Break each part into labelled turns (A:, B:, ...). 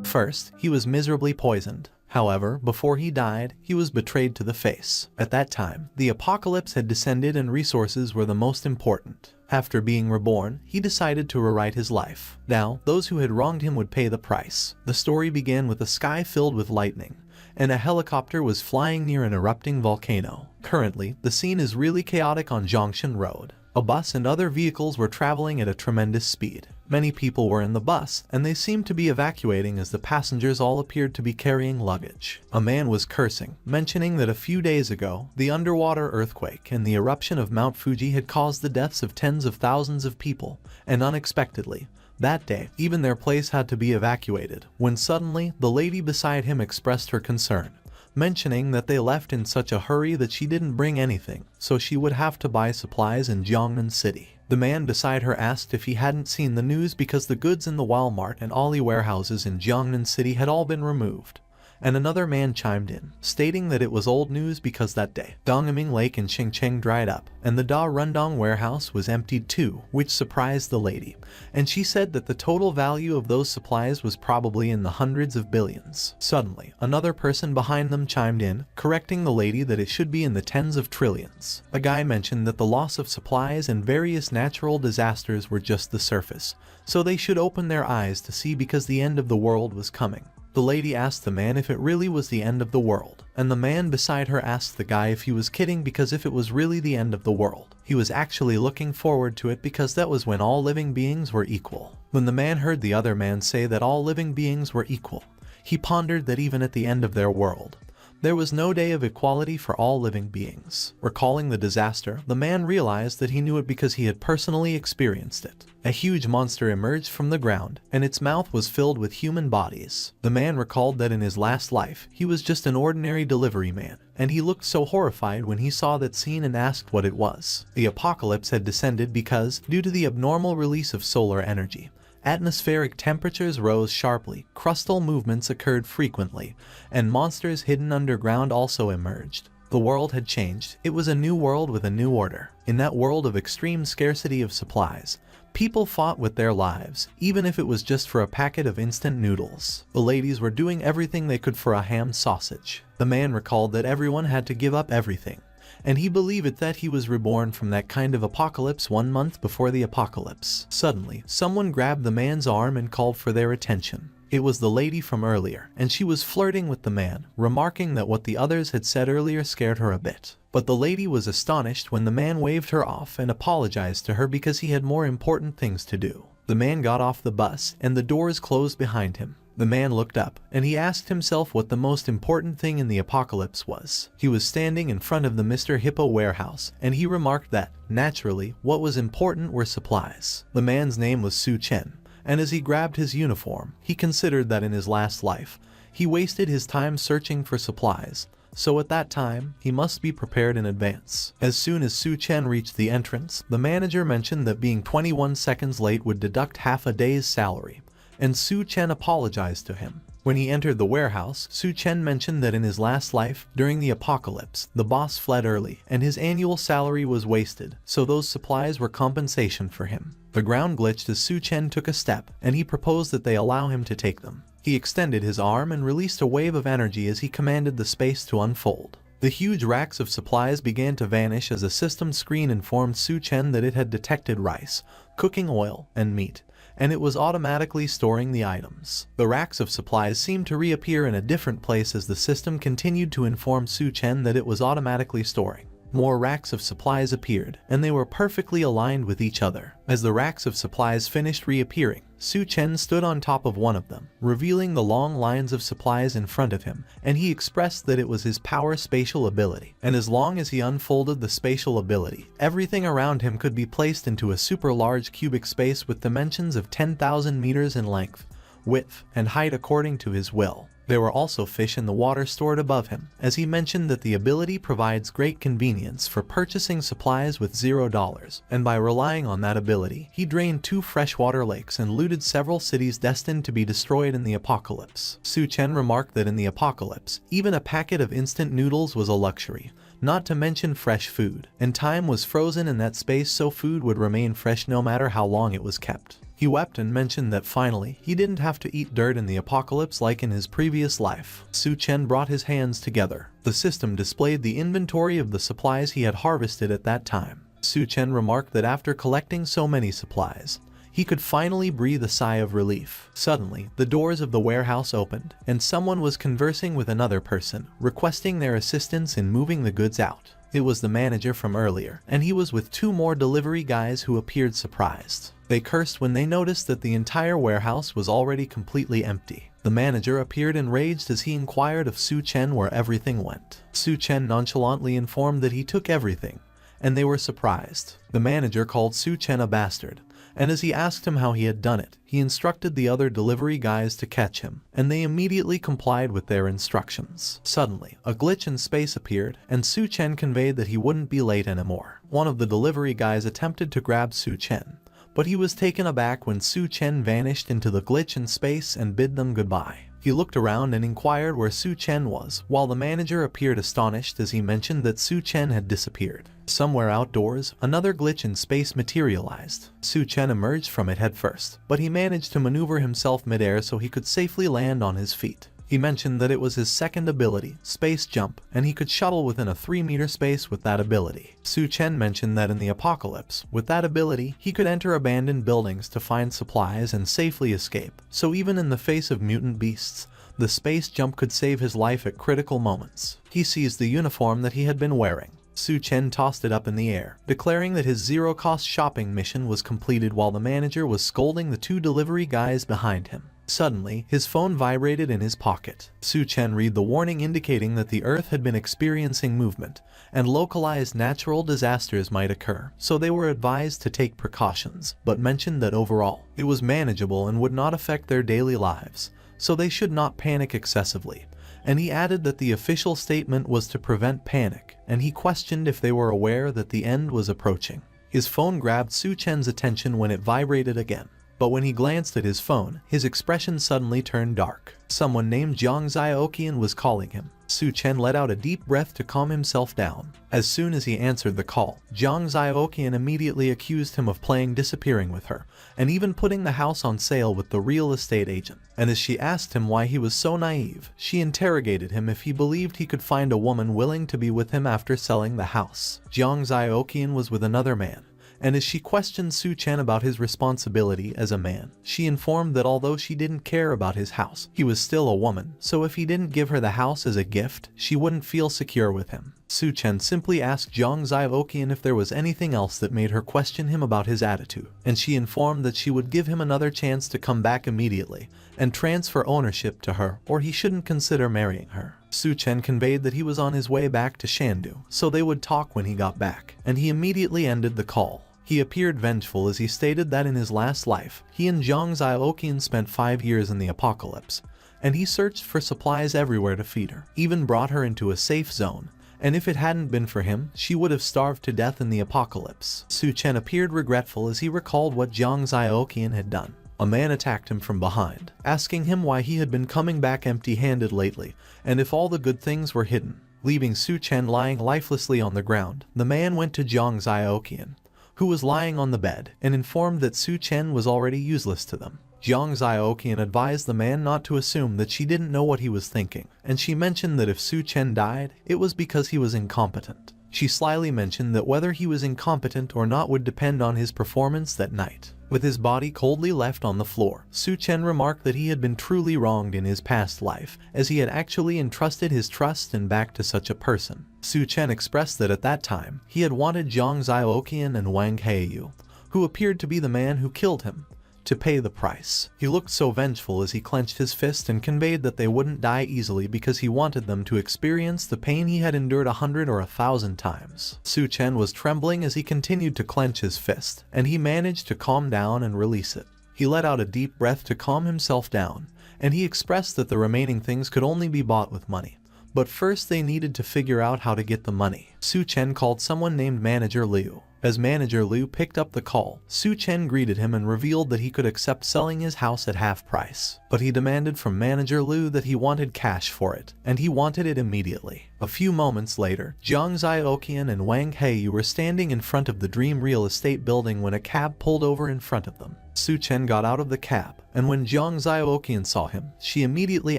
A: First, he was miserably poisoned. However, before he died, he was betrayed to the face. At that time, the apocalypse had descended and resources were the most important. After being reborn, he decided to rewrite his life. Now, those who had wronged him would pay the price. The story began with a sky filled with lightning, and a helicopter was flying near an erupting volcano. Currently, the scene is really chaotic on Zhongshan Road. A bus and other vehicles were traveling at a tremendous speed. Many people were in the bus, and they seemed to be evacuating as the passengers all appeared to be carrying luggage. A man was cursing, mentioning that a few days ago, the underwater earthquake and the eruption of Mount Fuji had caused the deaths of tens of thousands of people, and unexpectedly, that day, even their place had to be evacuated, when suddenly, the lady beside him expressed her concern, mentioning that they left in such a hurry that she didn't bring anything, so she would have to buy supplies in Jiangnan City. The man beside her asked if he hadn't seen the news because the goods in the Walmart and Ali warehouses in Jiangnan City had all been removed. And another man chimed in, stating that it was old news because that day, Dongming Lake in Xingcheng dried up, and the Da Rundong warehouse was emptied too, which surprised the lady, and she said that the total value of those supplies was probably in the hundreds of billions. Suddenly, another person behind them chimed in, correcting the lady that it should be in the tens of trillions. A guy mentioned that the loss of supplies and various natural disasters were just the surface, so they should open their eyes to see because the end of the world was coming. The lady asked the man if it really was the end of the world, and the man beside her asked the guy if he was kidding because if it was really the end of the world, he was actually looking forward to it because that was when all living beings were equal. When the man heard the other man say that all living beings were equal, he pondered that even at the end of their world, there was no day of equality for all living beings. Recalling the disaster, the man realized that he knew it because he had personally experienced it. A huge monster emerged from the ground, and its mouth was filled with human bodies. The man recalled that in his last life, he was just an ordinary delivery man, and he looked so horrified when he saw that scene and asked what it was. The apocalypse had descended because, due to the abnormal release of solar energy, atmospheric temperatures rose sharply, crustal movements occurred frequently, and monsters hidden underground also emerged. The world had changed. It was a new world with a new order. In that world of extreme scarcity of supplies, people fought with their lives, even if it was just for a packet of instant noodles. The ladies were doing everything they could for a ham sausage. The man recalled that everyone had to give up everything, and he believed that he was reborn from that kind of apocalypse 1 month before the apocalypse. Suddenly, someone grabbed the man's arm and called for their attention. It was the lady from earlier, and she was flirting with the man, remarking that what the others had said earlier scared her a bit. But the lady was astonished when the man waved her off and apologized to her because he had more important things to do. The man got off the bus, and the doors closed behind him. The man looked up, and he asked himself what the most important thing in the apocalypse was. He was standing in front of the Mr. Hippo warehouse, and he remarked that, naturally, what was important were supplies. The man's name was Su Chen, and as he grabbed his uniform, he considered that in his last life, he wasted his time searching for supplies, so at that time, he must be prepared in advance. As soon as Su Chen reached the entrance, the manager mentioned that being 21 seconds late would deduct half a day's salary, and Su Chen apologized to him. When he entered the warehouse, Su Chen mentioned that in his last life, during the apocalypse, the boss fled early, and his annual salary was wasted, so those supplies were compensation for him. The ground glitched as Su Chen took a step, and he proposed that they allow him to take them. He extended his arm and released a wave of energy as he commanded the space to unfold. The huge racks of supplies began to vanish as a system screen informed Su Chen that it had detected rice, cooking oil, and meat, and it was automatically storing the items. The racks of supplies seemed to reappear in a different place as the system continued to inform Su Chen that it was automatically storing. More racks of supplies appeared, and they were perfectly aligned with each other. As the racks of supplies finished reappearing, Su Chen stood on top of one of them, revealing the long lines of supplies in front of him, and he expressed that it was his power spatial ability. And as long as he unfolded the spatial ability, everything around him could be placed into a super large cubic space with dimensions of 10,000 meters in length, width, and height according to his will. There were also fish in the water stored above him, as he mentioned that the ability provides great convenience for purchasing supplies with $0, and by relying on that ability, he drained 2 freshwater lakes and looted several cities destined to be destroyed in the apocalypse. Su Chen remarked that in the apocalypse, even a packet of instant noodles was a luxury, not to mention fresh food, and time was frozen in that space so food would remain fresh no matter how long it was kept. He wept and mentioned that finally, he didn't have to eat dirt in the apocalypse like in his previous life. Su Chen brought his hands together. The system displayed the inventory of the supplies he had harvested at that time. Su Chen remarked that after collecting so many supplies, he could finally breathe a sigh of relief. Suddenly, the doors of the warehouse opened, and someone was conversing with another person, requesting their assistance in moving the goods out. It was the manager from earlier, and he was with two more delivery guys who appeared surprised. They cursed when they noticed that the entire warehouse was already completely empty. The manager appeared enraged as he inquired of Su Chen where everything went. Su Chen nonchalantly informed that he took everything, and they were surprised. The manager called Su Chen a bastard, and as he asked him how he had done it, he instructed the other delivery guys to catch him, and they immediately complied with their instructions. Suddenly, a glitch in space appeared, and Su Chen conveyed that he wouldn't be late anymore. One of the delivery guys attempted to grab Su Chen, but he was taken aback when Su Chen vanished into the glitch in space and bid them goodbye. He looked around and inquired where Su Chen was, while the manager appeared astonished as he mentioned that Su Chen had disappeared. Somewhere outdoors, another glitch in space materialized. Su Chen emerged from it headfirst, but he managed to maneuver himself midair so he could safely land on his feet. He mentioned that it was his second ability, Space Jump, and he could shuttle within a 3-meter space with that ability. Su Chen mentioned that in the apocalypse, with that ability, he could enter abandoned buildings to find supplies and safely escape, so even in the face of mutant beasts, the Space Jump could save his life at critical moments. He seized the uniform that he had been wearing. Su Chen tossed it up in the air, declaring that his zero-cost shopping mission was completed while the manager was scolding the two delivery guys behind him. Suddenly, his phone vibrated in his pocket. Su Chen read the warning indicating that the Earth had been experiencing movement, and localized natural disasters might occur, so they were advised to take precautions, but mentioned that overall, it was manageable and would not affect their daily lives, so they should not panic excessively. And he added that the official statement was to prevent panic, and he questioned if they were aware that the end was approaching. His phone grabbed Su Chen's attention when it vibrated again. But when he glanced at his phone, his expression suddenly turned dark. Someone named Jiang Zioqian was calling him. Su Chen let out a deep breath to calm himself down. As soon as he answered the call, Jiang Zioqian immediately accused him of playing disappearing with her, and even putting the house on sale with the real estate agent. And as she asked him why he was so naive, she interrogated him if he believed he could find a woman willing to be with him after selling the house. Jiang Zioqian was with another man. And as she questioned Su Chen about his responsibility as a man, she informed that although she didn't care about his house, he was still a woman, so if he didn't give her the house as a gift, she wouldn't feel secure with him. Su Chen simply asked Jiang Zioqian if there was anything else that made her question him about his attitude, and she informed that she would give him another chance to come back immediately and transfer ownership to her, or he shouldn't consider marrying her. Su Chen conveyed that he was on his way back to Shandu, so they would talk when he got back, and he immediately ended the call. He appeared vengeful as he stated that in his last life, he and Jiang Zioqian spent 5 years in the apocalypse, and he searched for supplies everywhere to feed her, even brought her into a safe zone, and if it hadn't been for him, she would have starved to death in the apocalypse. Su Chen appeared regretful as he recalled what Jiang Zioqian had done. A man attacked him from behind, asking him why he had been coming back empty-handed lately, and if all the good things were hidden. Leaving Su Chen lying lifelessly on the ground, the man went to Jiang Zioqian, who was lying on the bed, and informed that Su Chen was already useless to them. Jiang Zioqian advised the man not to assume that she didn't know what he was thinking, and she mentioned that if Su Chen died, it was because he was incompetent. She slyly mentioned that whether he was incompetent or not would depend on his performance that night. With his body coldly left on the floor, Su Chen remarked that he had been truly wronged in his past life, as he had actually entrusted his trust and back to such a person. Su Chen expressed that at that time, he had wanted Jiang Zioqian and Wang Heiyu, who appeared to be the man who killed him, to pay the price. He looked so vengeful as he clenched his fist and conveyed that they wouldn't die easily because he wanted them to experience the pain he had endured 100 or 1,000 times. Su Chen was trembling as he continued to clench his fist, and he managed to calm down and release it. He let out a deep breath to calm himself down, and he expressed that the remaining things could only be bought with money. But first they needed to figure out how to get the money. Su Chen called someone named Manager Liu, As Manager Liu picked up the call, Su Chen greeted him and revealed that he could accept selling his house at half price. But he demanded from Manager Liu that he wanted cash for it, and he wanted it immediately. A few moments later, Jiang Xiaoqian and Wang Heiyu were standing in front of the Dream Real Estate building when a cab pulled over in front of them. Su Chen got out of the cab, and when Jiang Xiaoqian saw him, she immediately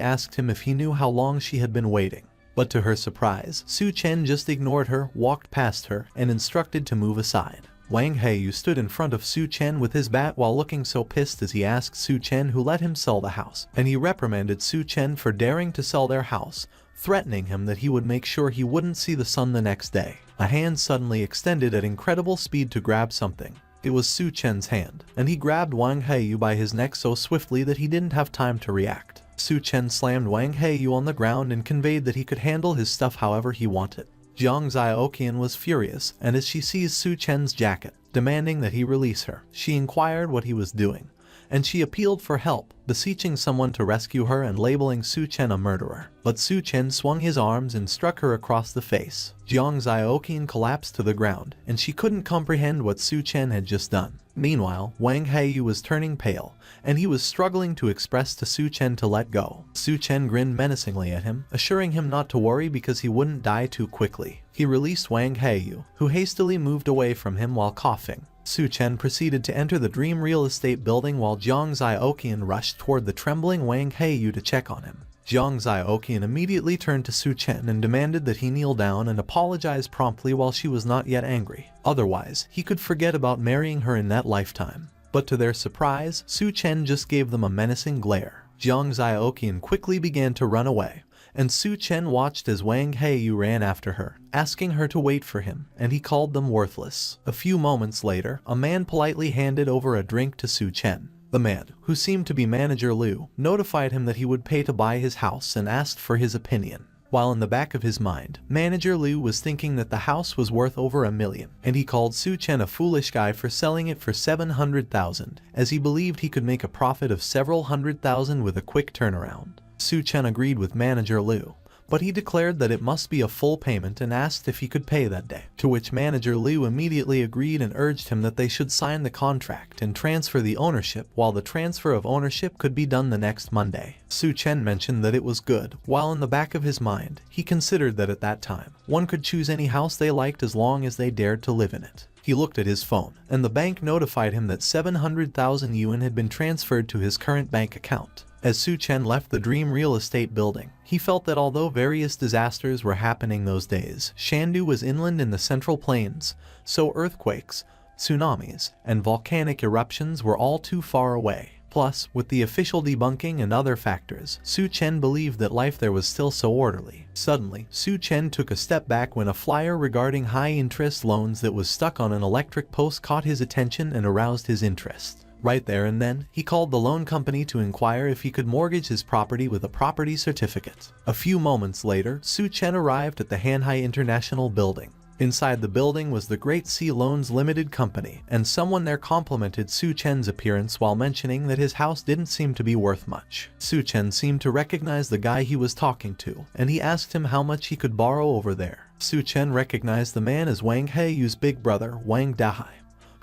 A: asked him if he knew how long she had been waiting. But to her surprise, Su Chen just ignored her, walked past her, and instructed to move aside. Wang Heiyu stood in front of Su Chen with his bat while looking so pissed as he asked Su Chen who let him sell the house, and he reprimanded Su Chen for daring to sell their house, threatening him that he would make sure he wouldn't see the sun the next day. A hand suddenly extended at incredible speed to grab something. It was Su Chen's hand, and he grabbed Wang Heiyu by his neck so swiftly that he didn't have time to react. Su Chen slammed Wang Heiyu on the ground and conveyed that he could handle his stuff however he wanted. Jiang Xiaoqian was furious, and as she seized Su Chen's jacket, demanding that he release her, she inquired what he was doing, and she appealed for help, beseeching someone to rescue her and labeling Su Chen a murderer. But Su Chen swung his arms and struck her across the face. Jiang Xiaoqian collapsed to the ground, and she couldn't comprehend what Su Chen had just done. Meanwhile, Wang Heiyu was turning pale, and he was struggling to express to Su Chen to let go. Su Chen grinned menacingly at him, assuring him not to worry because he wouldn't die too quickly. He released Wang Heiyu, who hastily moved away from him while coughing. Su Chen proceeded to enter the Dream Real Estate building while Jiang Xiaoqian rushed toward the trembling Wang Heiyu to check on him. Jiang Xiaoqian immediately turned to Su Chen and demanded that he kneel down and apologize promptly while she was not yet angry. Otherwise, he could forget about marrying her in that lifetime. But to their surprise, Su Chen just gave them a menacing glare. Jiang Xiaoqian quickly began to run away, and Su Chen watched as Wang Heiyu ran after her, asking her to wait for him, and he called them worthless. A few moments later, a man politely handed over a drink to Su Chen. The man, who seemed to be Manager Liu, notified him that he would pay to buy his house and asked for his opinion. While in the back of his mind, Manager Liu was thinking that the house was worth over $1 million, and he called Su Chen a foolish guy for selling it for $700,000, as he believed he could make a profit of several hundred thousand with a quick turnaround. Su Chen agreed with Manager Liu, but he declared that it must be a full payment and asked if he could pay that day, to which Manager Liu immediately agreed and urged him that they should sign the contract and transfer the ownership, while the transfer of ownership could be done the next Monday. Su Chen mentioned that it was good, while in the back of his mind, he considered that at that time, one could choose any house they liked as long as they dared to live in it. He looked at his phone, and the bank notified him that 700,000 yuan had been transferred to his current bank account. As Su Chen left the Dream Real Estate building, he felt that although various disasters were happening those days, Shandu was inland in the Central Plains, so earthquakes, tsunamis, and volcanic eruptions were all too far away. Plus, with the official debunking and other factors, Su Chen believed that life there was still so orderly. Suddenly, Su Chen took a step back when a flyer regarding high-interest loans that was stuck on an electric post caught his attention and aroused his interest. Right there and then, he called the loan company to inquire if he could mortgage his property with a property certificate. A few moments later, Su Chen arrived at the Hanhai International Building. Inside the building was the Great Sea Loans Limited Company, and someone there complimented Su Chen's appearance while mentioning that his house didn't seem to be worth much. Su Chen seemed to recognize the guy he was talking to, and he asked him how much he could borrow over there. Su Chen recognized the man as Wang Heiyu's big brother, Wang Dahai,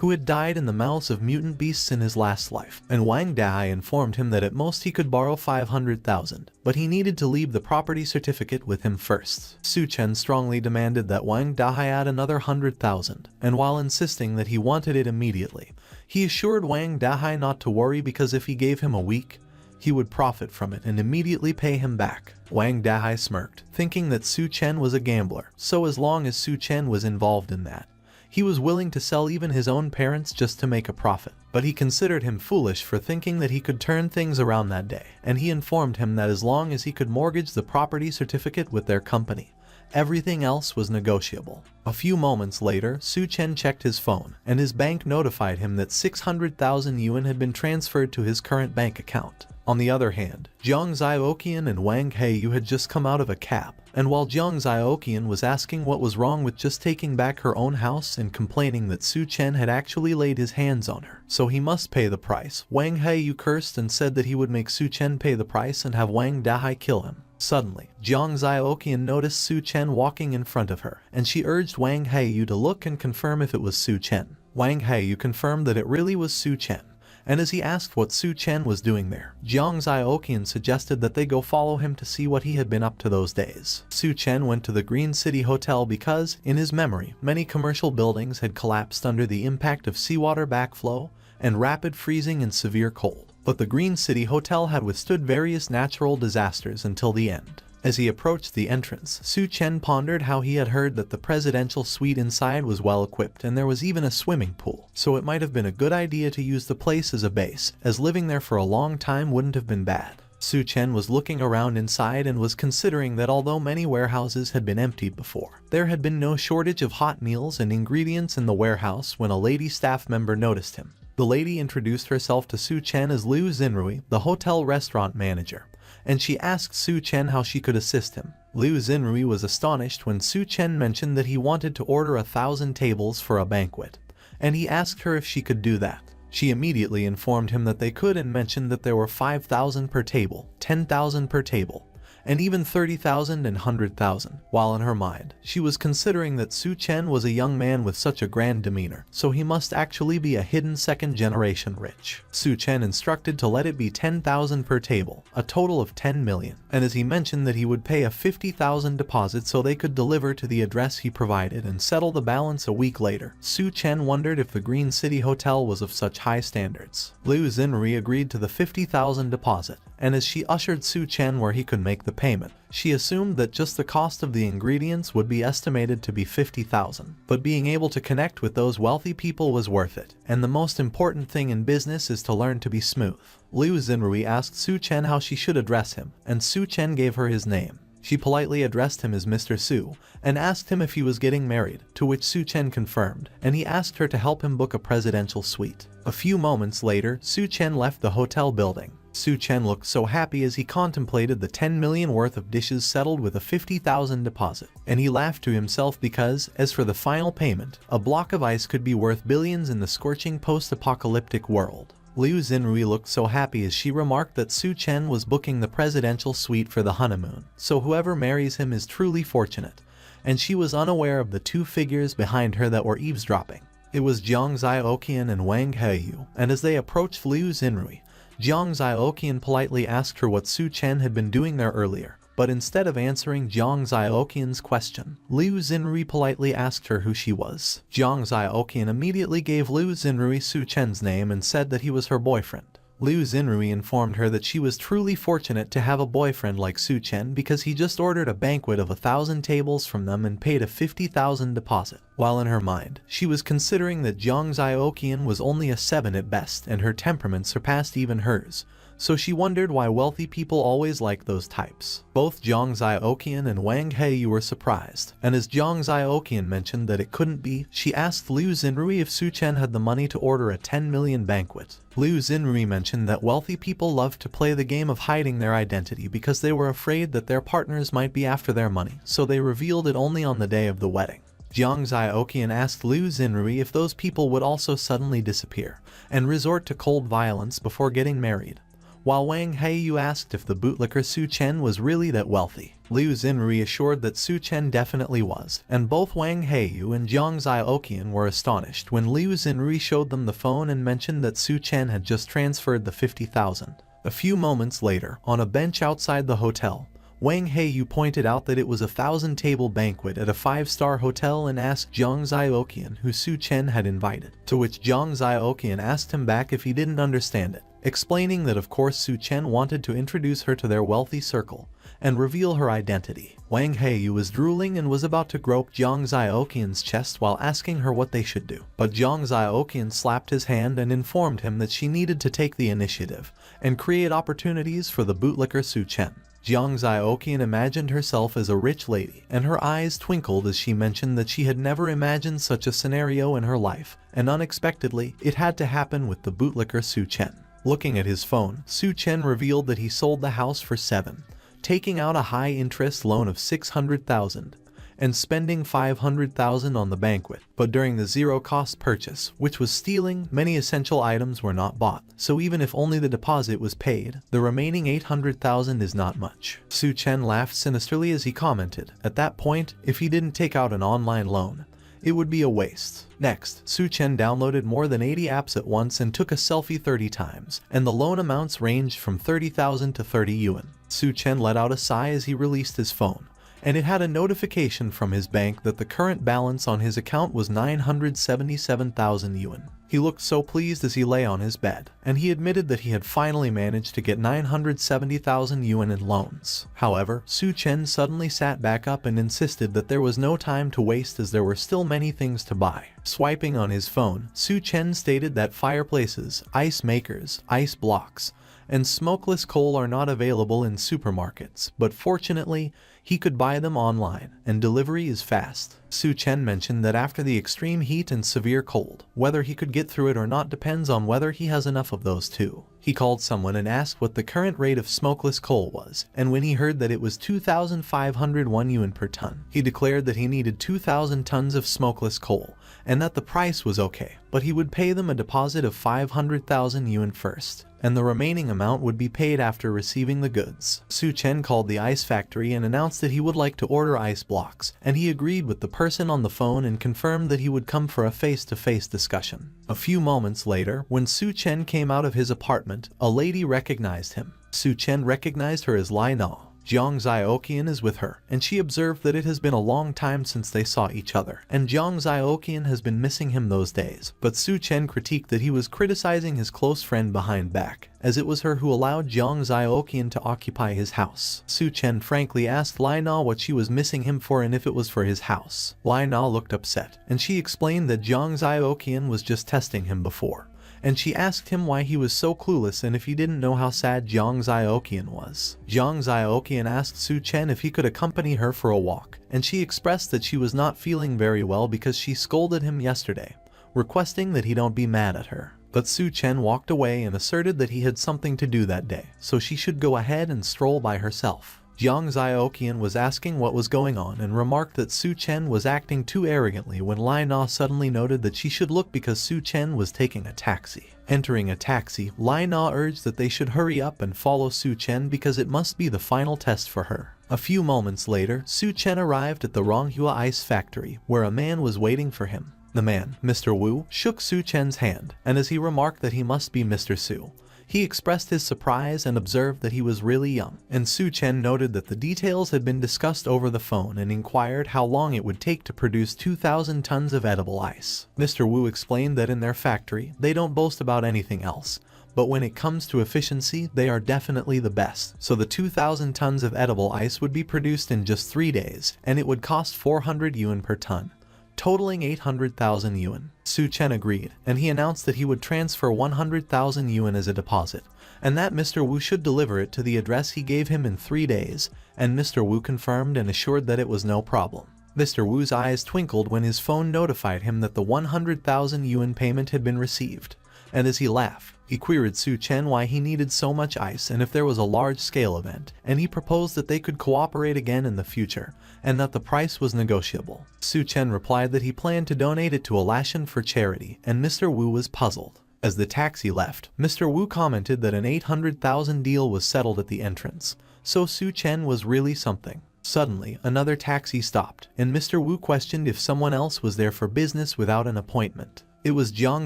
A: who had died in the mouths of mutant beasts in his last life, and Wang Dahai informed him that at most he could borrow 500,000, but he needed to leave the property certificate with him first. Su Chen strongly demanded that Wang Dahai add another 100,000, and while insisting that he wanted it immediately, he assured Wang Dahai not to worry because if he gave him a week, he would profit from it and immediately pay him back. Wang Dahai smirked, thinking that Su Chen was a gambler, so as long as Su Chen was involved in that, he was willing to sell even his own parents just to make a profit. But he considered him foolish for thinking that he could turn things around that day, and he informed him that as long as he could mortgage the property certificate with their company, everything else was negotiable. A few moments later, Su Chen checked his phone, and his bank notified him that 600,000 yuan had been transferred to his current bank account. On the other hand, Jiang Xiaoqian and Wang Heiyu had just come out of a cab, and while Jiang Xiaoqian was asking what was wrong with just taking back her own house and complaining that Su Chen had actually laid his hands on her, so he must pay the price, Wang Heiyu cursed and said that he would make Su Chen pay the price and have Wang Dahai kill him. Suddenly, Jiang Zioqian noticed Su Chen walking in front of her, and she urged Wang Heiyu to look and confirm if it was Su Chen. Wang Heiyu confirmed that it really was Su Chen, and as he asked what Su Chen was doing there, Jiang Zioqian suggested that they go follow him to see what he had been up to those days. Su Chen went to the Green City Hotel because, in his memory, many commercial buildings had collapsed under the impact of seawater backflow and rapid freezing and severe cold. But the Green City Hotel had withstood various natural disasters until the end. As he approached the entrance, Su Chen pondered how he had heard that the presidential suite inside was well equipped and there was even a swimming pool, so it might have been a good idea to use the place as a base, as living there for a long time wouldn't have been bad. Su Chen was looking around inside and was considering that although many warehouses had been emptied before, there had been no shortage of hot meals and ingredients in the warehouse when a lady staff member noticed him. The lady introduced herself to Su Chen as Liu Xinrui, the hotel restaurant manager, and she asked Su Chen how she could assist him. Liu Xinrui was astonished when Su Chen mentioned that he wanted to order 1,000 tables for a banquet, and he asked her if she could do that. She immediately informed him that they could and mentioned that there were 5,000 per table, 10,000 per table, and even 30,000 and 100,000, while in her mind, she was considering that Su Chen was a young man with such a grand demeanor, so he must actually be a hidden second-generation rich. Su Chen instructed to let it be 10,000 per table, a total of 10 million, and as he mentioned that he would pay a 50,000 deposit so they could deliver to the address he provided and settle the balance a week later. Su Chen wondered if the Green City Hotel was of such high standards. Liu Xinrui agreed to the 50,000 deposit, and as she ushered Su Chen where he could make the payment, she assumed that just the cost of the ingredients would be estimated to be 50,000. But being able to connect with those wealthy people was worth it, and the most important thing in business is to learn to be smooth. Liu Xinrui asked Su Chen how she should address him, and Su Chen gave her his name. She politely addressed him as Mr. Su, and asked him if he was getting married, to which Su Chen confirmed, and he asked her to help him book a presidential suite. A few moments later, Su Chen left the hotel building. Su Chen looked so happy as he contemplated the 10 million worth of dishes settled with a 50,000 deposit, and he laughed to himself because, as for the final payment, a block of ice could be worth billions in the scorching post-apocalyptic world. Liu Xinrui looked so happy as she remarked that Su Chen was booking the presidential suite for the honeymoon, so whoever marries him is truly fortunate, and she was unaware of the two figures behind her that were eavesdropping. It was Jiang Zioqian and Wang Heiyu, and as they approached Liu Xinrui, Jiang Zioqian politely asked her what Su Chen had been doing there earlier, but instead of answering Jiang Zioqian's question, Liu Xinrui politely asked her who she was. Jiang Zioqian immediately gave Liu Xinrui Su Chen's name and said that he was her boyfriend. Liu Xinrui informed her that she was truly fortunate to have a boyfriend like Su Chen because he just ordered a banquet of 1,000 tables from them and paid a 50,000 deposit. While in her mind, she was considering that Jiang Zioqian was only a 7 at best and her temperament surpassed even hers, so she wondered why wealthy people always like those types. Both Jiang Zioqian and Wang Heiyu were surprised, and as Jiang Zioqian mentioned that it couldn't be, she asked Liu Xinrui if Su Chen had the money to order a 10 million banquet. Liu Xinrui mentioned that wealthy people loved to play the game of hiding their identity because they were afraid that their partners might be after their money, so they revealed it only on the day of the wedding. Jiang Zioqian asked Liu Xinrui if those people would also suddenly disappear and resort to cold violence before getting married, while Wang Heiyu asked if the bootlicker Su Chen was really that wealthy. Liu Xinrui assured that Su Chen definitely was, and both Wang Heiyu and Jiang Zioqian were astonished when Liu Xinrui showed them the phone and mentioned that Su Chen had just transferred the 50,000. A few moments later, on a bench outside the hotel, Wang Heiyu pointed out that it was a 1,000-table banquet at a 5-star hotel and asked Jiang Zioqian who Su Chen had invited, to which Jiang Zioqian asked him back if he didn't understand it, explaining that of course Su Chen wanted to introduce her to their wealthy circle and reveal her identity. Wang Heiyu was drooling and was about to grope Jiang Zioqian's chest while asking her what they should do, but Jiang Zioqian slapped his hand and informed him that she needed to take the initiative and create opportunities for the bootlicker Su Chen. Jiang Zioqian imagined herself as a rich lady, and her eyes twinkled as she mentioned that she had never imagined such a scenario in her life, and unexpectedly, it had to happen with the bootlicker Su Chen. Looking at his phone, Su Chen revealed that he sold the house for 7, taking out a high-interest loan of 600,000, and spending 500,000 on the banquet. But during the zero-cost purchase, which was stealing, many essential items were not bought. So even if only the deposit was paid, the remaining 800,000 is not much. Su Chen laughed sinisterly as he commented, at that point, if he didn't take out an online loan, it would be a waste. Next, Su Chen downloaded more than 80 apps at once and took a selfie 30 times, and the loan amounts ranged from 30,000 to 30 yuan. Su Chen let out a sigh as he released his phone, and it had a notification from his bank that the current balance on his account was 977,000 yuan. He looked so pleased as he lay on his bed, and he admitted that he had finally managed to get 970,000 yuan in loans. However, Su Chen suddenly sat back up and insisted that there was no time to waste as there were still many things to buy. Swiping on his phone, Su Chen stated that fireplaces, ice makers, ice blocks, and smokeless coal are not available in supermarkets, but fortunately, he could buy them online, and delivery is fast. Su Chen mentioned that after the extreme heat and severe cold, whether he could get through it or not depends on whether he has enough of those too. He called someone and asked what the current rate of smokeless coal was, and when he heard that it was 2,501 yuan per ton, he declared that he needed 2,000 tons of smokeless coal, and that the price was okay, but he would pay them a deposit of 500,000 yuan first, and the remaining amount would be paid after receiving the goods. Su Chen called the ice factory and announced that he would like to order ice blocks, and he agreed with the person on the phone and confirmed that he would come for a face-to-face discussion. A few moments later, when Su Chen came out of his apartment, a lady recognized him. Su Chen recognized her as Lai Na. Jiang Xiaoqian is with her, and she observed that it has been a long time since they saw each other, and Jiang Xiaoqian has been missing him those days. But Su Chen critiqued that he was criticizing his close friend behind back, as it was her who allowed Jiang Xiaoqian to occupy his house. Su Chen frankly asked Lai Na what she was missing him for and if it was for his house. Lai Na looked upset, and she explained that Jiang Xiaoqian was just testing him before, and she asked him why he was so clueless and if he didn't know how sad Jiang Xiaoqian was. Jiang Xiaoqian asked Su Chen if he could accompany her for a walk, and she expressed that she was not feeling very well because she scolded him yesterday, requesting that he don't be mad at her. But Su Chen walked away and asserted that he had something to do that day, so she should go ahead and stroll by herself. Jiang Xiaoqian was asking what was going on and remarked that Su Chen was acting too arrogantly when Lai Na suddenly noted that she should look because Su Chen was taking a taxi. Entering a taxi, Lai Na urged that they should hurry up and follow Su Chen because it must be the final test for her. A few moments later, Su Chen arrived at the Ronghua Ice Factory, where a man was waiting for him. The man, Mr. Wu, shook Su Chen's hand, and as he remarked that he must be Mr. Su, he expressed his surprise and observed that he was really young, and Su Chen noted that the details had been discussed over the phone and inquired how long it would take to produce 2,000 tons of edible ice. Mr. Wu explained that in their factory, they don't boast about anything else, but when it comes to efficiency, they are definitely the best. So the 2,000 tons of edible ice would be produced in just 3 days, and it would cost 400 yuan per ton, totaling 800,000 yuan. Su Chen agreed, and he announced that he would transfer 100,000 yuan as a deposit, and that Mr. Wu should deliver it to the address he gave him in 3 days, and Mr. Wu confirmed and assured that it was no problem. Mr. Wu's eyes twinkled when his phone notified him that the 100,000 yuan payment had been received, and as he laughed, he queried Su Chen why he needed so much ice and if there was a large-scale event, and he proposed that they could cooperate again in the future, and that the price was negotiable. Su Chen replied that he planned to donate it to a Lashan for charity, and Mr. Wu was puzzled. As the taxi left, Mr. Wu commented that an 800,000 deal was settled at the entrance, so Su Chen was really something. Suddenly, another taxi stopped, and Mr. Wu questioned if someone else was there for business without an appointment. It was Jiang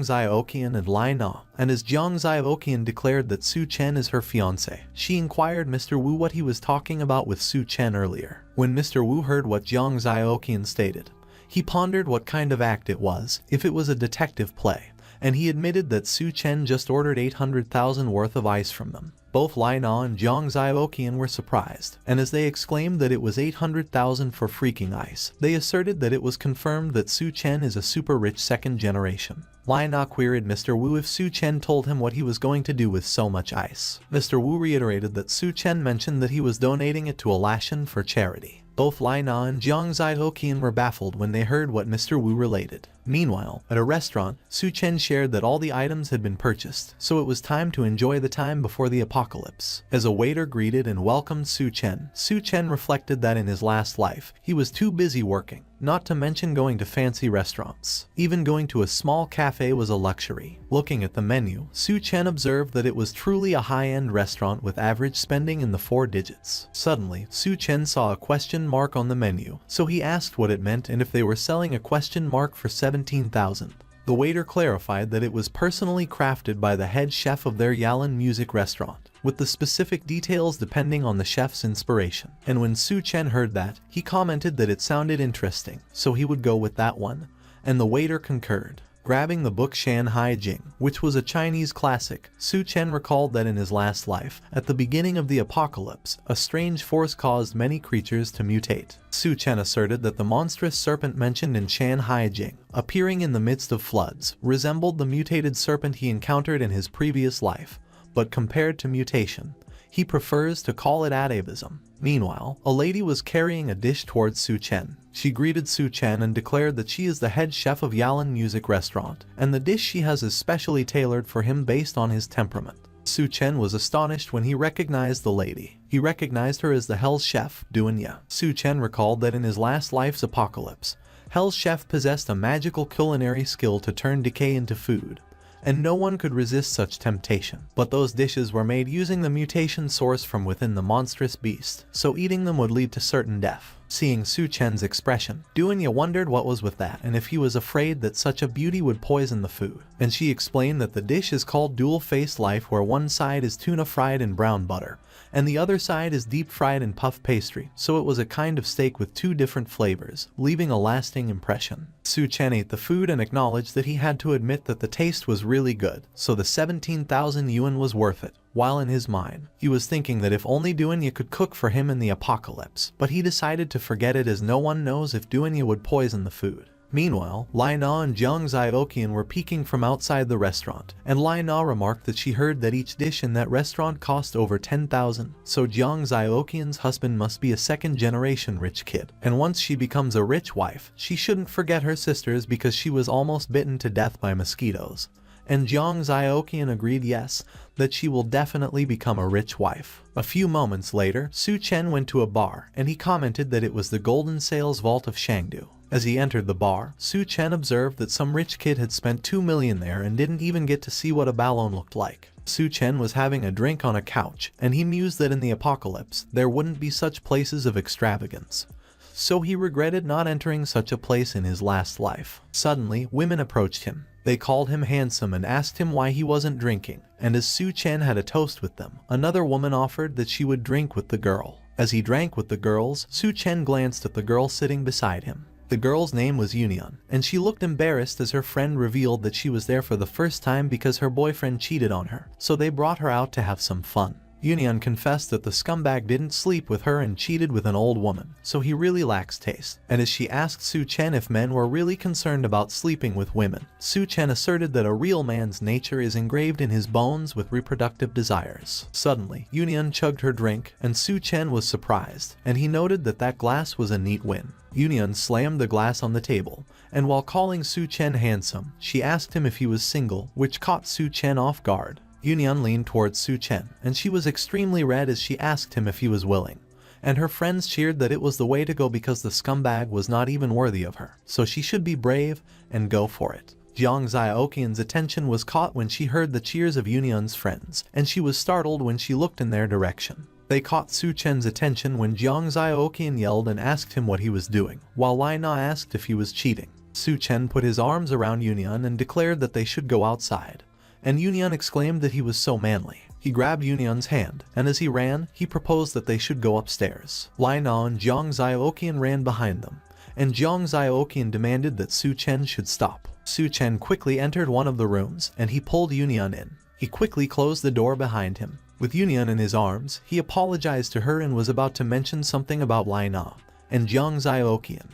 A: Xiaoqian and Lai Na, and as Jiang Xiaoqian declared that Su Chen is her fiancé, she inquired Mr. Wu what he was talking about with Su Chen earlier. When Mr. Wu heard what Jiang Xiaoqian stated, he pondered what kind of act it was, if it was a detective play, and he admitted that Su Chen just ordered 800,000 worth of ice from them. Both Lai Na and Jiang Xiaoqian were surprised, and as they exclaimed that it was 800,000 for freaking ice, they asserted that it was confirmed that Su Chen is a super rich second generation. Lai Na queried Mr. Wu if Su Chen told him what he was going to do with so much ice. Mr. Wu reiterated that Su Chen mentioned that he was donating it to a Lashan for charity. Both Lai Na and Jiang Xiaoqian were baffled when they heard what Mr. Wu related. Meanwhile, at a restaurant, Su Chen shared that all the items had been purchased, so it was time to enjoy the time before the apocalypse. As a waiter greeted and welcomed Su Chen reflected that in his last life, he was too busy working, not to mention going to fancy restaurants. Even going to a small cafe was a luxury. Looking at the menu, Su Chen observed that it was truly a high-end restaurant with average spending in the 4 digits. Suddenly, Su Chen saw a question mark on the menu, so he asked what it meant and if they were selling a question mark for 17,000. The waiter clarified that it was personally crafted by the head chef of their Yalan music restaurant, with the specific details depending on the chef's inspiration. And when Su Chen heard that, he commented that it sounded interesting, so he would go with that one, and the waiter concurred. Grabbing the book Shanhai Jing, which was a Chinese classic, Su Chen recalled that in his last life, at the beginning of the apocalypse, a strange force caused many creatures to mutate. Su Chen asserted that the monstrous serpent mentioned in Shanhai Jing, appearing in the midst of floods, resembled the mutated serpent he encountered in his previous life, but compared to mutation, he prefers to call it atavism. Meanwhile, a lady was carrying a dish towards Su Chen. She greeted Su Chen and declared that she is the head chef of Yalan Music Restaurant, and the dish she has is specially tailored for him based on his temperament. Su Chen was astonished when he recognized the lady. He recognized her as the Hell's chef, Duanya. Su Chen recalled that in his last life's apocalypse, Hell's chef possessed a magical culinary skill to turn decay into food, and no one could resist such temptation. But those dishes were made using the mutation source from within the monstrous beast, so eating them would lead to certain death. Seeing Su Chen's expression, Duanya wondered what was with that and if he was afraid that such a beauty would poison the food. And she explained that the dish is called dual-faced life, where one side is tuna fried in brown butter, and the other side is deep fried in puff pastry, so it was a kind of steak with 2 different flavors, leaving a lasting impression. Su Chen ate the food and acknowledged that he had to admit that the taste was really good, so the 17,000 yuan was worth it. While in his mind, he was thinking that if only Duanya could cook for him in the apocalypse, but he decided to forget it as no one knows if Duanya would poison the food. Meanwhile, Lai Na and Jiang Zioqian were peeking from outside the restaurant, and Lai Na remarked that she heard that each dish in that restaurant cost over 10,000, so Jiang Zioqian's husband must be a second-generation rich kid. And once she becomes a rich wife, she shouldn't forget her sisters because she was almost bitten to death by mosquitoes. And Jiang Zioqian agreed yes, that she will definitely become a rich wife. A few moments later, Su Chen went to a bar, and he commented that it was the Golden Sales Vault of Shangdu. As he entered the bar, Su Chen observed that some rich kid had spent 2 million there and didn't even get to see what a ballon looked like. Su Chen was having a drink on a couch, and he mused that in the apocalypse, there wouldn't be such places of extravagance. So he regretted not entering such a place in his last life. Suddenly, women approached him. They called him handsome and asked him why he wasn't drinking, and as Su Chen had a toast with them, another woman offered that she would drink with the girl. As he drank with the girls, Su Chen glanced at the girl sitting beside him. The girl's name was Union, and she looked embarrassed as her friend revealed that she was there for the first time because her boyfriend cheated on her, so they brought her out to have some fun. Union confessed that the scumbag didn't sleep with her and cheated with an old woman, so he really lacks taste. And as she asked Su Chen if men were really concerned about sleeping with women, Su Chen asserted that a real man's nature is engraved in his bones with reproductive desires. Suddenly, Union chugged her drink, and Su Chen was surprised, and he noted that that glass was a neat win. Union slammed the glass on the table, and while calling Su Chen handsome, she asked him if he was single, which caught Su Chen off guard. Union leaned towards Su Chen, and she was extremely red as she asked him if he was willing. And her friends cheered that it was the way to go because the scumbag was not even worthy of her, so she should be brave and go for it. Jiang Zioqian's attention was caught when she heard the cheers of Union's friends, and she was startled when she looked in their direction. They caught Su Chen's attention when Jiang Zioqian yelled and asked him what he was doing, while Lai Na asked if he was cheating. Su Chen put his arms around Union and declared that they should go outside. And Union exclaimed that he was so manly. He grabbed Union's hand, and as he ran, he proposed that they should go upstairs. Lai Na and Jiang Zioqian ran behind them, and Jiang Zioqian demanded that Su Chen should stop. Su Chen quickly entered one of the rooms, and he pulled Union in. He quickly closed the door behind him. With Union in his arms, he apologized to her and was about to mention something about Lai Na and Jiang Zioqian,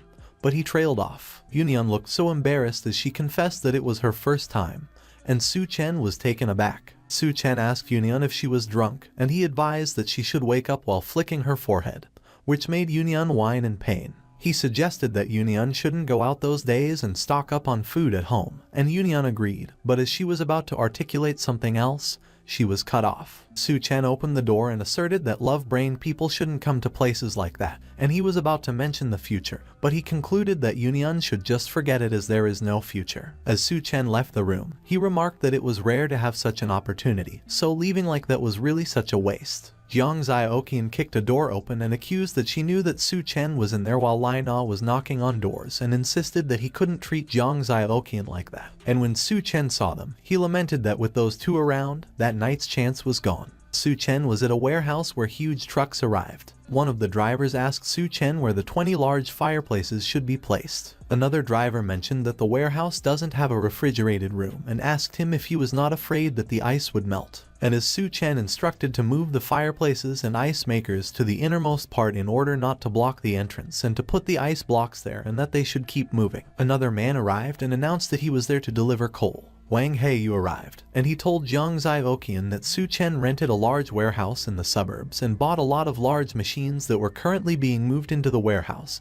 A: but he trailed off. Union looked so embarrassed as she confessed that it was her first time, and Su Chen was taken aback. Su Chen asked Union if she was drunk, and he advised that she should wake up while flicking her forehead, which made Union whine in pain. He suggested that Yunyan shouldn't go out those days and stock up on food at home, and Yunyan agreed, but as she was about to articulate something else, she was cut off. Su Chen opened the door and asserted that love-brained people shouldn't come to places like that, and he was about to mention the future, but he concluded that Yunyan should just forget it as there is no future. As Su Chen left the room, he remarked that it was rare to have such an opportunity, so leaving like that was really such a waste. Jiang Zioqian kicked a door open and accused that she knew that Su Chen was in there while Lai Na was knocking on doors and insisted that he couldn't treat Jiang Zioqian like that. And when Su Chen saw them, he lamented that with those two around, that night's chance was gone. Su Chen was at a warehouse where huge trucks arrived. One of the drivers asked Su Chen where the 20 large fireplaces should be placed. Another driver mentioned that the warehouse doesn't have a refrigerated room and asked him if he was not afraid that the ice would melt. And as Su Chen instructed to move the fireplaces and ice makers to the innermost part in order not to block the entrance and to put the ice blocks there and that they should keep moving. Another man arrived and announced that he was there to deliver coal. Wang Heiyu arrived, and he told Jiang Zioqian that Su Chen rented a large warehouse in the suburbs and bought a lot of large machines that were currently being moved into the warehouse.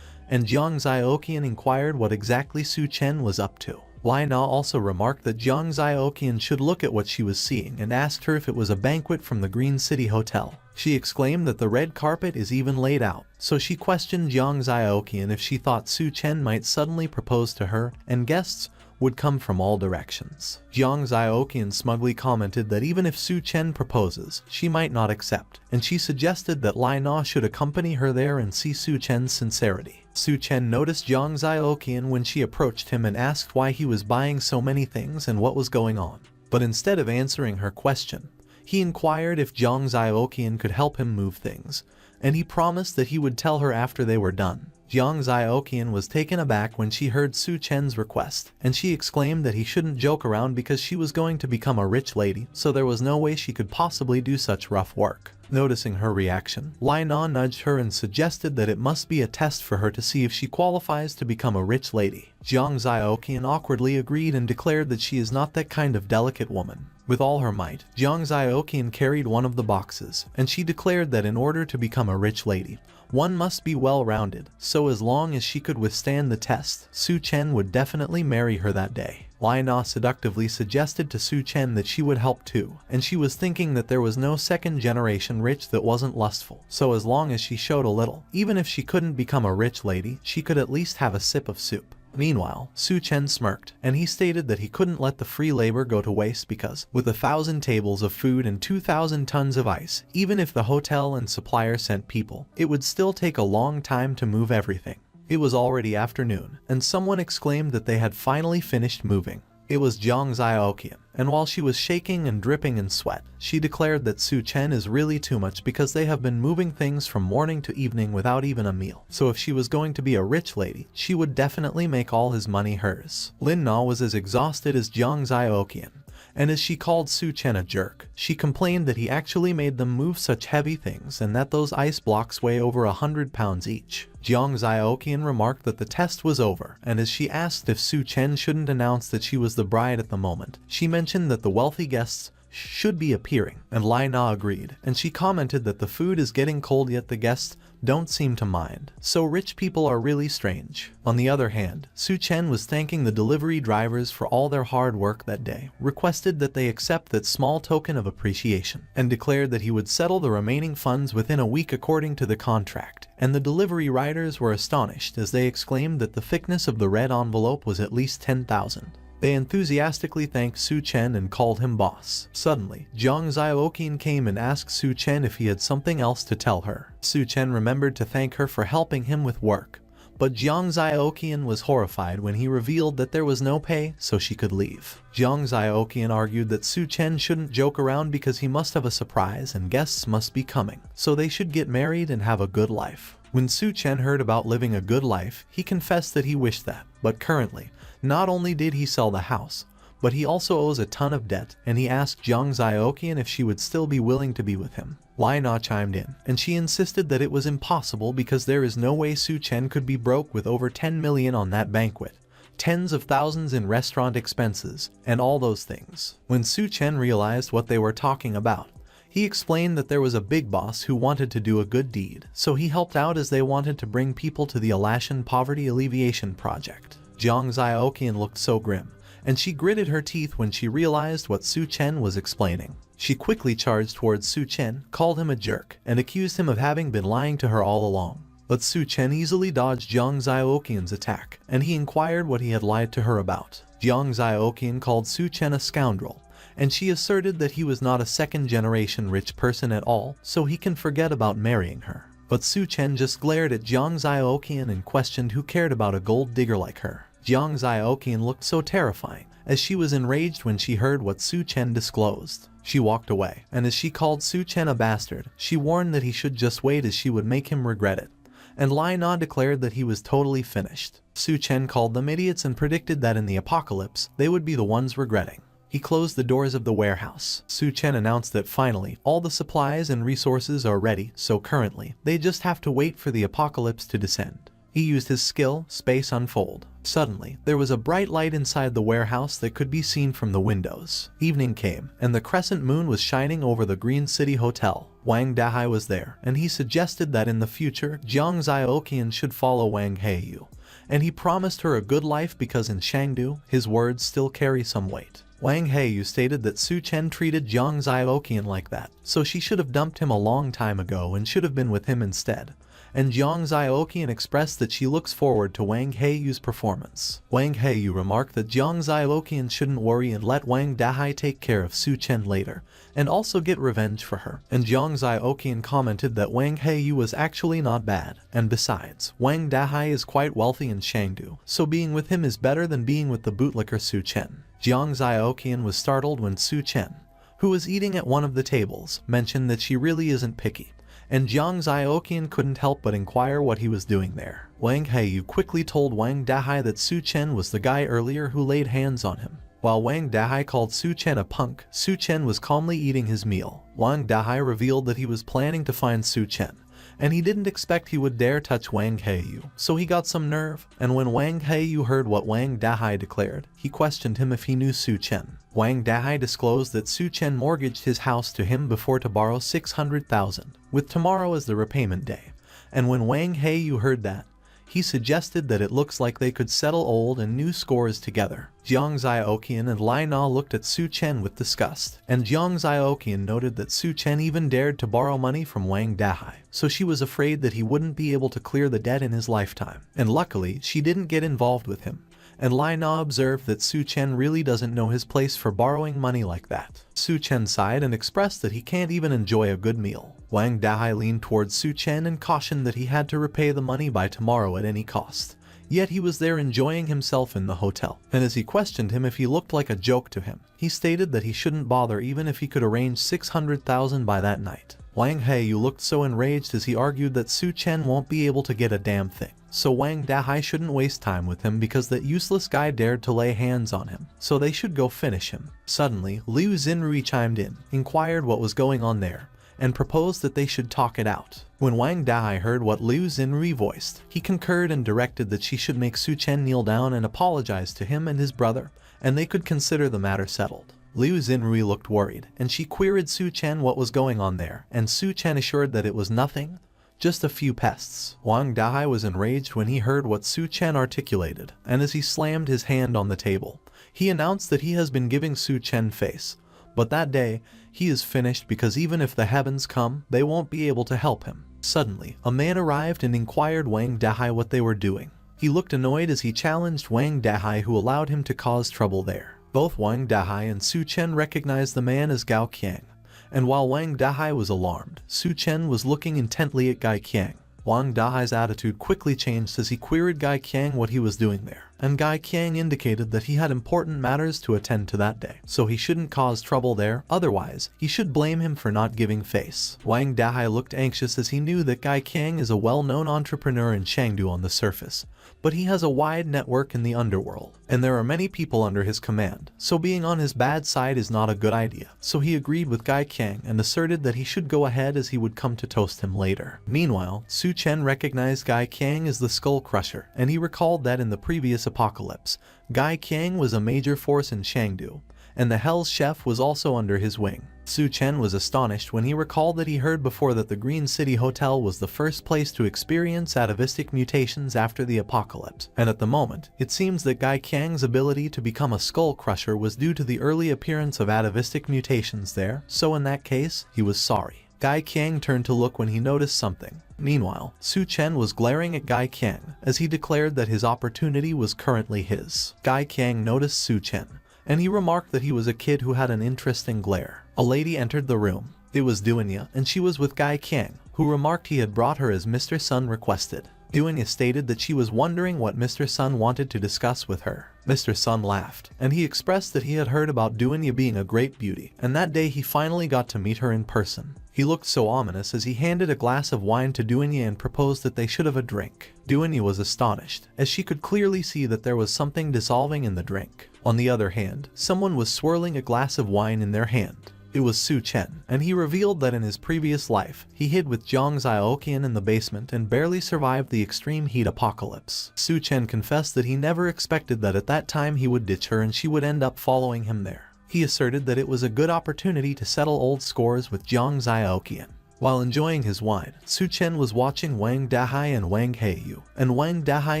A: And Jiang Zioqian inquired what exactly Su Chen was up to. Lai Na also remarked that Jiang Zioqian should look at what she was seeing and asked her if it was a banquet from the Green City Hotel. She exclaimed that the red carpet is even laid out, so she questioned Jiang Zioqian if she thought Su Chen might suddenly propose to her, and guests would come from all directions. Jiang Zioqian smugly commented that even if Su Chen proposes, she might not accept, and she suggested that Lai Na should accompany her there and see Su Chen's sincerity. Su Chen noticed Jiang Zioqian when she approached him and asked why he was buying so many things and what was going on. But instead of answering her question, he inquired if Jiang Zioqian could help him move things, and he promised that he would tell her after they were done. Jiang Zioqian was taken aback when she heard Su Chen's request, and she exclaimed that he shouldn't joke around because she was going to become a rich lady, so there was no way she could possibly do such rough work. Noticing her reaction, Lai Na nudged her and suggested that it must be a test for her to see if she qualifies to become a rich lady. Jiang Zioqian awkwardly agreed and declared that she is not that kind of delicate woman. With all her might, Jiang Zioqian carried one of the boxes, and she declared that in order to become a rich lady, one must be well-rounded, so as long as she could withstand the test, Su Chen would definitely marry her that day. Lai Na seductively suggested to Su Chen that she would help too, and she was thinking that there was no second-generation rich that wasn't lustful, so as long as she showed a little, even if she couldn't become a rich lady, she could at least have a sip of soup. Meanwhile, Su Chen smirked, and he stated that he couldn't let the free labor go to waste because, with 1,000 tables of food and 2,000 tons of ice, even if the hotel and supplier sent people, it would still take a long time to move everything. It was already afternoon, and someone exclaimed that they had finally finished moving. It was Jiang Zioqian, and while she was shaking and dripping in sweat, she declared that Su Chen is really too much because they have been moving things from morning to evening without even a meal. So if she was going to be a rich lady, she would definitely make all his money hers. Lin Na was as exhausted as Jiang Zioqian, and as she called Su Chen a jerk, she complained that he actually made them move such heavy things and that those ice blocks weigh over 100 pounds each. Jiang Zioqian remarked that the test was over, and as she asked if Su Chen shouldn't announce that she was the bride at the moment, she mentioned that the wealthy guests should be appearing, and Lai Na agreed, and she commented that the food is getting cold yet the guests don't seem to mind. So rich people are really strange. On the other hand, Su Chen was thanking the delivery drivers for all their hard work that day, requested that they accept that small token of appreciation, and declared that he would settle the remaining funds within a week according to the contract. And the delivery riders were astonished as they exclaimed that the thickness of the red envelope was at least 10,000. They enthusiastically thanked Su Chen and called him boss. Suddenly, Jiang Zioqian came and asked Su Chen if he had something else to tell her. Su Chen remembered to thank her for helping him with work, but Jiang Zioqian was horrified when he revealed that there was no pay so she could leave. Jiang Zioqian argued that Su Chen shouldn't joke around because he must have a surprise and guests must be coming, so they should get married and have a good life. When Su Chen heard about living a good life, he confessed that he wished that, but currently, not only did he sell the house, but he also owes a ton of debt, and he asked Jiang Zioqian if she would still be willing to be with him. Lai Na chimed in, and she insisted that it was impossible because there is no way Su Chen could be broke with over 10 million on that banquet, tens of thousands in restaurant expenses, and all those things. When Su Chen realized what they were talking about, He explained that there was a big boss who wanted to do a good deed, so he helped out as they wanted to bring people to the Alashan Poverty Alleviation Project. Jiang Xiaoqian looked so grim, and she gritted her teeth when she realized what Su Chen was explaining. She quickly charged towards Su Chen, called him a jerk, and accused him of having been lying to her all along. But Su Chen easily dodged Jiang Xiaoqian's attack, and he inquired what he had lied to her about. Jiang Xiaoqian called Su Chen a scoundrel, and she asserted that he was not a second-generation rich person at all, so he can forget about marrying her. But Su Chen just glared at Jiang Xiaoqian and questioned who cared about a gold digger like her. Jiang Xiaoqian looked so terrifying, as she was enraged when she heard what Su Chen disclosed. She walked away, and as she called Su Chen a bastard, she warned that he should just wait as she would make him regret it. And Lai Na declared that he was totally finished. Su Chen called them idiots and predicted that in the apocalypse, they would be the ones regretting. He closed the doors of the warehouse. Su Chen announced that finally, all the supplies and resources are ready, so currently, they just have to wait for the apocalypse to descend. He used his skill, Space Unfold. Suddenly, there was a bright light inside the warehouse that could be seen from the windows. Evening came, and the crescent moon was shining over the Green City Hotel. Wang Dahai was there, and he suggested that in the future, Jiang Xiaoqian should follow Wang Heiyu. And he promised her a good life because in Shangdu, his words still carry some weight. Wang Heiyu stated that Su Chen treated Jiang Xiaoqian like that, so she should have dumped him a long time ago and should have been with him instead. And Jiang Xiaoqian expressed that she looks forward to Wang Heiyu's performance. Wang Heiyu remarked that Jiang Xiaoqian shouldn't worry and let Wang Dahai take care of Su Chen later, and also get revenge for her. And Jiang Xiaoqian commented that Wang Heiyu was actually not bad, and besides, Wang Dahai is quite wealthy in Shangdu, so being with him is better than being with the bootlicker Su Chen. Jiang Xiaoqian was startled when Su Chen, who was eating at one of the tables, mentioned that she really isn't picky. And Jiang Xiaoqian couldn't help but inquire what he was doing there. Wang Heiyu quickly told Wang Dahai that Su Chen was the guy earlier who laid hands on him. While Wang Dahai called Su Chen a punk, Su Chen was calmly eating his meal. Wang Dahai revealed that he was planning to find Su Chen, and he didn't expect he would dare touch Wang Heiyu, so he got some nerve. And when Wang Heiyu heard what Wang Dahai declared, he questioned him if he knew Su Chen. Wang Dahai disclosed that Su Chen mortgaged his house to him before to borrow 600,000, with tomorrow as the repayment day. And when Wang Heiyu heard that, he suggested that it looks like they could settle old and new scores together. Jiang Xiaoqian and Lai Na looked at Su Chen with disgust, and Jiang Xiaoqian noted that Su Chen even dared to borrow money from Wang Dahai, so she was afraid that he wouldn't be able to clear the debt in his lifetime. And luckily, she didn't get involved with him. And Lai Na observed that Su Chen really doesn't know his place for borrowing money like that. Su Chen sighed and expressed that he can't even enjoy a good meal. Wang Dahai leaned towards Su Chen and cautioned that he had to repay the money by tomorrow at any cost. Yet he was there enjoying himself in the hotel, and as he questioned him if he looked like a joke to him, he stated that he shouldn't bother even if he could arrange 600,000 by that night. Wang Heiyu looked so enraged as he argued that Su Chen won't be able to get a damn thing. So Wang Dahai shouldn't waste time with him because that useless guy dared to lay hands on him, so they should go finish him. Suddenly, Liu Xinrui chimed in, inquired what was going on there, and proposed that they should talk it out. When Wang Dahai heard what Liu Xinrui voiced, he concurred and directed that she should make Su Chen kneel down and apologize to him and his brother, and they could consider the matter settled. Liu Xinrui looked worried, and she queried Su Chen what was going on there, and Su Chen assured that it was nothing, just a few pests. Wang Dahai was enraged when he heard what Su Chen articulated, and as he slammed his hand on the table, he announced that he has been giving Su Chen face, but that day, he is finished because even if the heavens come, they won't be able to help him. Suddenly, a man arrived and inquired Wang Dahai what they were doing. He looked annoyed as he challenged Wang Dahai, who allowed him to cause trouble there. Both Wang Dahai and Su Chen recognized the man as Gao Qiang, and while Wang Dahai was alarmed, Su Chen was looking intently at Gai Qiang. Wang Dahai's attitude quickly changed as he queried Gai Qiang what he was doing there, and Gai Qiang indicated that he had important matters to attend to that day, so he shouldn't cause trouble there, otherwise, he should blame him for not giving face. Wang Dahai looked anxious as he knew that Gai Qiang is a well-known entrepreneur in Shangdu on the surface, but he has a wide network in the underworld, and there are many people under his command, so being on his bad side is not a good idea. So he agreed with Gai Qiang and asserted that he should go ahead as he would come to toast him later. Meanwhile, Su Chen recognized Gai Qiang as the Skull Crusher, and he recalled that in the previous apocalypse, Gai Qiang was a major force in Shangdu, and the Hell's Chef was also under his wing. Su Chen was astonished when he recalled that he heard before that the Green City Hotel was the first place to experience atavistic mutations after the apocalypse, and at the moment, it seems that Gai Qiang's ability to become a skull crusher was due to the early appearance of atavistic mutations there, so in that case, he was sorry. Gai Qiang turned to look when he noticed something. Meanwhile, Su Chen was glaring at Gai Qiang as he declared that his opportunity was currently his. Gai Qiang noticed Su Chen, and he remarked that he was a kid who had an interesting glare. A lady entered the room. It was Duanya, and she was with Gai Qiang, who remarked he had brought her as Mr. Sun requested. Duanya stated that she was wondering what Mr. Sun wanted to discuss with her. Mr. Sun laughed, and he expressed that he had heard about Duanya being a great beauty, and that day he finally got to meet her in person. He looked so ominous as he handed a glass of wine to Duanya and proposed that they should have a drink. Duanya was astonished, as she could clearly see that there was something dissolving in the drink. On the other hand, someone was swirling a glass of wine in their hand. It was Su Chen, and he revealed that in his previous life, he hid with Jiang Zhaoqian in the basement and barely survived the extreme heat apocalypse. Su Chen confessed that he never expected that at that time he would ditch her and she would end up following him there. He asserted that it was a good opportunity to settle old scores with Jiang Zhaoqian. While enjoying his wine, Su Chen was watching Wang Dahai and Wang Heiyu, and Wang Dahai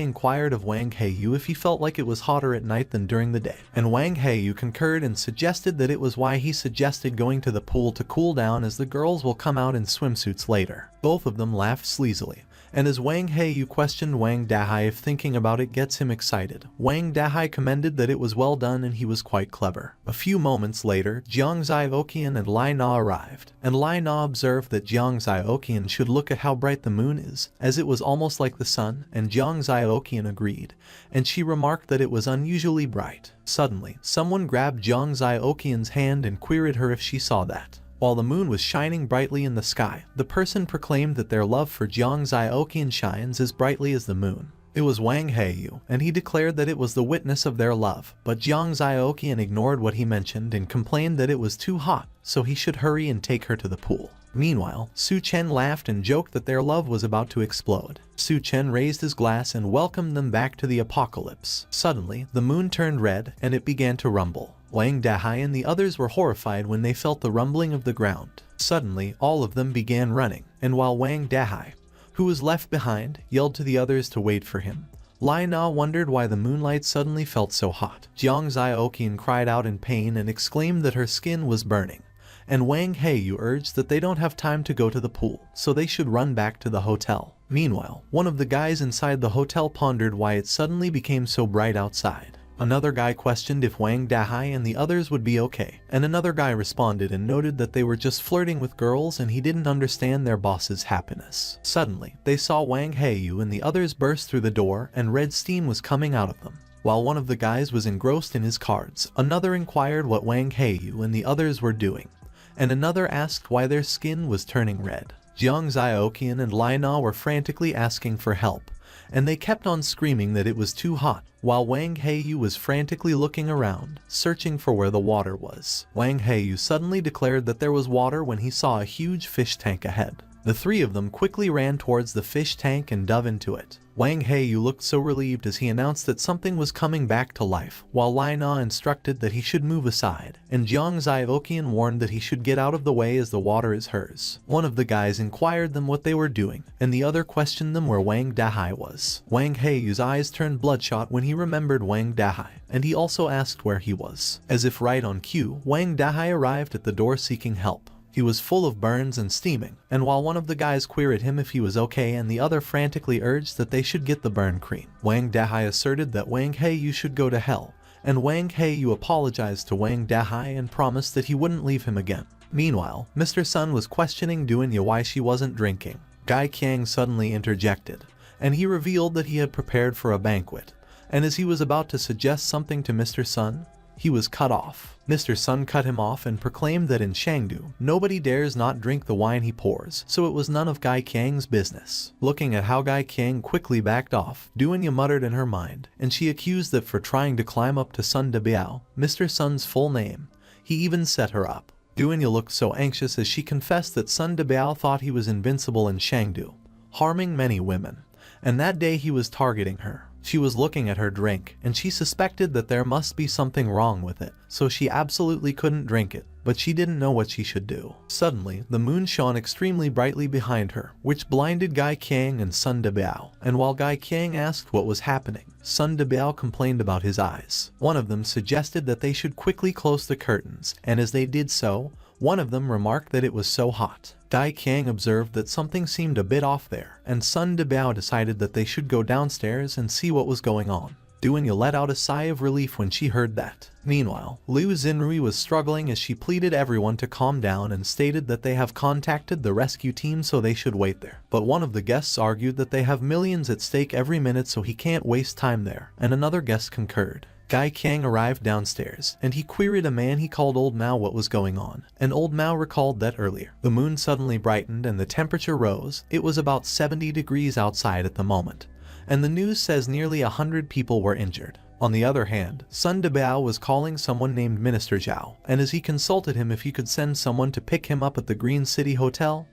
A: inquired of Wang Heiyu if he felt like it was hotter at night than during the day, and Wang Heiyu concurred and suggested that it was why he suggested going to the pool to cool down as the girls will come out in swimsuits later. Both of them laughed sleazily, and as Wang Heiyu questioned Wang Dahai if thinking about it gets him excited, Wang Dahai commended that it was well done and he was quite clever. A few moments later, Jiang Zhaoqian and Lai Na arrived, and Lai Na observed that Jiang Zhaoqian should look at how bright the moon is, as it was almost like the sun, and Jiang Zhaoqian agreed, and she remarked that it was unusually bright. Suddenly, someone grabbed Jiang Zhaoqian's hand and queried her if she saw that. While the moon was shining brightly in the sky, the person proclaimed that their love for Jiang Zhaoqian shines as brightly as the moon. It was Wang Heiyu, and he declared that it was the witness of their love, but Jiang Zhaoqian ignored what he mentioned and complained that it was too hot, so he should hurry and take her to the pool. Meanwhile, Su Chen laughed and joked that their love was about to explode. Su Chen raised his glass and welcomed them back to the apocalypse. Suddenly, the moon turned red, and it began to rumble. Wang Dahai and the others were horrified when they felt the rumbling of the ground. Suddenly, all of them began running, and while Wang Dahai, who was left behind, yelled to the others to wait for him, Lai Na wondered why the moonlight suddenly felt so hot. Jiang Zhaoqian cried out in pain and exclaimed that her skin was burning, and Wang Heiyu urged that they don't have time to go to the pool, so they should run back to the hotel. Meanwhile, one of the guys inside the hotel pondered why it suddenly became so bright outside. Another guy questioned if Wang Dahai and the others would be okay, and another guy responded and noted that they were just flirting with girls and he didn't understand their boss's happiness. Suddenly, they saw Wang Heiyu and the others burst through the door and red steam was coming out of them. While one of the guys was engrossed in his cards, another inquired what Wang Heiyu and the others were doing, and another asked why their skin was turning red. Jiang Zhaoqian and Lai Na were frantically asking for help, and they kept on screaming that it was too hot, while Wang Heiyu was frantically looking around, searching for where the water was. Wang Heiyu suddenly declared that there was water when he saw a huge fish tank ahead. The three of them quickly ran towards the fish tank and dove into it. Wang Heiyu looked so relieved as he announced that something was coming back to life, while Lai Na instructed that he should move aside, and Jiang Zhaoqian warned that he should get out of the way as the water is hers. One of the guys inquired them what they were doing, and the other questioned them where Wang Dahai was. Wang Heiyu's eyes turned bloodshot when he remembered Wang Dahai, and he also asked where he was. As if right on cue, Wang Dahai arrived at the door seeking help. He was full of burns and steaming, and while one of the guys queried him if he was okay and the other frantically urged that they should get the burn cream, Wang Dahai asserted that Wang Heiyu should go to hell, and Wang Heiyu apologized to Wang Dahai and promised that he wouldn't leave him again. Meanwhile, Mr. Sun was questioning Duanya why she wasn't drinking. Gai Qiang suddenly interjected, and he revealed that he had prepared for a banquet, and as he was about to suggest something to Mr. Sun, he was cut off. Mr. Sun cut him off and proclaimed that in Shangdu, nobody dares not drink the wine he pours, so it was none of Gai Qiang's business. Looking at how Gai Qiang quickly backed off, Duanya muttered in her mind, and she accused that for trying to climb up to Sun Debiao, Mr. Sun's full name. He even set her up. Duanya looked so anxious as she confessed that Sun Debiao thought he was invincible in Shangdu, harming many women, and that day he was targeting her. She was looking at her drink, and she suspected that there must be something wrong with it, so she absolutely couldn't drink it, but she didn't know what she should do. Suddenly, the moon shone extremely brightly behind her, which blinded Gai Qiang and Sun Debiao, and while Gai Qiang asked what was happening, Sun Debiao complained about his eyes. One of them suggested that they should quickly close the curtains, and as they did so, one of them remarked that it was so hot. Gai Qiang observed that something seemed a bit off there, and Sun Debiao decided that they should go downstairs and see what was going on. Duanya let out a sigh of relief when she heard that. Meanwhile, Liu Xinrui was struggling as she pleaded everyone to calm down and stated that they have contacted the rescue team so they should wait there. But one of the guests argued that they have millions at stake every minute so he can't waste time there, and another guest concurred. Gai Qiang arrived downstairs, and he queried a man he called Old Mao what was going on, and Old Mao recalled that earlier. The moon suddenly brightened and the temperature rose. It was about 70 degrees outside at the moment, and the news says nearly 100 people were injured. On the other hand, Sun Debiao was calling someone named Minister Zhao, and as he consulted him if he could send someone to pick him up at the Green City Hotel,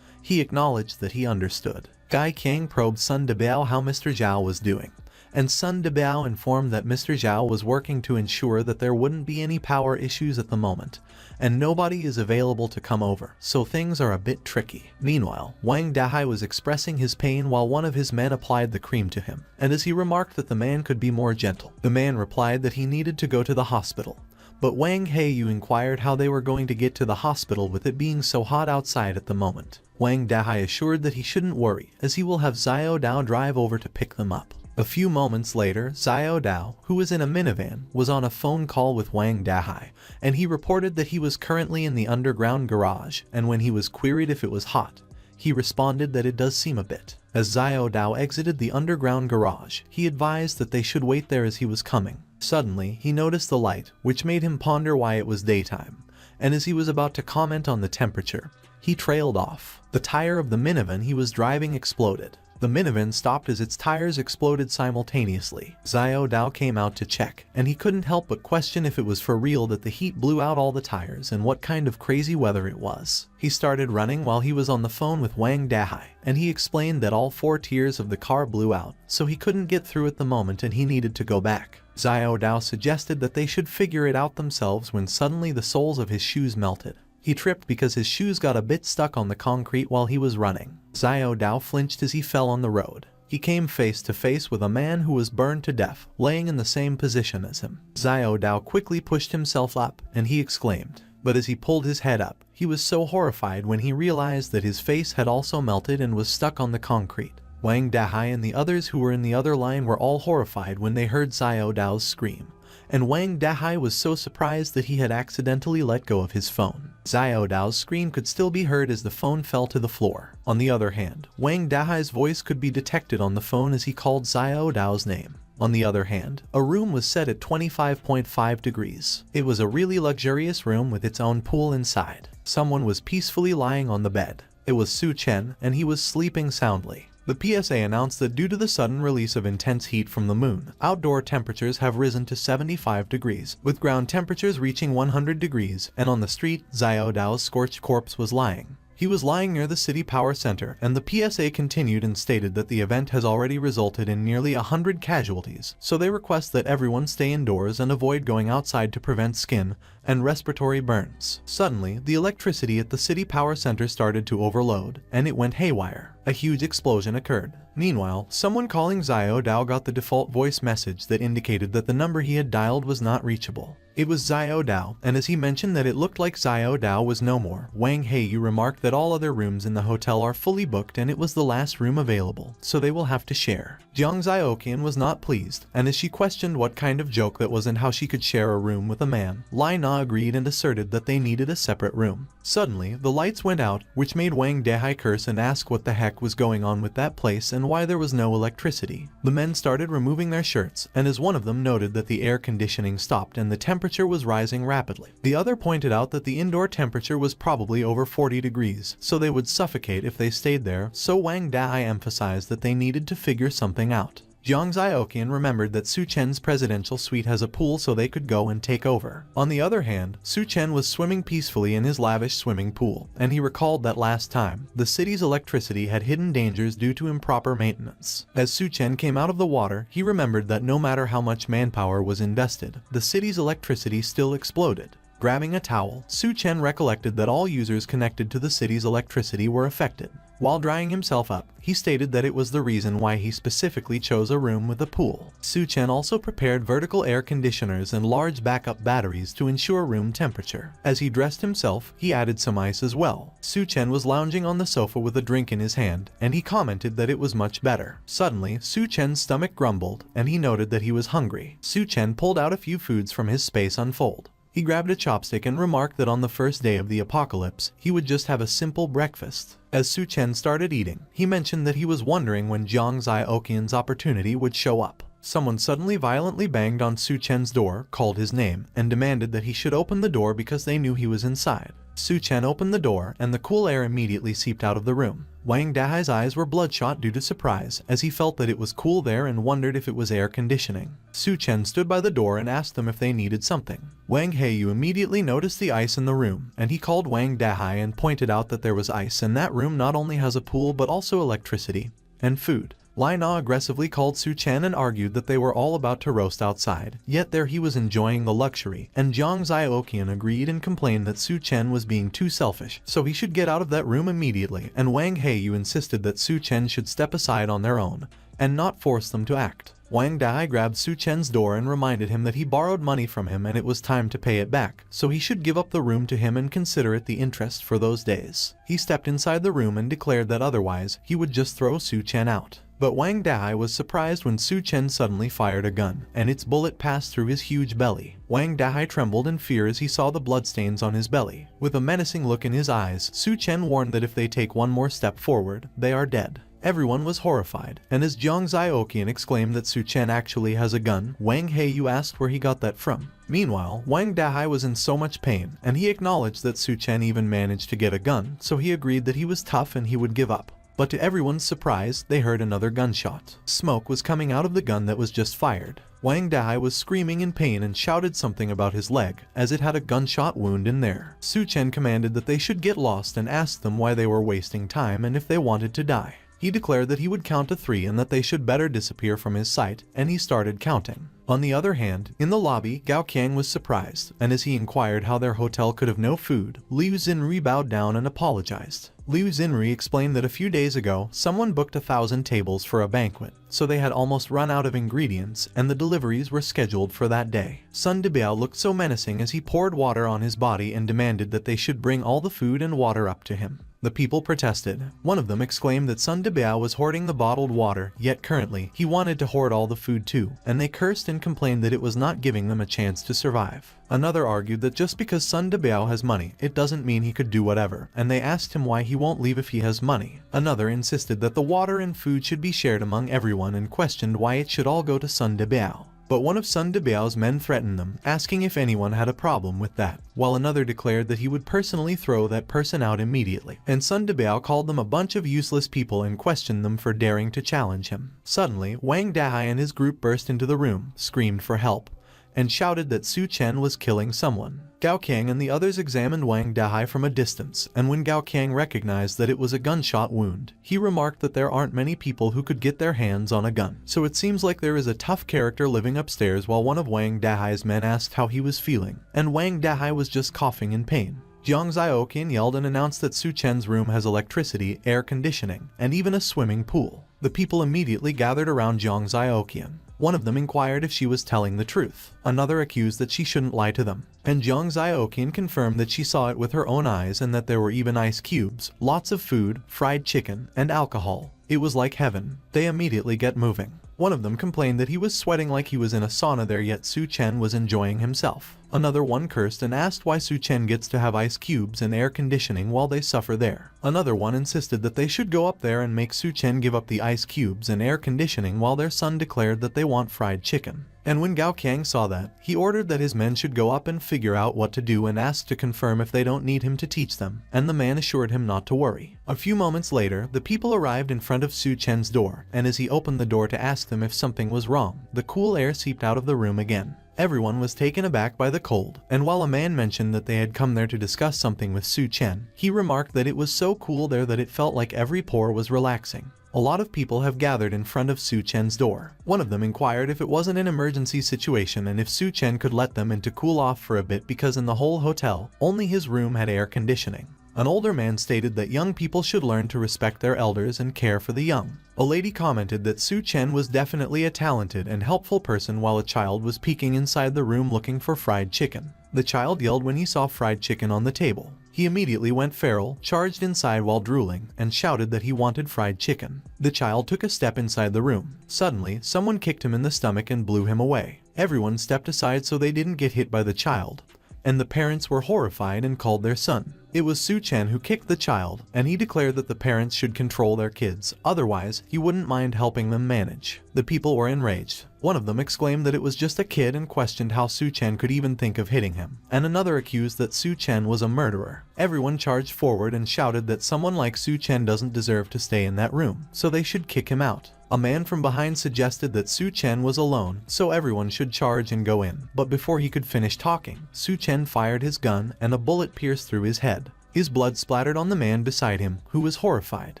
A: he acknowledged that he understood. Gai Qiang probed Sun Debiao how Mr. Zhao was doing, and Sun Debiao informed that Mr. Zhao was working to ensure that there wouldn't be any power issues at the moment, and nobody is available to come over, so things are a bit tricky. Meanwhile, Wang Dahai was expressing his pain while one of his men applied the cream to him, and as he remarked that the man could be more gentle, the man replied that he needed to go to the hospital. But Wang Heiyu inquired how they were going to get to the hospital with it being so hot outside at the moment. Wang Dahai assured that he shouldn't worry, as he will have Xiao Dao drive over to pick them up. A few moments later, Xiao Dao, who was in a minivan, was on a phone call with Wang Dahai, and he reported that he was currently in the underground garage, and when he was queried if it was hot, he responded that it does seem a bit. As Xiao Dao exited the underground garage, he advised that they should wait there as he was coming. Suddenly, he noticed the light, which made him ponder why it was daytime, and as he was about to comment on the temperature, he trailed off. The tire of the minivan he was driving exploded. The minivan stopped as its tires exploded simultaneously. Xiao Dao came out to check, and he couldn't help but question if it was for real that the heat blew out all the tires and what kind of crazy weather it was. He started running while he was on the phone with Wang Dahai, and he explained that all 4 tiers of the car blew out, so he couldn't get through at the moment and he needed to go back. Xiao Dao suggested that they should figure it out themselves when suddenly the soles of his shoes melted. He tripped because his shoes got a bit stuck on the concrete while he was running. Xiao Dao flinched as he fell on the road. He came face to face with a man who was burned to death, laying in the same position as him. Xiao Dao quickly pushed himself up, and he exclaimed. But as he pulled his head up, he was so horrified when he realized that his face had also melted and was stuck on the concrete. Wang Dahai and the others who were in the other line were all horrified when they heard Xiao Dao's scream, and Wang Dahai was so surprised that he had accidentally let go of his phone. Xiao Dao's scream could still be heard as the phone fell to the floor. On the other hand, Wang Dahai's voice could be detected on the phone as he called Xiao Dao's name. On the other hand, a room was set at 25.5 degrees. It was a really luxurious room with its own pool inside. Someone was peacefully lying on the bed. It was Su Chen, and he was sleeping soundly. The PSA announced that due to the sudden release of intense heat from the moon, outdoor temperatures have risen to 75 degrees, with ground temperatures reaching 100 degrees, and on the street, Xiao Dao's scorched corpse was lying. He was lying near the city power center, and the PSA continued and stated that the event has already resulted in nearly 100 casualties, so they request that everyone stay indoors and avoid going outside to prevent skin and respiratory burns. Suddenly, the electricity at the city power center started to overload, and it went haywire. A huge explosion occurred. Meanwhile, someone calling Xiao Dao got the default voice message that indicated that the number he had dialed was not reachable. It was Xiao Dao, and as he mentioned that it looked like Xiao Dao was no more, Wang Heiyu remarked that all other rooms in the hotel are fully booked and it was the last room available, so they will have to share. Jiang Xiaoqian was not pleased, and as she questioned what kind of joke that was and how she could share a room with a man, Lai Na agreed and asserted that they needed a separate room. Suddenly, the lights went out, which made Wang Dahai curse and ask what the heck was going on with that place and why there was no electricity. The men started removing their shirts, and as one of them noted that the air conditioning stopped and the temperature was rising rapidly, the other pointed out that the indoor temperature was probably over 40 degrees, so they would suffocate if they stayed there, so Wang Dahai emphasized that they needed to figure something out. Jiang Zioqian remembered that Su Chen's presidential suite has a pool so they could go and take over. On the other hand, Su Chen was swimming peacefully in his lavish swimming pool, and he recalled that last time, the city's electricity had hidden dangers due to improper maintenance. As Su Chen came out of the water, he remembered that no matter how much manpower was invested, the city's electricity still exploded. Grabbing a towel, Su Chen recollected that all users connected to the city's electricity were affected. While drying himself up, he stated that it was the reason why he specifically chose a room with a pool. Su Chen also prepared vertical air conditioners and large backup batteries to ensure room temperature. As he dressed himself, he added some ice as well. Su Chen was lounging on the sofa with a drink in his hand, and he commented that it was much better. Suddenly, Su Chen's stomach grumbled, and he noted that he was hungry. Su Chen pulled out a few foods from his space unfold. He grabbed a chopstick and remarked that on the first day of the apocalypse, he would just have a simple breakfast. As Su Chen started eating, he mentioned that he was wondering when Jiang Zioqian's opportunity would show up. Someone suddenly violently banged on Su Chen's door, called his name, and demanded that he should open the door because they knew he was inside. Su Chen opened the door, and the cool air immediately seeped out of the room. Wang Dahai's eyes were bloodshot due to surprise, as he felt that it was cool there and wondered if it was air conditioning. Su Chen stood by the door and asked them if they needed something. Wang Heiyu immediately noticed the ice in the room, and he called Wang Dahai and pointed out that there was ice, and that room not only has a pool but also electricity and food. Lai Na aggressively called Su Chen and argued that they were all about to roast outside, yet there he was enjoying the luxury, and Jiang Zioqian agreed and complained that Su Chen was being too selfish, so he should get out of that room immediately, and Wang Heiyu insisted that Su Chen should step aside on their own, and not force them to act. Wang Dahai grabbed Su Chen's door and reminded him that he borrowed money from him and it was time to pay it back, so he should give up the room to him and consider it the interest for those days. He stepped inside the room and declared that otherwise, he would just throw Su Chen out. But Wang Dahai was surprised when Su Chen suddenly fired a gun, and its bullet passed through his huge belly. Wang Dahai trembled in fear as he saw the bloodstains on his belly. With a menacing look in his eyes, Su Chen warned that if they take one more step forward, they are dead. Everyone was horrified, and as Jiang Zioqian exclaimed that Su Chen actually has a gun, Wang Heiyu asked where he got that from. Meanwhile, Wang Dahai was in so much pain, and he acknowledged that Su Chen even managed to get a gun, so he agreed that he was tough and he would give up. But to everyone's surprise, they heard another gunshot. Smoke was coming out of the gun that was just fired. Wang Dahai was screaming in pain and shouted something about his leg, as it had a gunshot wound in there. Su Chen commanded that they should get lost and asked them why they were wasting time and if they wanted to die. He declared that he would count to 3 and that they should better disappear from his sight, and he started counting. On the other hand, in the lobby, Gao Qiang was surprised, and as he inquired how their hotel could have no food, Liu Xinri bowed down and apologized. Liu Xinri explained that a few days ago, someone booked 1,000 tables for a banquet, so they had almost run out of ingredients, and the deliveries were scheduled for that day. Sun Debiao looked so menacing as he poured water on his body and demanded that they should bring all the food and water up to him. The people protested. One of them exclaimed that Sun Debiao was hoarding the bottled water, yet currently, he wanted to hoard all the food too, and they cursed and complained that it was not giving them a chance to survive. Another argued that just because Sun Debiao has money, it doesn't mean he could do whatever, and they asked him why he won't leave if he has money. Another insisted that the water and food should be shared among everyone and questioned why it should all go to Sun Debiao. But one of Sun Debiao's men threatened them, asking if anyone had a problem with that, while another declared that he would personally throw that person out immediately. And Sun Debiao called them a bunch of useless people and questioned them for daring to challenge him. Suddenly, Wang Dahai and his group burst into the room, screamed for help, and shouted that Su Chen was killing someone. Gao Qiang and the others examined Wang Dahai from a distance, and when Gao Qiang recognized that it was a gunshot wound, he remarked that there aren't many people who could get their hands on a gun. So it seems like there is a tough character living upstairs. While one of Wang Dahai's men asked how he was feeling, and Wang Dahai was just coughing in pain. Jiang Zioqian yelled and announced that Su Chen's room has electricity, air conditioning, and even a swimming pool. The people immediately gathered around Jiang Zioqian. One of them inquired if she was telling the truth. Another accused that she shouldn't lie to them. And Jiang Zioqian confirmed that she saw it with her own eyes and that there were even ice cubes, lots of food, fried chicken, and alcohol. It was like heaven. They immediately get moving. One of them complained that he was sweating like he was in a sauna there, yet Su Chen was enjoying himself. Another one cursed and asked why Su Chen gets to have ice cubes and air conditioning while they suffer there. Another one insisted that they should go up there and make Su Chen give up the ice cubes and air conditioning while their son declared that they want fried chicken. And when Gao Qiang saw that, he ordered that his men should go up and figure out what to do and asked to confirm if they don't need him to teach them, and the man assured him not to worry. A few moments later, the people arrived in front of Su Chen's door, and as he opened the door to ask them if something was wrong, the cool air seeped out of the room again. Everyone was taken aback by the cold, and while a man mentioned that they had come there to discuss something with Su Chen, he remarked that it was so cool there that it felt like every pore was relaxing. A lot of people have gathered in front of Su Chen's door. One of them inquired if it wasn't an emergency situation and if Su Chen could let them in to cool off for a bit because in the whole hotel, only his room had air conditioning. An older man stated that young people should learn to respect their elders and care for the young. A lady commented that Su Chen was definitely a talented and helpful person while a child was peeking inside the room looking for fried chicken. The child yelled when he saw fried chicken on the table. He immediately went feral, charged inside while drooling, and shouted that he wanted fried chicken. The child took a step inside the room. Suddenly, someone kicked him in the stomach and blew him away. Everyone stepped aside so they didn't get hit by the child, and the parents were horrified and called their son. It was Su Chen who kicked the child, and he declared that the parents should control their kids, otherwise he wouldn't mind helping them manage. The people were enraged. One of them exclaimed that it was just a kid and questioned how Su Chen could even think of hitting him, and another accused that Su Chen was a murderer. Everyone charged forward and shouted that someone like Su Chen doesn't deserve to stay in that room, so they should kick him out. A man from behind suggested that Su Chen was alone, so everyone should charge and go in. But before he could finish talking, Su Chen fired his gun and a bullet pierced through his head. His blood splattered on the man beside him, who was horrified.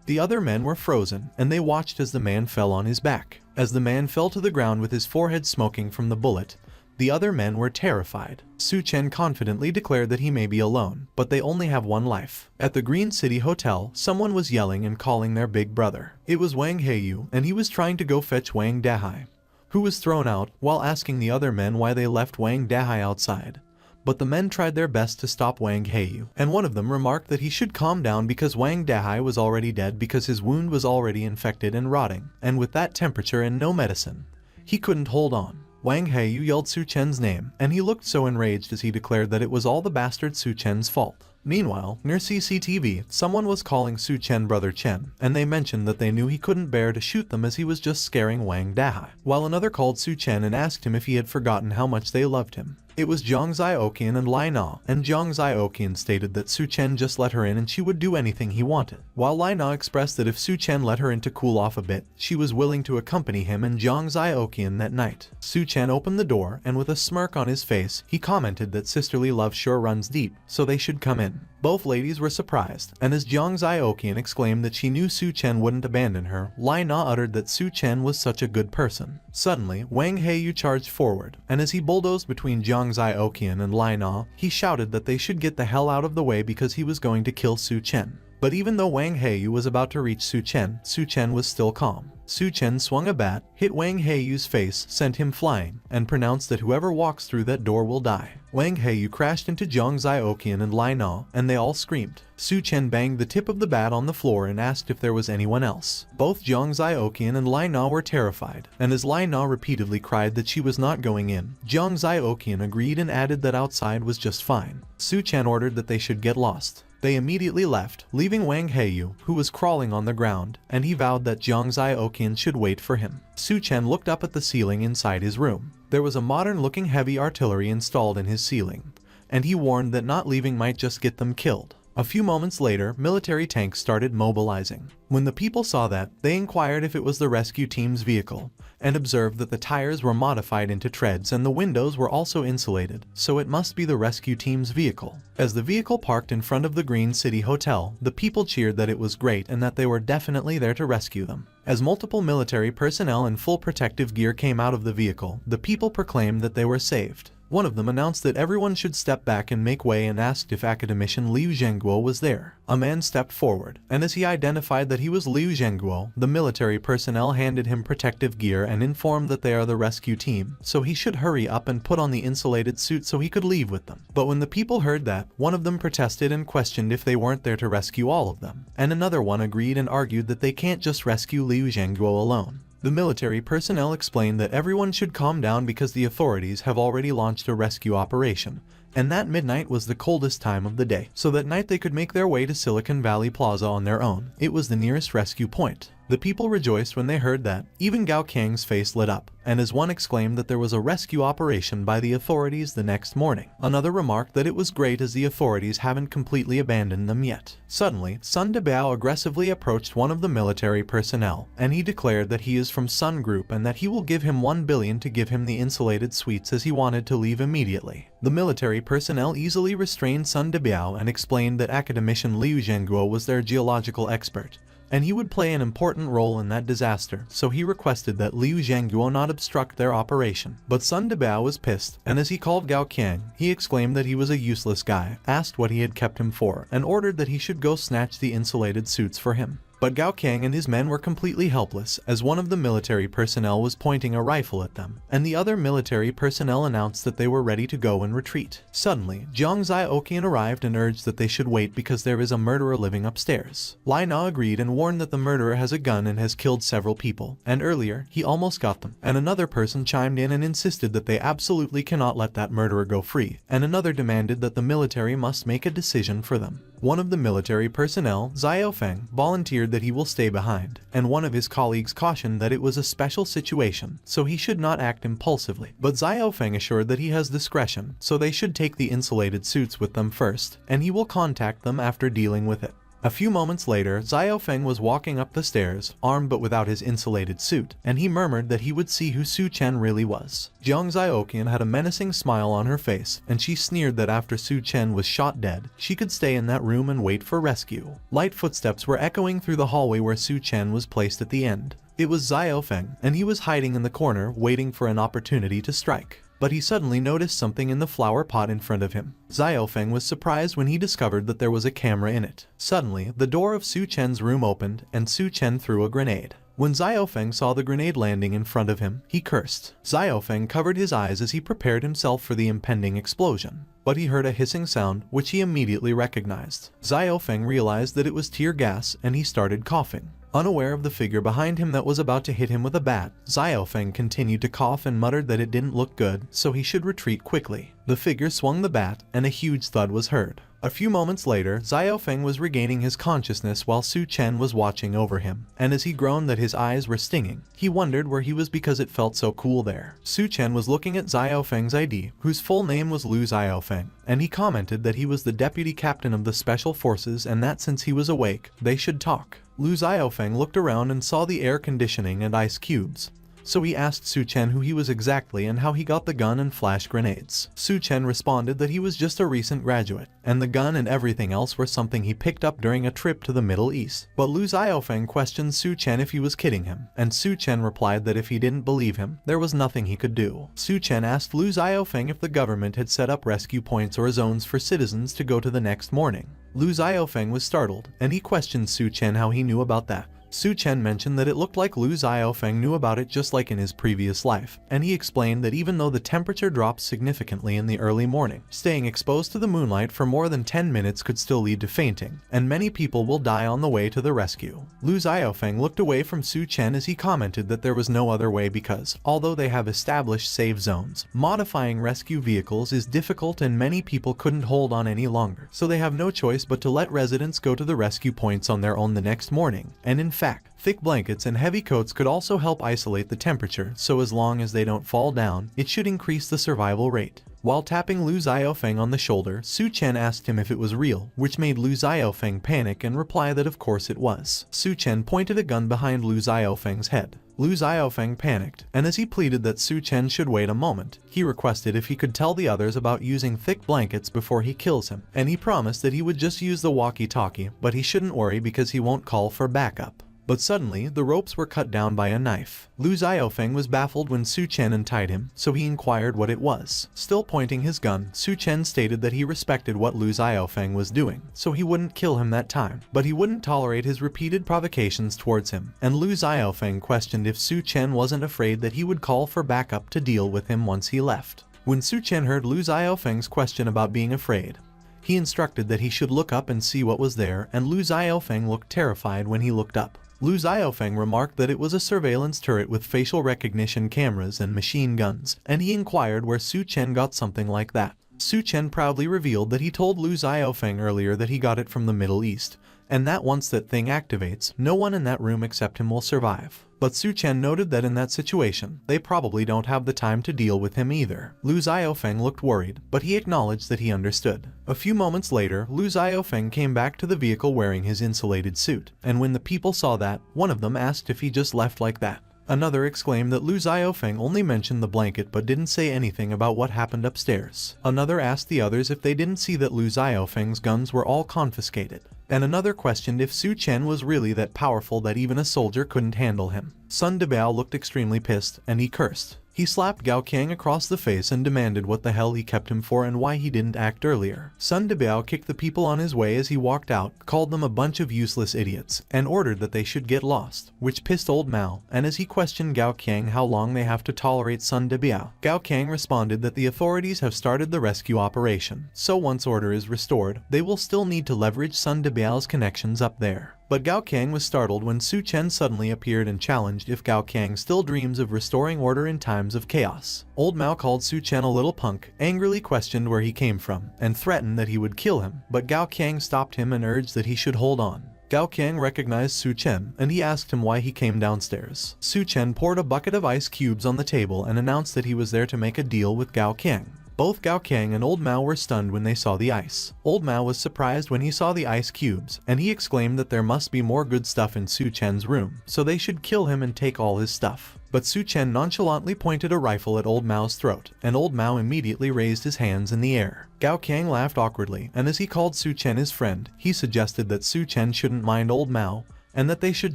A: The other men were frozen, and they watched as the man fell on his back. As the man fell to the ground with his forehead smoking from the bullet, the other men were terrified. Su Chen confidently declared that he may be alone, but they only have one life. At the Green City Hotel, someone was yelling and calling their big brother. It was Wang Heyu, and he was trying to go fetch Wang Dahai, who was thrown out while asking the other men why they left Wang Dahai outside. But the men tried their best to stop Wang Heyu, and one of them remarked that he should calm down because Wang Dahai was already dead because his wound was already infected and rotting, and with that temperature and no medicine, he couldn't hold on. Wang Heyu yelled Su Chen's name, and he looked so enraged as he declared that it was all the bastard Su Chen's fault. Meanwhile, near CCTV, someone was calling Su Chen Brother Chen, and they mentioned that they knew he couldn't bear to shoot them as he was just scaring Wang Dahai, while another called Su Chen and asked him if he had forgotten how much they loved him. It was Zhang Zioqian and Lai Na, and Zhang Zioqian stated that Su Chen just let her in and she would do anything he wanted, while Lai Na expressed that if Su Chen let her in to cool off a bit, she was willing to accompany him and Zhang Zioqian that night. Su Chen opened the door, and with a smirk on his face, he commented that sisterly love sure runs deep, so they should come in. Both ladies were surprised, and as Zhang Zioqian exclaimed that she knew Su Chen wouldn't abandon her, Lai Na uttered that Su Chen was such a good person. Suddenly, Wang Heyu charged forward, and as he bulldozed between Zhang Zioqian and Lai Na, he shouted that they should get the hell out of the way because he was going to kill Su Chen. But even though Wang Heyu was about to reach Su Chen was still calm. Su Chen swung a bat, hit Wang Heiyu's face, sent him flying, and pronounced that whoever walks through that door will die. Wang Heyu crashed into Zhang Zioqian and Lai Na, and they all screamed. Su Chen banged the tip of the bat on the floor and asked if there was anyone else. Both Zhang Zioqian and Lai Na were terrified, and as Lai Na repeatedly cried that she was not going in, Zhang Zioqian agreed and added that outside was just fine. Su Chen ordered that they should get lost. They immediately left, leaving Wang Heyu, who was crawling on the ground, and he vowed that Zhang Zioqian should wait for him. Su Chen looked up at the ceiling inside his room. There was a modern-looking heavy artillery installed in his ceiling, and he warned that not leaving might just get them killed. A few moments later, military tanks started mobilizing. When the people saw that, they inquired if it was the rescue team's vehicle, and observed that the tires were modified into treads and the windows were also insulated, so it must be the rescue team's vehicle. As the vehicle parked in front of the Green City Hotel, the people cheered that it was great and that they were definitely there to rescue them. As multiple military personnel in full protective gear came out of the vehicle, the people proclaimed that they were saved. One of them announced that everyone should step back and make way and asked if academician Liu Zhengguo was there. A man stepped forward, and as he identified that he was Liu Zhengguo, the military personnel handed him protective gear and informed that they are the rescue team, so he should hurry up and put on the insulated suit so he could leave with them. But when the people heard that, one of them protested and questioned if they weren't there to rescue all of them, and another one agreed and argued that they can't just rescue Liu Zhengguo alone. The military personnel explained that everyone should calm down because the authorities have already launched a rescue operation, and that midnight was the coldest time of the day, so that night they could make their way to Silicon Valley Plaza on their own. It was the nearest rescue point. The people rejoiced when they heard that. Even Gao Kang's face lit up, and as one exclaimed that there was a rescue operation by the authorities the next morning. Another remarked that it was great as the authorities haven't completely abandoned them yet. Suddenly, Sun Debiao aggressively approached one of the military personnel, and he declared that he is from Sun Group and that he will give him 1 billion to give him the insulated suites as he wanted to leave immediately. The military personnel easily restrained Sun Debiao and explained that academician Liu Zhengguo was their geological expert, and he would play an important role in that disaster, so he requested that Liu Zhengguo not obstruct their operation. But Sun Debiao was pissed, and as he called Gao Qiang, he exclaimed that he was a useless guy, asked what he had kept him for, and ordered that he should go snatch the insulated suits for him. But Gao Qiang and his men were completely helpless, as one of the military personnel was pointing a rifle at them, and the other military personnel announced that they were ready to go and retreat. Suddenly, Jiang Zioqian arrived and urged that they should wait because there is a murderer living upstairs. Lai Na agreed and warned that the murderer has a gun and has killed several people, and earlier, he almost got them. And another person chimed in and insisted that they absolutely cannot let that murderer go free, and another demanded that the military must make a decision for them. One of the military personnel, Xiao Feng, volunteered that he will stay behind, and one of his colleagues cautioned that it was a special situation, so he should not act impulsively. But Xiao Feng assured that he has discretion, so they should take the insulated suits with them first, and he will contact them after dealing with it. A few moments later, Xiao Feng was walking up the stairs, armed but without his insulated suit, and he murmured that he would see who Su Chen really was. Jiang Zioqian had a menacing smile on her face, and she sneered that after Su Chen was shot dead, she could stay in that room and wait for rescue. Light footsteps were echoing through the hallway where Su Chen was placed at the end. It was Xiao Feng, and he was hiding in the corner, waiting for an opportunity to strike. But he suddenly noticed something in the flower pot in front of him. Xiao Feng was surprised when he discovered that there was a camera in it. Suddenly, the door of Su Chen's room opened, and Su Chen threw a grenade. When Xiao Feng saw the grenade landing in front of him, he cursed. Xiao Feng covered his eyes as he prepared himself for the impending explosion. But he heard a hissing sound, which he immediately recognized. Xiao Feng realized that it was tear gas, and he started coughing. Unaware of the figure behind him that was about to hit him with a bat, Xiao Feng continued to cough and muttered that it didn't look good, so he should retreat quickly. The figure swung the bat, and a huge thud was heard. A few moments later, Xiao Feng was regaining his consciousness while Su Chen was watching over him, and as he groaned that his eyes were stinging, he wondered where he was because it felt so cool there. Su Chen was looking at Xiao Feng's ID, whose full name was Lu Xiao Feng, and he commented that he was the deputy captain of the special forces and that since he was awake, they should talk. Lu Xiao Feng looked around and saw the air conditioning and ice cubes. So he asked Su Chen who he was exactly and how he got the gun and flash grenades. Su Chen responded that he was just a recent graduate, and the gun and everything else were something he picked up during a trip to the Middle East. But Lu Xiaofeng questioned Su Chen if he was kidding him, and Su Chen replied that if he didn't believe him, there was nothing he could do. Su Chen asked Lu Xiaofeng if the government had set up rescue points or zones for citizens to go to the next morning. Lu Xiaofeng was startled, and he questioned Su Chen how he knew about that. Su Chen mentioned that it looked like Lu Xiaofeng knew about it just like in his previous life, and he explained that even though the temperature drops significantly in the early morning, staying exposed to the moonlight for more than 10 minutes could still lead to fainting, and many people will die on the way to the rescue. Lu Xiaofeng looked away from Su Chen as he commented that there was no other way because, although they have established safe zones, modifying rescue vehicles is difficult and many people couldn't hold on any longer, so they have no choice but to let residents go to the rescue points on their own the next morning, and in fact, thick blankets and heavy coats could also help isolate the temperature, so as long as they don't fall down, it should increase the survival rate. While tapping Lu Xiaofeng on the shoulder, Su Chen asked him if it was real, which made Lu Xiaofeng panic and reply that of course it was. Su Chen pointed a gun behind Lu Xiaofeng's head. Lu Xiaofeng panicked, and as he pleaded that Su Chen should wait a moment, he requested if he could tell the others about using thick blankets before he kills him, and he promised that he would just use the walkie-talkie, but he shouldn't worry because he won't call for backup. But suddenly, the ropes were cut down by a knife. Lu Xiaofeng was baffled when Su Chen untied him, so he inquired what it was. Still pointing his gun, Su Chen stated that he respected what Lu Xiaofeng was doing, so he wouldn't kill him that time, but he wouldn't tolerate his repeated provocations towards him, and Lu Xiaofeng questioned if Su Chen wasn't afraid that he would call for backup to deal with him once he left. When Su Chen heard Lu Xiaofeng's question about being afraid, he instructed that he should look up and see what was there, and Lu Xiaofeng looked terrified when he looked up. Lu Xiaofeng remarked that it was a surveillance turret with facial recognition cameras and machine guns, and he inquired where Su Chen got something like that. Su Chen proudly revealed that he told Lu Xiaofeng earlier that he got it from the Middle East, and that once that thing activates, no one in that room except him will survive. But Su Chen noted that in that situation, they probably don't have the time to deal with him either. Lu Xiaofeng looked worried, but he acknowledged that he understood. A few moments later, Lu Xiaofeng came back to the vehicle wearing his insulated suit, and when the people saw that, one of them asked if he just left like that. Another exclaimed that Lu Xiaofeng only mentioned the blanket but didn't say anything about what happened upstairs. Another asked the others if they didn't see that Lu Xiaofeng's guns were all confiscated. And another questioned if Su Chen was really that powerful that even a soldier couldn't handle him. Sun Debiao looked extremely pissed, and he cursed. He slapped Gao Kang across the face and demanded what the hell he kept him for and why he didn't act earlier. Sun Debiao kicked the people on his way as he walked out, called them a bunch of useless idiots, and ordered that they should get lost, which pissed old Mao, and as he questioned Gao Kang how long they have to tolerate Sun Debiao, Gao Kang responded that the authorities have started the rescue operation, so once order is restored, they will still need to leverage Sun Debiao's connections up there. But Gao Kang was startled when Su Chen suddenly appeared and challenged if Gao Kang still dreams of restoring order in times of chaos. Old Mao called Su Chen a little punk, angrily questioned where he came from, and threatened that he would kill him, but Gao Kang stopped him and urged that he should hold on. Gao Kang recognized Su Chen, and he asked him why he came downstairs. Su Chen poured a bucket of ice cubes on the table and announced that he was there to make a deal with Gao Kang. Both Gao Kang and Old Mao were stunned when they saw the ice. Old Mao was surprised when he saw the ice cubes, and he exclaimed that there must be more good stuff in Su Chen's room, so they should kill him and take all his stuff. But Su Chen nonchalantly pointed a rifle at Old Mao's throat, and Old Mao immediately raised his hands in the air. Gao Kang laughed awkwardly, and as he called Su Chen his friend, he suggested that Su Chen shouldn't mind Old Mao, and that they should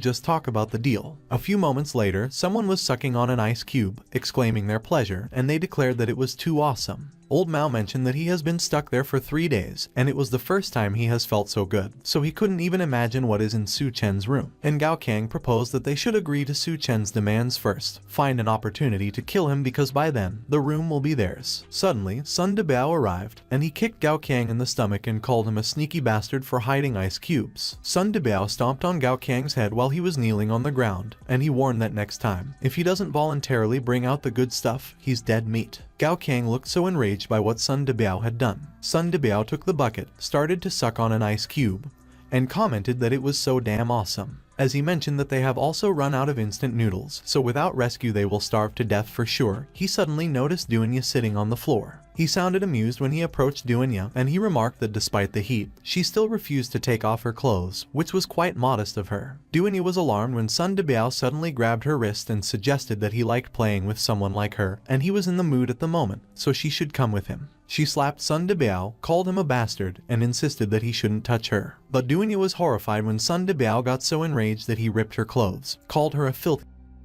A: just talk about the deal. A few moments later, someone was sucking on an ice cube, exclaiming their pleasure, and they declared that it was too awesome. Old Mao mentioned that he has been stuck there for 3 days, and it was the first time he has felt so good, so he couldn't even imagine what is in Su Chen's room. And Gao Kang proposed that they should agree to Su Chen's demands first, find an opportunity to kill him because by then, the room will be theirs. Suddenly, Sun Debiao arrived, and he kicked Gao Kang in the stomach and called him a sneaky bastard for hiding ice cubes. Sun Debiao stomped on Gao Kang's head while he was kneeling on the ground, and he warned that next time, if he doesn't voluntarily bring out the good stuff, he's dead meat. Gao Kang looked so enraged by what Sun Debiao had done. Sun Debiao took the bucket, started to suck on an ice cube, and commented that it was so damn awesome. As he mentioned that they have also run out of instant noodles, so without rescue they will starve to death for sure, he suddenly noticed Duenya sitting on the floor. He sounded amused when he approached Duenya, and he remarked that despite the heat, she still refused to take off her clothes, which was quite modest of her. Duenya was alarmed when Sun Debiao suddenly grabbed her wrist and suggested that he liked playing with someone like her, and he was in the mood at the moment, so she should come with him. She slapped Sun Debiao, called him a bastard, and insisted that he shouldn't touch her. But Duenya was horrified when Sun Debiao got so enraged that he ripped her clothes, called her a filthy,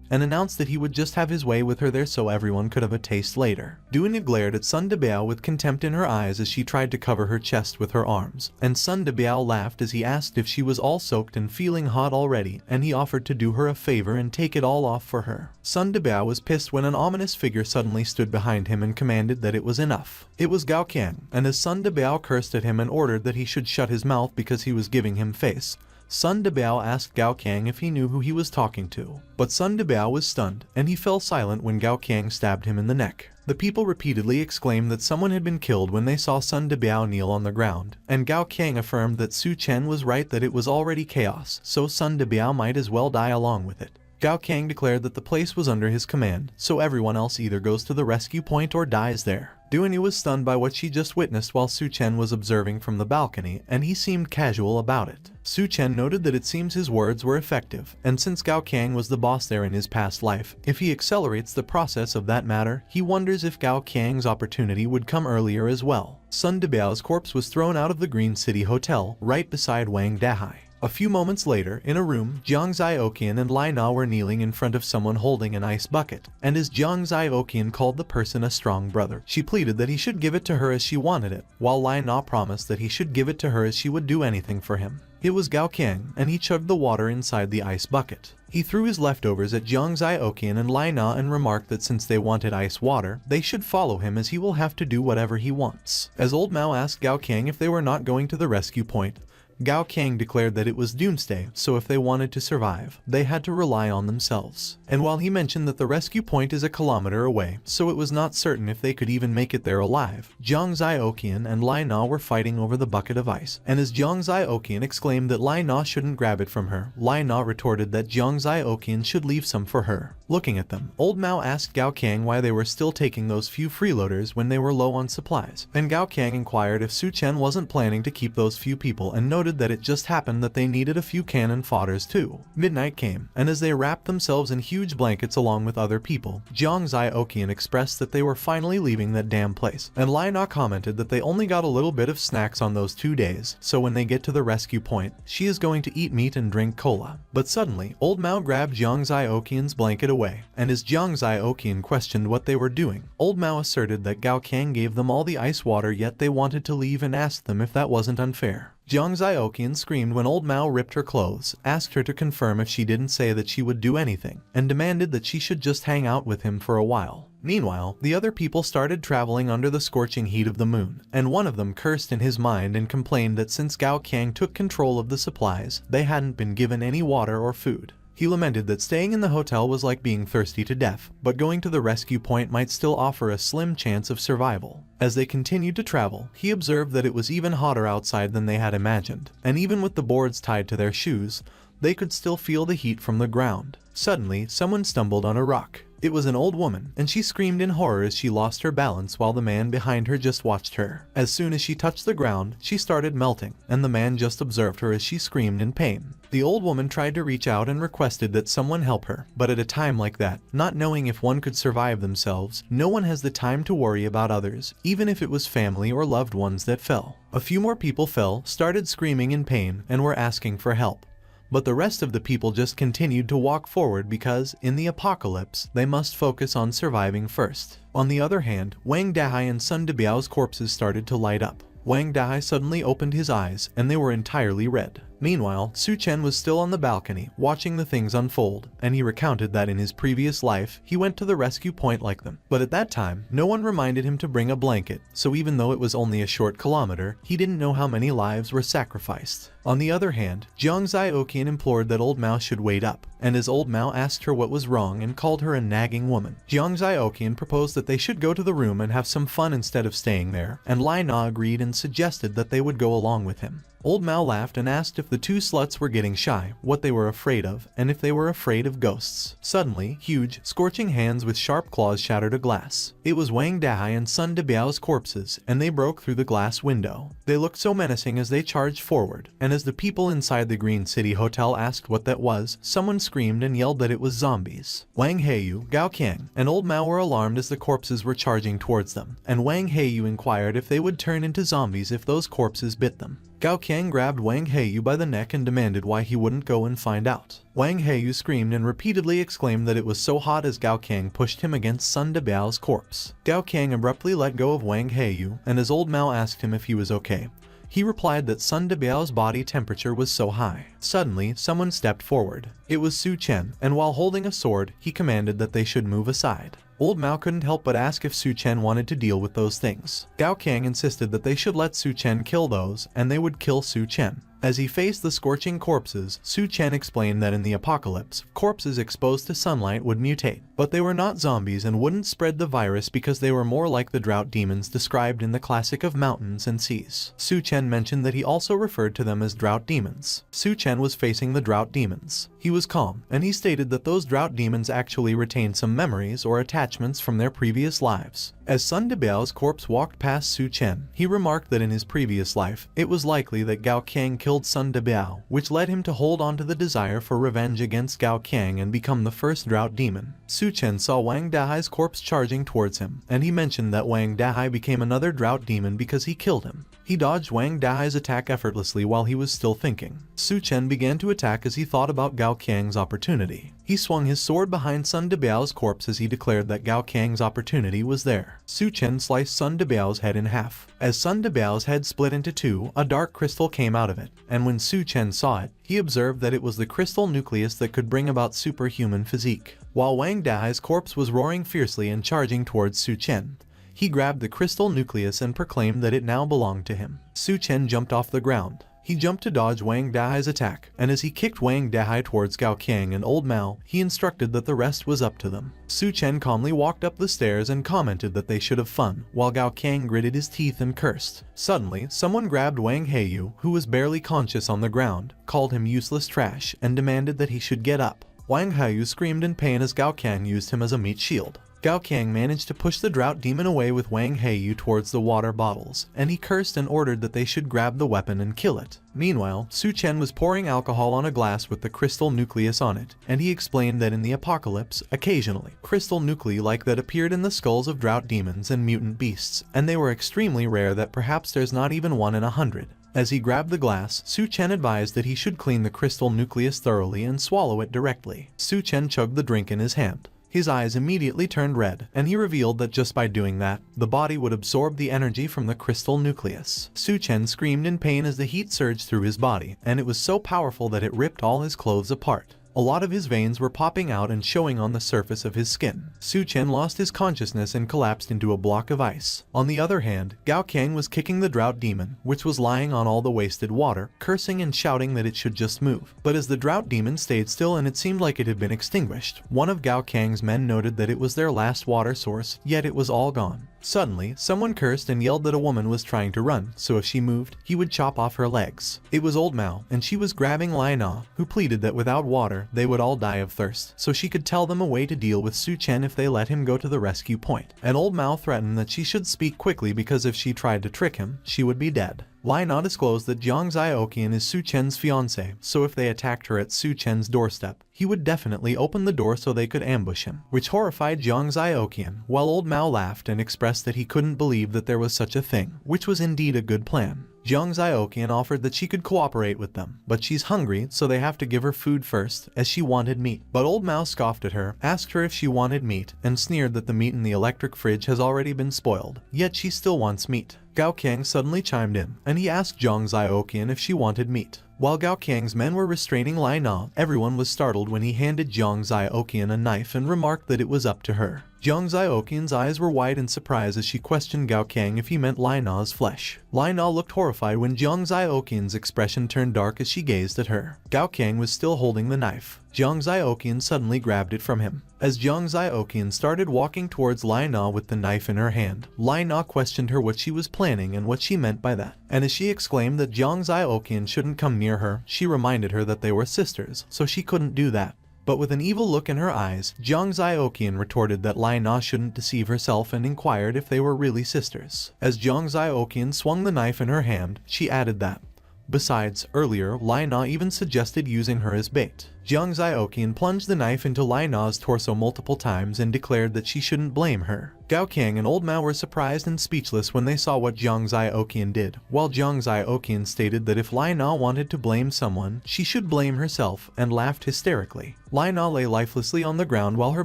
A: and announced that he would just have his way with her there so everyone could have a taste later. Duenya glared at Sun Debiao with contempt in her eyes as she tried to cover her chest with her arms, and Sun Debiao laughed as he asked if she was all soaked and feeling hot already, and he offered to do her a favor and take it all off for her. Sun Debiao was pissed when an ominous figure suddenly stood behind him and commanded that it was enough. It was Gao Kang, and as Sun Debiao cursed at him and ordered that he should shut his mouth because he was giving him face, Sun Debiao asked Gao Kang if he knew who he was talking to. But Sun Debiao was stunned, and he fell silent when Gao Kang stabbed him in the neck. The people repeatedly exclaimed that someone had been killed when they saw Sun Debiao kneel on the ground, and Gao Kang affirmed that Su Chen was right that it was already chaos, so Sun Debiao might as well die along with it. Gao Kang declared that the place was under his command, so everyone else either goes to the rescue point or dies there. Duenya was stunned by what she just witnessed while Su Chen was observing from the balcony, and he seemed casual about it. Su Chen noted that it seems his words were effective, and since Gao Kang was the boss there in his past life, if he accelerates the process of that matter, he wonders if Gao Kang's opportunity would come earlier as well. Sun Debiao's corpse was thrown out of the Green City Hotel, right beside Wang Dahai. A few moments later, in a room, Jiang Zioqian and Lai Na were kneeling in front of someone holding an ice bucket, and as Jiang Zioqian called the person a strong brother, she pleaded that he should give it to her as she wanted it, while Lai Na promised that he should give it to her as she would do anything for him. It was Gao Kang, and he chugged the water inside the ice bucket. He threw his leftovers at Jiang Zioqian and Lai Na and remarked that since they wanted ice water, they should follow him as he will have to do whatever he wants. As Old Mao asked Gao Kang if they were not going to the rescue point, Gao Kang declared that it was doomsday, so if they wanted to survive, they had to rely on themselves. And while he mentioned that the rescue point is a kilometer away, so it was not certain if they could even make it there alive, Jiang Zioqian and Lai Na were fighting over the bucket of ice, and as Jiang Zioqian exclaimed that Lai Na shouldn't grab it from her, Lai Na retorted that Jiang Zioqian should leave some for her. Looking at them, Old Mao asked Gao Kang why they were still taking those few freeloaders when they were low on supplies, and Gao Kang inquired if Su Chen wasn't planning to keep those few people and noted that it just happened that they needed a few cannon fodders too. Midnight came, and as they wrapped themselves in huge blankets along with other people, Jiang Zioqian expressed that they were finally leaving that damn place, and Lai Na commented that they only got a little bit of snacks on those 2 days, so when they get to the rescue point, she is going to eat meat and drink cola. But suddenly, Old Mao grabbed Jiang Zioqian's blanket away, and as Jiang Zioqian questioned what they were doing, Old Mao asserted that Gao Kang gave them all the ice water yet they wanted to leave and asked them if that wasn't unfair. Jiang Zioqian screamed when Old Mao ripped her clothes, asked her to confirm if she didn't say that she would do anything, and demanded that she should just hang out with him for a while. Meanwhile, the other people started traveling under the scorching heat of the moon, and one of them cursed in his mind and complained that since Gao Kang took control of the supplies, they hadn't been given any water or food. He lamented that staying in the hotel was like being thirsty to death, but going to the rescue point might still offer a slim chance of survival. As they continued to travel, he observed that it was even hotter outside than they had imagined, and even with the boards tied to their shoes, they could still feel the heat from the ground. Suddenly, someone stumbled on a rock. It was an old woman, and she screamed in horror as she lost her balance while the man behind her just watched her. As soon as she touched the ground, she started melting, and the man just observed her as she screamed in pain. The old woman tried to reach out and requested that someone help her, but at a time like that, not knowing if one could survive themselves, no one has the time to worry about others, even if it was family or loved ones that fell. A few more people fell, started screaming in pain, and were asking for help. But the rest of the people just continued to walk forward because, in the apocalypse, they must focus on surviving first. On the other hand, Wang Dahai and Sun Debiao's corpses started to light up. Wang Dahai suddenly opened his eyes, and they were entirely red. Meanwhile, Su Chen was still on the balcony, watching the things unfold, and he recounted that in his previous life, he went to the rescue point like them. But at that time, no one reminded him to bring a blanket, so even though it was only a short kilometer, he didn't know how many lives were sacrificed. On the other hand, Jiang Zioqian implored that Old Mao should wait up, and as Old Mao asked her what was wrong and called her a nagging woman, Jiang Zioqian proposed that they should go to the room and have some fun instead of staying there, and Lai Na agreed and suggested that they would go along with him. Old Mao laughed and asked if the two sluts were getting shy, what they were afraid of, and if they were afraid of ghosts. Suddenly, huge, scorching hands with sharp claws shattered a glass. It was Wang Dahai and Sun Debiao's corpses, and they broke through the glass window. They looked so menacing as they charged forward, and as the people inside the Green City Hotel asked what that was, someone screamed and yelled that it was zombies. Wang Heiyu, Gao Kang, and Old Mao were alarmed as the corpses were charging towards them, and Wang Heiyu inquired if they would turn into zombies if those corpses bit them. Gao Kang grabbed Wang Heiyu by the neck and demanded why he wouldn't go and find out. Wang Heiyu screamed and repeatedly exclaimed that it was so hot as Gao Kang pushed him against Sun Debiao's corpse. Gao Kang abruptly let go of Wang Heiyu, and as Old Mao asked him if he was okay, he replied that Sun Debiao's body temperature was so high. Suddenly, someone stepped forward. It was Su Chen, and while holding a sword, he commanded that they should move aside. Old Mao couldn't help but ask if Su Chen wanted to deal with those things. Gao Kang insisted that they should let Su Chen kill those, and they would kill Su Chen. As he faced the scorching corpses, Su Chen explained that in the apocalypse, corpses exposed to sunlight would mutate, but they were not zombies and wouldn't spread the virus because they were more like the drought demons described in the classic of Mountains and Seas. Su Chen mentioned that he also referred to them as drought demons. Su Chen was facing the drought demons. He was calm, and he stated that those drought demons actually retained some memories or attachments from their previous lives. As Sun Debiao's corpse walked past Su Chen, he remarked that in his previous life, it was likely that Gao Kang killed Sun Debiao, which led him to hold on to the desire for revenge against Gao Kang and become the first drought demon. Su Chen saw Wang Dahai's corpse charging towards him, and he mentioned that Wang Dahai became another drought demon because he killed him. He dodged Wang Dahai's attack effortlessly while he was still thinking. Su Chen began to attack as he thought about Gao Kang's opportunity. He swung his sword behind Sun Debiao's corpse as he declared that Gao Kang's opportunity was there. Su Chen sliced Sun Debiao's head in half. As Sun Debiao's head split into two, a dark crystal came out of it, and when Su Chen saw it, he observed that it was the crystal nucleus that could bring about superhuman physique. While Wang Dahai's corpse was roaring fiercely and charging towards Su Chen, he grabbed the crystal nucleus and proclaimed that it now belonged to him. Su Chen jumped off the ground. He jumped to dodge Wang Dahai's attack, and as he kicked Wang Dahai towards Gao Qiang and Old Mao, he instructed that the rest was up to them. Su Chen calmly walked up the stairs and commented that they should have fun, while Gao Qiang gritted his teeth and cursed. Suddenly, someone grabbed Wang Heiyu, who was barely conscious on the ground, called him useless trash, and demanded that he should get up. Wang Heiyu screamed in pain as Gao Qiang used him as a meat shield. Gao Qiang managed to push the drought demon away with Wang Heiyu towards the water bottles, and he cursed and ordered that they should grab the weapon and kill it. Meanwhile, Su Chen was pouring alcohol on a glass with the crystal nucleus on it, and he explained that in the apocalypse, occasionally, crystal nuclei like that appeared in the skulls of drought demons and mutant beasts, and they were extremely rare that perhaps there's not even one in 100. As he grabbed the glass, Su Chen advised that he should clean the crystal nucleus thoroughly and swallow it directly. Su Chen chugged the drink in his hand. His eyes immediately turned red, and he revealed that just by doing that, the body would absorb the energy from the crystal nucleus. Su Chen screamed in pain as the heat surged through his body, and it was so powerful that it ripped all his clothes apart. A lot of his veins were popping out and showing on the surface of his skin. Su Chen lost his consciousness and collapsed into a block of ice. On the other hand, Gao Qiang was kicking the drought demon, which was lying on all the wasted water, cursing and shouting that it should just move. But as the drought demon stayed still and it seemed like it had been extinguished, one of Gao Qiang's men noted that it was their last water source, yet it was all gone. Suddenly, someone cursed and yelled that a woman was trying to run, so if she moved, he would chop off her legs. It was Old Mao, and she was grabbing Lai Na, who pleaded that without water, they would all die of thirst, so she could tell them a way to deal with Su Chen if they let him go to the rescue point. And Old Mao threatened that she should speak quickly because if she tried to trick him, she would be dead. Lai Na disclosed that Jiang Zioqian is Su Chen's fiancé, so if they attacked her at Su Chen's doorstep, he would definitely open the door so they could ambush him, which horrified Jiang Zioqian, while Old Mao laughed and expressed that he couldn't believe that there was such a thing, which was indeed a good plan. Jiang Zioqian offered that she could cooperate with them, but she's hungry, so they have to give her food first, as she wanted meat. But Old Mao scoffed at her, asked her if she wanted meat, and sneered that the meat in the electric fridge has already been spoiled, yet she still wants meat. Gao Qiang suddenly chimed in, and he asked Jiang Zioqian if she wanted meat. While Gao Qiang's men were restraining Lai Na, everyone was startled when he handed Jiang Zioqian a knife and remarked that it was up to her. Jiang Zioqian's eyes were wide in surprise as she questioned Gao Qiang if he meant Lai Na's flesh. Lai Na looked horrified when Jiang Zioqian's expression turned dark as she gazed at her. Gao Qiang was still holding the knife. Jiang Zioqian suddenly grabbed it from him. As Jiang Zioqian started walking towards Lai Na with the knife in her hand, Lai Na questioned her what she was planning and what she meant by that. And as she exclaimed that Jiang Zioqian shouldn't come near her, she reminded her that they were sisters, so she couldn't do that. But with an evil look in her eyes, Jiang Zioqian retorted that Lai Na shouldn't deceive herself and inquired if they were really sisters. As Jiang Zioqian swung the knife in her hand, she added that. Besides, earlier, Lai Na even suggested using her as bait. Jiang Zioqian plunged the knife into Lai Na's torso multiple times and declared that she shouldn't blame her. Gao Qiang and Old Mao were surprised and speechless when they saw what Jiang Zioqian did, while Jiang Zioqian stated that if Lai Na wanted to blame someone, she should blame herself, and laughed hysterically. Lai Na lay lifelessly on the ground while her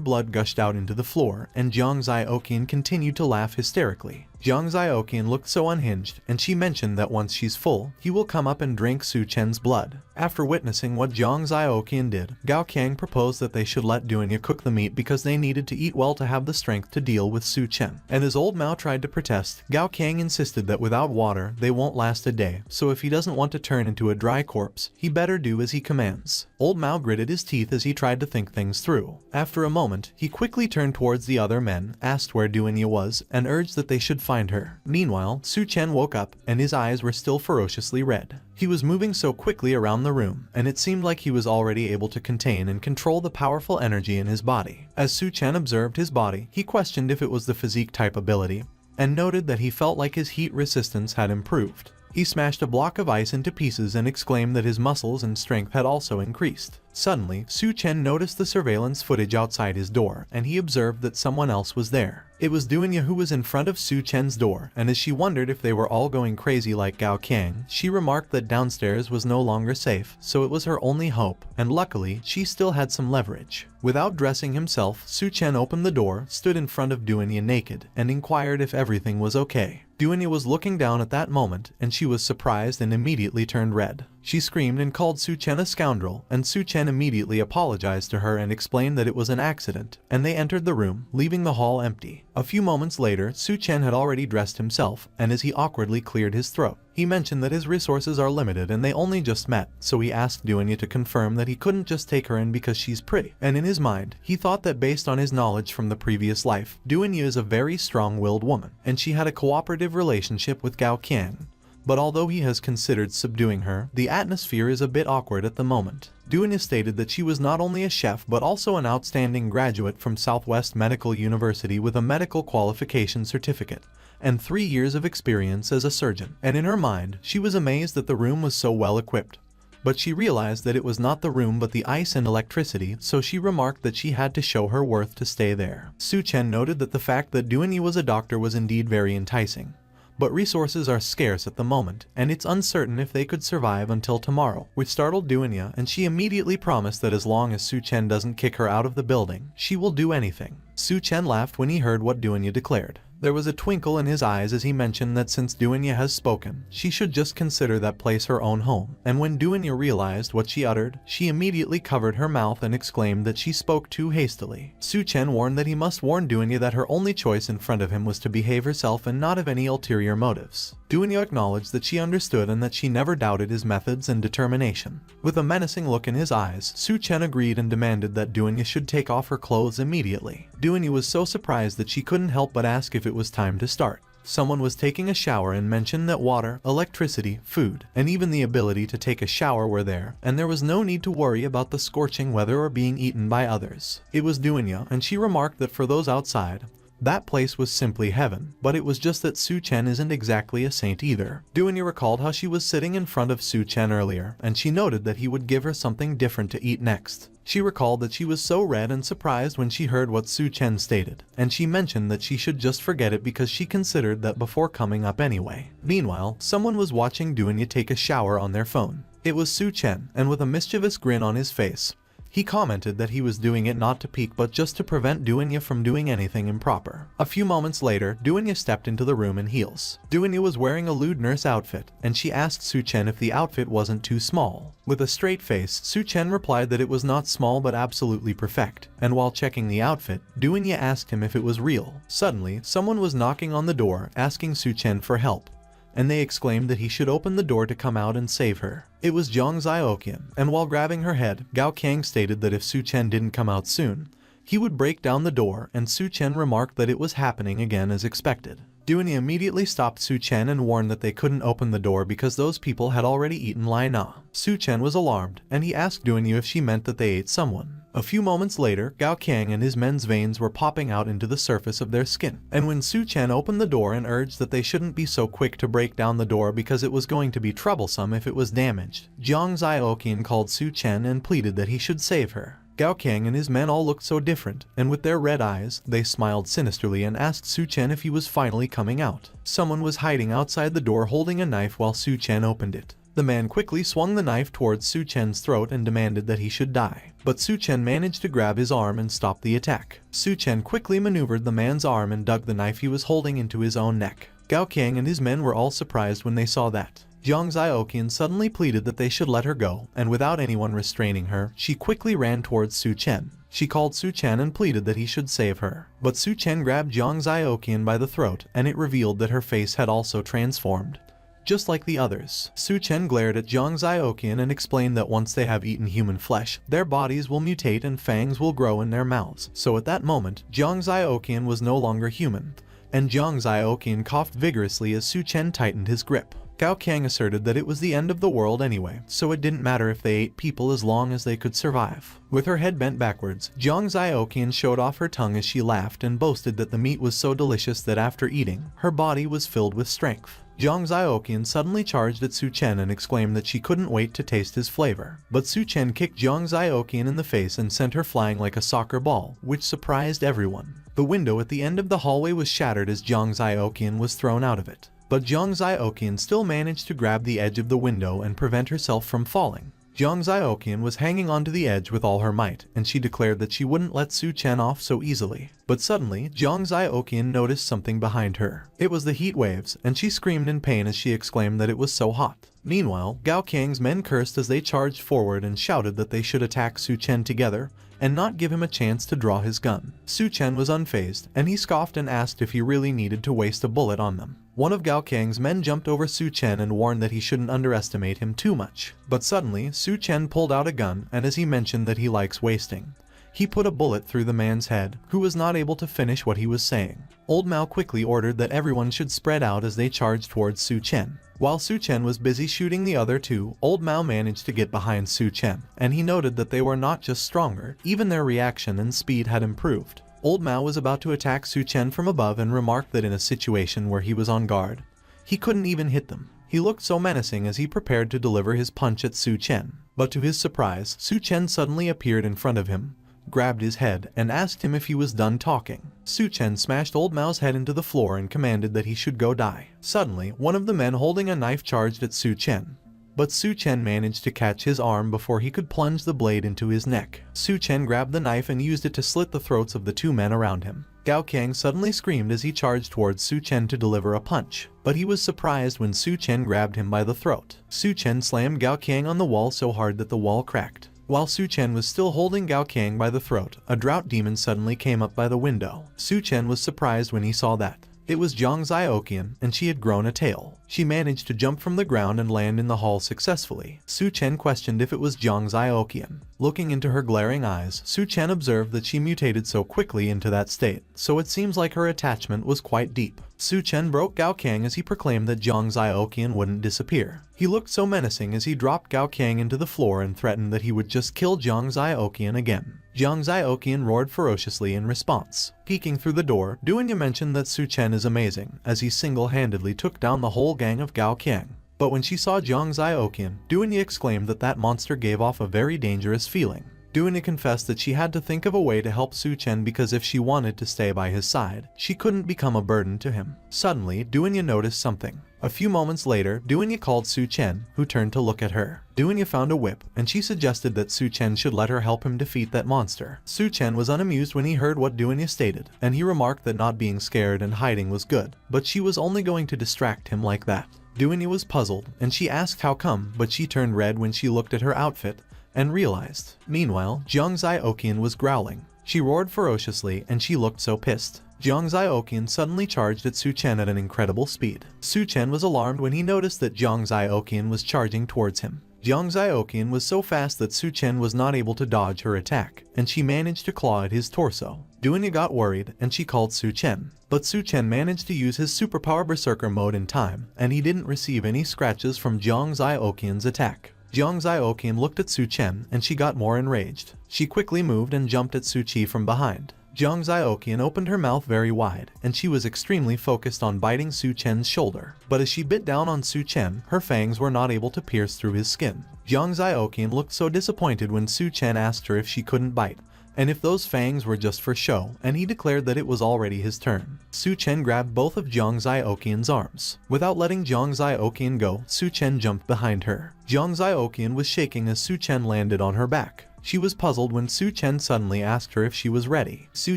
A: blood gushed out into the floor, and Jiang Zioqian continued to laugh hysterically. Jiang Zioqian looked so unhinged, and she mentioned that once she's full, he will come up and drink Su Chen's blood. After witnessing what Jiang Zioqian did, Gao Qiang proposed that they should let Duanya cook the meat because they needed to eat well to have the strength to deal with Su Chen. And as Old Mao tried to protest, Gao Qiang insisted that without water, they won't last a day, so if he doesn't want to turn into a dry corpse, he better do as he commands. Old Mao gritted his teeth as he tried to think things through. After a moment, he quickly turned towards the other men, asked where Duanya was, and urged that they should find her. Meanwhile, Su Chen woke up, and his eyes were still ferociously red. He was moving so quickly around the room, and it seemed like he was already able to contain and control the powerful energy in his body. As Su Chen observed his body, he questioned if it was the physique type ability, and noted that he felt like his heat resistance had improved. He smashed a block of ice into pieces and exclaimed that his muscles and strength had also increased. Suddenly, Su Chen noticed the surveillance footage outside his door, and he observed that someone else was there. It was Duanya who was in front of Su Chen's door, and as she wondered if they were all going crazy like Gao Qiang, she remarked that downstairs was no longer safe, so it was her only hope, and luckily, she still had some leverage. Without dressing himself, Su Chen opened the door, stood in front of Duanya naked, and inquired if everything was okay. Duanya was looking down at that moment, and she was surprised and immediately turned red. She screamed and called Su Chen a scoundrel, and Su Chen immediately apologized to her and explained that it was an accident, and they entered the room, leaving the hall empty. A few moments later, Su Chen had already dressed himself, and as he awkwardly cleared his throat, he mentioned that his resources are limited and they only just met, so he asked Duenya to confirm that he couldn't just take her in because she's pretty. And in his mind, he thought that based on his knowledge from the previous life, Duenya is a very strong-willed woman, and she had a cooperative relationship with Gao Qiang. But although he has considered subduing her, the atmosphere is a bit awkward at the moment. Duenya stated that she was not only a chef but also an outstanding graduate from Southwest Medical University with a medical qualification certificate and 3 years of experience as a surgeon. And in her mind, she was amazed that the room was so well equipped. But she realized that it was not the room but the ice and electricity, so she remarked that she had to show her worth to stay there. Su Chen noted that the fact that Duenya was a doctor was indeed very enticing. But resources are scarce at the moment, and it's uncertain if they could survive until tomorrow, which startled Duenya, and she immediately promised that as long as Su Chen doesn't kick her out of the building, she will do anything. Su Chen laughed when he heard what Duenya declared. There was a twinkle in his eyes as he mentioned that since Duenya has spoken, she should just consider that place her own home. And when Duenya realized what she uttered, she immediately covered her mouth and exclaimed that she spoke too hastily. Su Chen warned that he must warn Duenya that her only choice in front of him was to behave herself and not have any ulterior motives. Duenya acknowledged that she understood and that she never doubted his methods and determination. With a menacing look in his eyes, Su Chen agreed and demanded that Duenya should take off her clothes immediately. Duenya was so surprised that she couldn't help but ask if it was time to start. Someone was taking a shower and mentioned that water, electricity, food, and even the ability to take a shower were there, and there was no need to worry about the scorching weather or being eaten by others. It was Duenya, and she remarked that for those outside, that place was simply heaven, but it was just that Su Chen isn't exactly a saint either. Duenya recalled how she was sitting in front of Su Chen earlier, and she noted that he would give her something different to eat next. She recalled that she was so red and surprised when she heard what Su Chen stated, and she mentioned that she should just forget it because she considered that before coming up anyway. Meanwhile, someone was watching Duenya take a shower on their phone. It was Su Chen, and with a mischievous grin on his face, he commented that he was doing it not to peek but just to prevent Duenya from doing anything improper. A few moments later, Duenya stepped into the room in heels. Duenya was wearing a lewd nurse outfit, and she asked Su Chen if the outfit wasn't too small. With a straight face, Su Chen replied that it was not small but absolutely perfect, and while checking the outfit, Duenya asked him if it was real. Suddenly, someone was knocking on the door, asking Su Chen for help, and they exclaimed that he should open the door to come out and save her. It was Zhang Zioqian, and while grabbing her head, Gao Qiang stated that if Su Chen didn't come out soon, he would break down the door, and Su Chen remarked that it was happening again as expected. Duenya immediately stopped Su Chen and warned that they couldn't open the door because those people had already eaten Lai Na. Su Chen was alarmed, and he asked Duenya if she meant that they ate someone. A few moments later, Gao Qiang and his men's veins were popping out into the surface of their skin. And when Su Chen opened the door and urged that they shouldn't be so quick to break down the door because it was going to be troublesome if it was damaged, Zhang Zioqian called Su Chen and pleaded that he should save her. Gao Qiang and his men all looked so different, and with their red eyes, they smiled sinisterly and asked Su Chen if he was finally coming out. Someone was hiding outside the door holding a knife while Su Chen opened it. The man quickly swung the knife towards Su Chen's throat and demanded that he should die. But Su Chen managed to grab his arm and stop the attack. Su Chen quickly maneuvered the man's arm and dug the knife he was holding into his own neck. Gao Qiang and his men were all surprised when they saw that. Zhang Zioqian suddenly pleaded that they should let her go, and without anyone restraining her, she quickly ran towards Su Chen. She called Su Chen and pleaded that he should save her. But Su Chen grabbed Zhang Zioqian by the throat, and it revealed that her face had also transformed. Just like the others, Su Chen glared at Zhang Zioqian and explained that once they have eaten human flesh, their bodies will mutate and fangs will grow in their mouths. So at that moment, Zhang Zioqian was no longer human, and Zhang Zioqian coughed vigorously as Su Chen tightened his grip. Gao Qiang asserted that it was the end of the world anyway, so it didn't matter if they ate people as long as they could survive. With her head bent backwards, Zhang Zioqian showed off her tongue as she laughed and boasted that the meat was so delicious that after eating, her body was filled with strength. Zhang Zioqian suddenly charged at Su Chen and exclaimed that she couldn't wait to taste his flavor. But Su Chen kicked Zhang Zioqian in the face and sent her flying like a soccer ball, which surprised everyone. The window at the end of the hallway was shattered as Zhang Zioqian was thrown out of it. But Zhang Zioqian still managed to grab the edge of the window and prevent herself from falling. Jiang Zioqian was hanging onto the edge with all her might, and she declared that she wouldn't let Su Chen off so easily. But suddenly, Jiang Zioqian noticed something behind her. It was the heat waves, and she screamed in pain as she exclaimed that it was so hot. Meanwhile, Gao Qiang's men cursed as they charged forward and shouted that they should attack Su Chen together and not give him a chance to draw his gun. Su Chen was unfazed, and he scoffed and asked if he really needed to waste a bullet on them. One of Gao Qiang's men jumped over Su Chen and warned that he shouldn't underestimate him too much. But suddenly, Su Chen pulled out a gun, and as he mentioned that he likes wasting, he put a bullet through the man's head, who was not able to finish what he was saying. Old Mao quickly ordered that everyone should spread out as they charged towards Su Chen. While Su Chen was busy shooting the other two, Old Mao managed to get behind Su Chen, and he noted that they were not just stronger, even their reaction and speed had improved. Old Mao was about to attack Su Chen from above and remarked that in a situation where he was on guard, he couldn't even hit them. He looked so menacing as he prepared to deliver his punch at Su Chen. But to his surprise, Su Chen suddenly appeared in front of him, grabbed his head, and asked him if he was done talking. Su Chen smashed Old Mao's head into the floor and commanded that he should go die. Suddenly, one of the men holding a knife charged at Su Chen, but Su Chen managed to catch his arm before he could plunge the blade into his neck. Su Chen grabbed the knife and used it to slit the throats of the two men around him. Gao Qiang suddenly screamed as he charged towards Su Chen to deliver a punch, but he was surprised when Su Chen grabbed him by the throat. Su Chen slammed Gao Qiang on the wall so hard that the wall cracked. While Su Chen was still holding Gao Qiang by the throat, a drought demon suddenly came up by the window. Su Chen was surprised when he saw that. It was Jiang Zioqian, and she had grown a tail. She managed to jump from the ground and land in the hall successfully. Su Chen questioned if it was Jiang Zioqian. Looking into her glaring eyes, Su Chen observed that she mutated so quickly into that state, so it seems like her attachment was quite deep. Su Chen broke Gao Qiang as he proclaimed that Jiang Zioqian wouldn't disappear. He looked so menacing as he dropped Gao Qiang into the floor and threatened that he would just kill Jiang Zioqian again. Jiang Zioqian roared ferociously in response. Peeking through the door, Duanya mentioned that Su Chen is amazing, as he single-handedly took down the whole gang of Gao Qiang. But when she saw Jiang Zioqian, Duanya exclaimed that that monster gave off a very dangerous feeling. Duanya confessed that she had to think of a way to help Su Chen because if she wanted to stay by his side, she couldn't become a burden to him. Suddenly, Duanya noticed something. A few moments later, Duanya called Su Chen, who turned to look at her. Duanya found a whip, and she suggested that Su Chen should let her help him defeat that monster. Su Chen was unamused when he heard what Duanya stated, and he remarked that not being scared and hiding was good, but she was only going to distract him like that. Duanya was puzzled, and she asked how come, but she turned red when she looked at her outfit and realized. Meanwhile, Jiang Zioqian was growling. She roared ferociously, and she looked so pissed. Jiang Zioqian suddenly charged at Su Chen at an incredible speed. Su Chen was alarmed when he noticed that Jiang Zioqian was charging towards him. Jiang Zioqian was so fast that Su Chen was not able to dodge her attack, and she managed to claw at his torso. Duanya got worried, and she called Su Chen. But Su Chen managed to use his superpower berserker mode in time, and he didn't receive any scratches from Jiang Zioqian's attack. Jiang Zioqian looked at Su Chen, and she got more enraged. She quickly moved and jumped at Su Chi from behind. Jiang Zioqian opened her mouth very wide, and she was extremely focused on biting Su Chen's shoulder. But as she bit down on Su Chen, her fangs were not able to pierce through his skin. Jiang Zioqian looked so disappointed when Su Chen asked her if she couldn't bite, and if those fangs were just for show, and he declared that it was already his turn. Su Chen grabbed both of Jiang Zioqian's arms. Without letting Jiang Zioqian go, Su Chen jumped behind her. Jiang Zioqian was shaking as Su Chen landed on her back. She was puzzled when Su Chen suddenly asked her if she was ready. Su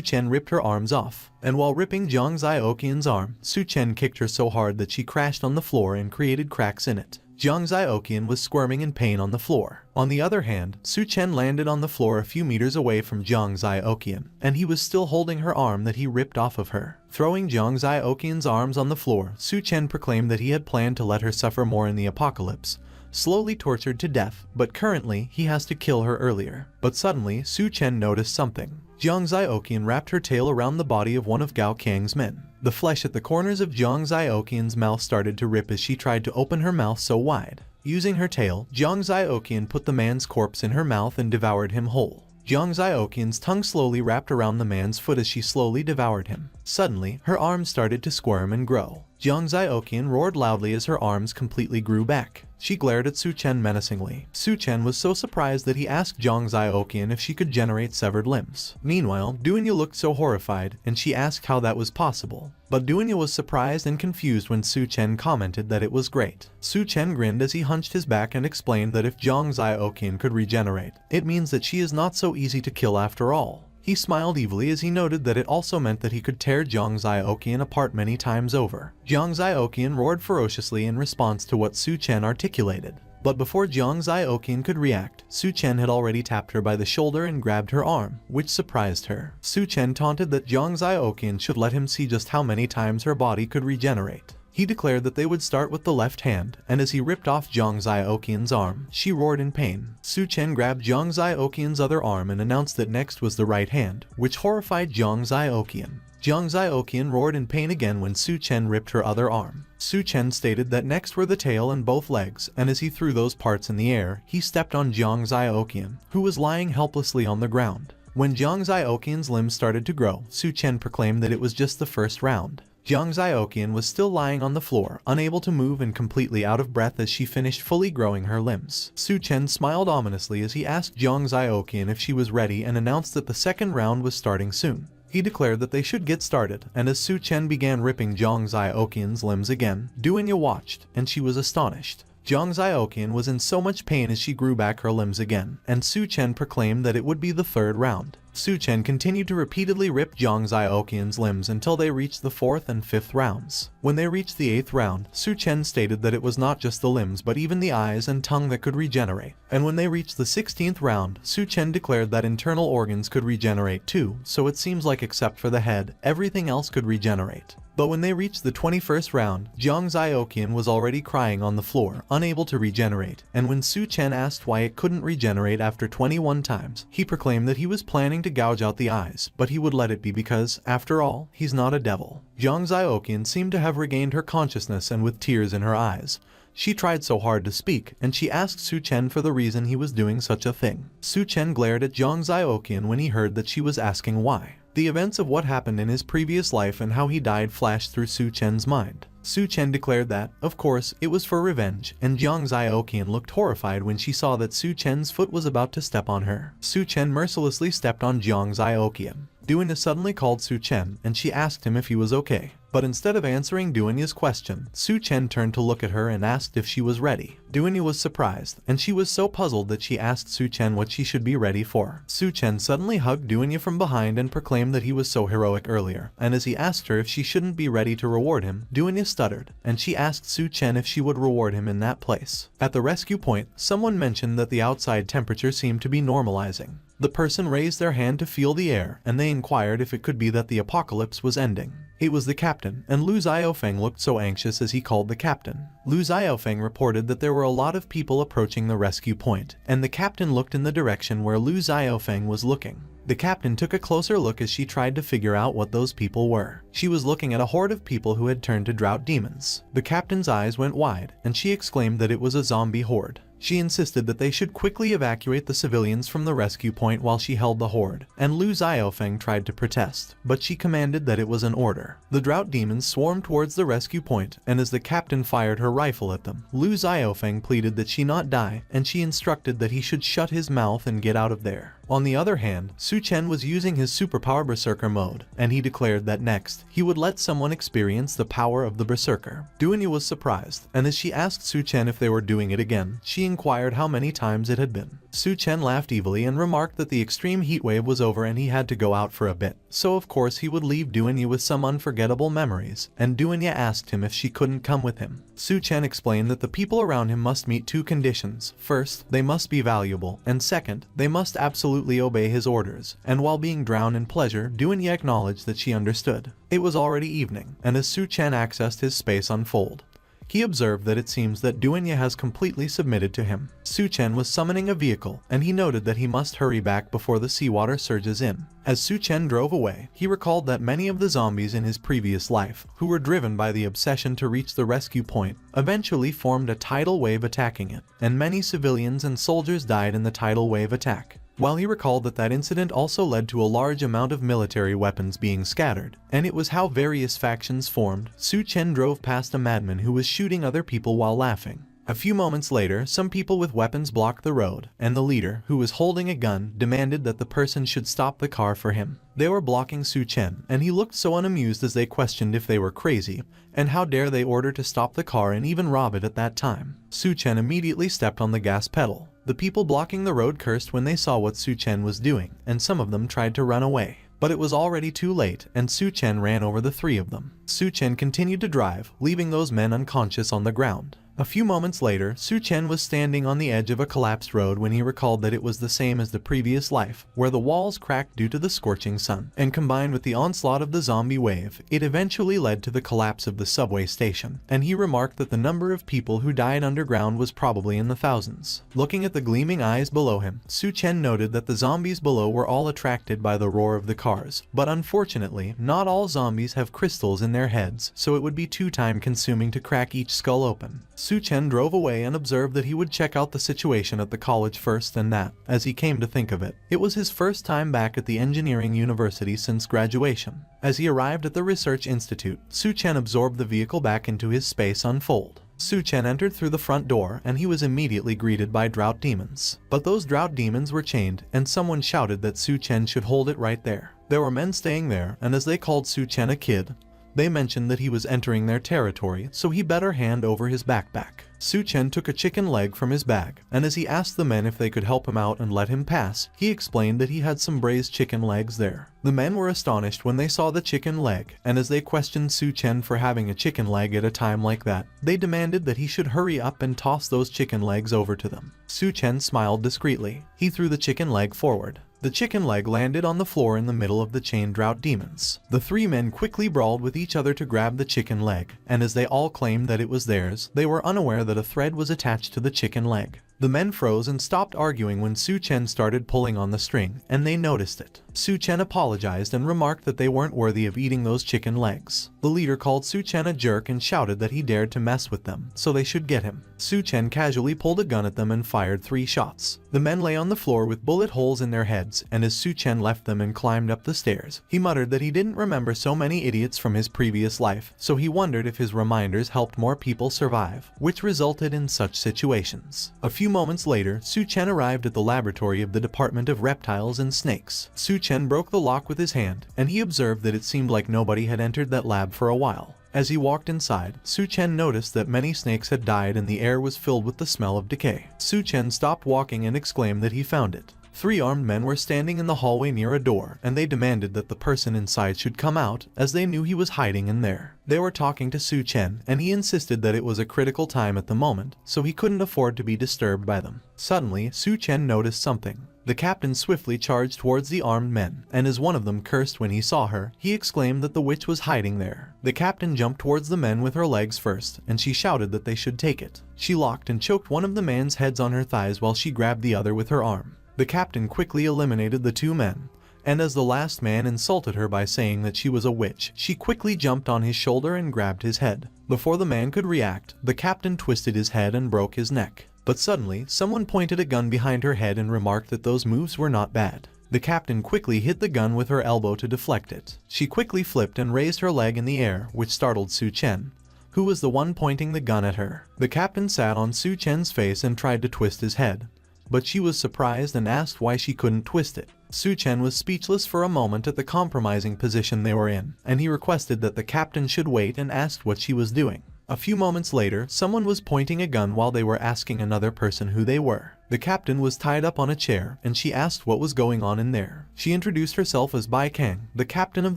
A: Chen ripped her arms off, and while ripping Jiang Zioqian's arm, Su Chen kicked her so hard that she crashed on the floor and created cracks in it. Jiang Zioqian was squirming in pain on the floor. On the other hand, Su Chen landed on the floor a few meters away from Jiang Zioqian, and he was still holding her arm that he ripped off of her. Throwing Jiang Zioqian's arms on the floor, Su Chen proclaimed that he had planned to let her suffer more in the apocalypse, slowly tortured to death, but currently he has to kill her earlier. But suddenly, Su Chen noticed something. Jiang Zioqian wrapped her tail around the body of one of Gao Qiang's men. The flesh at the corners of Jiang Zioqian's mouth started to rip as she tried to open her mouth so wide. Using her tail, Jiang Zioqian put the man's corpse in her mouth and devoured him whole. Jiang Zioqian's tongue slowly wrapped around the man's foot as she slowly devoured him. Suddenly, her arms started to squirm and grow. Jiang Zioqian roared loudly as her arms completely grew back. She glared at Su Chen menacingly. Su Chen was so surprised that he asked Zhang Zioqian if she could generate severed limbs. Meanwhile, Duanya looked so horrified, and she asked how that was possible. But Duanya was surprised and confused when Su Chen commented that it was great. Su Chen grinned as he hunched his back and explained that if Zhang Zioqian could regenerate, it means that she is not so easy to kill after all. He smiled evilly as he noted that it also meant that he could tear Zhang Zioqian apart many times over. Zhang Zioqian roared ferociously in response to what Su Chen articulated. But before Zhang Zioqian could react, Su Chen had already tapped her by the shoulder and grabbed her arm, which surprised her. Su Chen taunted that Zhang Zioqian should let him see just how many times her body could regenerate. He declared that they would start with the left hand, and as he ripped off Zhang Zioqian's arm, she roared in pain. Su Chen grabbed Zhang Zioqian's other arm and announced that next was the right hand, which horrified Zhang Zioqian. Zhang Zioqian roared in pain again when Su Chen ripped her other arm. Su Chen stated that next were the tail and both legs, and as he threw those parts in the air, he stepped on Zhang Zioqian, who was lying helplessly on the ground. When Zhang Zioqian's limbs started to grow, Su Chen proclaimed that it was just the first round. Zhang Zioqian was still lying on the floor, unable to move and completely out of breath as she finished fully growing her limbs. Su Chen smiled ominously as he asked Zhang Zioqian if she was ready and announced that the second round was starting soon. He declared that they should get started, and as Su Chen began ripping Zhang Zioqian's limbs again, Duanya watched, and she was astonished. Zhang Zioqian was in so much pain as she grew back her limbs again, and Su Chen proclaimed that it would be the third round. Su Chen continued to repeatedly rip Zhang Zioqian's limbs until they reached the fourth and fifth rounds. When they reached the eighth round, Su Chen stated that it was not just the limbs but even the eyes and tongue that could regenerate. And when they reached the 16th round, Su Chen declared that internal organs could regenerate too, so it seems like except for the head, everything else could regenerate. But when they reached the 21st round, Zhang Zioqian was already crying on the floor, unable to regenerate, and when Su Chen asked why it couldn't regenerate after 21 times, he proclaimed that he was planning to gouge out the eyes, but he would let it be because, after all, he's not a devil. Zhang Zioqian seemed to have regained her consciousness, and with tears in her eyes, she tried so hard to speak, and she asked Su Chen for the reason he was doing such a thing. Su Chen glared at Zhang Zioqian when he heard that she was asking why. The events of what happened in his previous life and how he died flashed through Su Chen's mind. Su Chen declared that, of course, it was for revenge, and Zhang Zioqian looked horrified when she saw that Su Chen's foot was about to step on her. Su Chen mercilessly stepped on Zhang Zioqian. Duanya suddenly called Su Chen, and she asked him if he was okay. But instead of answering Duanya's question, Su Chen turned to look at her and asked if she was ready. Duanya was surprised, and she was so puzzled that she asked Su Chen what she should be ready for. Su Chen suddenly hugged Duanya from behind and proclaimed that he was so heroic earlier, and as he asked her if she shouldn't be ready to reward him, Duanya stuttered, and she asked Su Chen if she would reward him in that place. At the rescue point, someone mentioned that the outside temperature seemed to be normalizing. The person raised their hand to feel the air, and they inquired if it could be that the apocalypse was ending. It was the captain, and Lu Xiaofeng looked so anxious as he called the captain. Lu Xiaofeng reported that there were a lot of people approaching the rescue point, and the captain looked in the direction where Lu Xiaofeng was looking. The captain took a closer look as she tried to figure out what those people were. She was looking at a horde of people who had turned to drought demons. The captain's eyes went wide, and she exclaimed that it was a zombie horde. She insisted that they should quickly evacuate the civilians from the rescue point while she held the horde, and Lu Xiaofeng tried to protest, but she commanded that it was an order. The drought demons swarmed towards the rescue point, and as the captain fired her rifle at them, Lu Xiaofeng pleaded that she not die, and she instructed that he should shut his mouth and get out of there. On the other hand, Su Chen was using his superpower berserker mode, and he declared that next, he would let someone experience the power of the berserker. Duanya was surprised, and as she asked Su Chen if they were doing it again, she inquired how many times it had been. Su Chen laughed evilly and remarked that the extreme heat wave was over and he had to go out for a bit, so of course he would leave Duanya with some unforgettable memories, and Duanya asked him if she couldn't come with him. Su Chen explained that the people around him must meet two conditions. First, they must be valuable, and second, they must absolutely obey his orders, and while being drowned in pleasure, Duanya acknowledged that she understood. It was already evening, and as Su Chen accessed his space unfold, he observed that it seems that Duanya has completely submitted to him. Su Chen was summoning a vehicle, and he noted that he must hurry back before the seawater surges in. As Su Chen drove away, he recalled that many of the zombies in his previous life, who were driven by the obsession to reach the rescue point, eventually formed a tidal wave attacking it, and many civilians and soldiers died in the tidal wave attack. While he recalled that incident also led to a large amount of military weapons being scattered, and it was how various factions formed, Su Chen drove past a madman who was shooting other people while laughing. A few moments later, some people with weapons blocked the road, and the leader, who was holding a gun, demanded that the person should stop the car for him. They were blocking Su Chen, and he looked so unamused as they questioned if they were crazy, and how dare they order to stop the car and even rob it at that time. Su Chen immediately stepped on the gas pedal. The people blocking the road cursed when they saw what Su Chen was doing, and some of them tried to run away. But it was already too late, and Su Chen ran over the three of them. Su Chen continued to drive, leaving those men unconscious on the ground. A few moments later, Su Chen was standing on the edge of a collapsed road when he recalled that it was the same as the previous life, where the walls cracked due to the scorching sun, and combined with the onslaught of the zombie wave, it eventually led to the collapse of the subway station, and he remarked that the number of people who died underground was probably in the thousands. Looking at the gleaming eyes below him, Su Chen noted that the zombies below were all attracted by the roar of the cars, but unfortunately, not all zombies have crystals in their heads, so it would be too time-consuming to crack each skull open. Su Chen drove away and observed that he would check out the situation at the college first, and that, as he came to think of it, it was his first time back at the engineering university since graduation. As he arrived at the research institute, Su Chen absorbed the vehicle back into his space unfold. Su Chen entered through the front door, and he was immediately greeted by drought demons. But those drought demons were chained, and someone shouted that Su Chen should hold it right there. There were men staying there, and as they called Su Chen a kid, they mentioned that he was entering their territory, so he better hand over his backpack. Su Chen took a chicken leg from his bag, and as he asked the men if they could help him out and let him pass, he explained that he had some braised chicken legs there. The men were astonished when they saw the chicken leg, and as they questioned Su Chen for having a chicken leg at a time like that, they demanded that he should hurry up and toss those chicken legs over to them. Su Chen smiled discreetly. He threw the chicken leg forward. The chicken leg landed on the floor in the middle of the chained drought demons. The three men quickly brawled with each other to grab the chicken leg, and as they all claimed that it was theirs, they were unaware that a thread was attached to the chicken leg. The men froze and stopped arguing when Su Chen started pulling on the string, and they noticed it. Su Chen apologized and remarked that they weren't worthy of eating those chicken legs. The leader called Su Chen a jerk and shouted that he dared to mess with them, so they should get him. Su Chen casually pulled a gun at them and fired 3 shots. The men lay on the floor with bullet holes in their heads, and as Su Chen left them and climbed up the stairs, he muttered that he didn't remember so many idiots from his previous life, so he wondered if his reminders helped more people survive, which resulted in such situations. A few moments later, Su Chen arrived at the laboratory of the Department of Reptiles and Snakes. Su Chen broke the lock with his hand, and he observed that it seemed like nobody had entered that lab for a while. As he walked inside, Su Chen noticed that many snakes had died and the air was filled with the smell of decay. Su Chen stopped walking and exclaimed that he found it. 3 armed men were standing in the hallway near a door, and they demanded that the person inside should come out, as they knew he was hiding in there. They were talking to Su Chen, and he insisted that it was a critical time at the moment, so he couldn't afford to be disturbed by them. Suddenly, Su Chen noticed something. The captain swiftly charged towards the armed men, and as one of them cursed when he saw her, he exclaimed that the witch was hiding there. The captain jumped towards the men with her legs first, and she shouted that they should take it. She locked and choked one of the man's heads on her thighs while she grabbed the other with her arm. The captain quickly eliminated the 2 men, and as the last man insulted her by saying that she was a witch, she quickly jumped on his shoulder and grabbed his head. Before the man could react, the captain twisted his head and broke his neck. But suddenly, someone pointed a gun behind her head and remarked that those moves were not bad. The captain quickly hit the gun with her elbow to deflect it. She quickly flipped and raised her leg in the air, which startled Su Chen, who was the one pointing the gun at her. The captain sat on Su Chen's face and tried to twist his head, but she was surprised and asked why she couldn't twist it. Su Chen was speechless for a moment at the compromising position they were in, and he requested that the captain should wait and asked what she was doing. A few moments later, someone was pointing a gun while they were asking another person who they were. The captain was tied up on a chair, and she asked what was going on in there. She introduced herself as Bai Kang, the captain of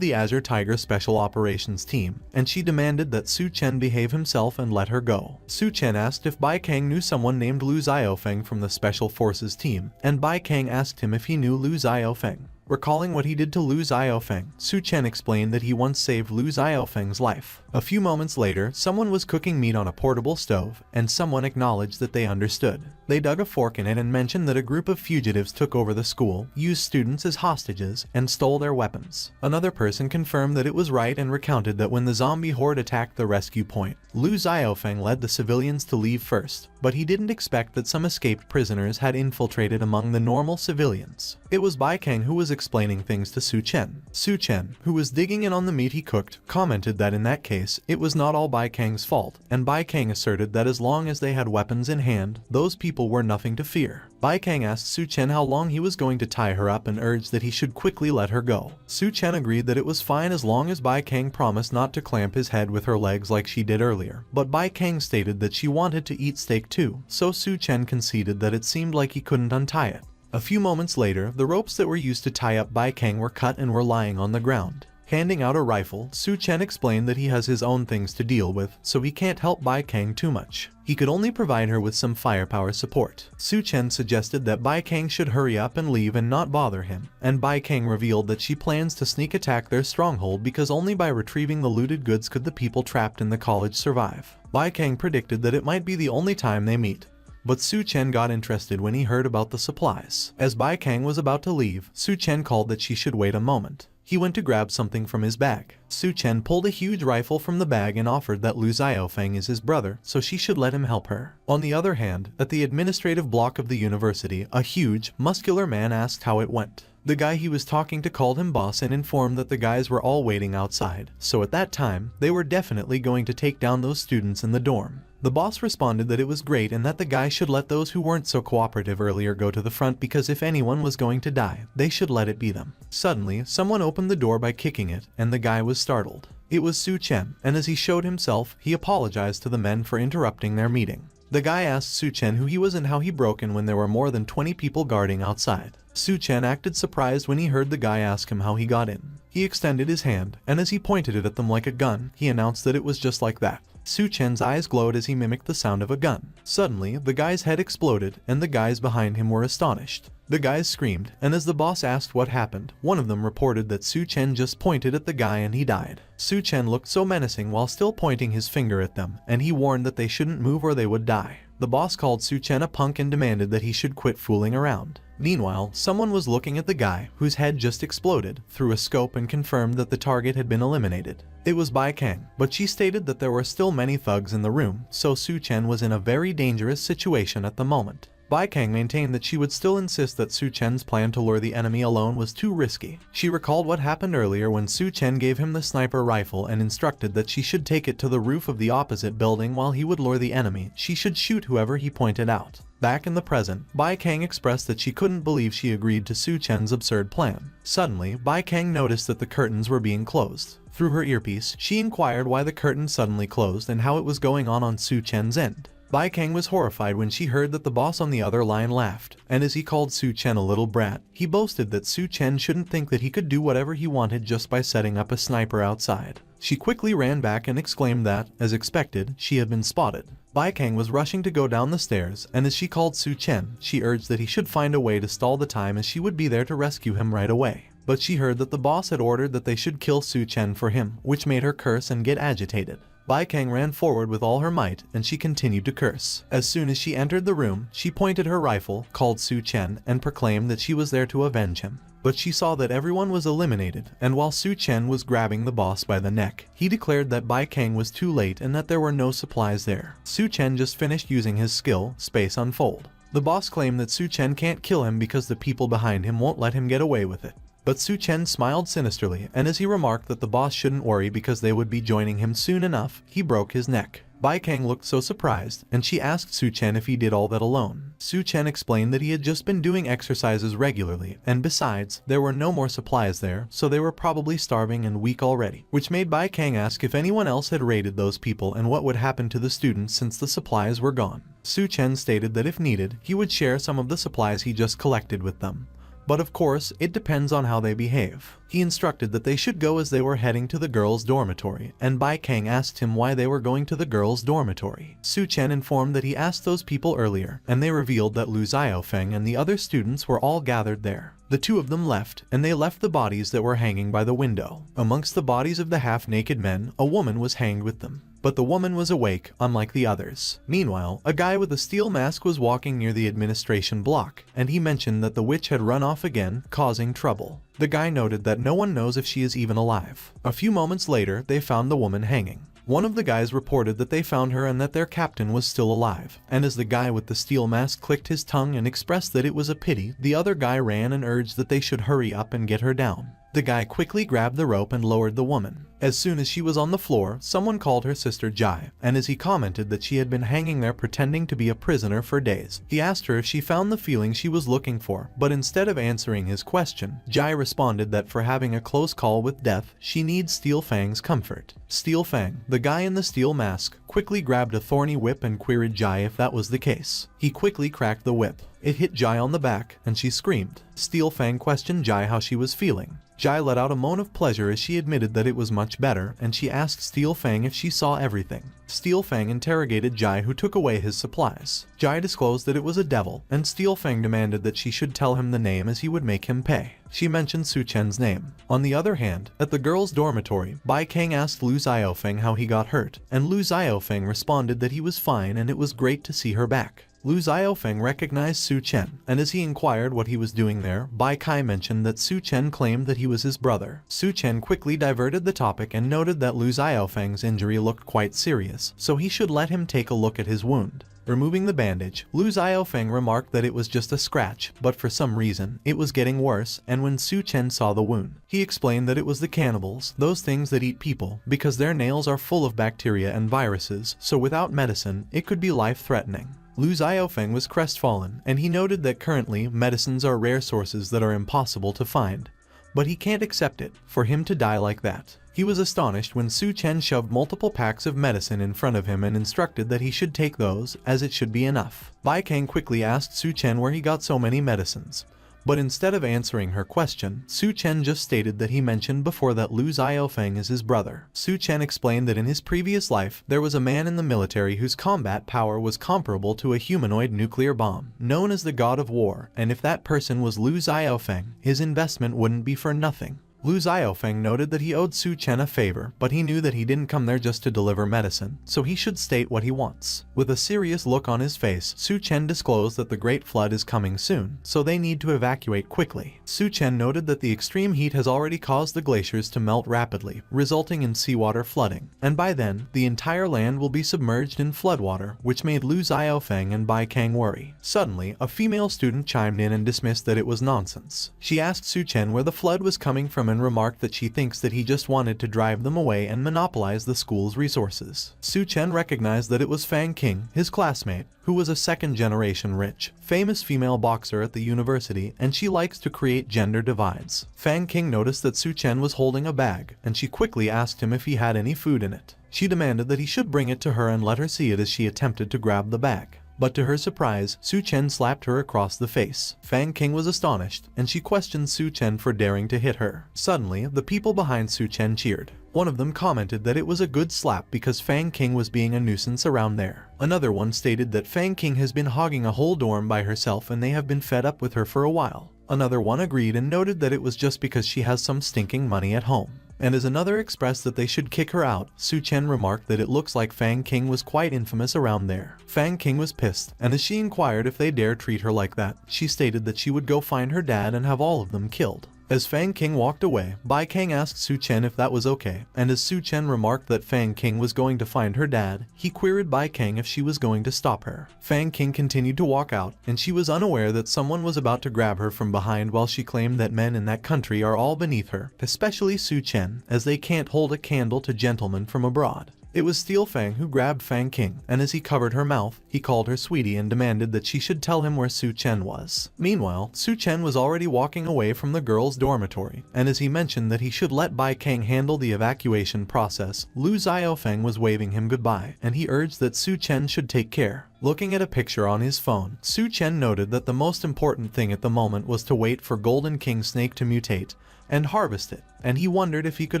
A: the Azure Tiger Special Operations Team, and she demanded that Su Chen behave himself and let her go. Su Chen asked if Bai Kang knew someone named Lu Xiaofeng from the Special Forces team, and Bai Kang asked him if he knew Lu Xiaofeng. Recalling what he did to Lu Xiaofeng, Su Chen explained that he once saved Lu Xiaofeng's life. A few moments later, someone was cooking meat on a portable stove, and someone acknowledged that they understood. They dug a fork in it and mentioned that a group of fugitives took over the school, used students as hostages, and stole their weapons. Another person confirmed that it was right and recounted that when the zombie horde attacked the rescue point, Lu Xiaofeng led the civilians to leave first, but he didn't expect that some escaped prisoners had infiltrated among the normal civilians. It was Bai Kang who was explaining things to Su Chen. Su Chen, who was digging in on the meat he cooked, commented that in that case, case, it was not all Bai Kang's fault, and Bai Kang asserted that as long as they had weapons in hand, those people were nothing to fear. Bai Kang asked Su Chen how long he was going to tie her up and urged that he should quickly let her go. Su Chen agreed that it was fine as long as Bai Kang promised not to clamp his head with her legs like she did earlier, but Bai Kang stated that she wanted to eat steak too, so Su Chen conceded that it seemed like he couldn't untie it. A few moments later, the ropes that were used to tie up Bai Kang were cut and were lying on the ground. Handing out a rifle, Su Chen explained that he has his own things to deal with, so he can't help Bai Kang too much. He could only provide her with some firepower support. Su Chen suggested that Bai Kang should hurry up and leave and not bother him, and Bai Kang revealed that she plans to sneak attack their stronghold because only by retrieving the looted goods could the people trapped in the college survive. Bai Kang predicted that it might be the only time they meet. But Su Chen got interested when he heard about the supplies. As Bai Kang was about to leave, Su Chen called that she should wait a moment. He went to grab something from his bag. Su Chen pulled a huge rifle from the bag and offered that Lu Xiaofeng is his brother, so she should let him help her. On the other hand, at the administrative block of the university, a huge, muscular man asked how it went. The guy he was talking to called him boss and informed that the guys were all waiting outside, so at that time, they were definitely going to take down those students in the dorm. The boss responded that it was great and that the guy should let those who weren't so cooperative earlier go to the front because if anyone was going to die, they should let it be them. Suddenly, someone opened the door by kicking it, and the guy was startled. It was Su Chen, and as he showed himself, he apologized to the men for interrupting their meeting. The guy asked Su Chen who he was and how he broke in when there were more than 20 people guarding outside. Su Chen acted surprised when he heard the guy ask him how he got in. He extended his hand, and as he pointed it at them like a gun, he announced that it was just like that. Su Chen's eyes glowed as he mimicked the sound of a gun. Suddenly, the guy's head exploded, and the guys behind him were astonished. The guys screamed, and as the boss asked what happened, one of them reported that Su Chen just pointed at the guy and he died. Su Chen looked so menacing while still pointing his finger at them, and he warned that they shouldn't move or they would die. The boss called Su Chen a punk and demanded that he should quit fooling around. Meanwhile, someone was looking at the guy, whose head just exploded, through a scope and confirmed that the target had been eliminated. It was Bai Kang, but she stated that there were still many thugs in the room, so Su Chen was in a very dangerous situation at the moment. Bai Kang maintained that she would still insist that Su Chen's plan to lure the enemy alone was too risky. She recalled what happened earlier when Su Chen gave him the sniper rifle and instructed that she should take it to the roof of the opposite building while he would lure the enemy. She should shoot whoever he pointed out. Back in the present, Bai Kang expressed that she couldn't believe she agreed to Su Chen's absurd plan. Suddenly, Bai Kang noticed that the curtains were being closed. Through her earpiece, she inquired why the curtain suddenly closed and how it was going on Su Chen's end. Bai Kang was horrified when she heard that the boss on the other line laughed, and as he called Su Chen a little brat, he boasted that Su Chen shouldn't think that he could do whatever he wanted just by setting up a sniper outside. She quickly ran back and exclaimed that, as expected, she had been spotted. Bai Kang was rushing to go down the stairs, and as she called Su Chen, she urged that he should find a way to stall the time as she would be there to rescue him right away. But she heard that the boss had ordered that they should kill Su Chen for him, which made her curse and get agitated. Bai Kang ran forward with all her might, and she continued to curse. As soon as she entered the room, she pointed her rifle, called Su Chen, and proclaimed that she was there to avenge him. But she saw that everyone was eliminated, and while Su Chen was grabbing the boss by the neck, he declared that Bai Kang was too late and that there were no supplies there. Su Chen just finished using his skill, Space Unfold. The boss claimed that Su Chen can't kill him because the people behind him won't let him get away with it. But Su Chen smiled sinisterly, and as he remarked that the boss shouldn't worry because they would be joining him soon enough, he broke his neck. Bai Kang looked so surprised, and she asked Su Chen if he did all that alone. Su Chen explained that he had just been doing exercises regularly, and besides, there were no more supplies there, so they were probably starving and weak already, which made Bai Kang ask if anyone else had raided those people and what would happen to the students since the supplies were gone. Su Chen stated that if needed, he would share some of the supplies he just collected with them. But of course, it depends on how they behave. He instructed that they should go as they were heading to the girls' dormitory, and Bai Kang asked him why they were going to the girls' dormitory. Su Chen informed that he asked those people earlier, and they revealed that Lu Xiaofeng and the other students were all gathered there. The two of them left, and they left the bodies that were hanging by the window. Amongst the bodies of the half-naked men, a woman was hanged with them. But the woman was awake, unlike the others. Meanwhile, a guy with a steel mask was walking near the administration block, and he mentioned that the witch had run off again, causing trouble. The guy noted that no one knows if she is even alive. A few moments later, they found the woman hanging. One of the guys reported that they found her and that their captain was still alive, and as the guy with the steel mask clicked his tongue and expressed that it was a pity, the other guy ran and urged that they should hurry up and get her down. The guy quickly grabbed the rope and lowered the woman. As soon as she was on the floor, someone called her sister Jai, and as he commented that she had been hanging there pretending to be a prisoner for days, he asked her if she found the feeling she was looking for, but instead of answering his question, Jai responded that for having a close call with death, she needs Steel Fang's comfort. Steel Fang, the guy in the steel mask, quickly grabbed a thorny whip and queried Jai if that was the case. He quickly cracked the whip. It hit Jai on the back, and she screamed. Steel Fang questioned Jai how she was feeling. Jai let out a moan of pleasure as she admitted that it was much better, and she asked Steel Fang if she saw everything. Steel Fang interrogated Jai, who took away his supplies. Jai disclosed that it was a devil, and Steel Fang demanded that she should tell him the name as he would make him pay. She mentioned Su Chen's name. On the other hand, at the girls' dormitory, Bai Kang asked Lu Xiaofeng how he got hurt, and Lu Xiaofeng responded that he was fine and it was great to see her back. Lu Xiaofeng recognized Su Chen, and as he inquired what he was doing there, Bai Kai mentioned that Su Chen claimed that he was his brother. Su Chen quickly diverted the topic and noted that Lu Xiaofeng's injury looked quite serious, so he should let him take a look at his wound. Removing the bandage, Lu Xiaofeng remarked that it was just a scratch, but for some reason, it was getting worse, and when Su Chen saw the wound, he explained that it was the cannibals, those things that eat people, because their nails are full of bacteria and viruses, so without medicine, it could be life-threatening. Lu Xiaofeng was crestfallen, and he noted that currently, medicines are rare sources that are impossible to find. But he can't accept it, for him to die like that. He was astonished when Su Chen shoved multiple packs of medicine in front of him and instructed that he should take those, as it should be enough. Bai Kang quickly asked Su Chen where he got so many medicines. But instead of answering her question, Su Chen just stated that he mentioned before that Lu Xiaofeng is his brother. Su Chen explained that in his previous life, there was a man in the military whose combat power was comparable to a humanoid nuclear bomb, known as the God of War, and if that person was Lu Xiaofeng, his investment wouldn't be for nothing. Lu Xiaofeng noted that he owed Su Chen a favor, but he knew that he didn't come there just to deliver medicine, so he should state what he wants. With a serious look on his face, Su Chen disclosed that the Great Flood is coming soon, so they need to evacuate quickly. Su Chen noted that the extreme heat has already caused the glaciers to melt rapidly, resulting in seawater flooding, and by then, the entire land will be submerged in floodwater, which made Lu Xiaofeng and Bai Kang worry. Suddenly, a female student chimed in and dismissed that it was nonsense. She asked Su Chen where the flood was coming from and remarked that she thinks that he just wanted to drive them away and monopolize the school's resources. Su Chen recognized that it was Fang King, his classmate, who was a second-generation rich, famous female boxer at the university, and she likes to create gender divides. Fang King noticed that Su Chen was holding a bag, and she quickly asked him if he had any food in it. She demanded that he should bring it to her and let her see it as she attempted to grab the bag. But to her surprise, Su Chen slapped her across the face. Fang King was astonished, and she questioned Su Chen for daring to hit her. Suddenly, the people behind Su Chen cheered. One of them commented that it was a good slap because Fang King was being a nuisance around there. Another one stated that Fang King has been hogging a whole dorm by herself and they have been fed up with her for a while. Another one agreed and noted that it was just because she has some stinking money at home. And as another expressed that they should kick her out, Su Chen remarked that it looks like Fang King was quite infamous around there. Fang King was pissed, and as she inquired if they dare treat her like that, she stated that she would go find her dad and have all of them killed. As Fang King walked away, Bai Kang asked Su Chen if that was okay, and as Su Chen remarked that Fang King was going to find her dad, he queried Bai Kang if she was going to stop her. Fang King continued to walk out, and she was unaware that someone was about to grab her from behind while she claimed that men in that country are all beneath her, especially Su Chen, as they can't hold a candle to gentlemen from abroad. It was Steel Fang who grabbed Fang King, and as he covered her mouth, he called her sweetie and demanded that she should tell him where Su Chen was. Meanwhile, Su Chen was already walking away from the girls' dormitory, and as he mentioned that he should let Bai Kang handle the evacuation process, Lu Xiaofeng was waving him goodbye, and he urged that Su Chen should take care. Looking at a picture on his phone, Su Chen noted that the most important thing at the moment was to wait for Golden King Snake to mutate and harvest it, and he wondered if he could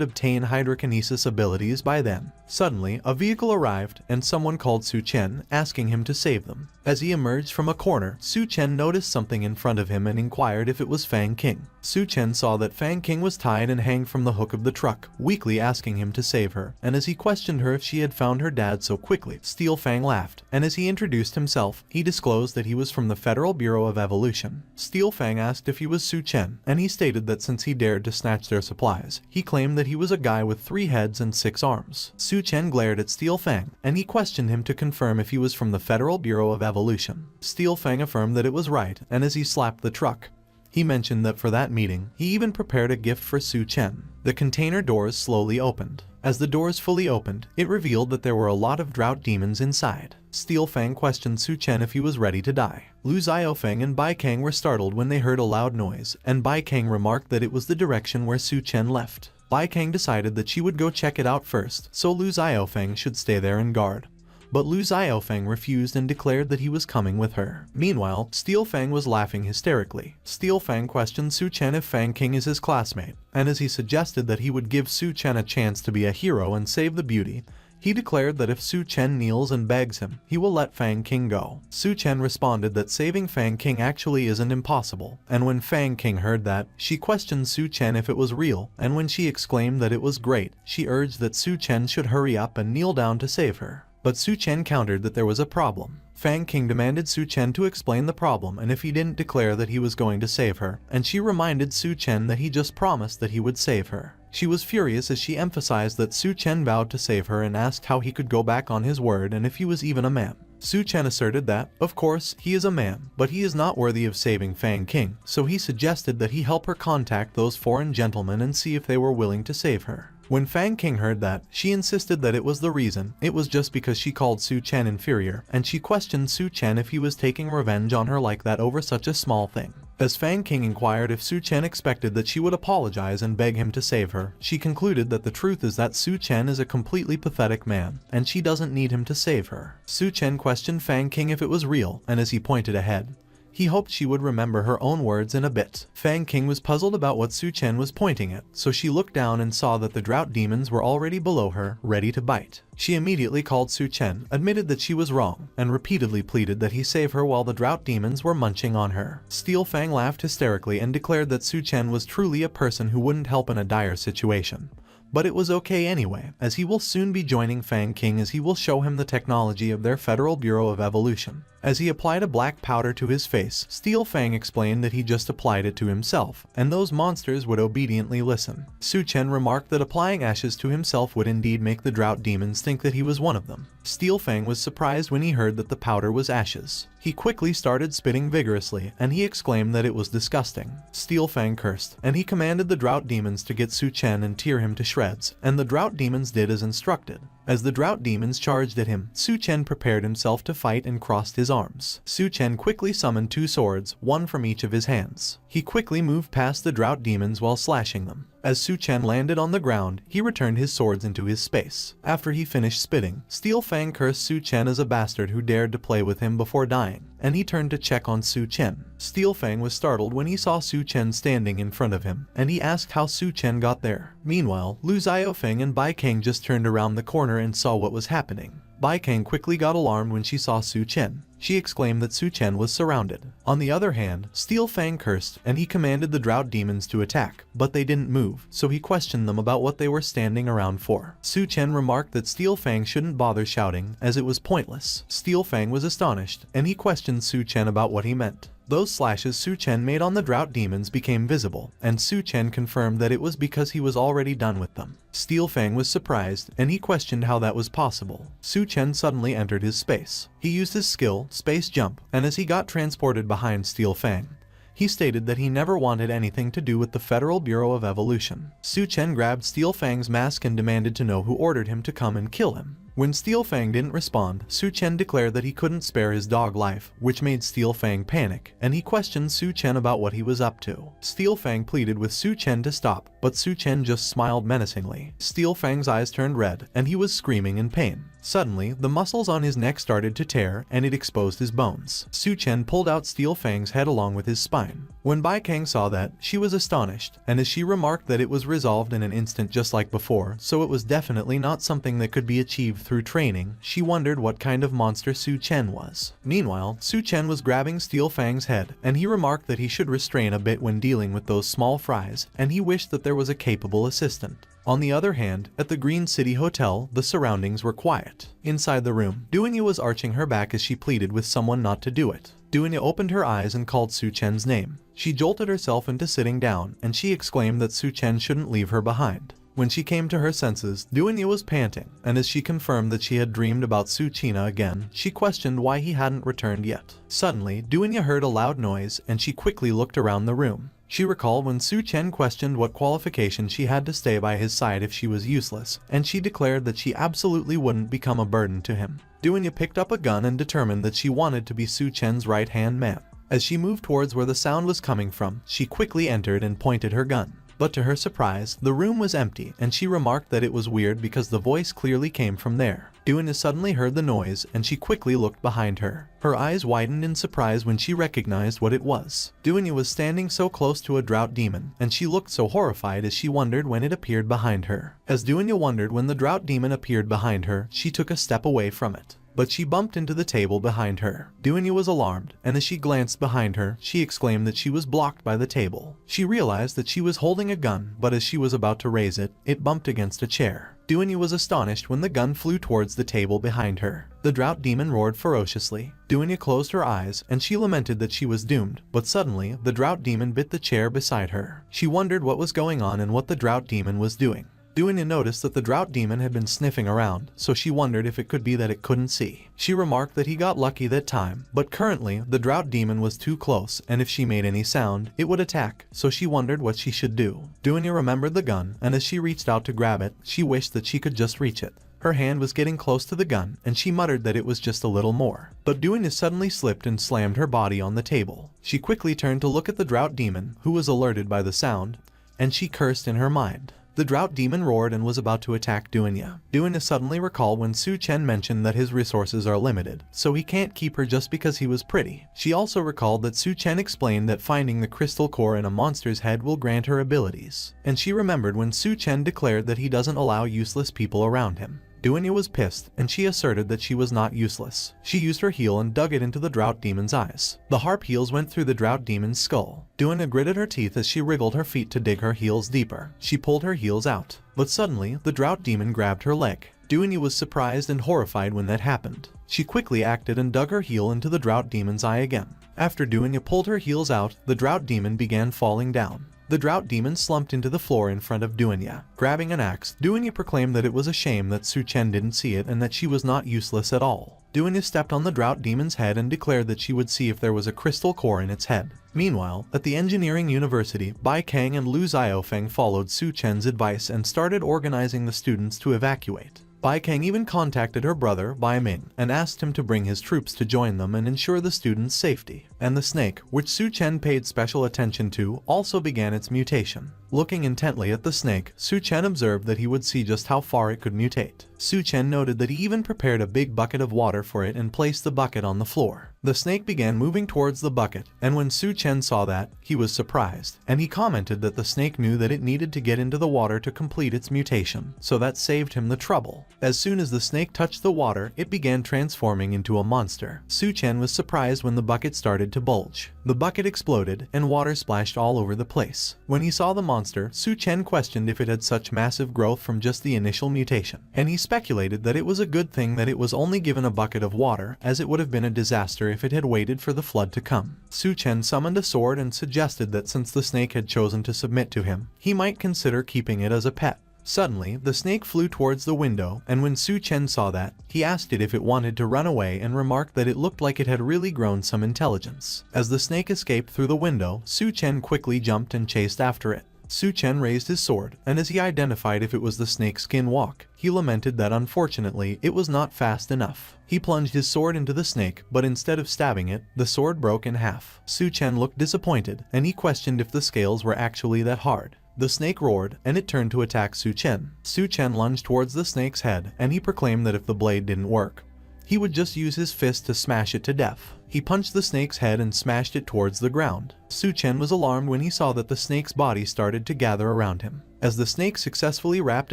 A: obtain hydrokinesis abilities by then. Suddenly, a vehicle arrived, and someone called Su Chen, asking him to save them. As he emerged from a corner, Su Chen noticed something in front of him and inquired if it was Fang King. Su Chen saw that Fang King was tied and hanged from the hook of the truck, weakly asking him to save her, and as he questioned her if she had found her dad so quickly, Steel Fang laughed, and as he introduced himself, he disclosed that he was from the Federal Bureau of Evolution. Steel Fang asked if he was Su Chen, and he stated that since he dared to snatch their supplies, he claimed that he was a guy with 3 heads and 6 arms. Su Chen glared at Steel Fang, and he questioned him to confirm if he was from the Federal Bureau of Evolution. Steel Fang affirmed that it was right, and as he slapped the truck, He mentioned that for that meeting, he even prepared a gift for Su Chen. The container doors slowly opened. As the doors fully opened, it revealed that there were a lot of drought demons inside. Steel Fang questioned Su Chen if he was ready to die. Lu Xiaofeng and Bai Kang were startled when they heard a loud noise, and Bai Kang remarked that it was the direction where Su Chen left. Bai Kang decided that she would go check it out first, so Lu Xiaofeng should stay there and guard. But Lu Xiaofeng refused and declared that he was coming with her. Meanwhile, Steel Fang was laughing hysterically. Steel Fang questioned Su Chen if Fang King is his classmate, and as he suggested that he would give Su Chen a chance to be a hero and save the beauty, he declared that if Su Chen kneels and begs him, he will let Fang King go. Su Chen responded that saving Fang King actually isn't impossible, and when Fang King heard that, she questioned Su Chen if it was real, and when she exclaimed that it was great, she urged that Su Chen should hurry up and kneel down to save her. But Su Chen countered that there was a problem. Fang King demanded Su Chen to explain the problem and if he didn't declare that he was going to save her, and she reminded Su Chen that he just promised that he would save her. She was furious as she emphasized that Su Chen vowed to save her and asked how he could go back on his word and if he was even a man. Su Chen asserted that, of course, he is a man, but he is not worthy of saving Fang King, so he suggested that he help her contact those foreign gentlemen and see if they were willing to save her. When Fang King heard that, she insisted that it was the reason, it was just because she called Su Chen inferior, and she questioned Su Chen if he was taking revenge on her like that over such a small thing. As Fang King inquired if Su Chen expected that she would apologize and beg him to save her, she concluded that the truth is that Su Chen is a completely pathetic man, and she doesn't need him to save her. Su Chen questioned Fang King if it was real, and as he pointed ahead, he hoped she would remember her own words in a bit. Fang King was puzzled about what Su Chen was pointing at, so she looked down and saw that the drought demons were already below her, ready to bite. She immediately called Su Chen, admitted that she was wrong, and repeatedly pleaded that he save her while the drought demons were munching on her. Steel Fang laughed hysterically and declared that Su Chen was truly a person who wouldn't help in a dire situation. But it was okay anyway, as he will soon be joining Fang King as he will show him the technology of their Federal Bureau of Evolution. As he applied a black powder to his face, Steel Fang explained that he just applied it to himself, and those monsters would obediently listen. Su Chen remarked that applying ashes to himself would indeed make the drought demons think that he was one of them. Steel Fang was surprised when he heard that the powder was ashes. He quickly started spitting vigorously, and he exclaimed that it was disgusting. Steel Fang cursed, and he commanded the drought demons to get Su Chen and tear him to shreds, and the drought demons did as instructed. As the drought demons charged at him, Su Chen prepared himself to fight and crossed his arms. Su Chen quickly summoned 2 swords, one from each of his hands. He quickly moved past the drought demons while slashing them. As Su Chen landed on the ground, he returned his swords into his space. After he finished spitting, Steel Fang cursed Su Chen as a bastard who dared to play with him before dying, and he turned to check on Su Chen. Steel Fang was startled when he saw Su Chen standing in front of him, and he asked how Su Chen got there. Meanwhile, Lu Xiaofeng and Bai Kang just turned around the corner and saw what was happening. Bai Kang quickly got alarmed when she saw Su Chen. She exclaimed that Su Chen was surrounded. On the other hand, Steel Fang cursed, and he commanded the drought demons to attack, but they didn't move, so he questioned them about what they were standing around for. Su Chen remarked that Steel Fang shouldn't bother shouting, as it was pointless. Steel Fang was astonished, and he questioned Su Chen about what he meant. Those slashes Su Chen made on the drought demons became visible, and Su Chen confirmed that it was because he was already done with them. Steel Fang was surprised, and he questioned how that was possible. Su Chen suddenly entered his space. He used his skill, Space Jump, and as he got transported behind Steel Fang, he stated that he never wanted anything to do with the Federal Bureau of Evolution. Su Chen grabbed Steel Fang's mask and demanded to know who ordered him to come and kill him. When Steel Fang didn't respond, Su Chen declared that he couldn't spare his dog life, which made Steel Fang panic, and he questioned Su Chen about what he was up to. Steel Fang pleaded with Su Chen to stop, but Su Chen just smiled menacingly. Steel Fang's eyes turned red, and he was screaming in pain. Suddenly, the muscles on his neck started to tear, and it exposed his bones. Su Chen pulled out Steel Fang's head along with his spine. When Bai Kang saw that, she was astonished, and as she remarked that it was resolved in an instant just like before, so it was definitely not something that could be achieved through training, she wondered what kind of monster Su Chen was. Meanwhile, Su Chen was grabbing Steel Fang's head, and he remarked that he should restrain a bit when dealing with those small fries, and he wished that there was a capable assistant. On the other hand, at the Green City Hotel, the surroundings were quiet. Inside the room, Duanya was arching her back as she pleaded with someone not to do it. Duanya opened her eyes and called Su Chen's name. She jolted herself into sitting down, and she exclaimed that Su Chen shouldn't leave her behind. When she came to her senses, Dunya was panting, and as she confirmed that she had dreamed about Suchina again, she questioned why he hadn't returned yet. Suddenly, Dunya heard a loud noise, and she quickly looked around the room. She recalled when Su Chen questioned what qualification she had to stay by his side if she was useless, and she declared that she absolutely wouldn't become a burden to him. Dunya picked up a gun and determined that she wanted to be Su Chen's right-hand man. As she moved towards where the sound was coming from, she quickly entered and pointed her gun. But to her surprise, the room was empty, and she remarked that it was weird because the voice clearly came from there. Dunya suddenly heard the noise, and she quickly looked behind her. Her eyes widened in surprise when she recognized what it was. Dunya was standing so close to a drought demon, and she looked so horrified as she wondered when it appeared behind her. As Dunya wondered when the drought demon appeared behind her, she took a step away from it. But she bumped into the table behind her. Dunya was alarmed, and as she glanced behind her, she exclaimed that she was blocked by the table. She realized that she was holding a gun, but as she was about to raise it, it bumped against a chair. Dunya was astonished when the gun flew towards the table behind her. The drought demon roared ferociously. Dunya closed her eyes, and she lamented that she was doomed, but suddenly, the drought demon bit the chair beside her. She wondered what was going on and what the drought demon was doing. Dunya noticed that the drought demon had been sniffing around, so she wondered if it could be that it couldn't see. She remarked that he got lucky that time, but currently, the drought demon was too close, and if she made any sound, it would attack, so she wondered what she should do. Dunya remembered the gun, and as she reached out to grab it, she wished that she could just reach it. Her hand was getting close to the gun, and she muttered that it was just a little more. But Dunya suddenly slipped and slammed her body on the table. She quickly turned to look at the drought demon, who was alerted by the sound, and she cursed in her mind. The drought demon roared and was about to attack Dunya. Dunya suddenly recalled when Su Chen mentioned that his resources are limited, so he can't keep her just because he was pretty. She also recalled that Su Chen explained that finding the crystal core in a monster's head will grant her abilities. And she remembered when Su Chen declared that he doesn't allow useless people around him. Dunya was pissed, and she asserted that she was not useless. She used her heel and dug it into the drought demon's eyes. The harp heels went through the drought demon's skull. Dunya gritted her teeth as she wriggled her feet to dig her heels deeper. She pulled her heels out. But suddenly, the drought demon grabbed her leg. Dunya was surprised and horrified when that happened. She quickly acted and dug her heel into the drought demon's eye again. After Dunya pulled her heels out, the drought demon began falling down. The drought demon slumped into the floor in front of Dunya. Grabbing an axe, Dunya proclaimed that it was a shame that Su Chen didn't see it and that she was not useless at all. Dunya stepped on the drought demon's head and declared that she would see if there was a crystal core in its head. Meanwhile, at the engineering university, Bai Kang and Lu Xiaofeng followed Su Chen's advice and started organizing the students to evacuate. Bai Kang even contacted her brother, Bai Ming, and asked him to bring his troops to join them and ensure the students' safety. And the snake, which Su Chen paid special attention to, also began its mutation. Looking intently at the snake, Su Chen observed that he would see just how far it could mutate. Su Chen noted that he even prepared a big bucket of water for it and placed the bucket on the floor. The snake began moving towards the bucket, and when Su Chen saw that, he was surprised, and he commented that the snake knew that it needed to get into the water to complete its mutation, so that saved him the trouble. As soon as the snake touched the water, it began transforming into a monster. Su Chen was surprised when the bucket started to bulge. The bucket exploded, and water splashed all over the place. When he saw the monster, Su Chen questioned if it had such massive growth from just the initial mutation, and he speculated that it was a good thing that it was only given a bucket of water, as it would have been a disaster if it had waited for the flood to come. Su Chen summoned a sword and suggested that since the snake had chosen to submit to him, he might consider keeping it as a pet. Suddenly, the snake flew towards the window, and when Su Chen saw that, he asked it if it wanted to run away and remarked that it looked like it had really grown some intelligence. As the snake escaped through the window, Su Chen quickly jumped and chased after it. Su Chen raised his sword, and as he identified if it was the snake's skin walk, he lamented that unfortunately it was not fast enough. He plunged his sword into the snake, but instead of stabbing it, the sword broke in half. Su Chen looked disappointed, and he questioned if the scales were actually that hard. The snake roared, and it turned to attack Su Chen. Su Chen lunged towards the snake's head, and he proclaimed that if the blade didn't work, he would just use his fist to smash it to death. He punched the snake's head and smashed it towards the ground. Su Chen was alarmed when he saw that the snake's body started to gather around him. As the snake successfully wrapped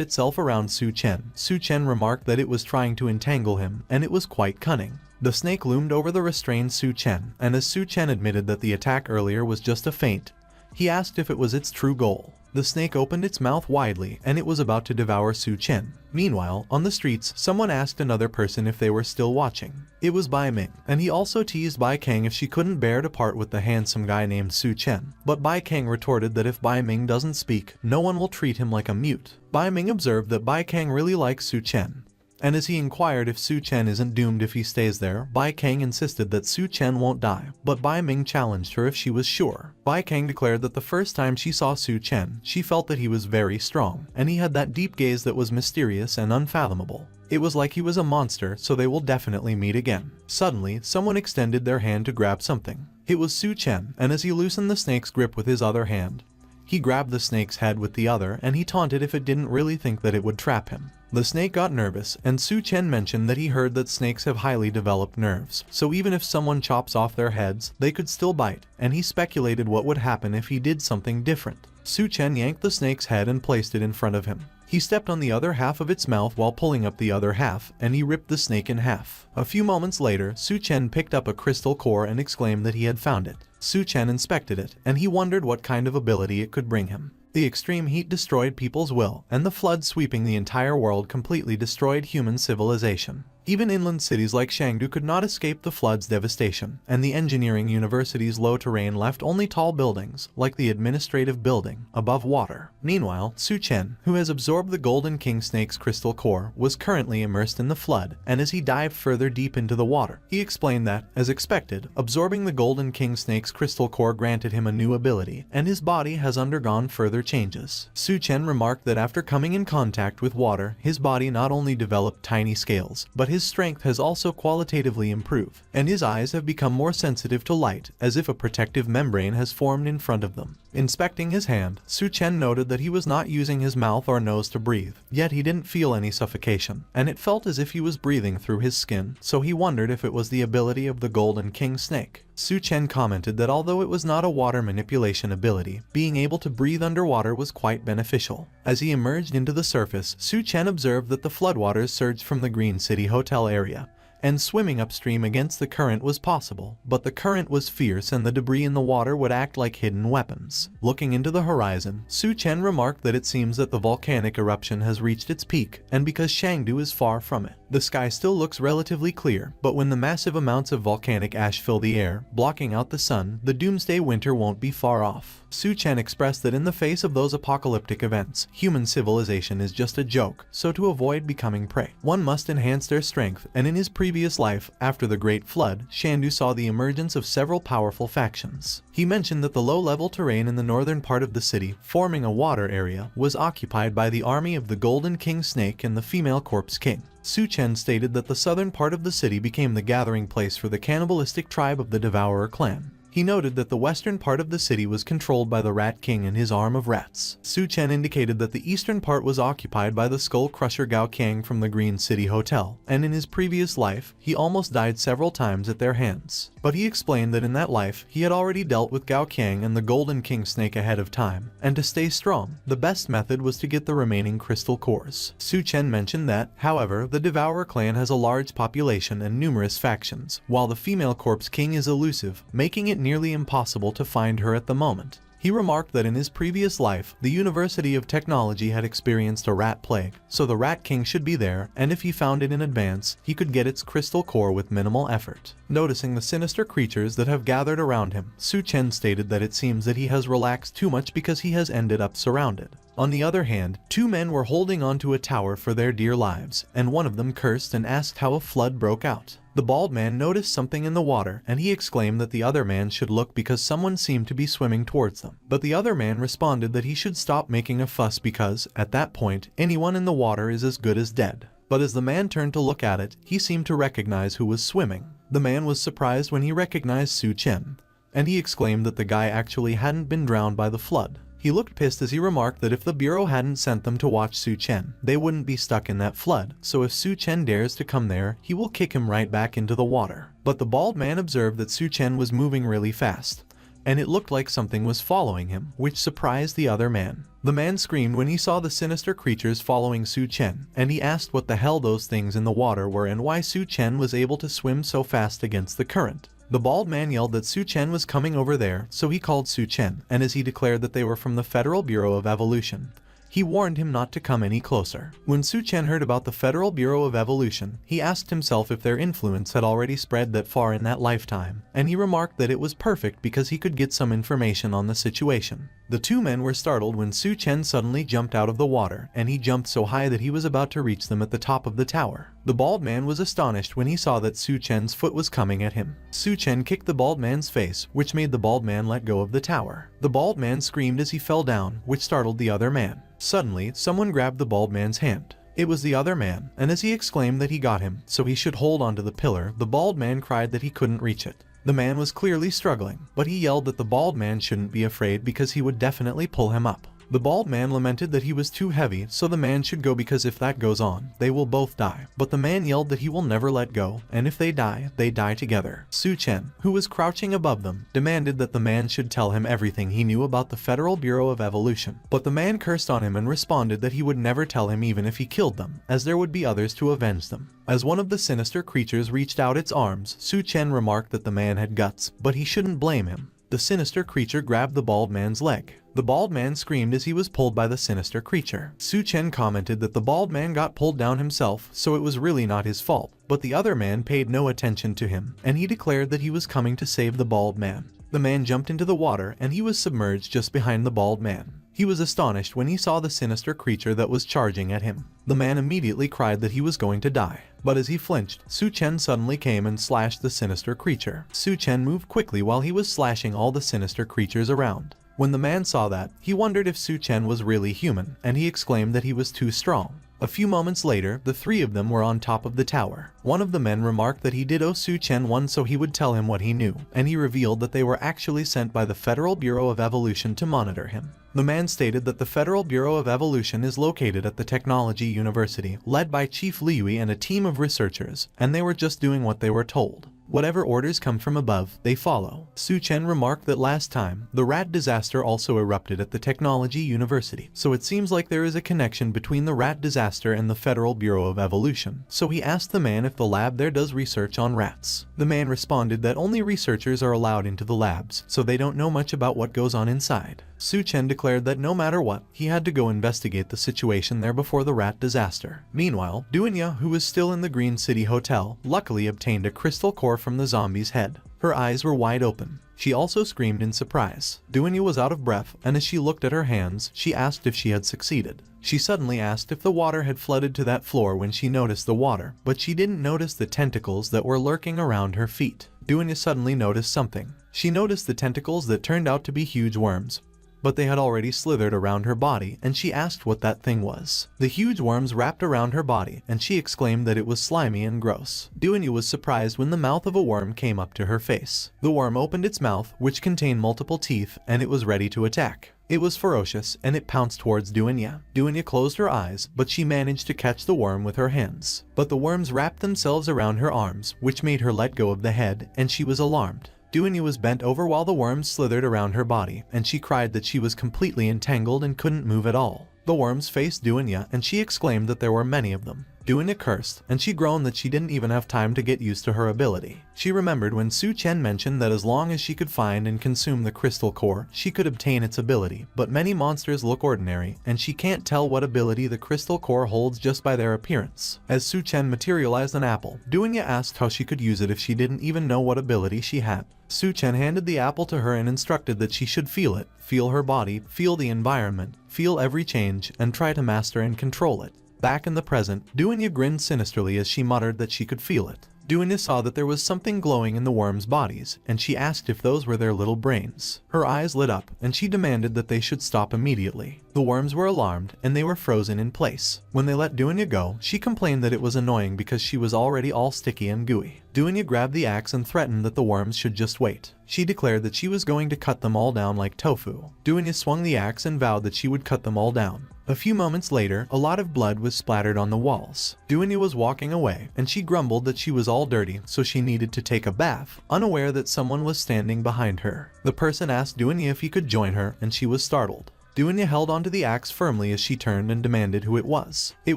A: itself around Su Chen remarked that it was trying to entangle him, and it was quite cunning. The snake loomed over the restrained Su Chen, and as Su Chen admitted that the attack earlier was just a feint, he asked if it was its true goal. The snake opened its mouth widely and it was about to devour Su Chen. Meanwhile, on the streets, someone asked another person if they were still watching. It was Bai Ming, and he also teased Bai Kang if she couldn't bear to part with the handsome guy named Su Chen. But Bai Kang retorted that if Bai Ming doesn't speak, no one will treat him like a mute. Bai Ming observed that Bai Kang really likes Su Chen. And as he inquired if Su Chen isn't doomed if he stays there, Bai Kang insisted that Su Chen won't die, but Bai Ming challenged her if she was sure. Bai Kang declared that the first time she saw Su Chen, she felt that he was very strong, and he had that deep gaze that was mysterious and unfathomable. It was like he was a monster, so they will definitely meet again. Suddenly, someone extended their hand to grab something. It was Su Chen, and as he loosened the snake's grip with his other hand, he grabbed the snake's head with the other and he taunted if it didn't really think that it would trap him. The snake got nervous, and Su Chen mentioned that he heard that snakes have highly developed nerves, so even if someone chops off their heads, they could still bite, and he speculated what would happen if he did something different. Su Chen yanked the snake's head and placed it in front of him. He stepped on the other half of its mouth while pulling up the other half, and he ripped the snake in half. A few moments later, Su Chen picked up a crystal core and exclaimed that he had found it. Su Chen inspected it, and he wondered what kind of ability it could bring him. The extreme heat destroyed people's will, and the flood sweeping the entire world completely destroyed human civilization. Even inland cities like Chengdu could not escape the flood's devastation, and the engineering university's low terrain left only tall buildings, like the administrative building, above water. Meanwhile, Su Chen, who has absorbed the Golden King Snake's crystal core, was currently immersed in the flood, and as he dived further deep into the water, he explained that, as expected, absorbing the Golden King Snake's crystal core granted him a new ability, and his body has undergone further changes. Su Chen remarked that after coming in contact with water, his body not only developed tiny scales, but his strength has also qualitatively improved, and his eyes have become more sensitive to light, as if a protective membrane has formed in front of them. Inspecting his hand, Su Chen noted that he was not using his mouth or nose to breathe, yet he didn't feel any suffocation, and it felt as if he was breathing through his skin, so he wondered if it was the ability of the Golden King Snake. Su Chen commented that although it was not a water manipulation ability, being able to breathe underwater was quite beneficial. As he emerged into the surface, Su Chen observed that the floodwaters surged from the Green City Hotel area, and swimming upstream against the current was possible, but the current was fierce and the debris in the water would act like hidden weapons. Looking into the horizon, Su Chen remarked that it seems that the volcanic eruption has reached its peak, and because Chengdu is far from it, the sky still looks relatively clear, but when the massive amounts of volcanic ash fill the air, blocking out the sun, the doomsday winter won't be far off. Su Chen expressed that in the face of those apocalyptic events, human civilization is just a joke, so to avoid becoming prey, one must enhance their strength, and in his previous life, after the Great Flood, Chengdu saw the emergence of several powerful factions. He mentioned that the low-level terrain in the northern part of the city, forming a water area, was occupied by the army of the Golden King Snake and the Female Corpse King. Su Chen stated that the southern part of the city became the gathering place for the cannibalistic tribe of the Devourer clan. He noted that the western part of the city was controlled by the Rat King and his arm of rats. Su Chen indicated that the eastern part was occupied by the Skull Crusher Gao Kang from the Green City Hotel, and in his previous life, he almost died several times at their hands. But he explained that in that life, he had already dealt with Gao Kang and the Golden King Snake ahead of time, and to stay strong, the best method was to get the remaining crystal cores. Su Chen mentioned that, however, the Devourer clan has a large population and numerous factions, while the Female Corpse King is elusive, making it nearly impossible to find her at the moment. He remarked that in his previous life, the University of Technology had experienced a rat plague, so the Rat King should be there, and if he found it in advance, he could get its crystal core with minimal effort. Noticing the sinister creatures that have gathered around him, Su Chen stated that it seems that he has relaxed too much because he has ended up surrounded. On the other hand, two men were holding onto a tower for their dear lives, and one of them cursed and asked how a flood broke out. The bald man noticed something in the water, and he exclaimed that the other man should look because someone seemed to be swimming towards them. But the other man responded that he should stop making a fuss because, at that point, anyone in the water is as good as dead. But as the man turned to look at it, he seemed to recognize who was swimming. The man was surprised when he recognized Su Chen, and he exclaimed that the guy actually hadn't been drowned by the flood. He looked pissed as he remarked that if the Bureau hadn't sent them to watch Su Chen, they wouldn't be stuck in that flood, so if Su Chen dares to come there, he will kick him right back into the water. But the bald man observed that Su Chen was moving really fast, and it looked like something was following him, which surprised the other man. The man screamed when he saw the sinister creatures following Su Chen, and he asked what the hell those things in the water were and why Su Chen was able to swim so fast against the current. The bald man yelled that Su Chen was coming over there, so he called Su Chen, and as he declared that they were from the Federal Bureau of Evolution, he warned him not to come any closer. When Su Chen heard about the Federal Bureau of Evolution, he asked himself if their influence had already spread that far in that lifetime, and he remarked that it was perfect because he could get some information on the situation. The two men were startled when Su Chen suddenly jumped out of the water, and he jumped so high that he was about to reach them at the top of the tower. The bald man was astonished when he saw that Su Chen's foot was coming at him. Su Chen kicked the bald man's face, which made the bald man let go of the tower. The bald man screamed as he fell down, which startled the other man. Suddenly, someone grabbed the bald man's hand. It was the other man, and as he exclaimed that he got him, so he should hold onto the pillar, the bald man cried that he couldn't reach it. The man was clearly struggling, but he yelled that the bald man shouldn't be afraid because he would definitely pull him up. The bald man lamented that he was too heavy, so the man should go because if that goes on, they will both die. But the man yelled that he will never let go, and if they die together. Su Chen, who was crouching above them, demanded that the man should tell him everything he knew about the Federal Bureau of Evolution. But the man cursed on him and responded that he would never tell him even if he killed them, as there would be others to avenge them. As one of the sinister creatures reached out its arms, Su Chen remarked that the man had guts, but he shouldn't blame him. The sinister creature grabbed the bald man's leg. The bald man screamed as he was pulled by the sinister creature. Su Chen commented that the bald man got pulled down himself, so it was really not his fault. But the other man paid no attention to him, and he declared that he was coming to save the bald man. The man jumped into the water, and he was submerged just behind the bald man. He was astonished when he saw the sinister creature that was charging at him. The man immediately cried that he was going to die. But as he flinched, Su Chen suddenly came and slashed the sinister creature. Su Chen moved quickly while he was slashing all the sinister creatures around. When the man saw that, he wondered if Su Chen was really human, and he exclaimed that he was too strong. A few moments later, the three of them were on top of the tower. One of the men remarked that he did owe Su Chen one so he would tell him what he knew, and he revealed that they were actually sent by the Federal Bureau of Evolution to monitor him. The man stated that the Federal Bureau of Evolution is located at the Technology University, led by Chief Liui and a team of researchers, and they were just doing what they were told. Whatever orders come from above, they follow. Su Chen remarked that last time, the rat disaster also erupted at the Technology University, so it seems like there is a connection between the rat disaster and the Federal Bureau of Evolution. So he asked the man if the lab there does research on rats. The man responded that only researchers are allowed into the labs, so they don't know much about what goes on inside. Su Chen declared that no matter what, he had to go investigate the situation there before the rat disaster. Meanwhile, Dunya, who was still in the Green City Hotel, luckily obtained a crystal core from the zombie's head. Her eyes were wide open. She also screamed in surprise. Dunya was out of breath, and as she looked at her hands, she asked if she had succeeded. She suddenly asked if the water had flooded to that floor when she noticed the water, but she didn't notice the tentacles that were lurking around her feet. Dunya suddenly noticed something. She noticed the tentacles that turned out to be huge worms, but they had already slithered around her body, and she asked what that thing was. The huge worms wrapped around her body, and she exclaimed that it was slimy and gross. Dunya was surprised when the mouth of a worm came up to her face. The worm opened its mouth, which contained multiple teeth, and it was ready to attack. It was ferocious, and it pounced towards Dunya. Dunya closed her eyes, but she managed to catch the worm with her hands. But the worms wrapped themselves around her arms, which made her let go of the head, and she was alarmed. Dunya was bent over while the worms slithered around her body, and she cried that she was completely entangled and couldn't move at all. The worms faced Dunya, and she exclaimed that there were many of them. Dunya cursed, and she groaned that she didn't even have time to get used to her ability. She remembered when Su Chen mentioned that as long as she could find and consume the crystal core, she could obtain its ability, but many monsters look ordinary, and she can't tell what ability the crystal core holds just by their appearance. As Su Chen materialized an apple, Dunya asked how she could use it if she didn't even know what ability she had. Su Chen handed the apple to her and instructed that she should feel it, feel her body, feel the environment, feel every change, and try to master and control it. Back in the present, Dunya grinned sinisterly as she muttered that she could feel it. Dunya saw that there was something glowing in the worms' bodies, and she asked if those were their little brains. Her eyes lit up, and she demanded that they should stop immediately. The worms were alarmed, and they were frozen in place. When they let Dunya go, she complained that it was annoying because she was already all sticky and gooey. Dunya grabbed the axe and threatened that the worms should just wait. She declared that she was going to cut them all down like tofu. Dunya swung the axe and vowed that she would cut them all down. A few moments later, a lot of blood was splattered on the walls. Dunya was walking away, and she grumbled that she was all dirty, so she needed to take a bath, unaware that someone was standing behind her. The person asked Dunya if he could join her, and she was startled. Duanya held onto the axe firmly as she turned and demanded who it was. It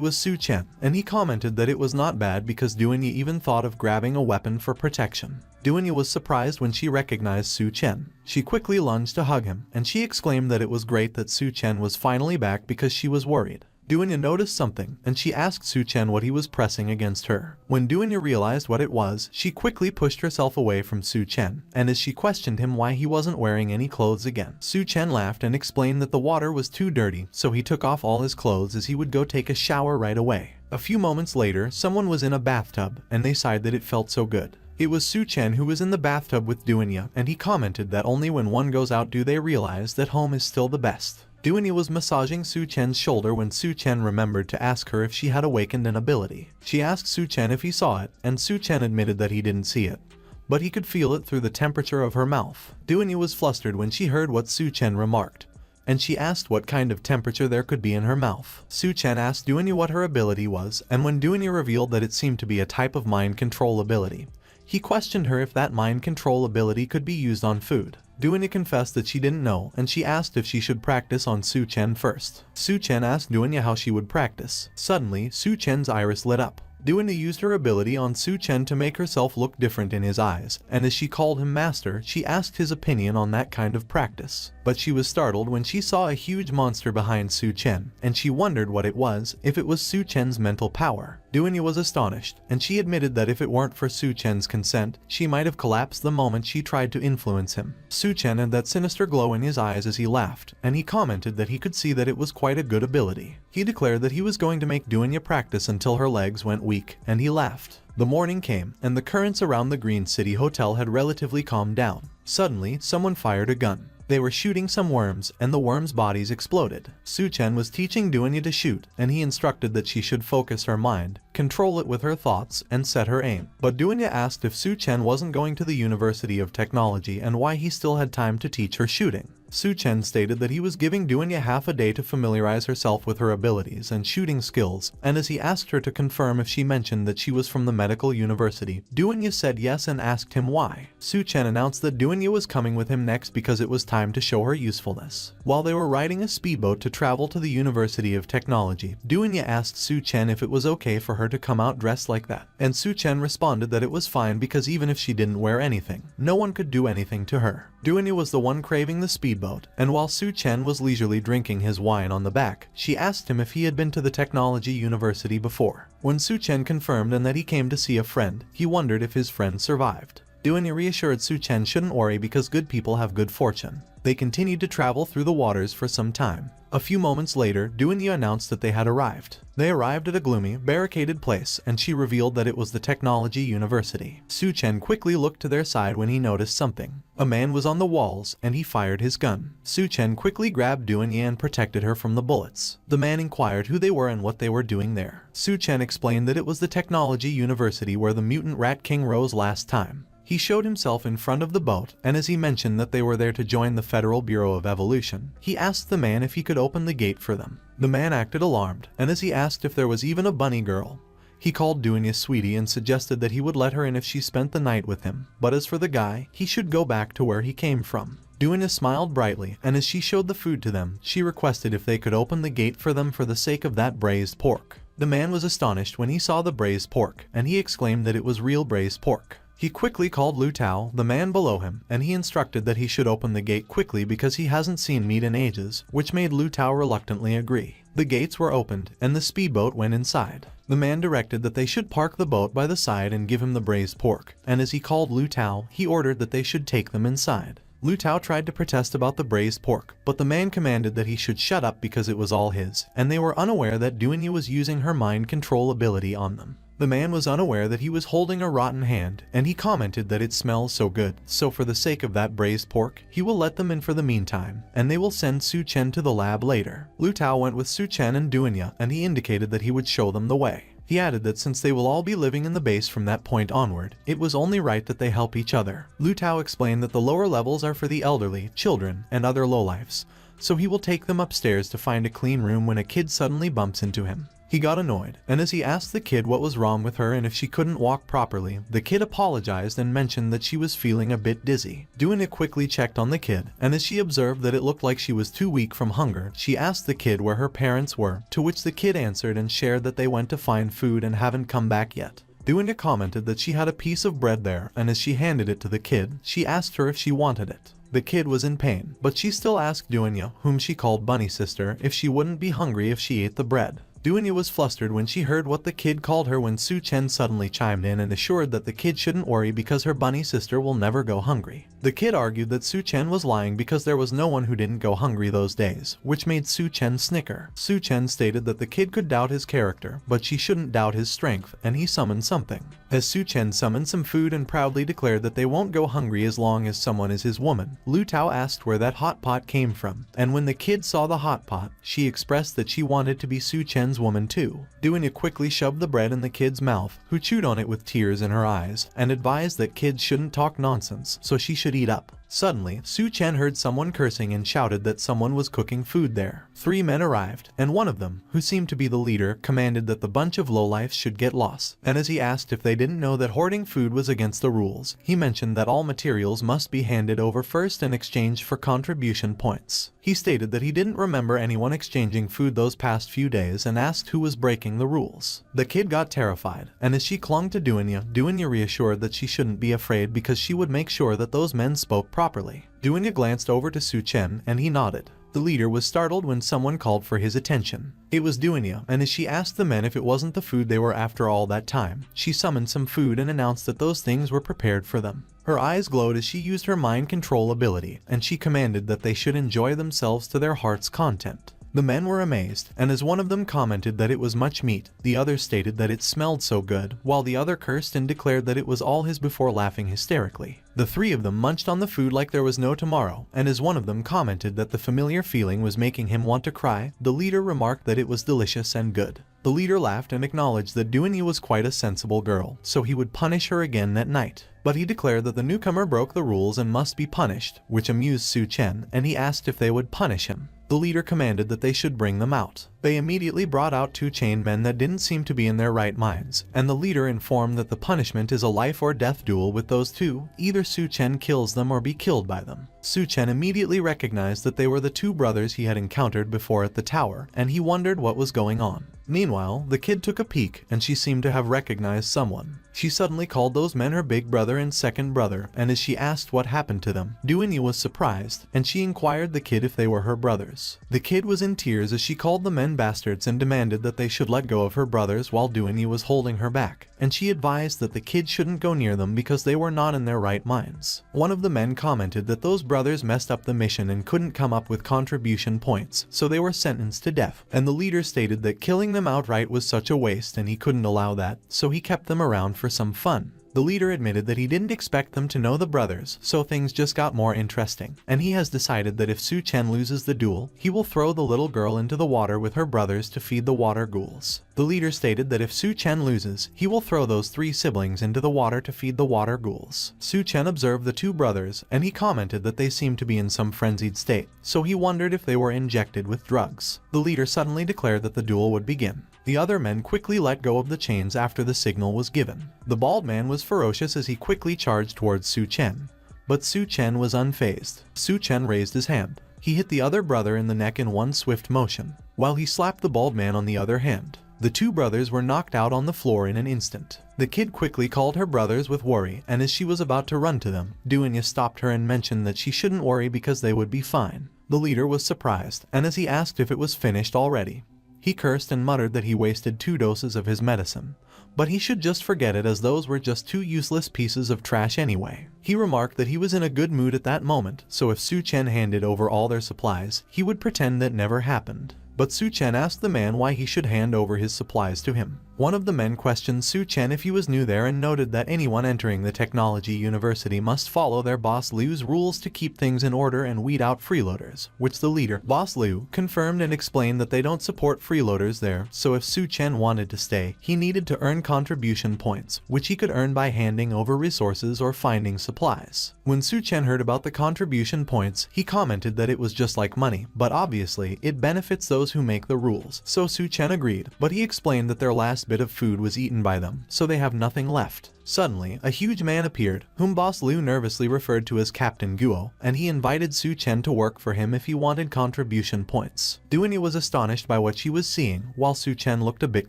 A: was Su Chen, and he commented that it was not bad because Duanya even thought of grabbing a weapon for protection. Duanya was surprised when she recognized Su Chen. She quickly lunged to hug him, and she exclaimed that it was great that Su Chen was finally back because she was worried. Duanya noticed something, and she asked Su Chen what he was pressing against her. When Duanya realized what it was, she quickly pushed herself away from Su Chen, and as she questioned him why he wasn't wearing any clothes again, Su Chen laughed and explained that the water was too dirty, so he took off all his clothes as he would go take a shower right away. A few moments later, someone was in a bathtub, and they sighed that it felt so good. It was Su Chen who was in the bathtub with Duanya, and he commented that only when one goes out do they realize that home is still the best. Duanya was massaging Su Chen's shoulder when Su Chen remembered to ask her if she had awakened an ability. She asked Su Chen if he saw it, and Su Chen admitted that he didn't see it, but he could feel it through the temperature of her mouth. Duanya was flustered when she heard what Su Chen remarked, and she asked what kind of temperature there could be in her mouth. Su Chen asked Duanya what her ability was, and when Duanya revealed that it seemed to be a type of mind control ability, he questioned her if that mind control ability could be used on food. Duanya confessed that she didn't know, and she asked if she should practice on Su Chen first. Su Chen asked Duanya how she would practice. Suddenly, Su Chen's iris lit up. Duanya used her ability on Su Chen to make herself look different in his eyes, and as she called him master, she asked his opinion on that kind of practice. But she was startled when she saw a huge monster behind Su Chen, and she wondered what it was, if it was Su Chen's mental power. Duanya was astonished, and she admitted that if it weren't for Su Chen's consent, she might have collapsed the moment she tried to influence him. Su Chen had that sinister glow in his eyes as he laughed, and he commented that he could see that it was quite a good ability. He declared that he was going to make Duanya practice until her legs went weak, and he laughed. The morning came, and the currents around the Green City Hotel had relatively calmed down. Suddenly, someone fired a gun. They were shooting some worms, and the worms' bodies exploded. Su Chen was teaching Duanya to shoot, and he instructed that she should focus her mind, control it with her thoughts, and set her aim. But Duanya asked if Su Chen wasn't going to the University of Technology and why he still had time to teach her shooting. Su Chen stated that he was giving Duanya half a day to familiarize herself with her abilities and shooting skills, and as he asked her to confirm if she mentioned that she was from the medical university, Duanya said yes and asked him why. Su Chen announced that Duanya was coming with him next because it was time to show her usefulness. While they were riding a speedboat to travel to the University of Technology, Duanya asked Su Chen if it was okay for her to come out dressed like that, and Su Chen responded that it was fine because even if she didn't wear anything, no one could do anything to her. Duanya was the one craving the speedboat, and while Su Chen was leisurely drinking his wine on the back, she asked him if he had been to the technology university before. When Su Chen confirmed and that he came to see a friend, he wondered if his friend survived. Duanya reassured Su Chen shouldn't worry because good people have good fortune. They continued to travel through the waters for some time. A few moments later, Duanya announced that they had arrived. They arrived at a gloomy, barricaded place, and she revealed that it was the technology university. Su Chen quickly looked to their side when he noticed something. A man was on the walls, and he fired his gun. Su Chen quickly grabbed Duanya and protected her from the bullets. The man inquired who they were and what they were doing there. Su Chen explained that it was the technology university where the mutant Rat King rose last time. He showed himself in front of the boat, and as he mentioned that they were there to join the Federal Bureau of Evolution, he asked the man if he could open the gate for them. The man acted alarmed, and as he asked if there was even a bunny girl, he called Duanya sweetie and suggested that he would let her in if she spent the night with him, but as for the guy, he should go back to where he came from. Duanya smiled brightly, and as she showed the food to them, she requested if they could open the gate for them for the sake of that braised pork. The man was astonished when he saw the braised pork, and he exclaimed that it was real braised pork. He quickly called Lu Tao, the man below him, and he instructed that he should open the gate quickly because he hasn't seen meat in ages, which made Lu Tao reluctantly agree. The gates were opened, and the speedboat went inside. The man directed that they should park the boat by the side and give him the braised pork, and as he called Lu Tao, he ordered that they should take them inside. Lu Tao tried to protest about the braised pork, but the man commanded that he should shut up because it was all his, and they were unaware that Duanya was using her mind control ability on them. The man was unaware that he was holding a rotten hand, and he commented that it smells so good, so for the sake of that braised pork, he will let them in for the meantime, and they will send Su Chen to the lab later. Lu Tao went with Su Chen and Duanya, and he indicated that he would show them the way. He added that since they will all be living in the base from that point onward, it was only right that they help each other. Lu Tao explained that the lower levels are for the elderly, children, and other lowlifes, so he will take them upstairs to find a clean room when a kid suddenly bumps into him. He got annoyed, and as he asked the kid what was wrong with her and if she couldn't walk properly, the kid apologized and mentioned that she was feeling a bit dizzy. Doon-ya quickly checked on the kid, and as she observed that it looked like she was too weak from hunger, she asked the kid where her parents were, to which the kid answered and shared that they went to find food and haven't come back yet. Doon-ya commented that she had a piece of bread there, and as she handed it to the kid, she asked her if she wanted it. The kid was in pain, but she still asked Doon-ya, whom she called Bunny Sister, if she wouldn't be hungry if she ate the bread. Doon-ya was flustered when she heard what the kid called her when Su-chen suddenly chimed in and assured that the kid shouldn't worry because her bunny sister will never go hungry. The kid argued that Su-chen was lying because there was no one who didn't go hungry those days, which made Su-chen snicker. Su-chen stated that the kid could doubt his character, but she shouldn't doubt his strength, and he summoned something. As Su-chen summoned some food and proudly declared that they won't go hungry as long as someone is his woman, Lu Tao asked where that hot pot came from, and when the kid saw the hot pot, she expressed that she wanted to be Su-chen's woman too. Doon-ya quickly shoved the bread in the kid's mouth, who chewed on it with tears in her eyes, and advised that kids shouldn't talk nonsense, so she should eat up. Suddenly, Su-chen heard someone cursing and shouted that someone was cooking food there. 3 men arrived, and one of them, who seemed to be the leader, commanded that the bunch of lowlifes should get lost, and as he asked if they didn't know that hoarding food was against the rules, he mentioned that all materials must be handed over first in exchange for contribution points. He stated that he didn't remember anyone exchanging food those past few days and asked who was breaking the rules. The kid got terrified, and as she clung to Doon-ya, Doon-ya reassured that she shouldn't be afraid because she would make sure that those men spoke properly. Doon-ya glanced over to Su-chen, and he nodded. The leader was startled when someone called for his attention. It was Doon-ya, and as she asked the men if it wasn't the food they were after all that time, she summoned some food and announced that those things were prepared for them. Her eyes glowed as she used her mind control ability, and she commanded that they should enjoy themselves to their heart's content. The men were amazed, and as one of them commented that it was much meat, the other stated that it smelled so good, while the other cursed and declared that it was all his before laughing hysterically. The 3 of them munched on the food like there was no tomorrow, and as one of them commented that the familiar feeling was making him want to cry, the leader remarked that it was delicious and good. The leader laughed and acknowledged that Doon-ya was quite a sensible girl, so he would punish her again that night. But he declared that the newcomer broke the rules and must be punished, which amused Su-chen, and he asked if they would punish him. The leader commanded that they should bring them out. They immediately brought out 2 chained men that didn't seem to be in their right minds, and the leader informed that the punishment is a life or death duel with those 2, either Su-chen kills them or be killed by them. Su-chen immediately recognized that they were the 2 brothers he had encountered before at the tower, and he wondered what was going on. Meanwhile, the kid took a peek, and she seemed to have recognized someone. She suddenly called those men her big brother and second brother, and as she asked what happened to them, Doon-ya was surprised, and she inquired the kid if they were her brothers. The kid was in tears as she called the men bastards and demanded that they should let go of her brothers while Doon-ya was holding her back, and she advised that the kid shouldn't go near them because they were not in their right minds. One of the men commented that those brothers messed up the mission and couldn't come up with contribution points, so they were sentenced to death, and the leader stated that killing them outright was such a waste and he couldn't allow that, so he kept them around for some fun. The leader admitted that he didn't expect them to know the brothers, so things just got more interesting, and he has decided that if Su-chen loses the duel, he will throw the little girl into the water with her brothers to feed the water ghouls. The leader stated that if Su-chen loses, he will throw those 3 siblings into the water to feed the water ghouls. Su-chen observed the 2 brothers, and he commented that they seemed to be in some frenzied state, so he wondered if they were injected with drugs. The leader suddenly declared that the duel would begin. The other men quickly let go of the chains after the signal was given. The bald man was ferocious as he quickly charged towards Su-chen, but Su-chen was unfazed. Su-chen raised his hand. He hit the other brother in the neck in one swift motion, while he slapped the bald man on the other hand. The 2 brothers were knocked out on the floor in an instant. The kid quickly called her brothers with worry, and as she was about to run to them, Doon-ya stopped her and mentioned that she shouldn't worry because they would be fine. The leader was surprised, and as he asked if it was finished already, he cursed and muttered that he wasted 2 doses of his medicine, but he should just forget it as those were just 2 useless pieces of trash anyway. He remarked that he was in a good mood at that moment, so if Su-chen handed over all their supplies, he would pretend that never happened. But Su-chen asked the man why he should hand over his supplies to him. One of the men questioned Su Chen if he was new there and noted that anyone entering the technology university must follow their boss Liu's rules to keep things in order and weed out freeloaders, which the leader, Boss Liu, confirmed and explained that they don't support freeloaders there, so if Su Chen wanted to stay, he needed to earn contribution points, which he could earn by handing over resources or finding supplies. When Su Chen heard about the contribution points, he commented that it was just like money, but obviously, it benefits those who make the rules, so Su Chen agreed, but he explained that their last bit of food was eaten by them, so they have nothing left. Suddenly, a huge man appeared, whom Boss Liu nervously referred to as Captain Guo, and he invited Su Chen to work for him if he wanted contribution points. Duany was astonished by what she was seeing, while Su Chen looked a bit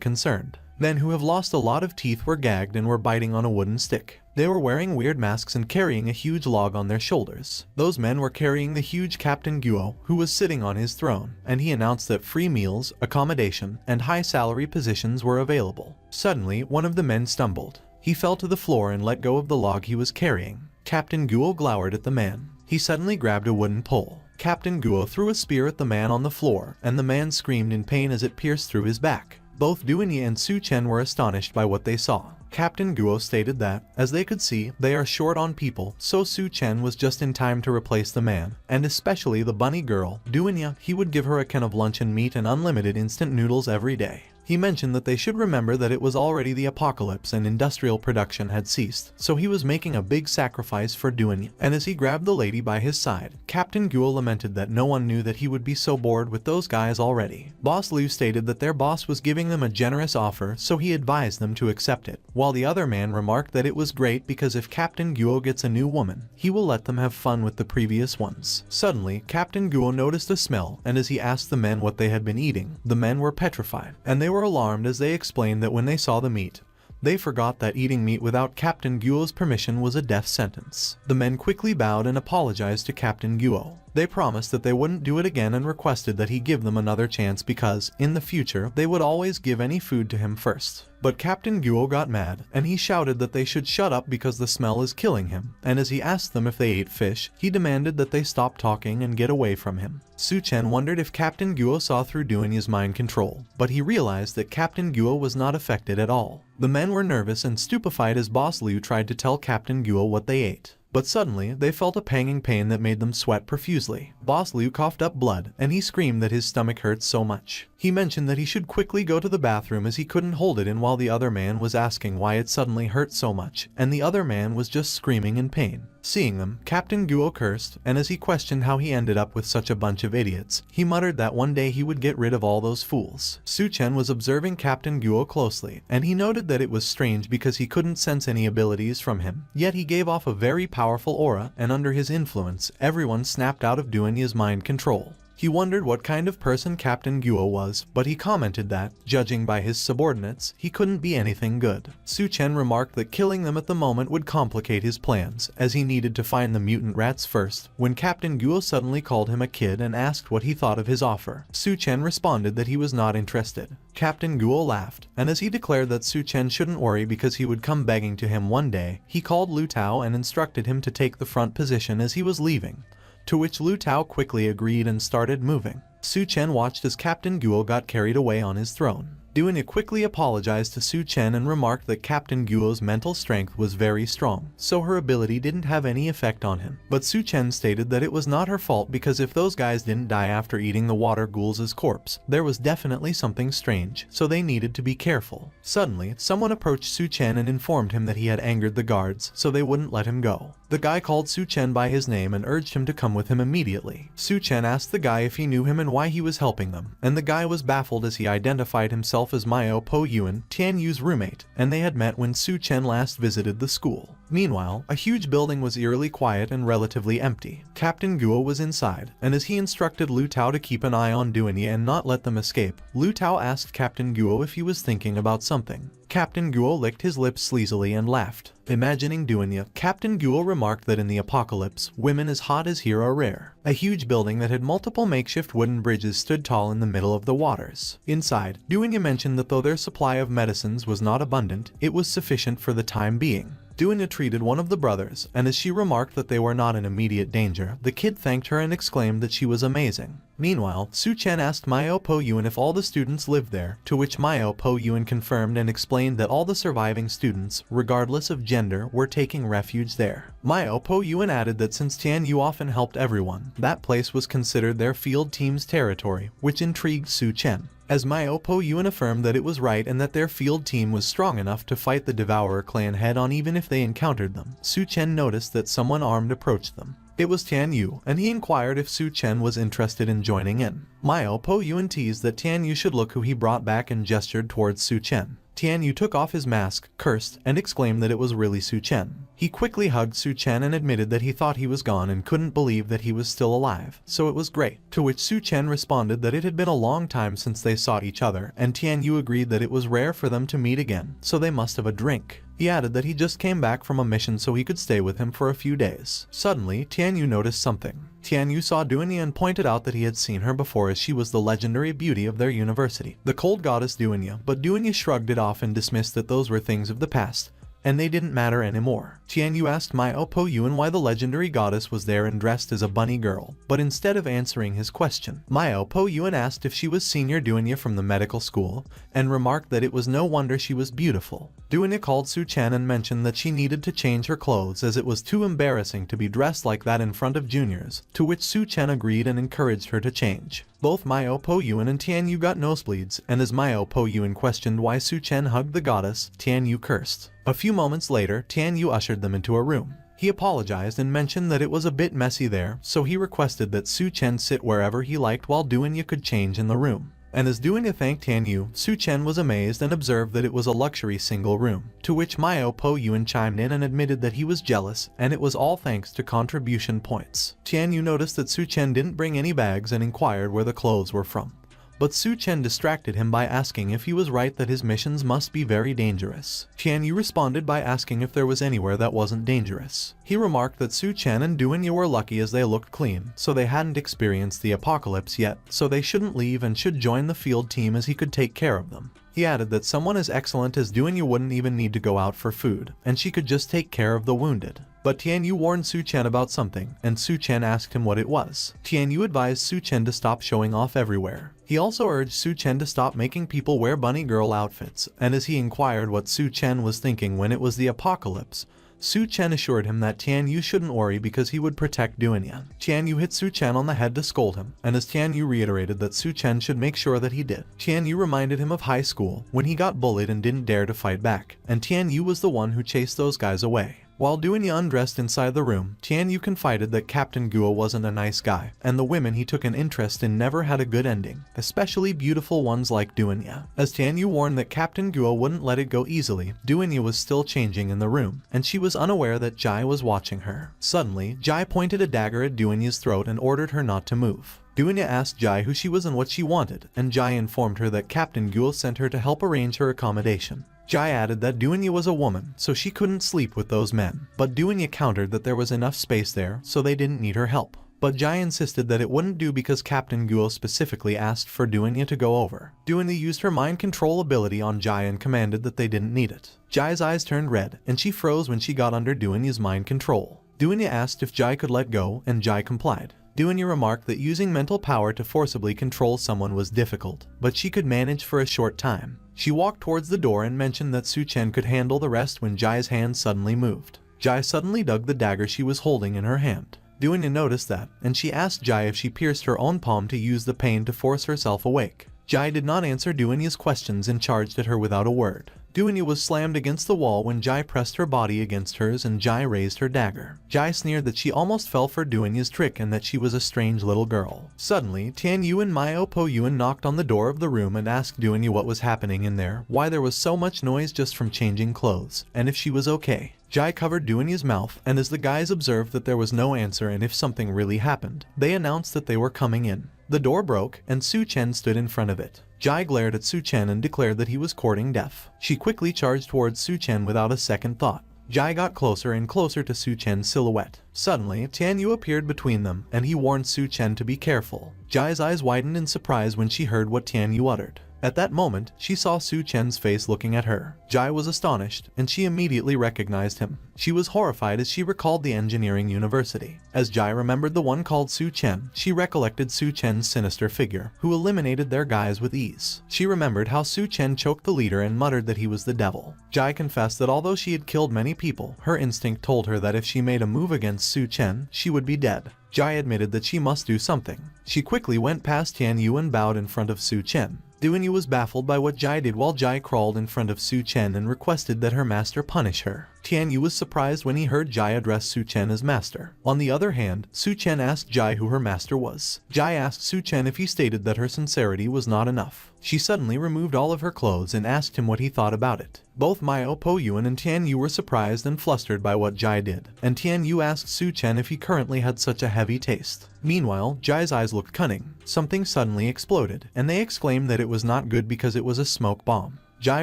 A: concerned. Men who have lost a lot of teeth were gagged and were biting on a wooden stick. They were wearing weird masks and carrying a huge log on their shoulders. Those men were carrying the huge Captain Guo, who was sitting on his throne, and he announced that free meals, accommodation, and high salary positions were available. Suddenly, one of the men stumbled. He fell to the floor and let go of the log he was carrying. Captain Guo glowered at the man. He suddenly grabbed a wooden pole. Captain Guo threw a spear at the man on the floor, and the man screamed in pain as it pierced through his back. Both Duany and Su Chen were astonished by what they saw. Captain Guo stated that, as they could see, they are short on people, so Su Chen was just in time to replace the man, and especially the bunny girl, Duany. He would give her a can of luncheon meat and unlimited instant noodles every day. He mentioned that they should remember that it was already the apocalypse and industrial production had ceased, so he was making a big sacrifice for Duany. And as he grabbed the lady by his side, Captain Guo lamented that no one knew that he would be so bored with those guys already. Boss Liu stated that their boss was giving them a generous offer, so he advised them to accept it, while the other man remarked that it was great because if Captain Guo gets a new woman, he will let them have fun with the previous ones. Suddenly, Captain Guo noticed a smell, and as he asked the men what they had been eating, the men were petrified, and they were alarmed as they explained that when they saw the meat, they forgot that eating meat without Captain Guo's permission was a death sentence. The men quickly bowed and apologized to Captain Guo. They promised that they wouldn't do it again and requested that he give them another chance because, in the future, they would always give any food to him first. But Captain Guo got mad, and he shouted that they should shut up because the smell is killing him, and as he asked them if they ate fish, he demanded that they stop talking and get away from him. Su Chen wondered if Captain Guo saw through Duany's mind control, but he realized that Captain Guo was not affected at all. The men were nervous and stupefied as Boss Liu tried to tell Captain Guo what they ate. But suddenly, they felt a panging pain that made them sweat profusely. Boss Liu coughed up blood, and he screamed that his stomach hurt so much. He mentioned that he should quickly go to the bathroom as he couldn't hold it in while the other man was asking why it suddenly hurt so much, and the other man was just screaming in pain. Seeing them, Captain Guo cursed, and as he questioned how he ended up with such a bunch of idiots, he muttered that one day he would get rid of all those fools. Su Chen was observing Captain Guo closely, and he noted that it was strange because he couldn't sense any abilities from him. Yet he gave off a very powerful aura, and under his influence, everyone snapped out of Duany's mind control. He wondered what kind of person Captain Guo was, but he commented that, judging by his subordinates, he couldn't be anything good. Su Chen remarked that killing them at the moment would complicate his plans, as he needed to find the mutant rats first, when Captain Guo suddenly called him a kid and asked what he thought of his offer. Su Chen responded that he was not interested. Captain Guo laughed, and as he declared that Su Chen shouldn't worry because he would come begging to him one day, he called Lu Tao and instructed him to take the front position as he was leaving. To which Lu Tao quickly agreed and started moving. Su Chen watched as Captain Guo got carried away on his throne. Duany quickly apologized to Su Chen and remarked that Captain Guo's mental strength was very strong, so her ability didn't have any effect on him. But Su Chen stated that it was not her fault because if those guys didn't die after eating the water ghouls' corpse, there was definitely something strange, so they needed to be careful. Suddenly, someone approached Su Chen and informed him that he had angered the guards, so they wouldn't let him go. The guy called Su Chen by his name and urged him to come with him immediately. Su Chen asked the guy if he knew him and why he was helping them, and the guy was baffled as he identified himself as Myo Po Yuan, Tian Yu's roommate, and they had met when Su Chen last visited the school. Meanwhile, a huge building was eerily quiet and relatively empty. Captain Guo was inside, and as he instructed Lu Tao to keep an eye on Duany and not let them escape, Lu Tao asked Captain Guo if he was thinking about something. Captain Guo licked his lips sleazily and laughed. Imagining Duany, Captain Guo remarked that in the apocalypse, women as hot as here are rare. A huge building that had multiple makeshift wooden bridges stood tall in the middle of the waters. Inside, Duany mentioned that though their supply of medicines was not abundant, it was sufficient for the time being. Duany treated one of the brothers, and as she remarked that they were not in immediate danger, the kid thanked her and exclaimed that she was amazing. Meanwhile, Su Chen asked Myo Po Yuan if all the students lived there, to which Myo Po Yuan confirmed and explained that all the surviving students, regardless of gender, were taking refuge there. Myo Po Yuan added that since Tian Yu often helped everyone, that place was considered their field team's territory, which intrigued Su Chen, as Myo Po Yuan affirmed that it was right and that their field team was strong enough to fight the Devourer clan head-on even if they encountered them. Su Chen noticed that someone armed approached them. It was Tian Yu, and he inquired if Su Chen was interested in joining in. Myo Po Yuan teased that Tian Yu should look who he brought back and gestured towards Su Chen. Tian Yu took off his mask, cursed, and exclaimed that it was really Su Chen. He quickly hugged Su Chen and admitted that he thought he was gone and couldn't believe that he was still alive, so it was great. To which Su Chen responded that it had been a long time since they saw each other, and Tian Yu agreed that it was rare for them to meet again, so they must have a drink. He added that he just came back from a mission so he could stay with him for a few days. Suddenly, Tian Yu noticed something. Tian Yu saw Duanya and pointed out that he had seen her before as she was the legendary beauty of their university, the cold goddess Duanya, but Duanya shrugged it off and dismissed that those were things of the past, and they didn't matter anymore. Tian Yu asked Myo Po Yuan why the legendary goddess was there and dressed as a bunny girl, but instead of answering his question, Myo Po Yuan asked if she was senior Duanya from the medical school, and remarked that it was no wonder she was beautiful. Duanya called Su Chen and mentioned that she needed to change her clothes as it was too embarrassing to be dressed like that in front of juniors, to which Su Chen agreed and encouraged her to change. Both Myo Po Yuan and Tian Yu got nosebleeds, and as Myo Po Yuan questioned why Su Chen hugged the goddess, Tian Yu cursed. A few moments later, Tian Yu ushered them into a room. He apologized and mentioned that it was a bit messy there, so he requested that Su Chen sit wherever he liked while Duanya could change in the room. And as Duanya thanked Tian Yu, Su Chen was amazed and observed that it was a luxury single room, to which Myo Po Yuan chimed in and admitted that he was jealous, and it was all thanks to contribution points. Tian Yu noticed that Su Chen didn't bring any bags and inquired where the clothes were from. But Su Chen distracted him by asking if he was right that his missions must be very dangerous. Tian Yu responded by asking if there was anywhere that wasn't dangerous. He remarked that Su Chen and Duanya were lucky as they looked clean, so they hadn't experienced the apocalypse yet, so they shouldn't leave and should join the field team as he could take care of them. He added that someone as excellent as Duanya wouldn't even need to go out for food, and she could just take care of the wounded. But Tian Yu warned Su Chen about something, and Su Chen asked him what it was. Tian Yu advised Su Chen to stop showing off everywhere. He also urged Su Chen to stop making people wear bunny girl outfits, and as he inquired what Su Chen was thinking when it was the apocalypse, Su Chen assured him that Tian Yu shouldn't worry because he would protect Duanya. Tian Yu hit Su Chen on the head to scold him, and as Tian Yu reiterated that Su Chen should make sure that he did, Tian Yu reminded him of high school, when he got bullied and didn't dare to fight back, and Tian Yu was the one who chased those guys away. While Duanya undressed inside the room, Tian Yu confided that Captain Guo wasn't a nice guy, and the women he took an interest in never had a good ending, especially beautiful ones like Duanya. As Tian Yu warned that Captain Guo wouldn't let it go easily, Duanya was still changing in the room, and she was unaware that Jai was watching her. Suddenly, Jai pointed a dagger at Duanya's throat and ordered her not to move. Duanya asked Jai who she was and what she wanted, and Jai informed her that Captain Guo sent her to help arrange her accommodation. Jai added that Duanya was a woman, so she couldn't sleep with those men, but Duanya countered that there was enough space there, so they didn't need her help. But Jai insisted that it wouldn't do because Captain Guo specifically asked for Duanya to go over. Duanya used her mind control ability on Jai and commanded that they didn't need it. Jai's eyes turned red, and she froze when she got under Duanya's mind control. Duanya asked if Jai could let go, and Jai complied. Duanya remarked that using mental power to forcibly control someone was difficult, but she could manage for a short time. She walked towards the door and mentioned that Su Chen could handle the rest when Jai's hand suddenly moved. Jai suddenly dug the dagger she was holding in her hand. Duanya noticed that, and she asked Jai if she pierced her own palm to use the pain to force herself awake. Jai did not answer Duanya's questions and charged at her without a word. Duanya was slammed against the wall when Jai pressed her body against hers and Jai raised her dagger. Jai sneered that she almost fell for Duanya's trick and that she was a strange little girl. Suddenly, Tian Yu and Myo Po Yuan knocked on the door of the room and asked Duanya what was happening in there, why there was so much noise just from changing clothes, and if she was okay. Jai covered Duanya's mouth, and as the guys observed that there was no answer and if something really happened, they announced that they were coming in. The door broke, and Su Chen stood in front of it. Jai glared at Su Chen and declared that he was courting death. She quickly charged towards Su Chen without a second thought. Jai got closer and closer to Su Chen's silhouette. Suddenly, Tian Yu appeared between them, and he warned Su Chen to be careful. Jai's eyes widened in surprise when she heard what Tian Yu uttered. At that moment, she saw Su Chen's face looking at her. Jai was astonished, and she immediately recognized him. She was horrified as she recalled the engineering university. As Jai remembered the one called Su Chen, she recollected Su Chen's sinister figure, who eliminated their guys with ease. She remembered how Su Chen choked the leader and muttered that he was the devil. Jai confessed that although she had killed many people, her instinct told her that if she made a move against Su Chen, she would be dead. Jai admitted that she must do something. She quickly went past Tian Yu and bowed in front of Su Chen. Tian Yu was baffled by what Jai did while Jai crawled in front of Su Chen and requested that her master punish her. Tian Yu was surprised when he heard Jai address Su Chen as master. On the other hand, Su Chen asked Jai who her master was. Jai asked Su Chen if he stated that her sincerity was not enough. She suddenly removed all of her clothes and asked him what he thought about it. Both Mao Po Yuan and Tian Yu were surprised and flustered by what Jai did, and Tian Yu asked Su Chen if he currently had such a heavy taste. Meanwhile, Jai's eyes looked cunning. Something suddenly exploded, and they exclaimed that it was not good because it was a smoke bomb. Jai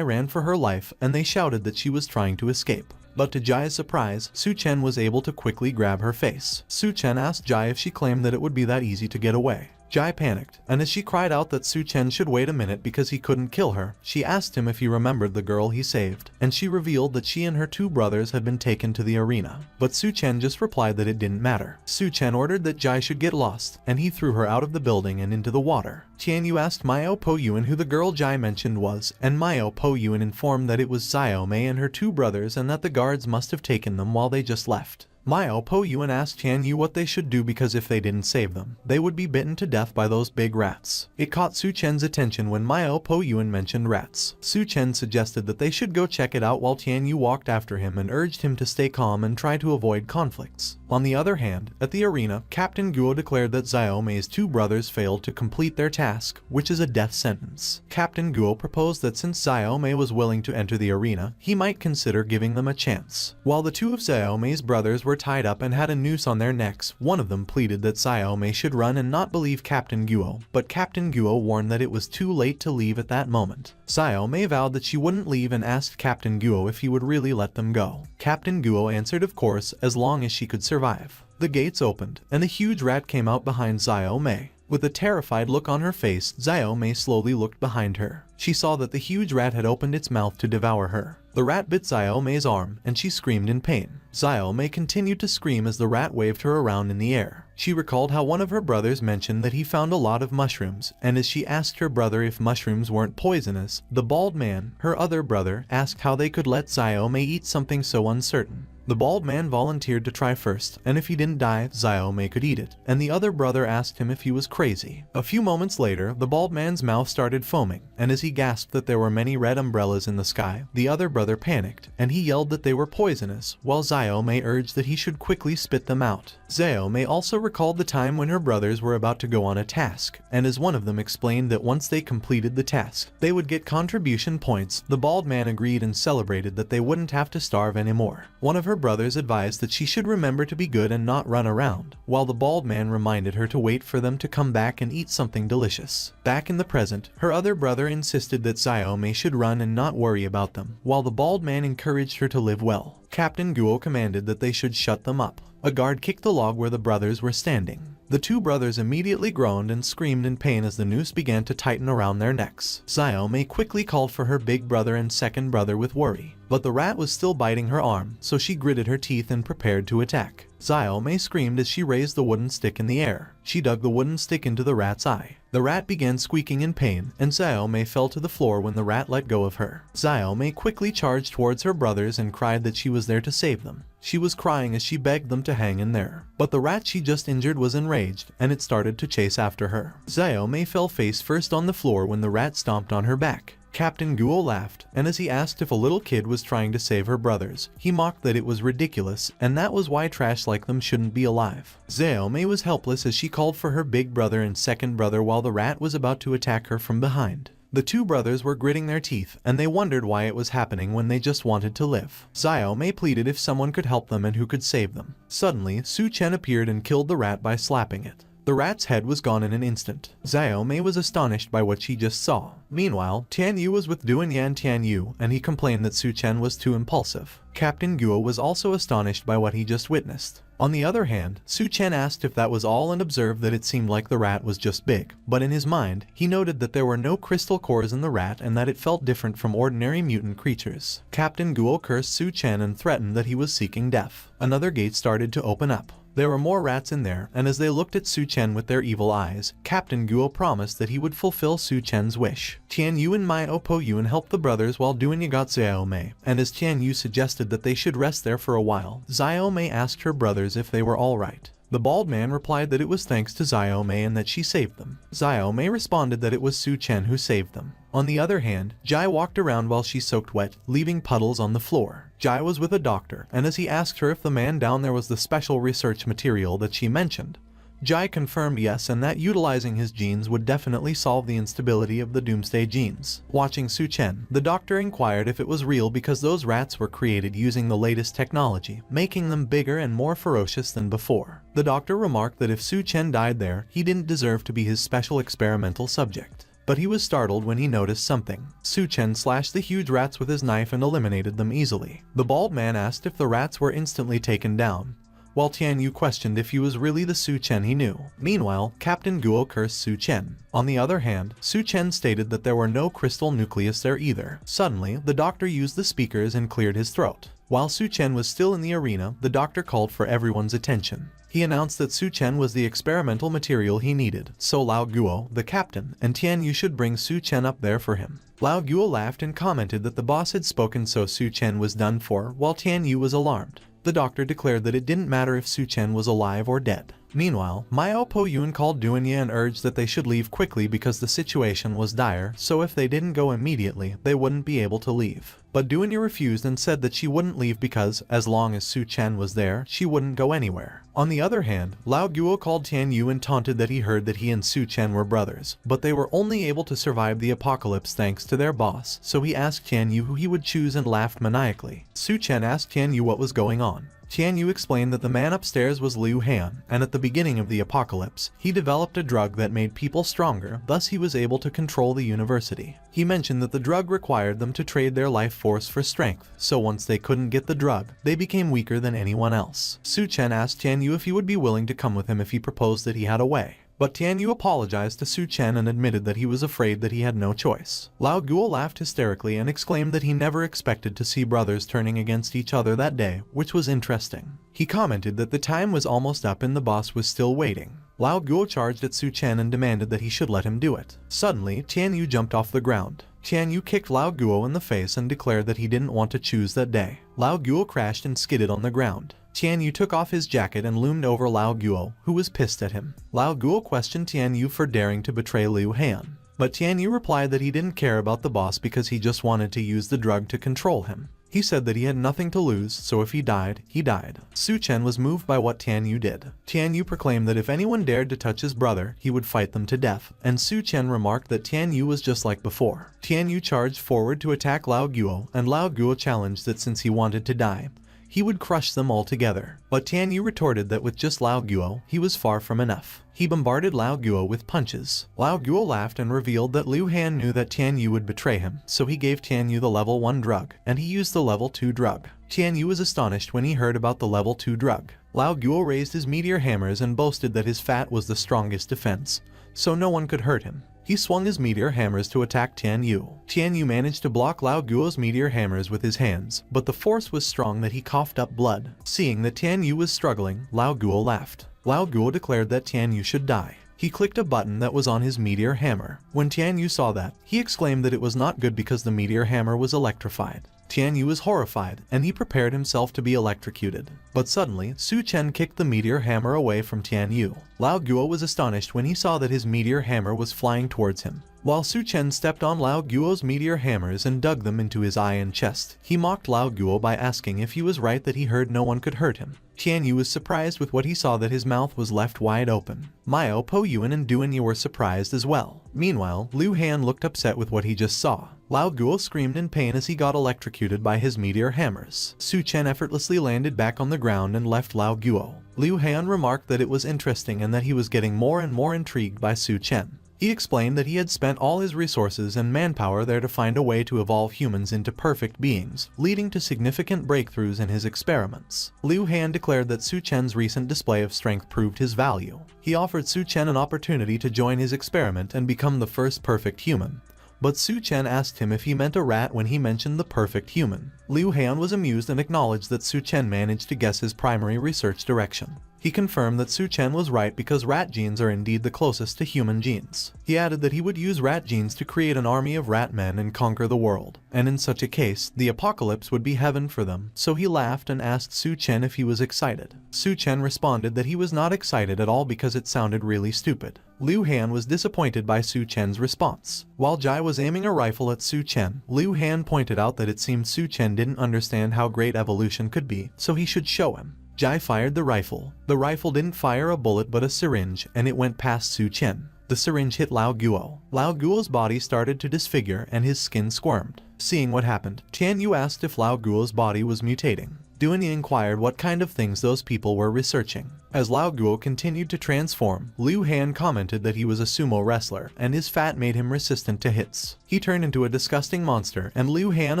A: ran for her life, and they shouted that she was trying to escape. But to Jai's surprise, Su Chen was able to quickly grab her face. Su Chen asked Jai if she claimed that it would be that easy to get away. Jai panicked, and as she cried out that Su Chen should wait a minute because he couldn't kill her, she asked him if he remembered the girl he saved, and she revealed that she and her two brothers had been taken to the arena. But Su Chen just replied that it didn't matter. Su Chen ordered that Jai should get lost, and he threw her out of the building and into the water. Tian Yu asked Mao Po Yuan who the girl Jai mentioned was, and Mao Po Yuan informed that it was Xiao Mei and her two brothers and that the guards must have taken them while they just left. Mao Po Yuan asked Tian Yu what they should do because if they didn't save them, they would be bitten to death by those big rats. It caught Su Chen's attention when Mao Po Yuan mentioned rats. Su Chen suggested that they should go check it out while Tian Yu walked after him and urged him to stay calm and try to avoid conflicts. On the other hand, at the arena, Captain Guo declared that Xiao Mei's two brothers failed to complete their task, which is a death sentence. Captain Guo proposed that since Xiao Mei was willing to enter the arena, he might consider giving them a chance. While the two of Xiao Mei's brothers were tied up and had a noose on their necks, one of them pleaded that Xiao Mei should run and not believe Captain Guo, but Captain Guo warned that it was too late to leave at that moment. Xiao Mei vowed that she wouldn't leave and asked Captain Guo if he would really let them go. Captain Guo answered of course, as long as she could survive. The gates opened, and a huge rat came out behind Xiao Mei. With a terrified look on her face, Xiao Mei slowly looked behind her. She saw that the huge rat had opened its mouth to devour her. The rat bit Xiao Mei's arm, and she screamed in pain. Xiao Mei continued to scream as the rat waved her around in the air. She recalled how one of her brothers mentioned that he found a lot of mushrooms, and as she asked her brother if mushrooms weren't poisonous, the bald man, her other brother, asked how they could let Xiao Mei eat something so uncertain. The bald man volunteered to try first, and if he didn't die, Xiao Mei could eat it, and the other brother asked him if he was crazy. A few moments later, the bald man's mouth started foaming, and as he gasped that there were many red umbrellas in the sky, the other brother panicked, and he yelled that they were poisonous, while Xiao Mei urged that he should quickly spit them out. Xiao Mei also recalled the time when her brothers were about to go on a task, and as one of them explained that once they completed the task, they would get contribution points, the bald man agreed and celebrated that they wouldn't have to starve anymore. One of her brothers advised that she should remember to be good and not run around, while the bald man reminded her to wait for them to come back and eat something delicious. Back in the present, her other brother insisted that Xiao Mei should run and not worry about them, while the bald man encouraged her to live well. Captain Guo commanded that they should shut them up. A guard kicked the log where the brothers were standing. The two brothers immediately groaned and screamed in pain as the noose began to tighten around their necks. Xiao Mei quickly called for her big brother and second brother with worry. But the rat was still biting her arm, so she gritted her teeth and prepared to attack. Xiao Mei screamed as she raised the wooden stick in the air. She dug the wooden stick into the rat's eye. The rat began squeaking in pain, and Xiao Mei fell to the floor when the rat let go of her. Xiao Mei quickly charged towards her brothers and cried that she was there to save them. She was crying as she begged them to hang in there. But the rat she just injured was enraged, and it started to chase after her. Xiao Mei fell face first on the floor when the rat stomped on her back. Captain Guo laughed, and as he asked if a little kid was trying to save her brothers, he mocked that it was ridiculous, and that was why trash like them shouldn't be alive. Xiao Mei was helpless as she called for her big brother and second brother while the rat was about to attack her from behind. The two brothers were gritting their teeth, and they wondered why it was happening when they just wanted to live. Xiao Mei pleaded if someone could help them and who could save them. Suddenly, Su Chen appeared and killed the rat by slapping it. The rat's head was gone in an instant. Xiao Mei was astonished by what she just saw. Meanwhile, Tian Yu was with Duan Yan Tian Yu, and he complained that Su Chen was too impulsive. Captain Guo was also astonished by what he just witnessed. On the other hand, Su Chen asked if that was all and observed that it seemed like the rat was just big, but in his mind, he noted that there were no crystal cores in the rat and that it felt different from ordinary mutant creatures. Captain Guo cursed Su Chen and threatened that he was seeking death. Another gate started to open up. There were more rats in there, and as they looked at Su Chen with their evil eyes, Captain Guo promised that he would fulfill Su Chen's wish. Tian Yu and Mio Po Yun helped the brothers while Duan got Xiao Mei, and as Tian Yu suggested that they should rest there for a while, Xiao Mei asked her brothers if they were alright. The bald man replied that it was thanks to Xiao Mei and that she saved them. Xiao Mei responded that it was Su Chen who saved them. On the other hand, Jai walked around while she soaked wet, leaving puddles on the floor. Jai was with a doctor, and as he asked her if the man down there was the special research material that she mentioned, Jai confirmed yes, and that utilizing his genes would definitely solve the instability of the Doomsday genes. Watching Su Chen, the doctor inquired if it was real because those rats were created using the latest technology, making them bigger and more ferocious than before. The doctor remarked that if Su Chen died there, he didn't deserve to be his special experimental subject. But he was startled when he noticed something. Su Chen slashed the huge rats with his knife and eliminated them easily. The bald man asked if the rats were instantly taken down, while Tian Yu questioned if he was really the Su Chen he knew. Meanwhile, Captain Guo cursed Su Chen. On the other hand, Su Chen stated that there were no crystal nucleus there either. Suddenly, the doctor used the speakers and cleared his throat. While Su Chen was still in the arena, the doctor called for everyone's attention. He announced that Su Chen was the experimental material he needed, so Lao Guo, the captain, and Tian Yu should bring Su Chen up there for him. Lao Guo laughed and commented that the boss had spoken, so Su Chen was done for, while Tian Yu was alarmed. The doctor declared that it didn't matter if Su Chen was alive or dead. Meanwhile, Mio Po Yun called Duan Ye and urged that they should leave quickly because the situation was dire, so if they didn't go immediately, they wouldn't be able to leave. But Duan Ye refused and said that she wouldn't leave because, as long as Su Chen was there, she wouldn't go anywhere. On the other hand, Lao Guo called Tian Yu and taunted that he heard that he and Su Chen were brothers, but they were only able to survive the apocalypse thanks to their boss, so he asked Tian Yu who he would choose and laughed maniacally. Su Chen asked Tian Yu what was going on. Tian Yu explained that the man upstairs was Liu Han, and at the beginning of the apocalypse, he developed a drug that made people stronger, thus he was able to control the university. He mentioned that the drug required them to trade their life force for strength, so once they couldn't get the drug, they became weaker than anyone else. Su Chen asked Tian Yu if he would be willing to come with him if he proposed that he had a way. But Tian Yu apologized to Su Chen and admitted that he was afraid that he had no choice. Lao Guo laughed hysterically and exclaimed that he never expected to see brothers turning against each other that day, which was interesting. He commented that the time was almost up and the boss was still waiting. Lao Guo charged at Su Chen and demanded that he should let him do it. Suddenly, Tian Yu jumped off the ground. Tian Yu kicked Lao Guo in the face and declared that he didn't want to choose that day. Lao Guo crashed and skidded on the ground. Tian Yu took off his jacket and loomed over Lao Guo, who was pissed at him. Lao Guo questioned Tian Yu for daring to betray Liu Han, but Tian Yu replied that he didn't care about the boss because he just wanted to use the drug to control him. He said that he had nothing to lose, so if he died, he died. Su Chen was moved by what Tian Yu did. Tian Yu proclaimed that if anyone dared to touch his brother, he would fight them to death, and Su Chen remarked that Tian Yu was just like before. Tian Yu charged forward to attack Lao Guo, and Lao Guo challenged that since he wanted to die, he would crush them all together. But Tian Yu retorted that with just Lao Guo, he was far from enough. He bombarded Lao Guo with punches. Lao Guo laughed and revealed that Liu Han knew that Tian Yu would betray him, so he gave Tian Yu the level 1 drug, and he used the level 2 drug. Tian Yu was astonished when he heard about the level 2 drug. Lao Guo raised his meteor hammers and boasted that his fat was the strongest defense, so no one could hurt him. He swung his meteor hammers to attack Tian Yu. Tian Yu managed to block Lao Guo's meteor hammers with his hands, but the force was strong that he coughed up blood. Seeing that Tian Yu was struggling, Lao Guo laughed. Lao Guo declared that Tian Yu should die. He clicked a button that was on his meteor hammer. When Tian Yu saw that, he exclaimed that it was not good because the meteor hammer was electrified. Tian Yu was horrified, and he prepared himself to be electrocuted. But suddenly, Su Chen kicked the meteor hammer away from Tian Yu. Lao Guo was astonished when he saw that his meteor hammer was flying towards him. While Su Chen stepped on Lao Guo's meteor hammers and dug them into his eye and chest, he mocked Lao Guo by asking if he was right that he heard no one could hurt him. Tian Yu was surprised with what he saw that his mouth was left wide open. Mio Po Yun and Duan Ye were surprised as well. Meanwhile, Liu Han looked upset with what he just saw. Lao Guo screamed in pain as he got electrocuted by his meteor hammers. Su Chen effortlessly landed back on the ground and left Lao Guo. Liu Han remarked that it was interesting and that he was getting more and more intrigued by Su Chen. He explained that he had spent all his resources and manpower there to find a way to evolve humans into perfect beings, leading to significant breakthroughs in his experiments. Liu Han declared that Su Chen's recent display of strength proved his value. He offered Su Chen an opportunity to join his experiment and become the first perfect human. But Su Chen asked him if he meant a rat when he mentioned the perfect human. Liu Han was amused and acknowledged that Su Chen managed to guess his primary research direction. He confirmed that Su Chen was right because rat genes are indeed the closest to human genes. He added that he would use rat genes to create an army of rat men and conquer the world, and in such a case, the apocalypse would be heaven for them, so he laughed and asked Su Chen if he was excited. Su Chen responded that he was not excited at all because it sounded really stupid. Liu Han was disappointed by Su Chen's response. While Jai was aiming a rifle at Su Chen, Liu Han pointed out that it seemed Su Chen didn't understand how great evolution could be, so he should show him. Jai fired the rifle. The rifle didn't fire a bullet but a syringe, and it went past Su Chen. The syringe hit Lao Guo. Lao Guo's body started to disfigure and his skin squirmed. Seeing what happened, Tian Yu asked if Lao Guo's body was mutating. Duanyi inquired what kind of things those people were researching. As Lao Guo continued to transform, Liu Han commented that he was a sumo wrestler and his fat made him resistant to hits. He turned into a disgusting monster, and Liu Han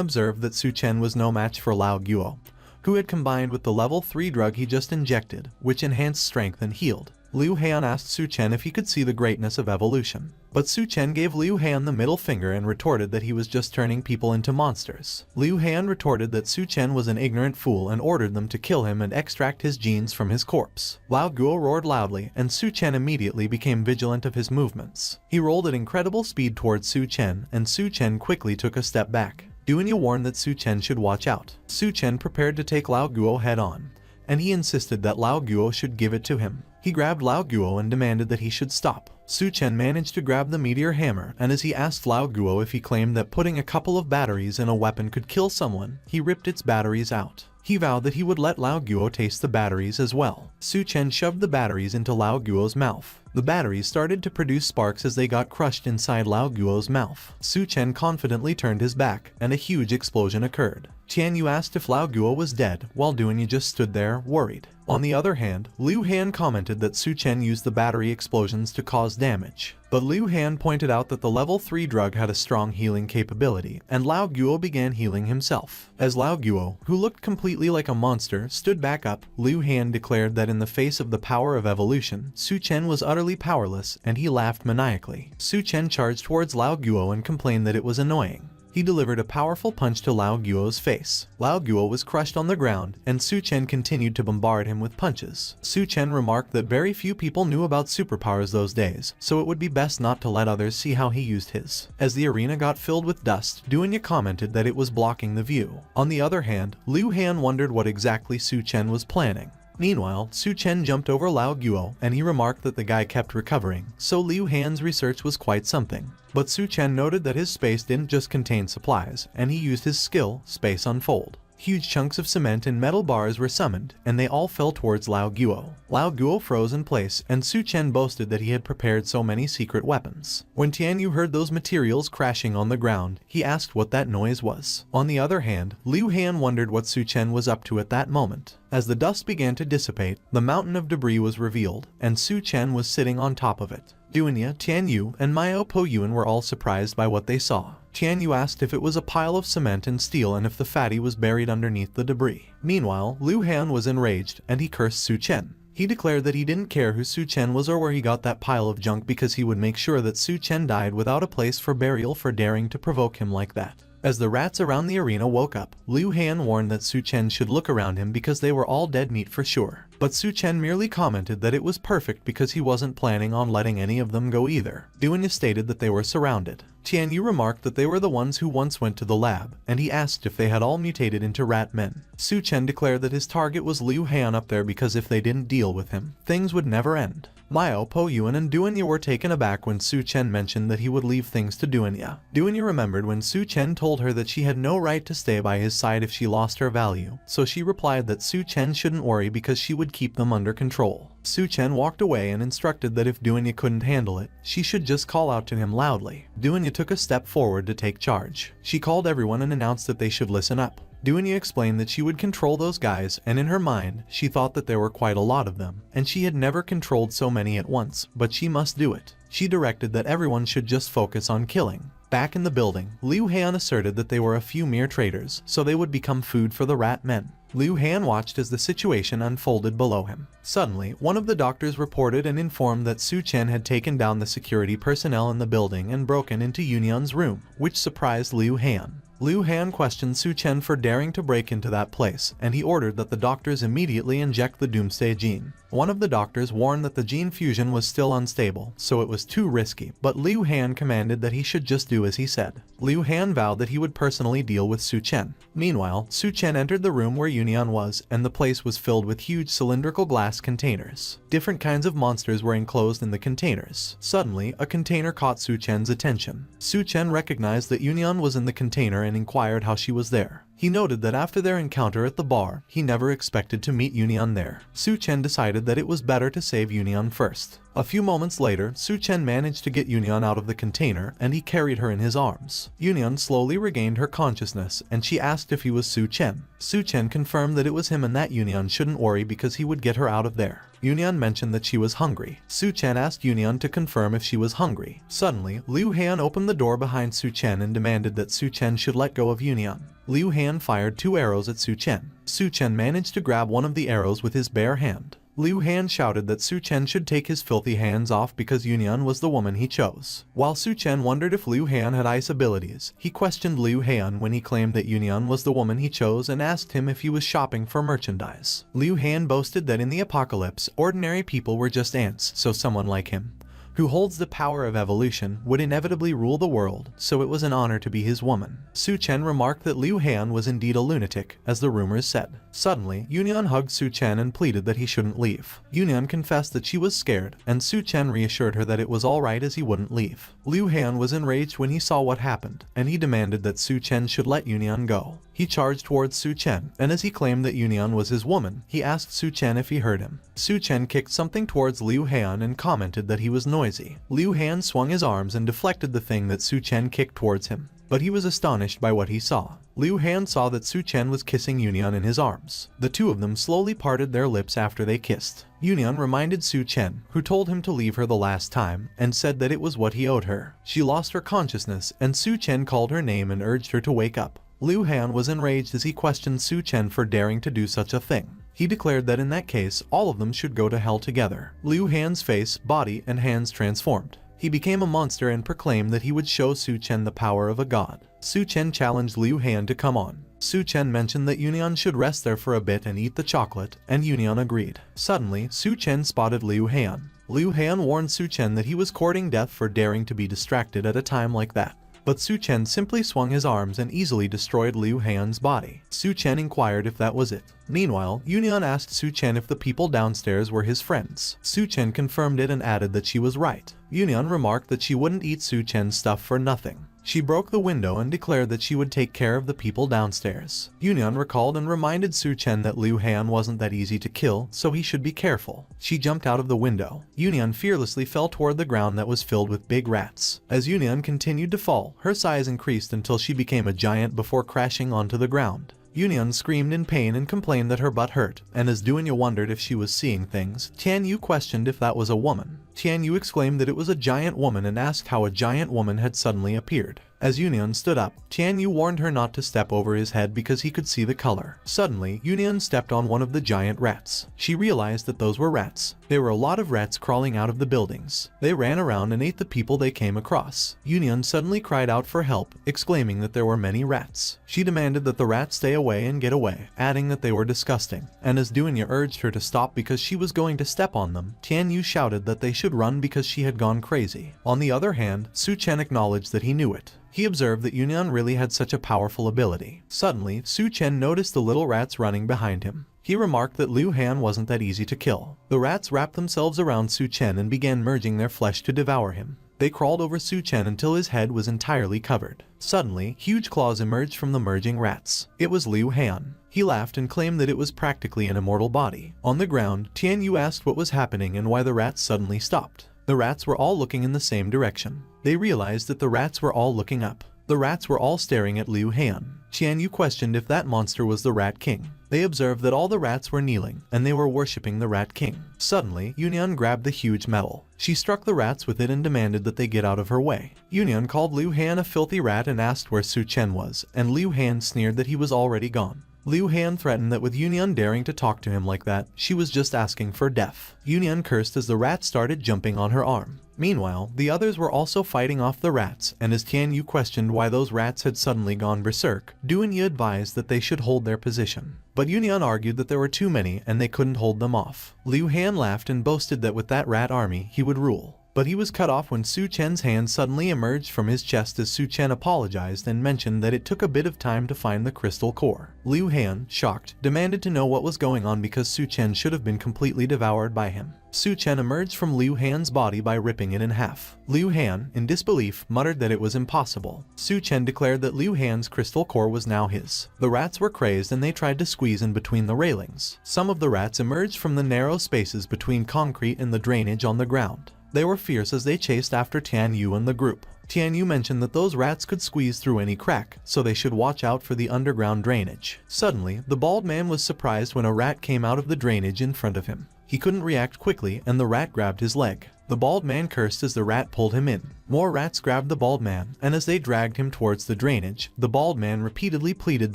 A: observed that Su Chen was no match for Lao Guo, who had combined with the level 3 drug he just injected, which enhanced strength and healed. Liu Han asked Su Chen if he could see the greatness of evolution. But Su Chen gave Liu Han the middle finger and retorted that he was just turning people into monsters. Liu Han retorted that Su Chen was an ignorant fool and ordered them to kill him and extract his genes from his corpse. Lao Guo roared loudly, and Su Chen immediately became vigilant of his movements. He rolled at incredible speed towards Su Chen, and Su Chen quickly took a step back. Duanyi warned that Su Chen should watch out. Su Chen prepared to take Lao Guo head on, and he insisted that Lao Guo should give it to him. He grabbed Lao Guo and demanded that he should stop. Su Chen managed to grab the meteor hammer, and as he asked Lao Guo if he claimed that putting a couple of batteries in a weapon could kill someone, he ripped its batteries out. He vowed that he would let Lao Guo taste the batteries as well. Su Chen shoved the batteries into Lao Guo's mouth. The batteries started to produce sparks as they got crushed inside Lao Guo's mouth. Su Chen confidently turned his back, and a huge explosion occurred. Tian Yu asked if Lao Guo was dead, while Duanyi just stood there, worried. On the other hand, Liu Han commented that Su Chen used the battery explosions to cause damage. But Liu Han pointed out that the level 3 drug had a strong healing capability, and Lao Guo began healing himself. As Lao Guo, who looked completely like a monster, stood back up, Liu Han declared that in the face of the power of evolution, Su Chen was utterly powerless, and he laughed maniacally. Su Chen charged towards Lao Guo and complained that it was annoying. He delivered a powerful punch to Lao Guo's face. Lao Guo was crushed on the ground, and Su Chen continued to bombard him with punches. Su Chen remarked that very few people knew about superpowers those days, so it would be best not to let others see how he used his. As the arena got filled with dust, Duanyi commented that it was blocking the view. On the other hand, Liu Han wondered what exactly Su Chen was planning. Meanwhile, Su Chen jumped over Lao Guo, and he remarked that the guy kept recovering, so Liu Han's research was quite something. But Su Chen noted that his space didn't just contain supplies, and he used his skill, Space Unfold. Huge chunks of cement and metal bars were summoned, and they all fell towards Lao Guo. Lao Guo froze in place, and Su Chen boasted that he had prepared so many secret weapons. When Tian Yu heard those materials crashing on the ground, he asked what that noise was. On the other hand, Liu Han wondered what Su Chen was up to at that moment. As the dust began to dissipate, the mountain of debris was revealed, and Su Chen was sitting on top of it. Duanyi, Tian Yu, and Miao Po Yuan were all surprised by what they saw. Tian Yu asked if it was a pile of cement and steel and if the fatty was buried underneath the debris. Meanwhile, Liu Han was enraged, and he cursed Su Chen. He declared that he didn't care who Su Chen was or where he got that pile of junk because he would make sure that Su Chen died without a place for burial for daring to provoke him like that. As the rats around the arena woke up, Liu Han warned that Su Chen should look around him because they were all dead meat for sure. But Su Chen merely commented that it was perfect because he wasn't planning on letting any of them go either. Duanyi stated that they were surrounded. Tian Yu remarked that they were the ones who once went to the lab, and he asked if they had all mutated into rat men. Su Chen declared that his target was Liu Han up there because if they didn't deal with him, things would never end. Miao, Po Yuan, and Duanyi were taken aback when Su Chen mentioned that he would leave things to Duanyi. Duanyi remembered when Su Chen told her that she had no right to stay by his side if she lost her value, so she replied that Su Chen shouldn't worry because she would keep them under control. Su Chen walked away and instructed that if Duanyi couldn't handle it, she should just call out to him loudly. Duanyi took a step forward to take charge. She called everyone and announced that they should listen up. Dunya explained that she would control those guys, and in her mind, she thought that there were quite a lot of them, and she had never controlled so many at once, but she must do it. She directed that everyone should just focus on killing. Back in the building, Liu Han asserted that they were a few mere traitors, so they would become food for the rat men. Liu Han watched as the situation unfolded below him. Suddenly, one of the doctors reported and informed that Su Chen had taken down the security personnel in the building and broken into Yunyan's room, which surprised Liu Han. Liu Han questioned Su Chen for daring to break into that place, and he ordered that the doctors immediately inject the Doomsday gene. One of the doctors warned that the gene fusion was still unstable, so it was too risky, but Liu Han commanded that he should just do as he said. Liu Han vowed that he would personally deal with Su Chen. Meanwhile, Su Chen entered the room where Yunyan was, and the place was filled with huge cylindrical glass containers. Different kinds of monsters were enclosed in the containers. Suddenly, a container caught Su Chen's attention. Su Chen recognized that Yunyan was in the container and inquired how she was there. He noted that after their encounter at the bar, he never expected to meet Yunyan there. Su Chen decided that it was better to save Yunyan first. A few moments later, Su Chen managed to get Yunyan out of the container, and he carried her in his arms. Yunyan slowly regained her consciousness, and she asked if he was Su Chen. Su Chen confirmed that it was him and that Yunyan shouldn't worry because he would get her out of there. Yunyan mentioned that she was hungry. Su Chen asked Yunyan to confirm if she was hungry. Suddenly, Liu Han opened the door behind Su Chen and demanded that Su Chen should let go of Yunyan. Liu Han fired 2 arrows at Su Chen. Su Chen managed to grab one of the arrows with his bare hand. Liu Han shouted that Su Chen should take his filthy hands off because Yunyan was the woman he chose. While Su Chen wondered if Liu Han had ice abilities, he questioned Liu Han when he claimed that Yunyan was the woman he chose and asked him if he was shopping for merchandise. Liu Han boasted that in the apocalypse, ordinary people were just ants, so someone like him, who holds the power of evolution, would inevitably rule the world, so it was an honor to be his woman. Su Chen remarked that Liu Han was indeed a lunatic, as the rumors said. Suddenly, Yunyan hugged Su Chen and pleaded that he shouldn't leave. Yunyan confessed that she was scared, and Su Chen reassured her that it was alright as he wouldn't leave. Liu Han was enraged when he saw what happened, and he demanded that Su Chen should let Yunyan go. He charged towards Su Chen, and as he claimed that Yunyan was his woman, he asked Su Chen if he heard him. Su Chen kicked something towards Liu Han and commented that he was noisy. Liu Han swung his arms and deflected the thing that Su Chen kicked towards him, but he was astonished by what he saw. Liu Han saw that Su Chen was kissing Yunyan in his arms. The two of them slowly parted their lips after they kissed. Yunyan reminded Su Chen, who told him to leave her the last time, and said that it was what he owed her. She lost her consciousness, and Su Chen called her name and urged her to wake up. Liu Han was enraged as he questioned Su Chen for daring to do such a thing. He declared that in that case, all of them should go to hell together. Liu Han's face, body, and hands transformed. He became a monster and proclaimed that he would show Su Chen the power of a god. Su Chen challenged Liu Han to come on. Su Chen mentioned that Yunyan should rest there for a bit and eat the chocolate, and Yunyan agreed. Suddenly, Su Chen spotted Liu Han. Liu Han warned Su Chen that he was courting death for daring to be distracted at a time like that. But Su Chen simply swung his arms and easily destroyed Liu Han's body. Su Chen inquired if that was it. Meanwhile, Yunyan asked Su Chen if the people downstairs were his friends. Su Chen confirmed it and added that she was right. Yunyan remarked that she wouldn't eat Su Chen's stuff for nothing. She broke the window and declared that she would take care of the people downstairs. Yunyan recalled and reminded Su Chen that Liu Han wasn't that easy to kill, so he should be careful. She jumped out of the window. Yunyan fearlessly fell toward the ground that was filled with big rats. As Yunyan continued to fall, her size increased until she became a giant before crashing onto the ground. Yunyan screamed in pain and complained that her butt hurt, and as Dunya wondered if she was seeing things, Tianyu questioned if that was a woman. Tianyu exclaimed that it was a giant woman and asked how a giant woman had suddenly appeared. As Yunyan stood up, Tianyu warned her not to step over his head because he could see the color. Suddenly, Yunyan stepped on one of the giant rats. She realized that those were rats. There were a lot of rats crawling out of the buildings. They ran around and ate the people they came across. Yunyan suddenly cried out for help, exclaiming that there were many rats. She demanded that the rats stay away and get away, adding that they were disgusting. And as Dunya urged her to stop because she was going to step on them, Tianyu shouted that they should run because she had gone crazy. On the other hand, Su Chen acknowledged that he knew it. He observed that Yunyan really had such a powerful ability. Suddenly, Su Chen noticed the little rats running behind him. He remarked that Liu Han wasn't that easy to kill. The rats wrapped themselves around Su Chen and began merging their flesh to devour him. They crawled over Su Chen until his head was entirely covered. Suddenly, huge claws emerged from the merging rats. It was Liu Han. He laughed and claimed that it was practically an immortal body. On the ground, Tianyu asked what was happening and why the rats suddenly stopped. The rats were all looking in the same direction. They realized that the rats were all looking up. The rats were all staring at Liu Han. Tian Yu questioned if that monster was the Rat King. They observed that all the rats were kneeling, and they were worshipping the Rat King. Suddenly, Yunyan grabbed the huge medal. She struck the rats with it and demanded that they get out of her way. Yunyan called Liu Han a filthy rat and asked where Su Chen was, and Liu Han sneered that he was already gone. Liu Han threatened that with Yunyan daring to talk to him like that, she was just asking for death. Yunyan cursed as the rats started jumping on her arm. Meanwhile, the others were also fighting off the rats, and as Tian Yu questioned why those rats had suddenly gone berserk, Duan advised that they should hold their position. But Yunyan argued that there were too many and they couldn't hold them off. Liu Han laughed and boasted that with that rat army, he would rule. But he was cut off when Su Chen's hand suddenly emerged from his chest as Su Chen apologized and mentioned that it took a bit of time to find the crystal core. Liu Han, shocked, demanded to know what was going on because Su Chen should have been completely devoured by him. Su Chen emerged from Liu Han's body by ripping it in half. Liu Han, in disbelief, muttered that it was impossible. Su Chen declared that Liu Han's crystal core was now his. The rats were crazed and they tried to squeeze in between the railings. Some of the rats emerged from the narrow spaces between concrete and the drainage on the ground. They were fierce as they chased after Tian Yu and the group. Tian Yu mentioned that those rats could squeeze through any crack, so they should watch out for the underground drainage. Suddenly, the bald man was surprised when a rat came out of the drainage in front of him. He couldn't react quickly and the rat grabbed his leg. The bald man cursed as the rat pulled him in. More rats grabbed the bald man, and as they dragged him towards the drainage, the bald man repeatedly pleaded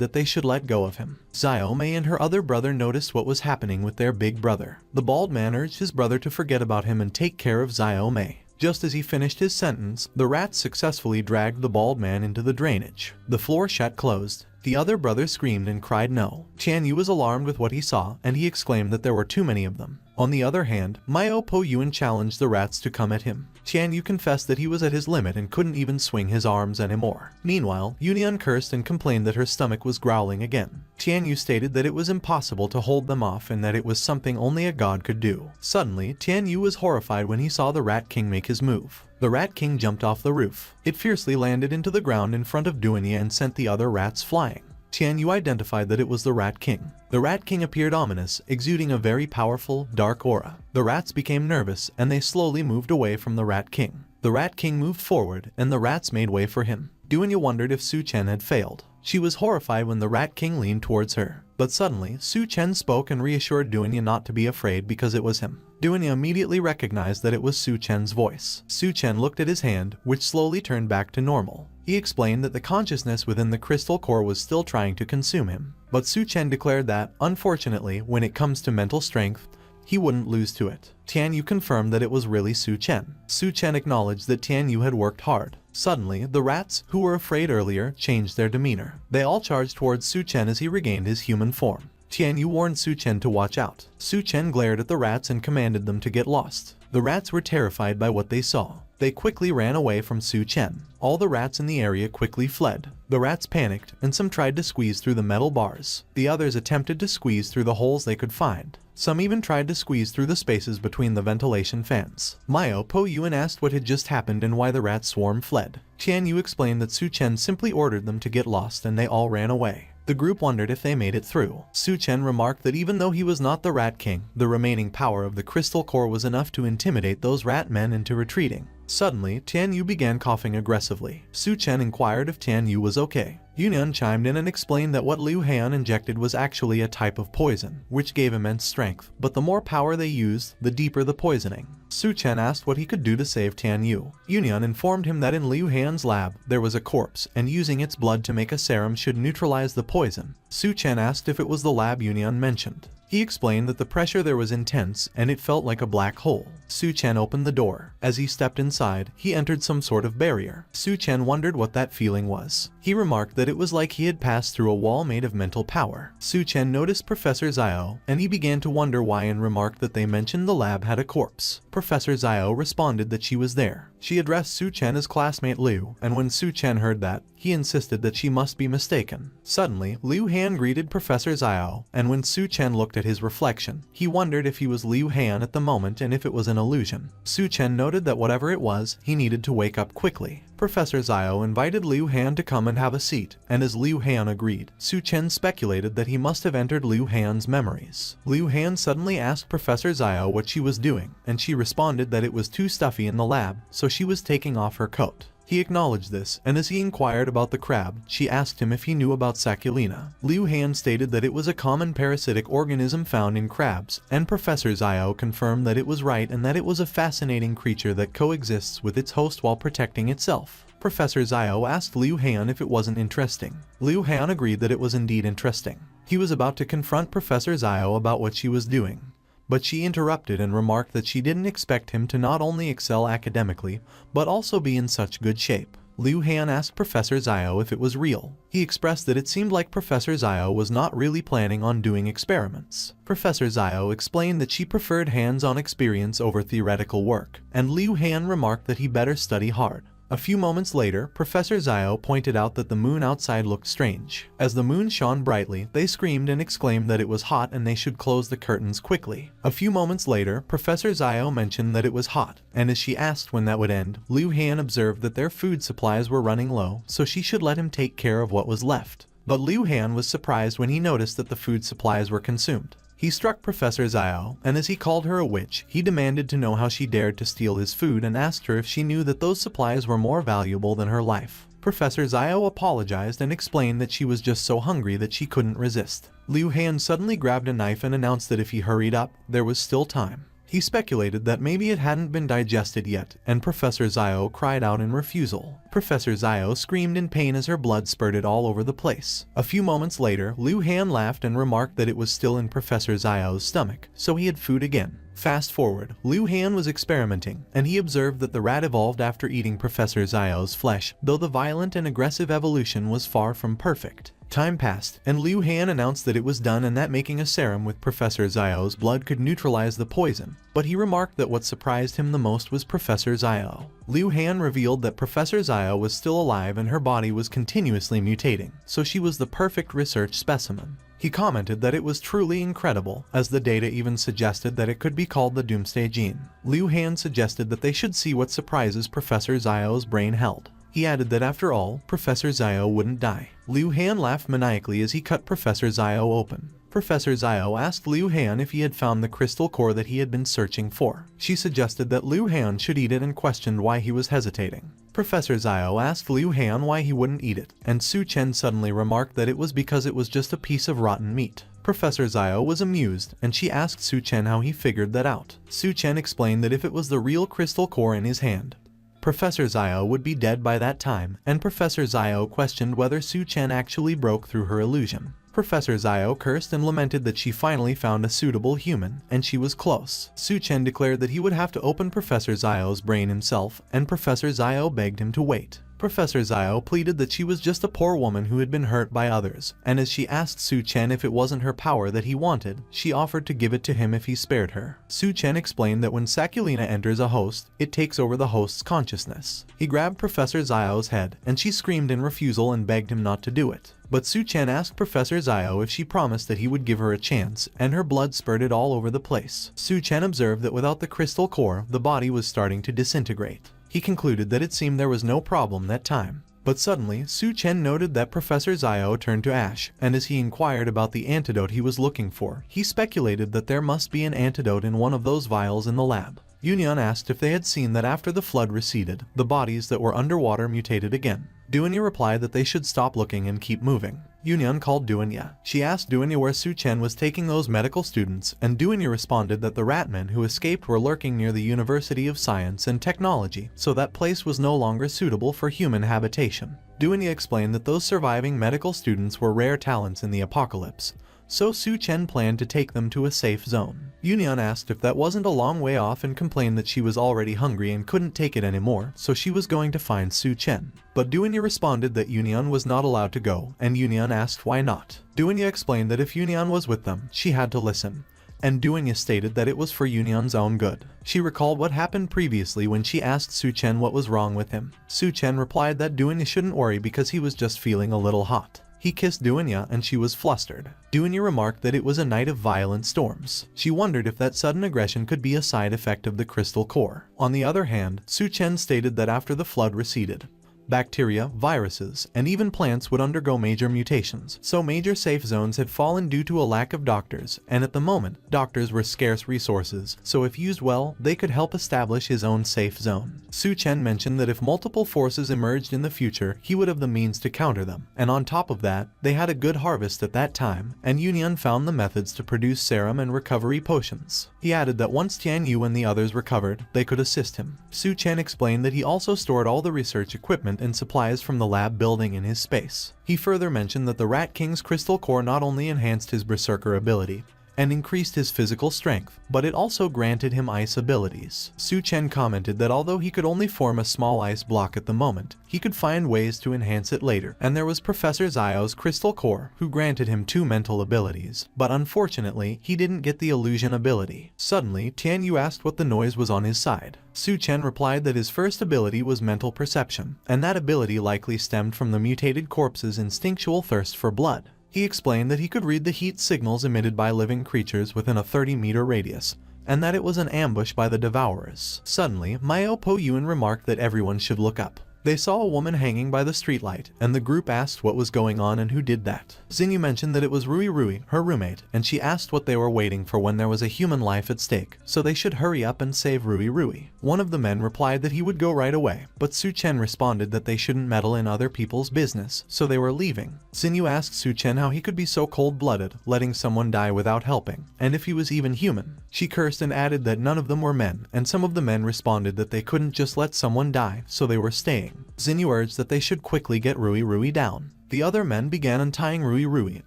A: that they should let go of him. Xiao Mei and her other brother noticed what was happening with their big brother. The bald man urged his brother to forget about him and take care of Xiao Mei. Just as he finished his sentence, the rats successfully dragged the bald man into the drainage. The floor shut closed. The other brother screamed and cried no. Tian Yu was alarmed with what he saw, and he exclaimed that there were too many of them. On the other hand, Mio Po Yuan challenged the rats to come at him. Tian Yu confessed that he was at his limit and couldn't even swing his arms anymore. Meanwhile, Yunyan cursed and complained that her stomach was growling again. Tian Yu stated that it was impossible to hold them off and that it was something only a god could do. Suddenly, Tian Yu was horrified when he saw the Rat King make his move. The Rat King jumped off the roof. It fiercely landed into the ground in front of Duanya and sent the other rats flying. Tian Yu identified that it was the Rat King. The Rat King appeared ominous, exuding a very powerful, dark aura. The rats became nervous, and they slowly moved away from the Rat King. The Rat King moved forward, and the rats made way for him. Duanya wondered if Su Chen had failed. She was horrified when the Rat King leaned towards her. But suddenly, Su Chen spoke and reassured Duanya not to be afraid because it was him. Duanya immediately recognized that it was Su Chen's voice. Su Chen looked at his hand, which slowly turned back to normal. He explained that the consciousness within the crystal core was still trying to consume him. But Su Chen declared that, unfortunately, when it comes to mental strength, he wouldn't lose to it. Tian Yu confirmed that it was really Su Chen. Su Chen acknowledged that Tian Yu had worked hard. Suddenly, the rats, who were afraid earlier, changed their demeanor. They all charged towards Su Chen as he regained his human form. Tian Yu warned Su Chen to watch out. Su Chen glared at the rats and commanded them to get lost. The rats were terrified by what they saw. They quickly ran away from Su Chen. All the rats in the area quickly fled. The rats panicked, and some tried to squeeze through the metal bars. The others attempted to squeeze through the holes they could find. Some even tried to squeeze through the spaces between the ventilation fans. Mio Po Yuan asked what had just happened and why the rat swarm fled. Tian Yu explained that Su Chen simply ordered them to get lost and they all ran away. The group wondered if they made it through. Su Chen remarked that even though he was not the Rat King, the remaining power of the crystal core was enough to intimidate those rat men into retreating. Suddenly, Tian Yu began coughing aggressively. Su Chen inquired if Tian Yu was okay. Yunyan chimed in and explained that what Liu Han injected was actually a type of poison, which gave immense strength, but the more power they used, the deeper the poisoning. Su Chen asked what he could do to save Tian Yu. Yunyan informed him that in Liu Han's lab, there was a corpse, and using its blood to make a serum should neutralize the poison. Su Chen asked if it was the lab Yunyan mentioned. He explained that the pressure there was intense and it felt like a black hole. Su Chen opened the door. As he stepped inside, he entered some sort of barrier. Su Chen wondered what that feeling was. He remarked that it was like he had passed through a wall made of mental power. Su Chen noticed Professor Xiao, and he began to wonder why and remarked that they mentioned the lab had a corpse. Professor Xiao responded that she was there. She addressed Su Chen as classmate Liu, and when Su Chen heard that, he insisted that she must be mistaken. Suddenly, Liu Han greeted Professor Xiao, and when Su Chen looked at his reflection, he wondered if he was Liu Han at the moment and if it was an illusion. Su Chen noted that whatever it was, he needed to wake up quickly. Professor Xiao invited Liu Han to come and have a seat, and as Liu Han agreed, Su Chen speculated that he must have entered Liu Han's memories. Liu Han suddenly asked Professor Xiao what she was doing, and she responded that it was too stuffy in the lab, so she was taking off her coat. He acknowledged this, and as he inquired about the crab, she asked him if he knew about Sakulina. Liu Han stated that it was a common parasitic organism found in crabs, and Professor Zhao confirmed that it was right and that it was a fascinating creature that coexists with its host while protecting itself. Professor Zhao asked Liu Han if it wasn't interesting. Liu Han agreed that it was indeed interesting. He was about to confront Professor Zhao about what she was doing, but she interrupted and remarked that she didn't expect him to not only excel academically, but also be in such good shape. Liu Han asked Professor Zhao if it was real. He expressed that it seemed like Professor Zhao was not really planning on doing experiments. Professor Zhao explained that she preferred hands-on experience over theoretical work, and Liu Han remarked that he better study hard. A few moments later, Professor Zhao pointed out that the moon outside looked strange. As the moon shone brightly, they screamed and exclaimed that it was hot and they should close the curtains quickly. A few moments later, Professor Zhao mentioned that it was hot, and as she asked when that would end, Liu Han observed that their food supplies were running low, so she should let him take care of what was left. But Liu Han was surprised when he noticed that the food supplies were consumed. He struck Professor Zhao, and as he called her a witch, he demanded to know how she dared to steal his food and asked her if she knew that those supplies were more valuable than her life. Professor Zhao apologized and explained that she was just so hungry that she couldn't resist. Liu Han suddenly grabbed a knife and announced that if he hurried up, there was still time. He speculated that maybe it hadn't been digested yet, and Professor Zhao cried out in refusal. Professor Zhao screamed in pain as her blood spurted all over the place. A few moments later, Liu Han laughed and remarked that it was still in Professor Zhao's stomach, so he had food again. Fast forward, Liu Han was experimenting, and he observed that the rat evolved after eating Professor Zhao's flesh, though the violent and aggressive evolution was far from perfect. Time passed, and Liu Han announced that it was done and that making a serum with Professor Zhao's blood could neutralize the poison, but he remarked that what surprised him the most was Professor Zhao. Liu Han revealed that Professor Zhao was still alive and her body was continuously mutating, so she was the perfect research specimen. He commented that it was truly incredible, as the data even suggested that it could be called the Doomsday Gene. Liu Han suggested that they should see what surprises Professor Zhao's brain held. He added that after all, Professor Zhao wouldn't die. Liu Han laughed maniacally as he cut Professor Zhao open. Professor Zhao asked Liu Han if he had found the crystal core that he had been searching for. She suggested that Liu Han should eat it and questioned why he was hesitating. Professor Zhao asked Liu Han why he wouldn't eat it, and Su Chen suddenly remarked that it was because it was just a piece of rotten meat. Professor Zhao was amused, and she asked Su Chen how he figured that out. Su Chen explained that if it was the real crystal core in his hand, Professor Zhao would be dead by that time, and Professor Zhao questioned whether Su Chen actually broke through her illusion. Professor Zhao cursed and lamented that she finally found a suitable human, and she was close. Su Chen declared that he would have to open Professor Zhao's brain himself, and Professor Zhao begged him to wait. Professor Zhao pleaded that she was just a poor woman who had been hurt by others, and as she asked Su Chen if it wasn't her power that he wanted, she offered to give it to him if he spared her. Su Chen explained that when Sakulina enters a host, it takes over the host's consciousness. He grabbed Professor Zhao's head, and she screamed in refusal and begged him not to do it. But Su Chen asked Professor Zhao if she promised that he would give her a chance, and her blood spurted all over the place. Su Chen observed that without the crystal core, the body was starting to disintegrate. He concluded that it seemed there was no problem that time. But suddenly, Su Chen noted that Professor Zhao turned to ash, and as he inquired about the antidote he was looking for, he speculated that there must be an antidote in one of those vials in the lab. Yunyan asked if they had seen that after the flood receded, the bodies that were underwater mutated again. Duanya replied that they should stop looking and keep moving. Yunyan called Duanya. She asked Duanya where Su Chen was taking those medical students, and Duanya responded that the ratmen who escaped were lurking near the University of Science and Technology, so that place was no longer suitable for human habitation. Duanya explained that those surviving medical students were rare talents in the apocalypse, so Su Chen planned to take them to a safe zone. Yunyan asked if that wasn't a long way off and complained that she was already hungry and couldn't take it anymore, so she was going to find Su Chen. But Duanya responded that Yunyan was not allowed to go, and Yunyan asked why not. Duanya explained that if Yunyan was with them, she had to listen, and Duanya stated that it was for Yunyan's own good. She recalled what happened previously when she asked Su Chen what was wrong with him. Su Chen replied that Duanya shouldn't worry because he was just feeling a little hot. He kissed Duanya and she was flustered. Duanya remarked that it was a night of violent storms. She wondered if that sudden aggression could be a side effect of the crystal core. On the other hand, Su Chen stated that after the flood receded, bacteria, viruses, and even plants would undergo major mutations, so major safe zones had fallen due to a lack of doctors, and at the moment, doctors were scarce resources, so if used well, they could help establish his own safe zone. Su Chen mentioned that if multiple forces emerged in the future, he would have the means to counter them, and on top of that, they had a good harvest at that time, and Yunyan found the methods to produce serum and recovery potions. He added that once Tian Yu and the others recovered, they could assist him. Su Chen explained that he also stored all the research equipment and supplies from the lab building in his space. He further mentioned that the Rat King's crystal core not only enhanced his berserker ability and increased his physical strength, but it also granted him ice abilities. Su Chen commented that although he could only form a small ice block at the moment, he could find ways to enhance it later, and there was Professor Zio's crystal core, who granted him 2 mental abilities, but unfortunately, he didn't get the illusion ability. Suddenly, Tian Yu asked what the noise was on his side. Su Chen replied that his first ability was mental perception, and that ability likely stemmed from the mutated corpse's instinctual thirst for blood. He explained that he could read the heat signals emitted by living creatures within a 30-meter radius, and that it was an ambush by the Devourers. Suddenly, Mao Po Yuan remarked that everyone should look up. They saw a woman hanging by the streetlight, and the group asked what was going on and who did that. Xinyu mentioned that it was Rui Rui, her roommate, and she asked what they were waiting for when there was a human life at stake, so they should hurry up and save Rui Rui. One of the men replied that he would go right away, but Su Chen responded that they shouldn't meddle in other people's business, so they were leaving. Xinyu asked Su Chen how he could be so cold-blooded, letting someone die without helping, and if he was even human. She cursed and added that none of them were men, and some of the men responded that they couldn't just let someone die, so they were staying. Xinyu urged that they should quickly get Rui Rui down. The other men began untying Rui Rui,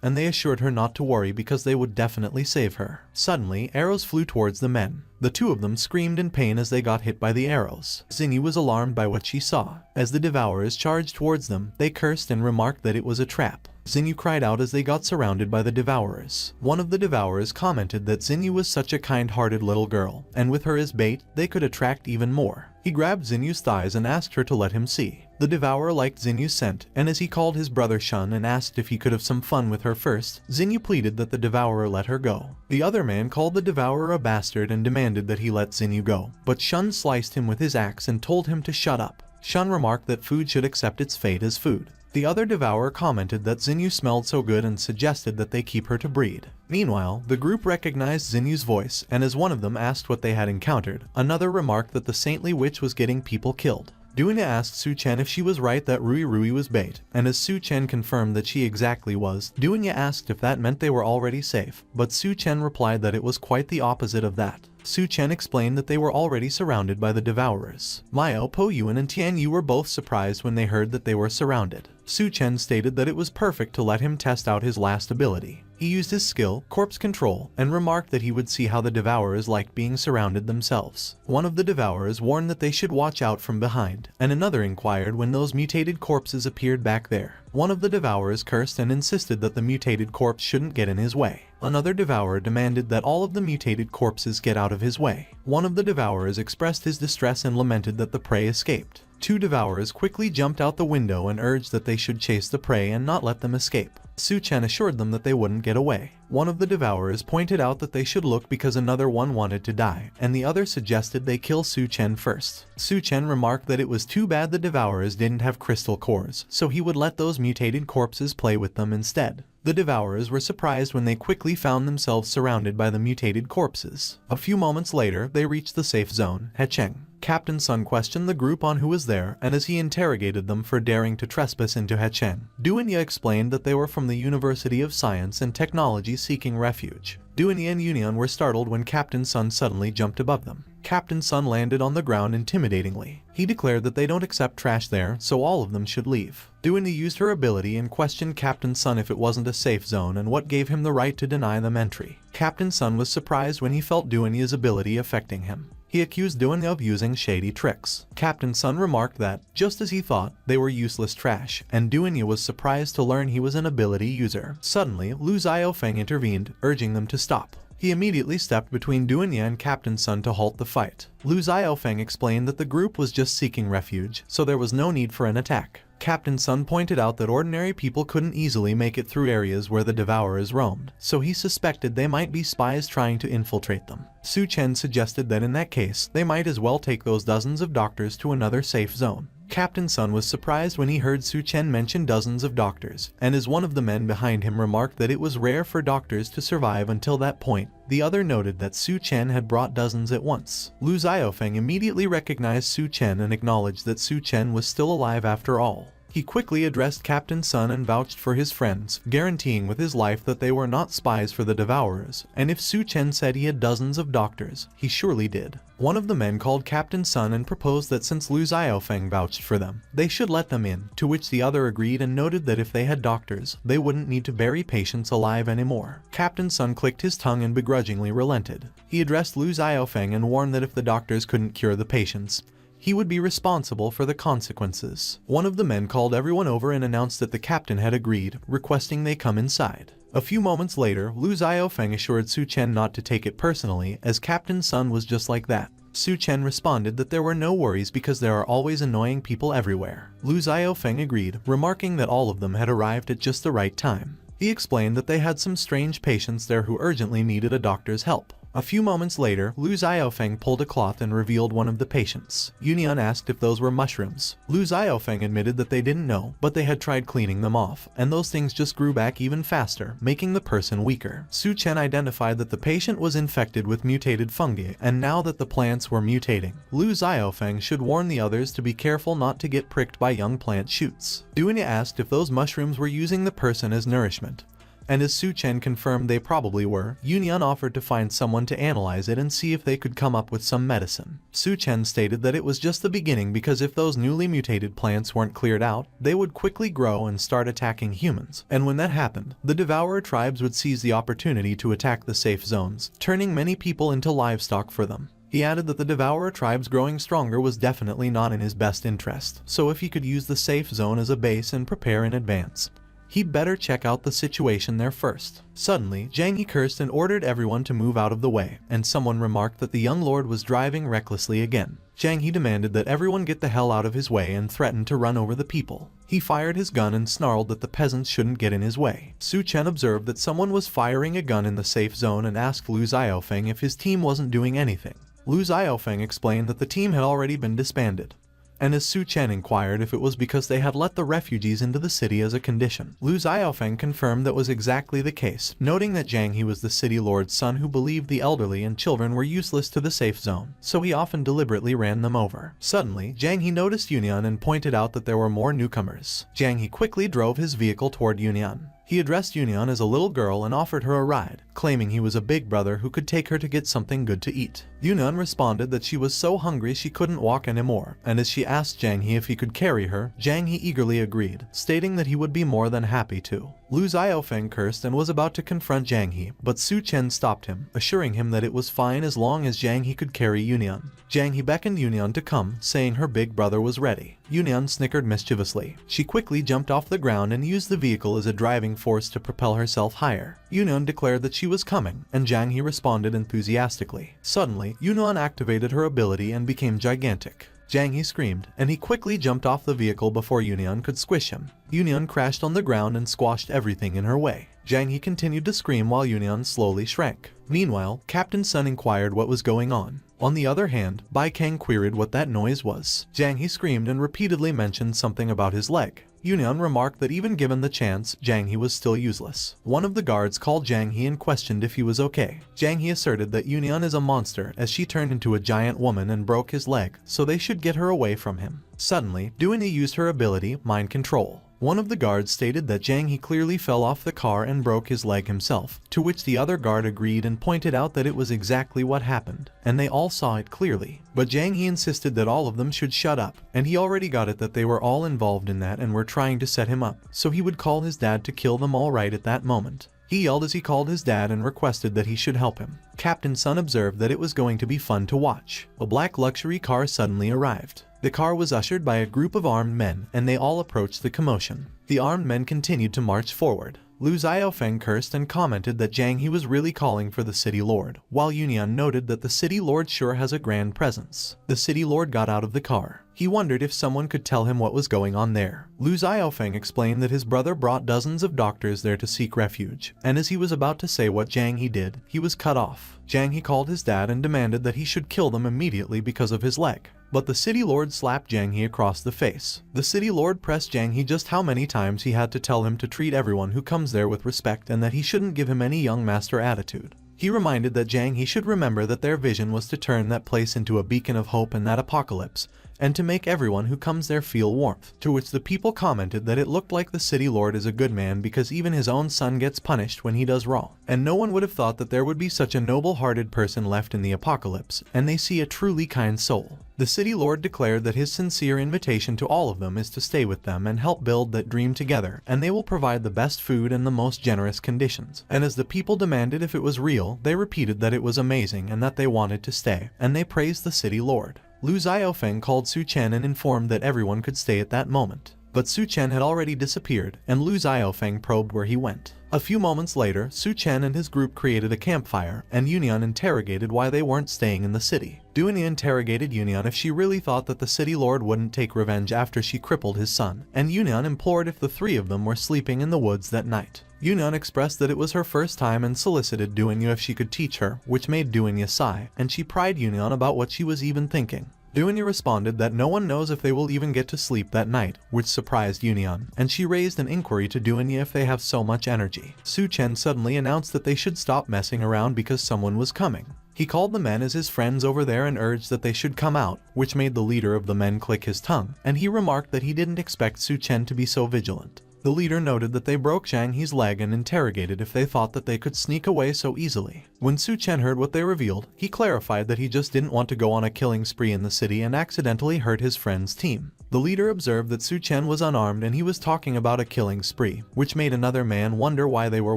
A: and they assured her not to worry because they would definitely save her. Suddenly, arrows flew towards the men. The 2 of them screamed in pain as they got hit by the arrows. Xinyu was alarmed by what she saw. As the Devourers charged towards them, they cursed and remarked that it was a trap. Xinyu cried out as they got surrounded by the Devourers. One of the Devourers commented that Xinyu was such a kind-hearted little girl, and with her as bait, they could attract even more. He grabbed Xinyu's thighs and asked her to let him see. The Devourer liked Xinyu's scent, and as he called his brother Shun and asked if he could have some fun with her first, Xinyu pleaded that the Devourer let her go. The other man called the Devourer a bastard and demanded that he let Xinyu go, but Shun sliced him with his axe and told him to shut up. Shun remarked that food should accept its fate as food. The other Devourer commented that Xinyu smelled so good and suggested that they keep her to breed. Meanwhile, the group recognized Xinyu's voice, and as one of them asked what they had encountered, another remarked that the saintly witch was getting people killed. Dunya asked Su Chen if she was right that Rui Rui was bait, and as Su Chen confirmed that she exactly was, Dunya asked if that meant they were already safe, but Su Chen replied that it was quite the opposite of that. Su Chen explained that they were already surrounded by the Devourers. Mao, Po Yuan, and Tian Yu were both surprised when they heard that they were surrounded. Su Chen stated that it was perfect to let him test out his last ability. He used his skill, corpse control, and remarked that he would see how the Devourers liked being surrounded themselves. One of the Devourers warned that they should watch out from behind, and another inquired when those mutated corpses appeared back there. One of the Devourers cursed and insisted that the mutated corpse shouldn't get in his way. Another Devourer demanded that all of the mutated corpses get out of his way. One of the Devourers expressed his distress and lamented that the prey escaped. 2 Devourers quickly jumped out the window and urged that they should chase the prey and not let them escape. Su Chen assured them that they wouldn't get away. One of the Devourers pointed out that they should look because another one wanted to die, and the other suggested they kill Su Chen first. Su Chen remarked that it was too bad the Devourers didn't have crystal cores, so he would let those mutated corpses play with them instead. The Devourers were surprised when they quickly found themselves surrounded by the mutated corpses. A few moments later, they reached the safe zone, Hecheng. Captain Sun questioned the group on who was there, and as he interrogated them for daring to trespass into Hecheng, Duanya explained that they were from the University of Science and Technology seeking refuge. Duanya and Union were startled when Captain Sun suddenly jumped above them. Captain Sun landed on the ground intimidatingly. He declared that they don't accept trash there, so all of them should leave. Duanya used her ability and questioned Captain Sun if it wasn't a safe zone and what gave him the right to deny them entry. Captain Sun was surprised when he felt Duanya's ability affecting him. He accused Duanya of using shady tricks. Captain Sun remarked that, just as he thought, they were useless trash, and Duanya was surprised to learn he was an ability user. Suddenly, Lu Xiaofeng intervened, urging them to stop. He immediately stepped between Duanya and Captain Sun to halt the fight. Lu Xiaofeng explained that the group was just seeking refuge, so there was no need for an attack. Captain Sun pointed out that ordinary people couldn't easily make it through areas where the Devourers roamed, so he suspected they might be spies trying to infiltrate them. Su Chen suggested that in that case, they might as well take those dozens of doctors to another safe zone. Captain Sun was surprised when he heard Su Chen mention dozens of doctors, and as one of the men behind him remarked that it was rare for doctors to survive until that point, the other noted that Su Chen had brought dozens at once. Lu Xiaofeng immediately recognized Su Chen and acknowledged that Su Chen was still alive after all. He quickly addressed Captain Sun and vouched for his friends, guaranteeing with his life that they were not spies for the Devourers, and if Su Chen said he had dozens of doctors, he surely did. One of the men called Captain Sun and proposed that since Lu Xiaofeng vouched for them, they should let them in, to which the other agreed and noted that if they had doctors, they wouldn't need to bury patients alive anymore. Captain Sun clicked his tongue and begrudgingly relented. He addressed Lu Xiaofeng and warned that if the doctors couldn't cure the patients, he would be responsible for the consequences. One of the men called everyone over and announced that the captain had agreed, requesting they come inside. A few moments later, Lu Xiaofeng assured Su Chen not to take it personally, as Captain Sun was just like that. Su Chen responded that there were no worries because there are always annoying people everywhere. Lu Xiaofeng agreed, remarking that all of them had arrived at just the right time. He explained that they had some strange patients there who urgently needed a doctor's help. A few moments later, Lu Xiaofeng pulled a cloth and revealed one of the patients. Yunian asked if those were mushrooms. Lu Xiaofeng admitted that they didn't know, but they had tried cleaning them off, and those things just grew back even faster, making the person weaker. Su Chen identified that the patient was infected with mutated fungi, and now that the plants were mutating, Lu Xiaofeng should warn the others to be careful not to get pricked by young plant shoots. Dunya asked if those mushrooms were using the person as nourishment, and as Su Chen confirmed they probably were, Yunian offered to find someone to analyze it and see if they could come up with some medicine. Su Chen stated that it was just the beginning because if those newly mutated plants weren't cleared out, they would quickly grow and start attacking humans. And when that happened, the Devourer tribes would seize the opportunity to attack the safe zones, turning many people into livestock for them. He added that the Devourer tribes growing stronger was definitely not in his best interest, so if he could use the safe zone as a base and prepare in advance, he'd better check out the situation there first. Suddenly, Zhang He cursed and ordered everyone to move out of the way, and someone remarked that the young lord was driving recklessly again. Zhang He demanded that everyone get the hell out of his way and threatened to run over the people. He fired his gun and snarled that the peasants shouldn't get in his way. Su Chen observed that someone was firing a gun in the safe zone and asked Lu Xiaofeng if his team wasn't doing anything. Lu Xiaofeng explained that the team had already been disbanded, and as Su Chen inquired if it was because they had let the refugees into the city as a condition, Lu Xiaofeng confirmed that was exactly the case, noting that Zhang He was the city lord's son who believed the elderly and children were useless to the safe zone, so he often deliberately ran them over. Suddenly, Zhang He noticed Yunian and pointed out that there were more newcomers. Zhang He quickly drove his vehicle toward Yunian. He addressed Yunian as a little girl and offered her a ride, claiming he was a big brother who could take her to get something good to eat. Yunian responded that she was so hungry she couldn't walk anymore, and as she asked Zhang He if he could carry her, Zhang He eagerly agreed, stating that he would be more than happy to. Lu Xiaofeng cursed and was about to confront Zhang He, but Su Chen stopped him, assuring him that it was fine as long as Zhang He could carry Yunian. Zhang He beckoned Yunian to come, saying her big brother was ready. Yunian snickered mischievously. She quickly jumped off the ground and used the vehicle as a driving force to propel herself higher. Yunian declared that she was coming, and Zhang He responded enthusiastically. Suddenly, Yunian activated her ability and became gigantic. Zhang He screamed, and he quickly jumped off the vehicle before Yunian could squish him. Yunian crashed on the ground and squashed everything in her way. Zhang He continued to scream while Yunian slowly shrank. Meanwhile, Captain Sun inquired what was going on. On the other hand, Bai Kang queried what that noise was. Zhang He screamed and repeatedly mentioned something about his leg. Yunian remarked that even given the chance, Zhang He was still useless. One of the guards called Zhang He and questioned if he was okay. Zhang He asserted that Yunian is a monster as she turned into a giant woman and broke his leg, so they should get her away from him. Suddenly, Duany used her ability, Mind Control. One of the guards stated that Zhang He clearly fell off the car and broke his leg himself, to which the other guard agreed and pointed out that it was exactly what happened, and they all saw it clearly. But Zhang He insisted that all of them should shut up, and he already got it that they were all involved in that and were trying to set him up, so he would call his dad to kill them all right at that moment. He yelled as he called his dad and requested that he should help him. Captain Sun observed that it was going to be fun to watch. A black luxury car suddenly arrived. The car was ushered by a group of armed men, and they all approached the commotion. The armed men continued to march forward. Lu Xiaofeng cursed and commented that Zhang He was really calling for the city lord, while Yunian noted that the city lord sure has a grand presence. The city lord got out of the car. He wondered if someone could tell him what was going on there. Lu Xiaofeng explained that his brother brought dozens of doctors there to seek refuge, and as he was about to say what Zhang He did, he was cut off. Zhang He called his dad and demanded that he should kill them immediately because of his leg. but the city lord slapped Jang He across the face. The city lord pressed Jang He just how many times he had to tell him to treat everyone who comes there with respect and that he shouldn't give him any young master attitude. He reminded that Jang He should remember that their vision was to turn that place into a beacon of hope in that apocalypse, and to make everyone who comes there feel warmth, to which the people commented that it looked like the city lord is a good man because even his own son gets punished when he does wrong, and no one would have thought that there would be such a noble-hearted person left in the apocalypse, and they see a truly kind soul. The city lord declared that his sincere invitation to all of them is to stay with them and help build that dream together, and they will provide the best food and the most generous conditions. And as the people demanded if it was real, they repeated that it was amazing and that they wanted to stay, and they praised the city lord. Lu Xiaofeng called Su Chen and informed that everyone could stay at that moment. But Su Chen had already disappeared, and Lu Xiaofeng probed where he went. A few moments later, Su Chen and his group created a campfire, and Yunyan interrogated why they weren't staying in the city. Duanya interrogated Yunyan if she really thought that the city lord wouldn't take revenge after she crippled his son, and Yunyan implored if the three of them were sleeping in the woods that night. Yunyan expressed that it was her first time and solicited Duanya if she could teach her, which made Duanya sigh, and she pried Yunyan about what she was even thinking. Duanya responded that no one knows if they will even get to sleep that night, which surprised Yunyan, and she raised an inquiry to Duanya if they have so much energy. Su Chen suddenly announced that they should stop messing around because someone was coming. He called the men as his friends over there and urged that they should come out, which made the leader of the men click his tongue, and he remarked that he didn't expect Su Chen to be so vigilant. The leader noted that they broke Zhang He's leg and interrogated if they thought that they could sneak away so easily. When Su Chen heard what they revealed, he clarified that he just didn't want to go on a killing spree in the city and accidentally hurt his friend's team. The leader observed that Su Chen was unarmed and he was talking about a killing spree, which made another man wonder why they were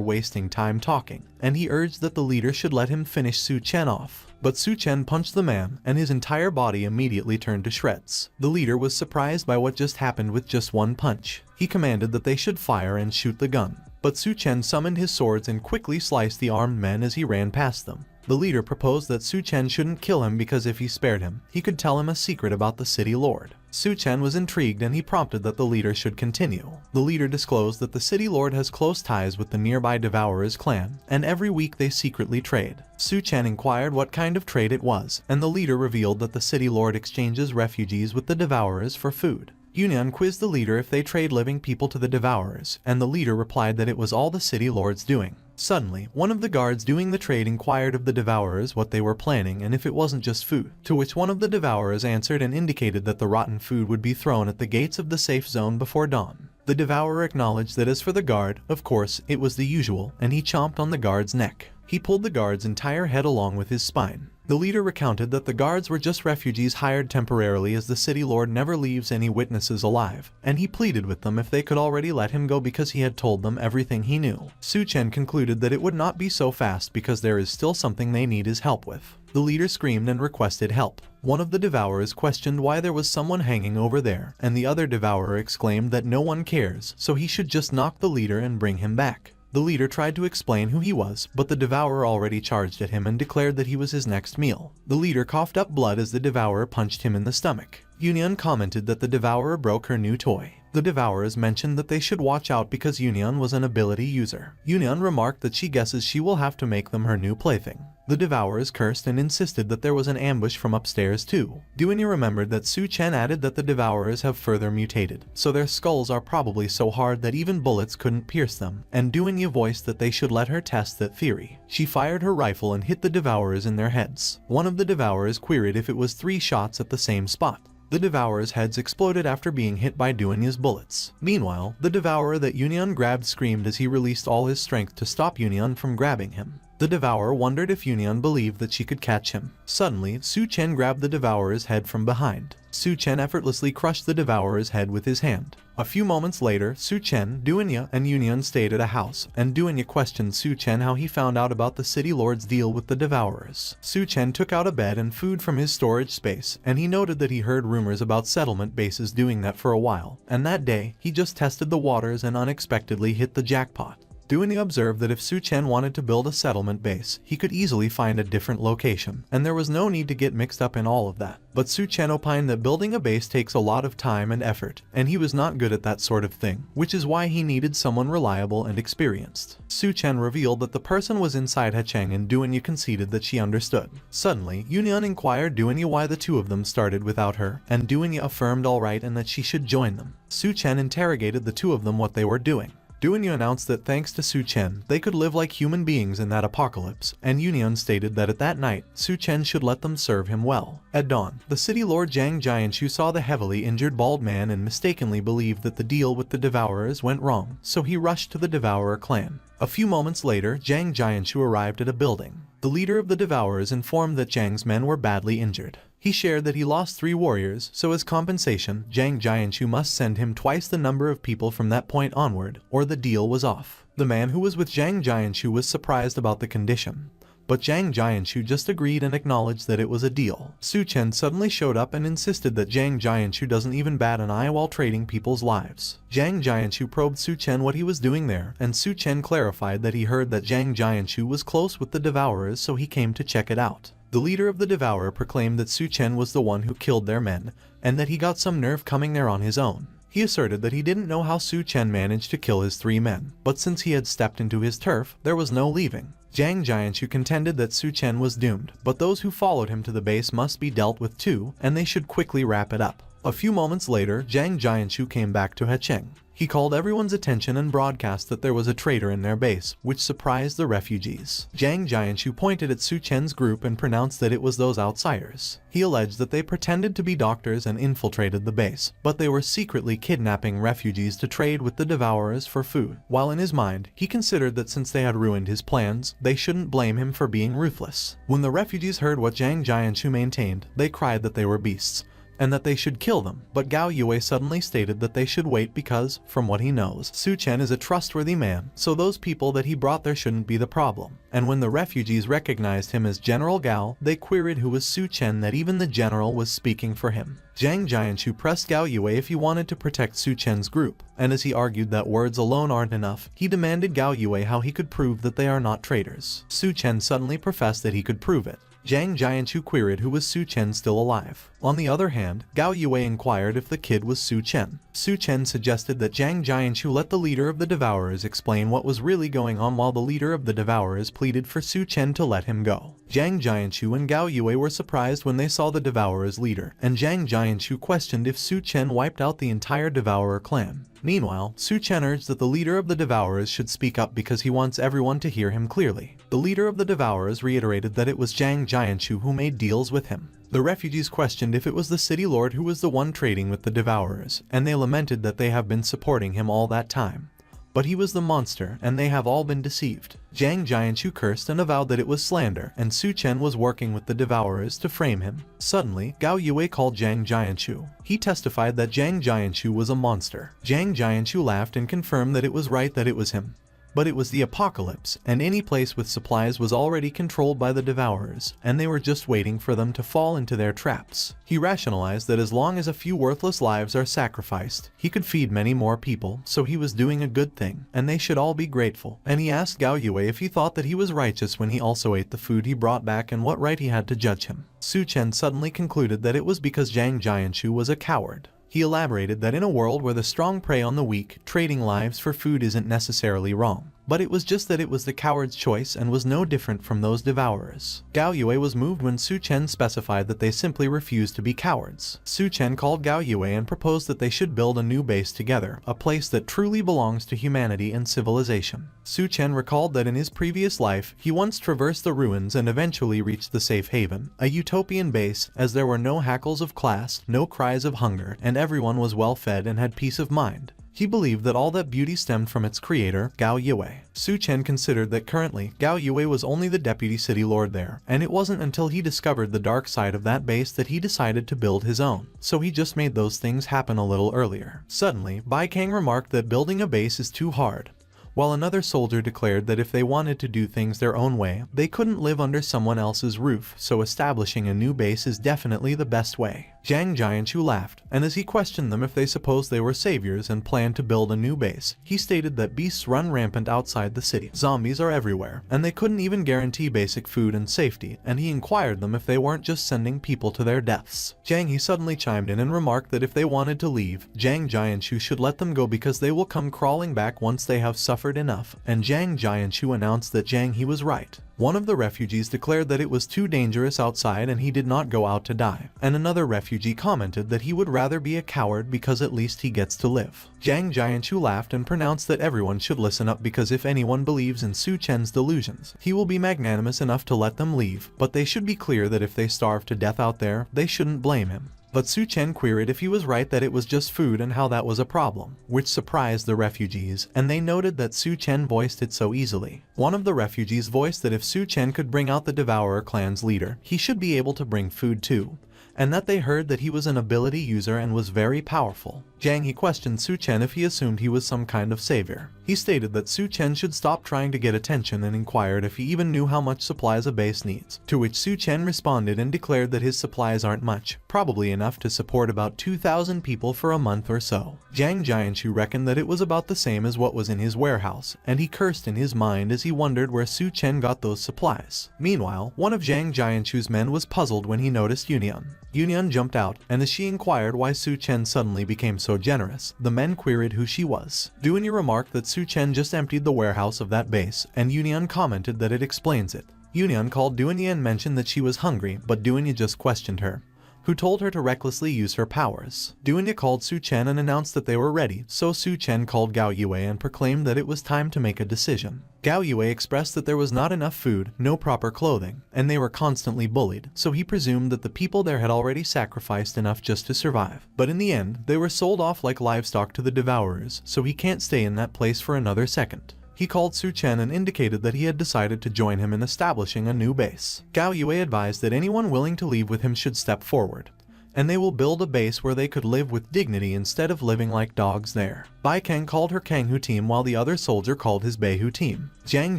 A: wasting time talking, and he urged that the leader should let him finish Su Chen off. But Su Chen punched the man, and his entire body immediately turned to shreds. The leader was surprised by what just happened with just one punch. He commanded that they should fire and shoot the gun. But Su Chen summoned his swords and quickly sliced the armed men as he ran past them. The leader proposed that Su Chen shouldn't kill him because if he spared him, he could tell him a secret about the city lord. Su Chen was intrigued and he prompted that the leader should continue. The leader disclosed that the city lord has close ties with the nearby Devourers clan, and every week they secretly trade. Su Chen inquired what kind of trade it was, and the leader revealed that the city lord exchanges refugees with the Devourers for food. Yunyan quizzed the leader if they trade living people to the Devourers, and the leader replied that it was all the city lord's doing. Suddenly, one of the guards doing the trade inquired of the Devourers what they were planning and if it wasn't just food, to which one of the Devourers answered and indicated that the rotten food would be thrown at the gates of the safe zone before dawn. The Devourer acknowledged that as for the guard, of course, it was the usual, and he chomped on the guard's neck. He pulled the guard's entire head along with his spine. The leader recounted that the guards were just refugees hired temporarily as the city lord never leaves any witnesses alive, and he pleaded with them if they could already let him go because he had told them everything he knew. Su Chen concluded that it would not be so fast because there is still something they need his help with. The leader screamed and requested help. One of the Devourers questioned why there was someone hanging over there, and the other Devourer exclaimed that no one cares, so he should just knock the leader and bring him back. The leader tried to explain who he was, but the Devourer already charged at him and declared that he was his next meal. The leader coughed up blood as the Devourer punched him in the stomach. Yunyan commented that the Devourer broke her new toy. The Devourers mentioned that they should watch out because Yunyan was an ability user. Yunyan remarked that she guesses she will have to make them her new plaything. The Devourers cursed and insisted that there was an ambush from upstairs too. Duanya remembered that Su Chen added that the Devourers have further mutated, so their skulls are probably so hard that even bullets couldn't pierce them, and Duanya voiced that they should let her test that theory. She fired her rifle and hit the Devourers in their heads. One of the Devourers queried if it was 3 shots at the same spot. The Devourers' heads exploded after being hit by Duanya's bullets. Meanwhile, the Devourer that Yunyan grabbed screamed as he released all his strength to stop Yunyan from grabbing him. The Devourer wondered if Yunyan believed that she could catch him. Suddenly, Su Chen grabbed the Devourer's head from behind. Su Chen effortlessly crushed the Devourer's head with his hand. A few moments later, Su Chen, Duanya, and Yunyan stayed at a house, and Duanya questioned Su Chen how he found out about the city lord's deal with the Devourers. Su Chen took out a bed and food from his storage space, and he noted that he heard rumors about settlement bases doing that for a while, and that day, he just tested the waters and unexpectedly hit the jackpot. Duany observed that if Su Chen wanted to build a settlement base, he could easily find a different location, and there was no need to get mixed up in all of that. But Su Chen opined that building a base takes a lot of time and effort, and he was not good at that sort of thing, which is why he needed someone reliable and experienced. Su Chen revealed that the person was inside Hecheng, and Duany conceded that she understood. Suddenly, Yunyan inquired Duany why the two of them started without her, and Duany affirmed alright and that she should join them. Su Chen interrogated the two of them what they were doing. Duany announced that thanks to Su Chen, they could live like human beings in that apocalypse, and Yunyan stated that at that night, Su Chen should let them serve him well. At dawn, the city lord Zhang Jianshu saw the heavily injured bald man and mistakenly believed that the deal with the Devourers went wrong, so he rushed to the Devourer clan. A few moments later, Zhang Jianshu arrived at a building. The leader of the Devourers informed that Zhang's men were badly injured. He shared that he lost 3 warriors, so as compensation, Zhang Jianshu must send him twice the number of people from that point onward, or the deal was off. The man who was with Zhang Jianshu was surprised about the condition, but Zhang Jianshu just agreed and acknowledged that it was a deal. Su Chen suddenly showed up and insisted that Zhang Jianshu doesn't even bat an eye while trading people's lives. Zhang Jianshu probed Su Chen what he was doing there, and Su Chen clarified that he heard that Zhang Jianshu was close with the Devourers, so he came to check it out. The leader of the Devourer proclaimed that Su Chen was the one who killed their men, and that he got some nerve coming there on his own. He asserted that he didn't know how Su Chen managed to kill his 3 men, but since he had stepped into his turf, there was no leaving. Zhang Jianshu contended that Su Chen was doomed, but those who followed him to the base must be dealt with too, and they should quickly wrap it up. A few moments later, Zhang Jianshu came back to Hecheng. He called everyone's attention and broadcast that there was a traitor in their base, which surprised the refugees. Zhang Jianshu pointed at Su Chen's group and pronounced that it was those outsiders. He alleged that they pretended to be doctors and infiltrated the base, but they were secretly kidnapping refugees to trade with the Devourers for food. While in his mind, he considered that since they had ruined his plans, they shouldn't blame him for being ruthless. When the refugees heard what Zhang Jianshu maintained, they cried that they were beasts, and that they should kill them, but Gao Yue suddenly stated that they should wait because, from what he knows, Su Chen is a trustworthy man, so those people that he brought there shouldn't be the problem. And when the refugees recognized him as General Gao, they queried who was Su Chen, that even the general was speaking for him. Zhang Jianshu pressed Gao Yue if he wanted to protect Su Chen's group, and as he argued that words alone aren't enough, he demanded Gao Yue how he could prove that they are not traitors. Su Chen suddenly professed that he could prove it. Zhang Jianshu queried who was Su Chen still alive. On the other hand, Gao Yue inquired if the kid was Su Chen. Su Chen suggested that Zhang Jianshu let the leader of the Devourers explain what was really going on, while the leader of the Devourers pleaded for Su Chen to let him go. Zhang Jianshu and Gao Yue were surprised when they saw the Devourers leader, and Zhang Jianshu questioned if Su Chen wiped out the entire Devourer clan. Meanwhile, Su Chen urged that the leader of the Devourers should speak up because he wants everyone to hear him clearly. The leader of the Devourers reiterated that it was Zhang Jianshu who made deals with him. The refugees questioned if it was the city lord who was the one trading with the Devourers, and they lamented that they have been supporting him all that time. But he was the monster, and they have all been deceived. Zhang Jianshu cursed and avowed that it was slander, and Su Chen was working with the Devourers to frame him. Suddenly, Gao Yue called Zhang Jianshu. He testified that Zhang Jianshu was a monster. Zhang Jianshu laughed and confirmed that it was right that it was him. But it was the apocalypse, and any place with supplies was already controlled by the Devourers, and they were just waiting for them to fall into their traps. He rationalized that as long as a few worthless lives are sacrificed, he could feed many more people, so he was doing a good thing, and they should all be grateful. And he asked Gao Yue if he thought that he was righteous when he also ate the food he brought back and what right he had to judge him. Su Chen suddenly concluded that it was because Zhang Jianshu was a coward. He elaborated that in a world where the strong prey on the weak, trading lives for food isn't necessarily wrong. But it was just that it was the coward's choice and was no different from those Devourers. Gao Yue was moved when Su Chen specified that they simply refused to be cowards. Su Chen called Gao Yue and proposed that they should build a new base together, a place that truly belongs to humanity and civilization. Su Chen recalled that in his previous life, he once traversed the ruins and eventually reached the safe haven, a utopian base, as there were no hackles of class, no cries of hunger, and everyone was well fed and had peace of mind. He believed that all that beauty stemmed from its creator, Gao Yue. Su Chen considered that currently, Gao Yue was only the deputy city lord there, and it wasn't until he discovered the dark side of that base that he decided to build his own. So he just made those things happen a little earlier. Suddenly, Bai Kang remarked that building a base is too hard. while another soldier declared that if they wanted to do things their own way, they couldn't live under someone else's roof, so establishing a new base is definitely the best way. Zhang Jianshu laughed, and as he questioned them if they supposed they were saviors and planned to build a new base, he stated that beasts run rampant outside the city. Zombies are everywhere, and they couldn't even guarantee basic food and safety, and he inquired them if they weren't just sending people to their deaths. Zhang He suddenly chimed in and remarked that if they wanted to leave, Zhang Jianshu should let them go because they will come crawling back once they have suffered enough, and Zhang Jianshu announced that Zhang He was right. One of the refugees declared that it was too dangerous outside and he did not go out to die, and another refugee commented that he would rather be a coward because at least he gets to live. Zhang Jianshu laughed and pronounced that everyone should listen up because if anyone believes in Su Chen's delusions, he will be magnanimous enough to let them leave, but they should be clear that if they starve to death out there, they shouldn't blame him. But Su Chen queried if he was right that it was just food and how that was a problem, which surprised the refugees, and they noted that Su Chen voiced it so easily. One of the refugees voiced that if Su Chen could bring out the Devourer clan's leader, he should be able to bring food too, and that they heard that he was an ability user and was very powerful. Zhang He questioned Su Chen if he assumed he was some kind of savior. He stated that Su Chen should stop trying to get attention and inquired if he even knew how much supplies a base needs, to which Su Chen responded and declared that his supplies aren't much, probably enough to support about 2,000 people for a month or so. Zhang Jianshu reckoned that it was about the same as what was in his warehouse, and he cursed in his mind as he wondered where Su Chen got those supplies. Meanwhile, one of Zhang Jianshu's men was puzzled when he noticed Yunyan. Yunyan jumped out, and as she inquired why Su Chen suddenly became so generous, the men queried who she was. Duanya remarked that Su Chen just emptied the warehouse of that base, and Yunyan commented that it explains it. Yunyan called Duanya and mentioned that she was hungry, but Duanya just questioned her, who told her to recklessly use her powers. Duanya called Su Chen and announced that they were ready, so Su Chen called Gao Yue and proclaimed that it was time to make a decision. Gao Yue expressed that there was not enough food, no proper clothing, and they were constantly bullied, so he presumed that the people there had already sacrificed enough just to survive. But in the end, they were sold off like livestock to the Devourers, so he can't stay in that place for another second. He called Su Chen and indicated that he had decided to join him in establishing a new base. Gao Yue advised that anyone willing to leave with him should step forward, and they will build a base where they could live with dignity instead of living like dogs there. Bai Kang called her Kanghu team while the other soldier called his Beihu team. Zhang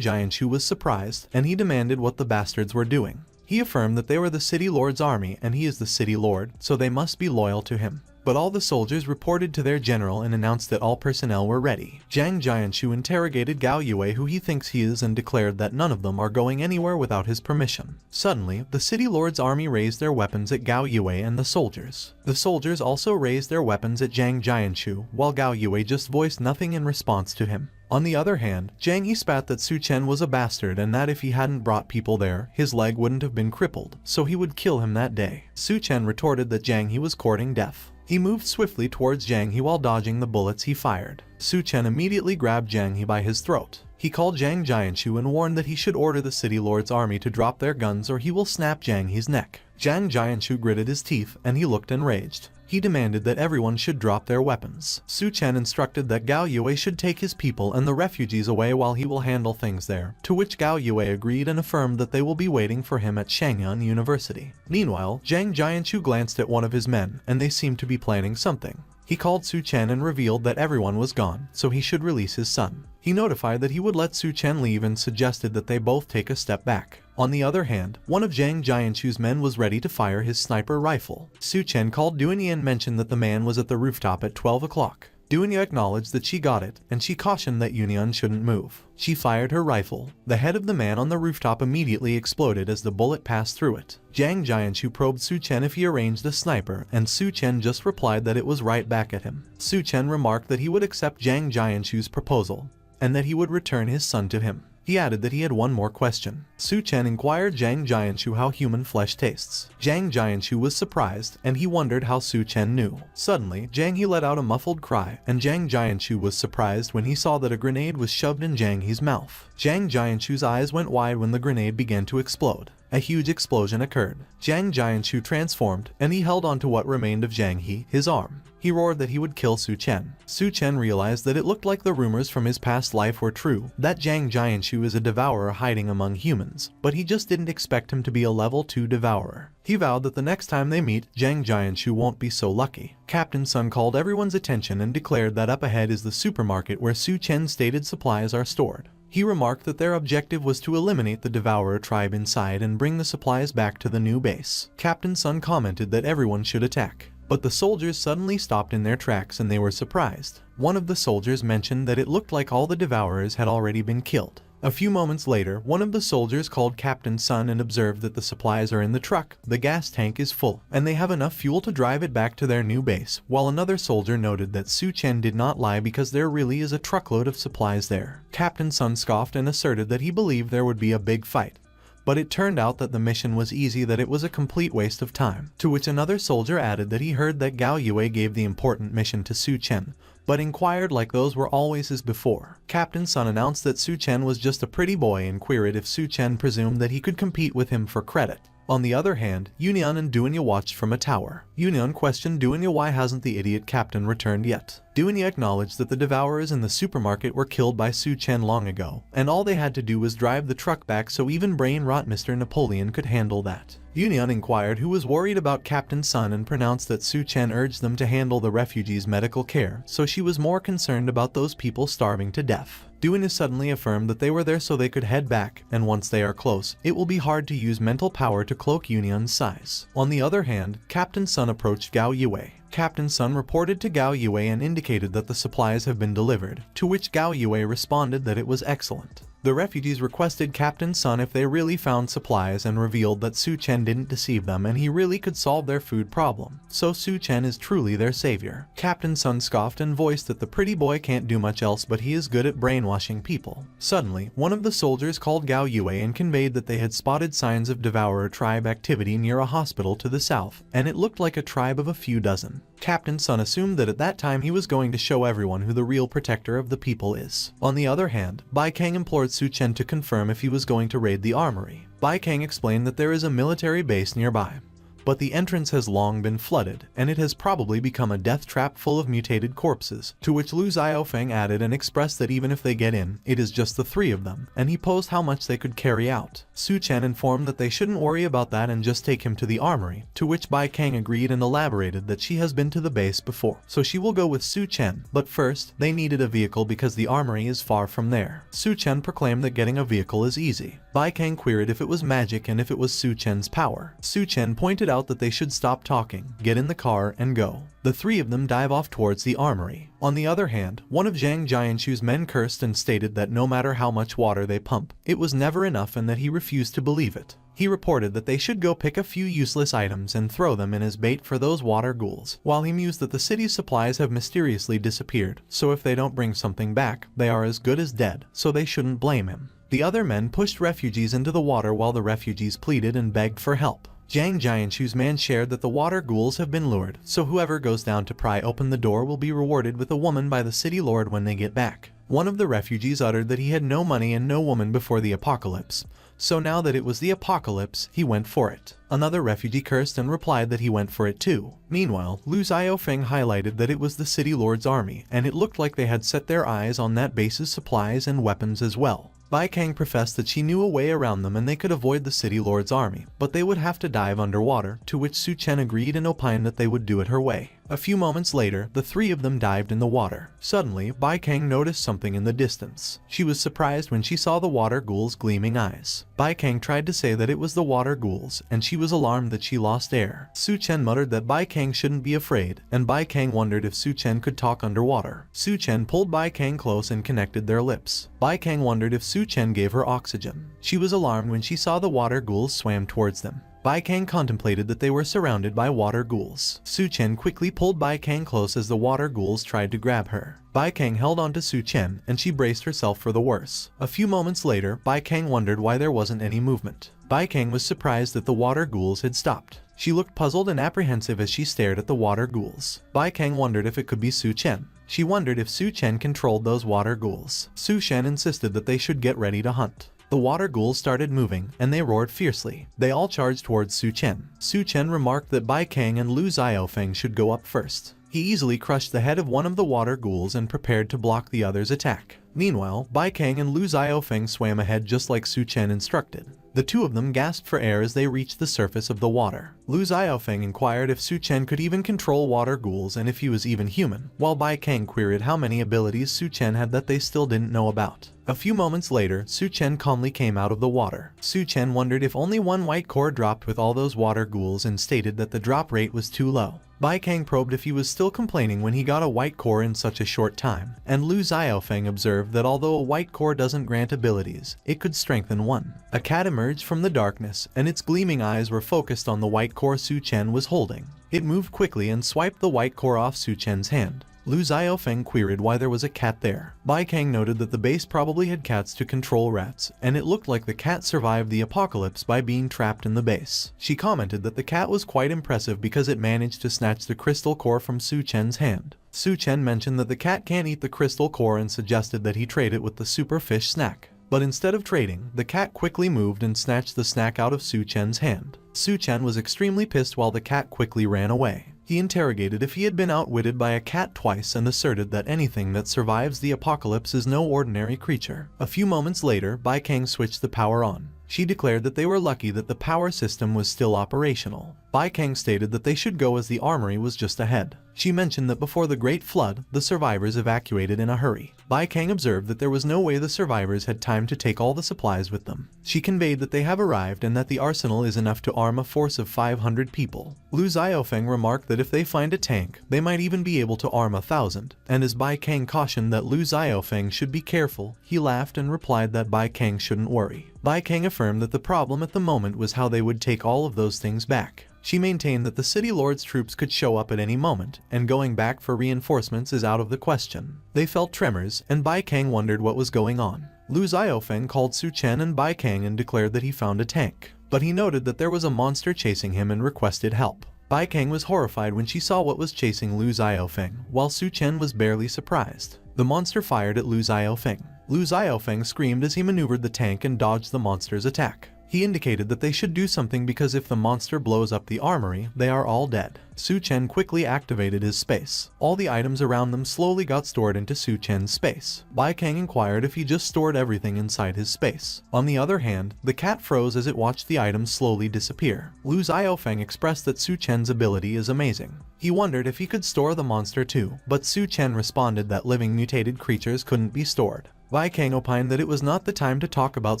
A: Jianshu was surprised, and he demanded what the bastards were doing. He affirmed that they were the city lord's army and he is the city lord, so they must be loyal to him. But all the soldiers reported to their general and announced that all personnel were ready. Zhang Jianshu interrogated Gao Yue who he thinks he is and declared that none of them are going anywhere without his permission. Suddenly, the city lord's army raised their weapons at Gao Yue and the soldiers. The soldiers also raised their weapons at Zhang Jianshu, while Gao Yue just voiced nothing in response to him. On the other hand, Zhang Yi spat that Su Chen was a bastard and that if he hadn't brought people there, his leg wouldn't have been crippled, so he would kill him that day. Su Chen retorted that Zhang He was courting death. He moved swiftly towards Zhang He while dodging the bullets he fired. Su Chen immediately grabbed Zhang He by his throat. He called Zhang Jianshu and warned that he should order the city lord's army to drop their guns or he will snap Zhang He's neck. Zhang Jianshu gritted his teeth and he looked enraged. He demanded that everyone should drop their weapons. Su Chen instructed that Gao Yue should take his people and the refugees away while he will handle things there, to which Gao Yue agreed and affirmed that they will be waiting for him at Shangyang University. Meanwhile, Zhang Jianshu glanced at one of his men, and they seemed to be planning something. He called Su Chen and revealed that everyone was gone, so he should release his son. He notified that he would let Su Chen leave and suggested that they both take a step back. On the other hand, one of Zhang Jianshu's men was ready to fire his sniper rifle. Su Chen called Duanya and mentioned that the man was at the rooftop at 12 o'clock. Duanya acknowledged that she got it, and she cautioned that Yunyan shouldn't move. She fired her rifle. The head of the man on the rooftop immediately exploded as the bullet passed through it. Zhang Jianshu probed Su Chen if he arranged a sniper, and Su Chen just replied that it was right back at him. Su Chen remarked that he would accept Zhang Jianshu's proposal, and that he would return his son to him. He added that he had one more question. Su Chen inquired Zhang Jianshu how human flesh tastes. Zhang Jianshu was surprised, and he wondered how Su Chen knew. Suddenly, Zhang He let out a muffled cry, and Zhang Jianshu was surprised when he saw that a grenade was shoved in Zhang He's mouth. Zhang Jianshu's eyes went wide when the grenade began to explode. a huge explosion occurred. Jiang Jianshu transformed, and he held onto what remained of Jiang He, his arm. He roared that he would kill Su Chen. Su Chen realized that it looked like the rumors from his past life were true, that Jiang Jianshu is a devourer hiding among humans, but he just didn't expect him to be a level 2 devourer. He vowed that the next time they meet, Jiang Jianshu won't be so lucky. Captain Sun called everyone's attention and declared that up ahead is the supermarket where Su Chen's stated supplies are stored. He remarked that their objective was to eliminate the Devourer tribe inside and bring the supplies back to the new base. Captain Sun commented that everyone should attack. But the soldiers suddenly stopped in their tracks and they were surprised. One of the soldiers mentioned that it looked like all the Devourers had already been killed. A few moments later, one of the soldiers called Captain Sun and observed that the supplies are in the truck, the gas tank is full, and they have enough fuel to drive it back to their new base, while another soldier noted that Su Chen did not lie because there really is a truckload of supplies there. Captain Sun scoffed and asserted that he believed there would be a big fight. But it turned out that the mission was easy, that it was a complete waste of time. To which another soldier added that he heard that Gao Yue gave the important mission to Su Chen, but inquired like those were always as before. Captain Sun announced that Su Chen was just a pretty boy and queried if Su Chen presumed that he could compete with him for credit. On the other hand, Yunyan and Duanya watched from a tower. Yunyan questioned Duanya why hasn't the idiot captain returned yet. Duanya acknowledged that the Devourers in the supermarket were killed by Su Chen long ago, and all they had to do was drive the truck back, so even brain-rot Mr. Napoleon could handle that. Yunyan inquired who was worried about Captain Sun and pronounced that Su Chen urged them to handle the refugees' medical care, so she was more concerned about those people starving to death. Duanya suddenly affirmed that they were there so they could head back, and once they are close, it will be hard to use mental power to cloak Yunyan's size. On the other hand, Captain Sun approached Gao Yue. Captain Sun reported to Gao Yue and indicated that the supplies have been delivered, to which Gao Yue responded that it was excellent. The refugees requested Captain Sun if they really found supplies and revealed that Su Chen didn't deceive them and he really could solve their food problem. So Su Chen is truly their savior. Captain Sun scoffed and voiced that the pretty boy can't do much else, but he is good at brainwashing people. Suddenly, one of the soldiers called Gao Yue and conveyed that they had spotted signs of Devourer tribe activity near a hospital to the south, and it looked like a tribe of a few dozen. Captain Sun assumed that at that time he was going to show everyone who the real protector of the people is. On the other hand, Bai Kang implored Su Chen to confirm if he was going to raid the armory. Bai Kang explained that there is a military base nearby, but the entrance has long been flooded, and it has probably become a death trap full of mutated corpses, to which Lu Xiaofeng added and expressed that even if they get in, it is just the 3 of them, and he posed how much they could carry out. Su Chen informed that they shouldn't worry about that and just take him to the armory, to which Bai Kang agreed and elaborated that she has been to the base before, so she will go with Su Chen, but first, they needed a vehicle because the armory is far from there. Su Chen proclaimed that getting a vehicle is easy. Bai Kang queried if it was magic and if it was Su Chen's power. Su Chen pointed out that they should stop talking, get in the car, and go. The 3 of them dive off towards the armory. On the other hand, one of Jiang Jianshu's men cursed and stated that no matter how much water they pump, it was never enough and that he refused to believe it. He reported that they should go pick a few useless items and throw them in as bait for those water ghouls, while he mused that the city's supplies have mysteriously disappeared, so if they don't bring something back, they are as good as dead, so they shouldn't blame him. The other men pushed refugees into the water while the refugees pleaded and begged for help. Jiang Jianshu's man shared that the water ghouls have been lured, so whoever goes down to pry open the door will be rewarded with a woman by the city lord when they get back. One of the refugees uttered that he had no money and no woman before the apocalypse, so now that it was the apocalypse, he went for it. Another refugee cursed and replied that he went for it too. Meanwhile, Lu Xiaofeng highlighted that it was the city lord's army, and it looked like they had set their eyes on that base's supplies and weapons as well. Bai Kang professed that she knew a way around them and they could avoid the city lord's army, but they would have to dive underwater, to which Su Chen agreed and opined that they would do it her way. A few moments later, the 3 of them dived in the water. Suddenly, Bai Kang noticed something in the distance. She was surprised when she saw the water ghouls' gleaming eyes. Bai Kang tried to say that it was the water ghouls, and she was alarmed that she lost air. Su Chen muttered that Bai Kang shouldn't be afraid, and Bai Kang wondered if Su Chen could talk underwater. Su Chen pulled Bai Kang close and connected their lips. Bai Kang wondered if Su Chen gave her oxygen. She was alarmed when she saw the water ghouls swam towards them. Bai Kang contemplated that they were surrounded by water ghouls. Su Chen quickly pulled Bai Kang close as the water ghouls tried to grab her. Bai Kang held on to Su Chen, and she braced herself for the worst. A few moments later, Bai Kang wondered why there wasn't any movement. Bai Kang was surprised that the water ghouls had stopped. She looked puzzled and apprehensive as she stared at the water ghouls. Bai Kang wondered if it could be Su Chen. She wondered if Su Chen controlled those water ghouls. Su Chen insisted that they should get ready to hunt. The water ghouls started moving, and they roared fiercely. They all charged towards Su Chen. Su Chen remarked that Bai Kang and Lu Xiaofeng should go up first. He easily crushed the head of one of the water ghouls and prepared to block the other's attack. Meanwhile, Bai Kang and Lu Xiaofeng swam ahead just like Su Chen instructed. The two of them gasped for air as they reached the surface of the water. Lu Xiaofeng inquired if Su Chen could even control water ghouls and if he was even human, while Bai Kang queried how many abilities Su Chen had that they still didn't know about. A few moments later, Su Chen calmly came out of the water. Su Chen wondered if only one white core dropped with all those water ghouls and stated that the drop rate was too low. Bai Kang probed if he was still complaining when he got a white core in such a short time, and Lu Xiaofeng observed that although a white core doesn't grant abilities, it could strengthen one. A cat emerged from the darkness, and its gleaming eyes were focused on the white core Su Chen was holding. It moved quickly and swiped the white core off Su Chen's hand. Lu Xiaofeng queried why there was a cat there. Bai Kang noted that the base probably had cats to control rats, and it looked like the cat survived the apocalypse by being trapped in the base. She commented that the cat was quite impressive because it managed to snatch the crystal core from Su Chen's hand. Su Chen mentioned that the cat can't eat the crystal core and suggested that he trade it with the super fish snack. But instead of trading, the cat quickly moved and snatched the snack out of Su Chen's hand. Su Chen was extremely pissed while the cat quickly ran away. He interrogated if he had been outwitted by a cat twice and asserted that anything that survives the apocalypse is no ordinary creature. A few moments later, Bai Kang switched the power on. She declared that they were lucky that the power system was still operational. Bai Kang stated that they should go as the armory was just ahead. She mentioned that before the Great Flood, the survivors evacuated in a hurry. Bai Kang observed that there was no way the survivors had time to take all the supplies with them. She conveyed that they have arrived and that the arsenal is enough to arm a force of 500 people. Lu Xiaofeng remarked that if they find a tank, they might even be able to arm 1,000, and as Bai Kang cautioned that Lu Xiaofeng should be careful, he laughed and replied that Bai Kang shouldn't worry. Bai Kang affirmed that the problem at the moment was how they would take all of those things back. She maintained that the city lord's troops could show up at any moment, and going back for reinforcements is out of the question. They felt tremors, and Bai Kang wondered what was going on. Lu Xiaofeng called Su Chen and Bai Kang and declared that he found a tank, but he noted that there was a monster chasing him and requested help. Bai Kang was horrified when she saw what was chasing Lu Xiaofeng, while Su Chen was barely surprised. The monster fired at Lu Xiaofeng. Lu Xiaofeng screamed as he maneuvered the tank and dodged the monster's attack. He indicated that they should do something because if the monster blows up the armory, they are all dead. Su Chen quickly activated his space. All the items around them slowly got stored into Su Chen's space. Bai Kang inquired if he just stored everything inside his space. On the other hand, the cat froze as it watched the items slowly disappear. Lu Xiaofeng expressed that Su Chen's ability is amazing. He wondered if he could store the monster too, but Su Chen responded that living mutated creatures couldn't be stored. Bai Kang opined that it was not the time to talk about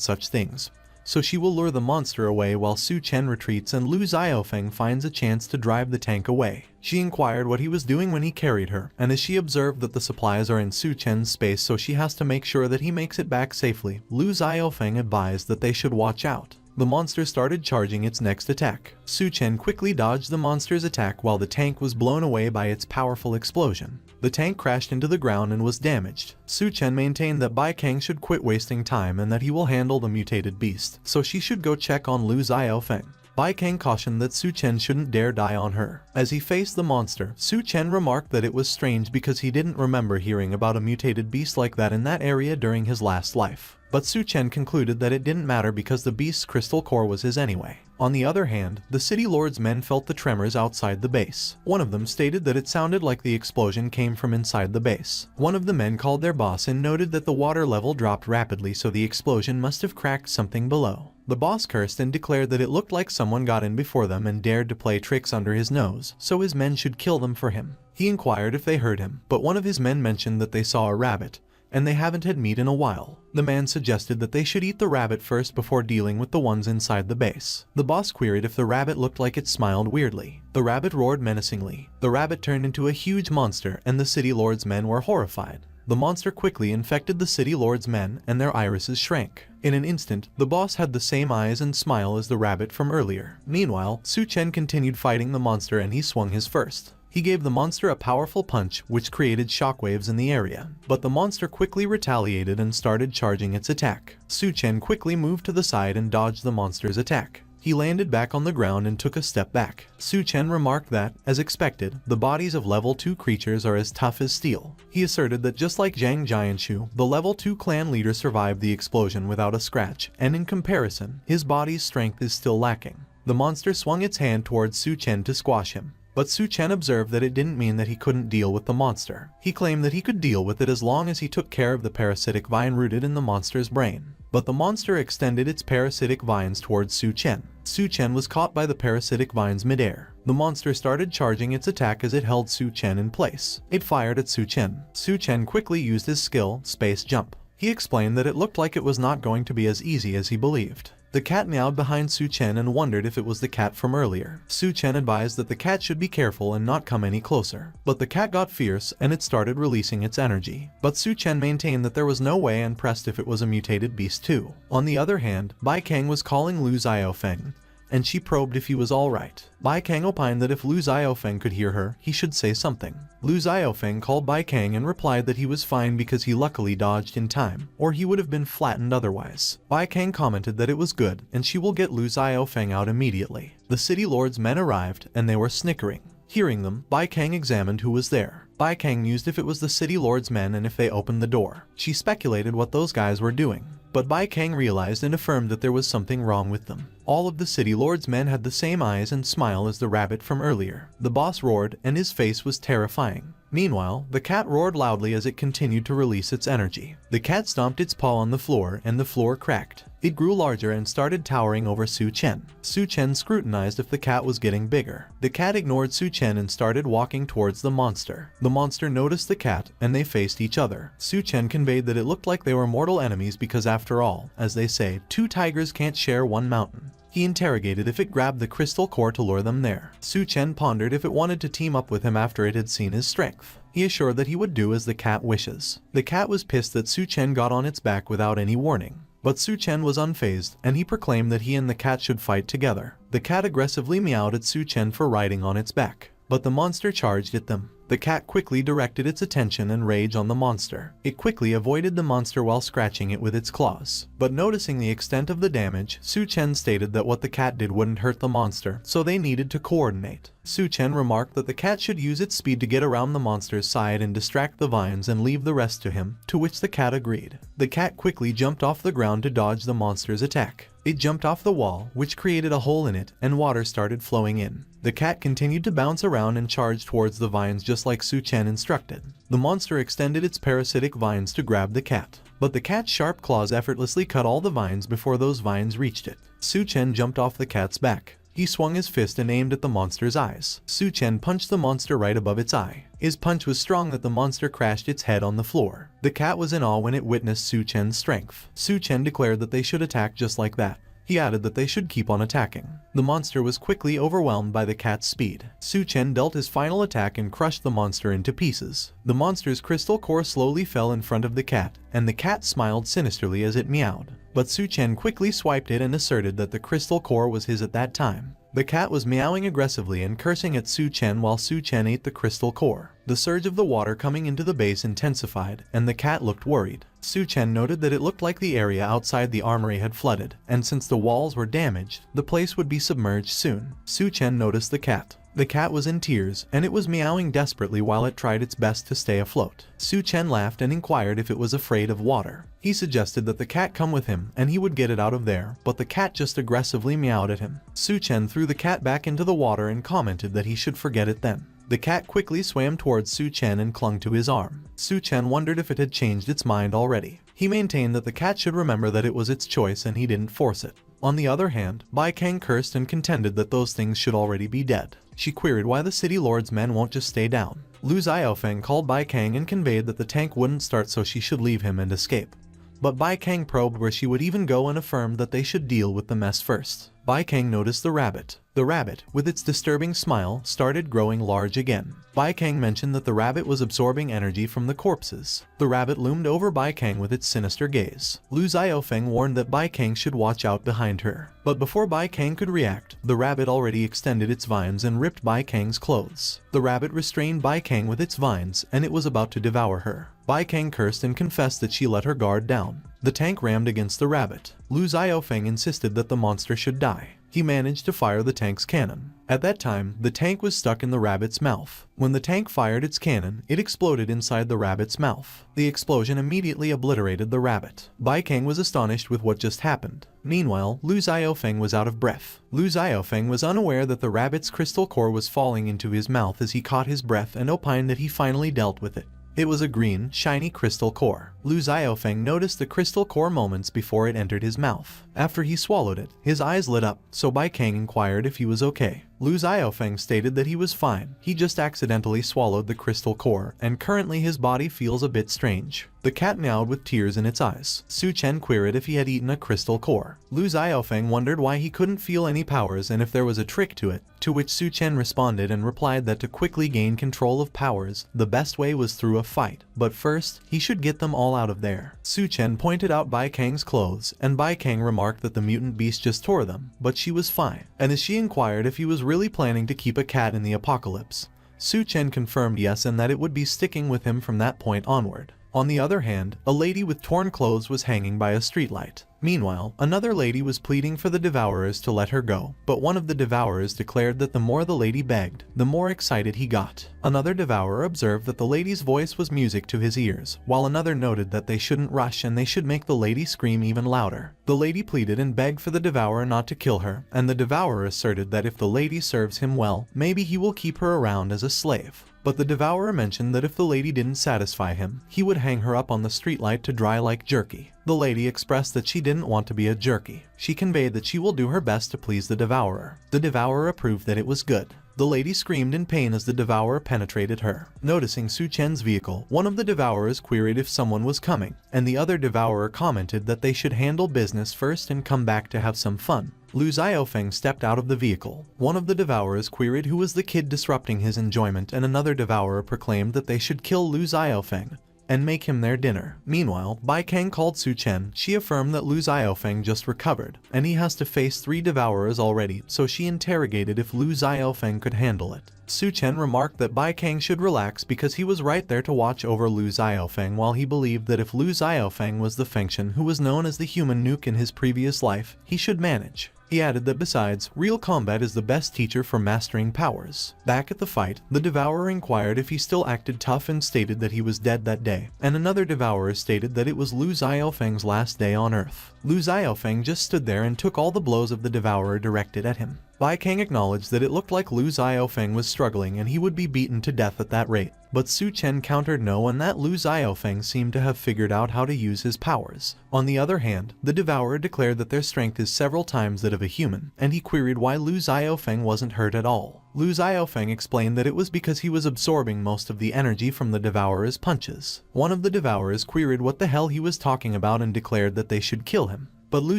A: such things, so she will lure the monster away while Su Chen retreats and Lu Xiaofeng finds a chance to drive the tank away. She inquired what he was doing when he carried her, and as she observed that the supplies are in Su Chen's space so she has to make sure that he makes it back safely, Lu Xiaofeng advised that they should watch out. The monster started charging its next attack. Su Chen quickly dodged the monster's attack while the tank was blown away by its powerful explosion. The tank crashed into the ground and was damaged. Su Chen maintained that Bai Kang should quit wasting time and that he will handle the mutated beast, so she should go check on Lu Xiaofeng. Bai Kang cautioned that Su Chen shouldn't dare die on her. As he faced the monster, Su Chen remarked that it was strange because he didn't remember hearing about a mutated beast like that in that area during his last life. But Su Chen concluded that it didn't matter because the beast's crystal core was his anyway. On the other hand, the city lord's men felt the tremors outside the base. One of them stated that it sounded like the explosion came from inside the base. One of the men called their boss and noted that the water level dropped rapidly, so the explosion must have cracked something below. The boss cursed and declared that it looked like someone got in before them and dared to play tricks under his nose, so his men should kill them for him. He inquired if they heard him, but one of his men mentioned that they saw a rabbit, and they haven't had meat in a while. The man suggested that they should eat the rabbit first before dealing with the ones inside the base. The boss queried if the rabbit looked like it smiled weirdly. The rabbit roared menacingly. The rabbit turned into a huge monster, and the city lord's men were horrified. The monster quickly infected the city lord's men, and their irises shrank. In an instant, the boss had the same eyes and smile as the rabbit from earlier. Meanwhile, Su Chen continued fighting the monster and he swung his first. He gave the monster a powerful punch, which created shockwaves in the area. But the monster quickly retaliated and started charging its attack. Su Chen quickly moved to the side and dodged the monster's attack. He landed back on the ground and took a step back. Su Chen remarked that, as expected, the bodies of level 2 creatures are as tough as steel. He asserted that just like Zhang Jianshu, the level 2 clan leader survived the explosion without a scratch, and in comparison, his body's strength is still lacking. The monster swung its hand towards Su Chen to squash him. But Su Chen observed that it didn't mean that he couldn't deal with the monster. He claimed that he could deal with it as long as he took care of the parasitic vine rooted in the monster's brain. But the monster extended its parasitic vines towards Su Chen. Su Chen was caught by the parasitic vines midair. The monster started charging its attack as it held Su Chen in place. It fired at Su Chen. Su Chen quickly used his skill, Space Jump. He explained that it looked like it was not going to be as easy as he believed. The cat meowed behind Su Chen and wondered if it was the cat from earlier. Su Chen advised that the cat should be careful and not come any closer. But the cat got fierce and it started releasing its energy. But Su Chen maintained that there was no way and pressed if it was a mutated beast too. On the other hand, Bai Kang was calling Lu Xiaofeng, and she probed if he was alright. Bai Kang opined that if Lu Xiaofeng could hear her, he should say something. Lu Xiaofeng called Bai Kang and replied that he was fine because he luckily dodged in time, or he would have been flattened otherwise. Bai Kang commented that it was good, and she will get Lu Xiaofeng out immediately. The city lord's men arrived, and they were snickering. Hearing them, Bai Kang examined who was there. Bai Kang mused if it was the city lord's men and if they opened the door. She speculated what those guys were doing. But Bai Kang realized and affirmed that there was something wrong with them. All of the city lord's men had the same eyes and smile as the rabbit from earlier. The boss roared, and his face was terrifying. Meanwhile, the cat roared loudly as it continued to release its energy. The cat stomped its paw on the floor, and the floor cracked. It grew larger and started towering over Su Chen. Su Chen scrutinized if the cat was getting bigger. The cat ignored Su Chen and started walking towards the monster. The monster noticed the cat, and they faced each other. Su Chen conveyed that it looked like they were mortal enemies because after all, as they say, two tigers can't share one mountain. He interrogated if it grabbed the crystal core to lure them there. Su Chen pondered if it wanted to team up with him after it had seen his strength. He assured that he would do as the cat wishes. The cat was pissed that Su Chen got on its back without any warning. But Su Chen was unfazed, and he proclaimed that he and the cat should fight together. The cat aggressively meowed at Su Chen for riding on its back. But the monster charged at them. The cat quickly directed its attention and rage on the monster. It quickly avoided the monster while scratching it with its claws. But noticing the extent of the damage, Su Chen stated that what the cat did wouldn't hurt the monster, so they needed to coordinate. Su Chen remarked that the cat should use its speed to get around the monster's side and distract the vines and leave the rest to him, to which the cat agreed. The cat quickly jumped off the ground to dodge the monster's attack. It jumped off the wall, which created a hole in it, and water started flowing in. The cat continued to bounce around and charge towards the vines just like Su Chen instructed. The monster extended its parasitic vines to grab the cat. But the cat's sharp claws effortlessly cut all the vines before those vines reached it. Su Chen jumped off the cat's back. He swung his fist and aimed at the monster's eyes. Su Chen punched the monster right above its eye. His punch was strong that the monster crashed its head on the floor. The cat was in awe when it witnessed Su Chen's strength. Su Chen declared that they should attack just like that. He added that they should keep on attacking. The monster was quickly overwhelmed by the cat's speed. Su Chen dealt his final attack and crushed the monster into pieces. The monster's crystal core slowly fell in front of the cat, and the cat smiled sinisterly as it meowed. But Su Chen quickly swiped it and asserted that the crystal core was his at that time. The cat was meowing aggressively and cursing at Su Chen while Su Chen ate the crystal core. The surge of the water coming into the base intensified, and the cat looked worried. Su Chen noted that it looked like the area outside the armory had flooded, and since the walls were damaged, the place would be submerged soon. Su Chen noticed the cat. The cat was in tears, and it was meowing desperately while it tried its best to stay afloat. Su Chen laughed and inquired if it was afraid of water. He suggested that the cat come with him and he would get it out of there, but the cat just aggressively meowed at him. Su Chen threw the cat back into the water and commented that he should forget it then. The cat quickly swam towards Su Chen and clung to his arm. Su Chen wondered if it had changed its mind already. He maintained that the cat should remember that it was its choice and he didn't force it. On the other hand, Bai Kang cursed and contended that those things should already be dead. She queried why the city lord's men won't just stay down. Lu Xiaofeng called Bai Kang and conveyed that the tank wouldn't start, so she should leave him and escape. But Bai Kang probed where she would even go and affirmed that they should deal with the mess first. Bai Kang noticed the rabbit. The rabbit, with its disturbing smile, started growing large again. Bai Kang mentioned that the rabbit was absorbing energy from the corpses. The rabbit loomed over Bai Kang with its sinister gaze. Lu Xiaofeng warned that Bai Kang should watch out behind her. But before Bai Kang could react, the rabbit already extended its vines and ripped Bai Kang's clothes. The rabbit restrained Bai Kang with its vines, and it was about to devour her. Bai Kang cursed and confessed that she let her guard down. The tank rammed against the rabbit. Lu Xiaofeng insisted that the monster should die. he managed to fire the tank's cannon. At that time, the tank was stuck in the rabbit's mouth. When the tank fired its cannon, it exploded inside the rabbit's mouth. The explosion immediately obliterated the rabbit. Bai Kang was astonished with what just happened. Meanwhile, Lu Xiaofeng was out of breath. Lu Xiaofeng was unaware that the rabbit's crystal core was falling into his mouth as he caught his breath and opined that he finally dealt with it. It was a green, shiny crystal core. Lu Xiaofeng noticed the crystal core moments before it entered his mouth. After he swallowed it, his eyes lit up, so Bai Kang inquired if he was okay. Lu Xiaofeng stated that he was fine, he just accidentally swallowed the crystal core, and currently his body feels a bit strange. The cat meowed with tears in its eyes. Su Chen queried if he had eaten a crystal core. Lu Xiaofeng wondered why he couldn't feel any powers and if there was a trick to it, to which Su Chen responded and replied that to quickly gain control of powers, the best way was through a fight, but first, he should get them all out of there. Su Chen pointed out Bai Kang's clothes, and Bai Kang remarked that the mutant beast just tore them, but she was fine. And as she inquired if he was really planning to keep a cat in the apocalypse, Su Chen confirmed yes and that it would be sticking with him from that point onward. On the other hand, a lady with torn clothes was hanging by a streetlight. Meanwhile, another lady was pleading for the devourers to let her go, but one of the devourers declared that the more the lady begged, the more excited he got. Another devourer observed that the lady's voice was music to his ears, while another noted that they shouldn't rush and they should make the lady scream even louder. The lady pleaded and begged for the devourer not to kill her, and the devourer asserted that if the lady serves him well, maybe he will keep her around as a slave. But the devourer mentioned that if the lady didn't satisfy him, he would hang her up on the streetlight to dry like jerky. The lady expressed that she didn't want to be a jerky. She conveyed that she will do her best to please the devourer. The devourer approved that it was good. The lady screamed in pain as the devourer penetrated her. Noticing Su Chen's vehicle, one of the devourers queried if someone was coming, and the other devourer commented that they should handle business first and come back to have some fun. Lu Xiaofeng stepped out of the vehicle. One of the devourers queried who was the kid disrupting his enjoyment, and another devourer proclaimed that they should kill Lu Xiaofeng and make him their dinner. Meanwhile, Bai Kang called Su Chen. She affirmed that Lu Xiaofeng just recovered, and he has to face 3 devourers already, so she interrogated if Lu Xiaofeng could handle it. Su Chen remarked that Bai Kang should relax because he was right there to watch over Lu Xiaofeng, while he believed that if Lu Xiaofeng was the Fengtian who was known as the human nuke in his previous life, he should manage. He added that besides, real combat is the best teacher for mastering powers. Back at the fight, the devourer inquired if he still acted tough and stated that he was dead that day, and another devourer stated that it was Lu Xiaofeng's last day on Earth. Lu Xiaofeng just stood there and took all the blows of the devourer directed at him. Bai Kang acknowledged that it looked like Lu Xiaofeng was struggling and he would be beaten to death at that rate, but Su Chen countered no and that Lu Xiaofeng seemed to have figured out how to use his powers. On the other hand, the devourer declared that their strength is several times that of a human, and he queried why Lu Xiaofeng wasn't hurt at all. Lu Xiaofeng explained that it was because he was absorbing most of the energy from the devourer's punches. One of the devourers queried what the hell he was talking about and declared that they should kill him. But Lu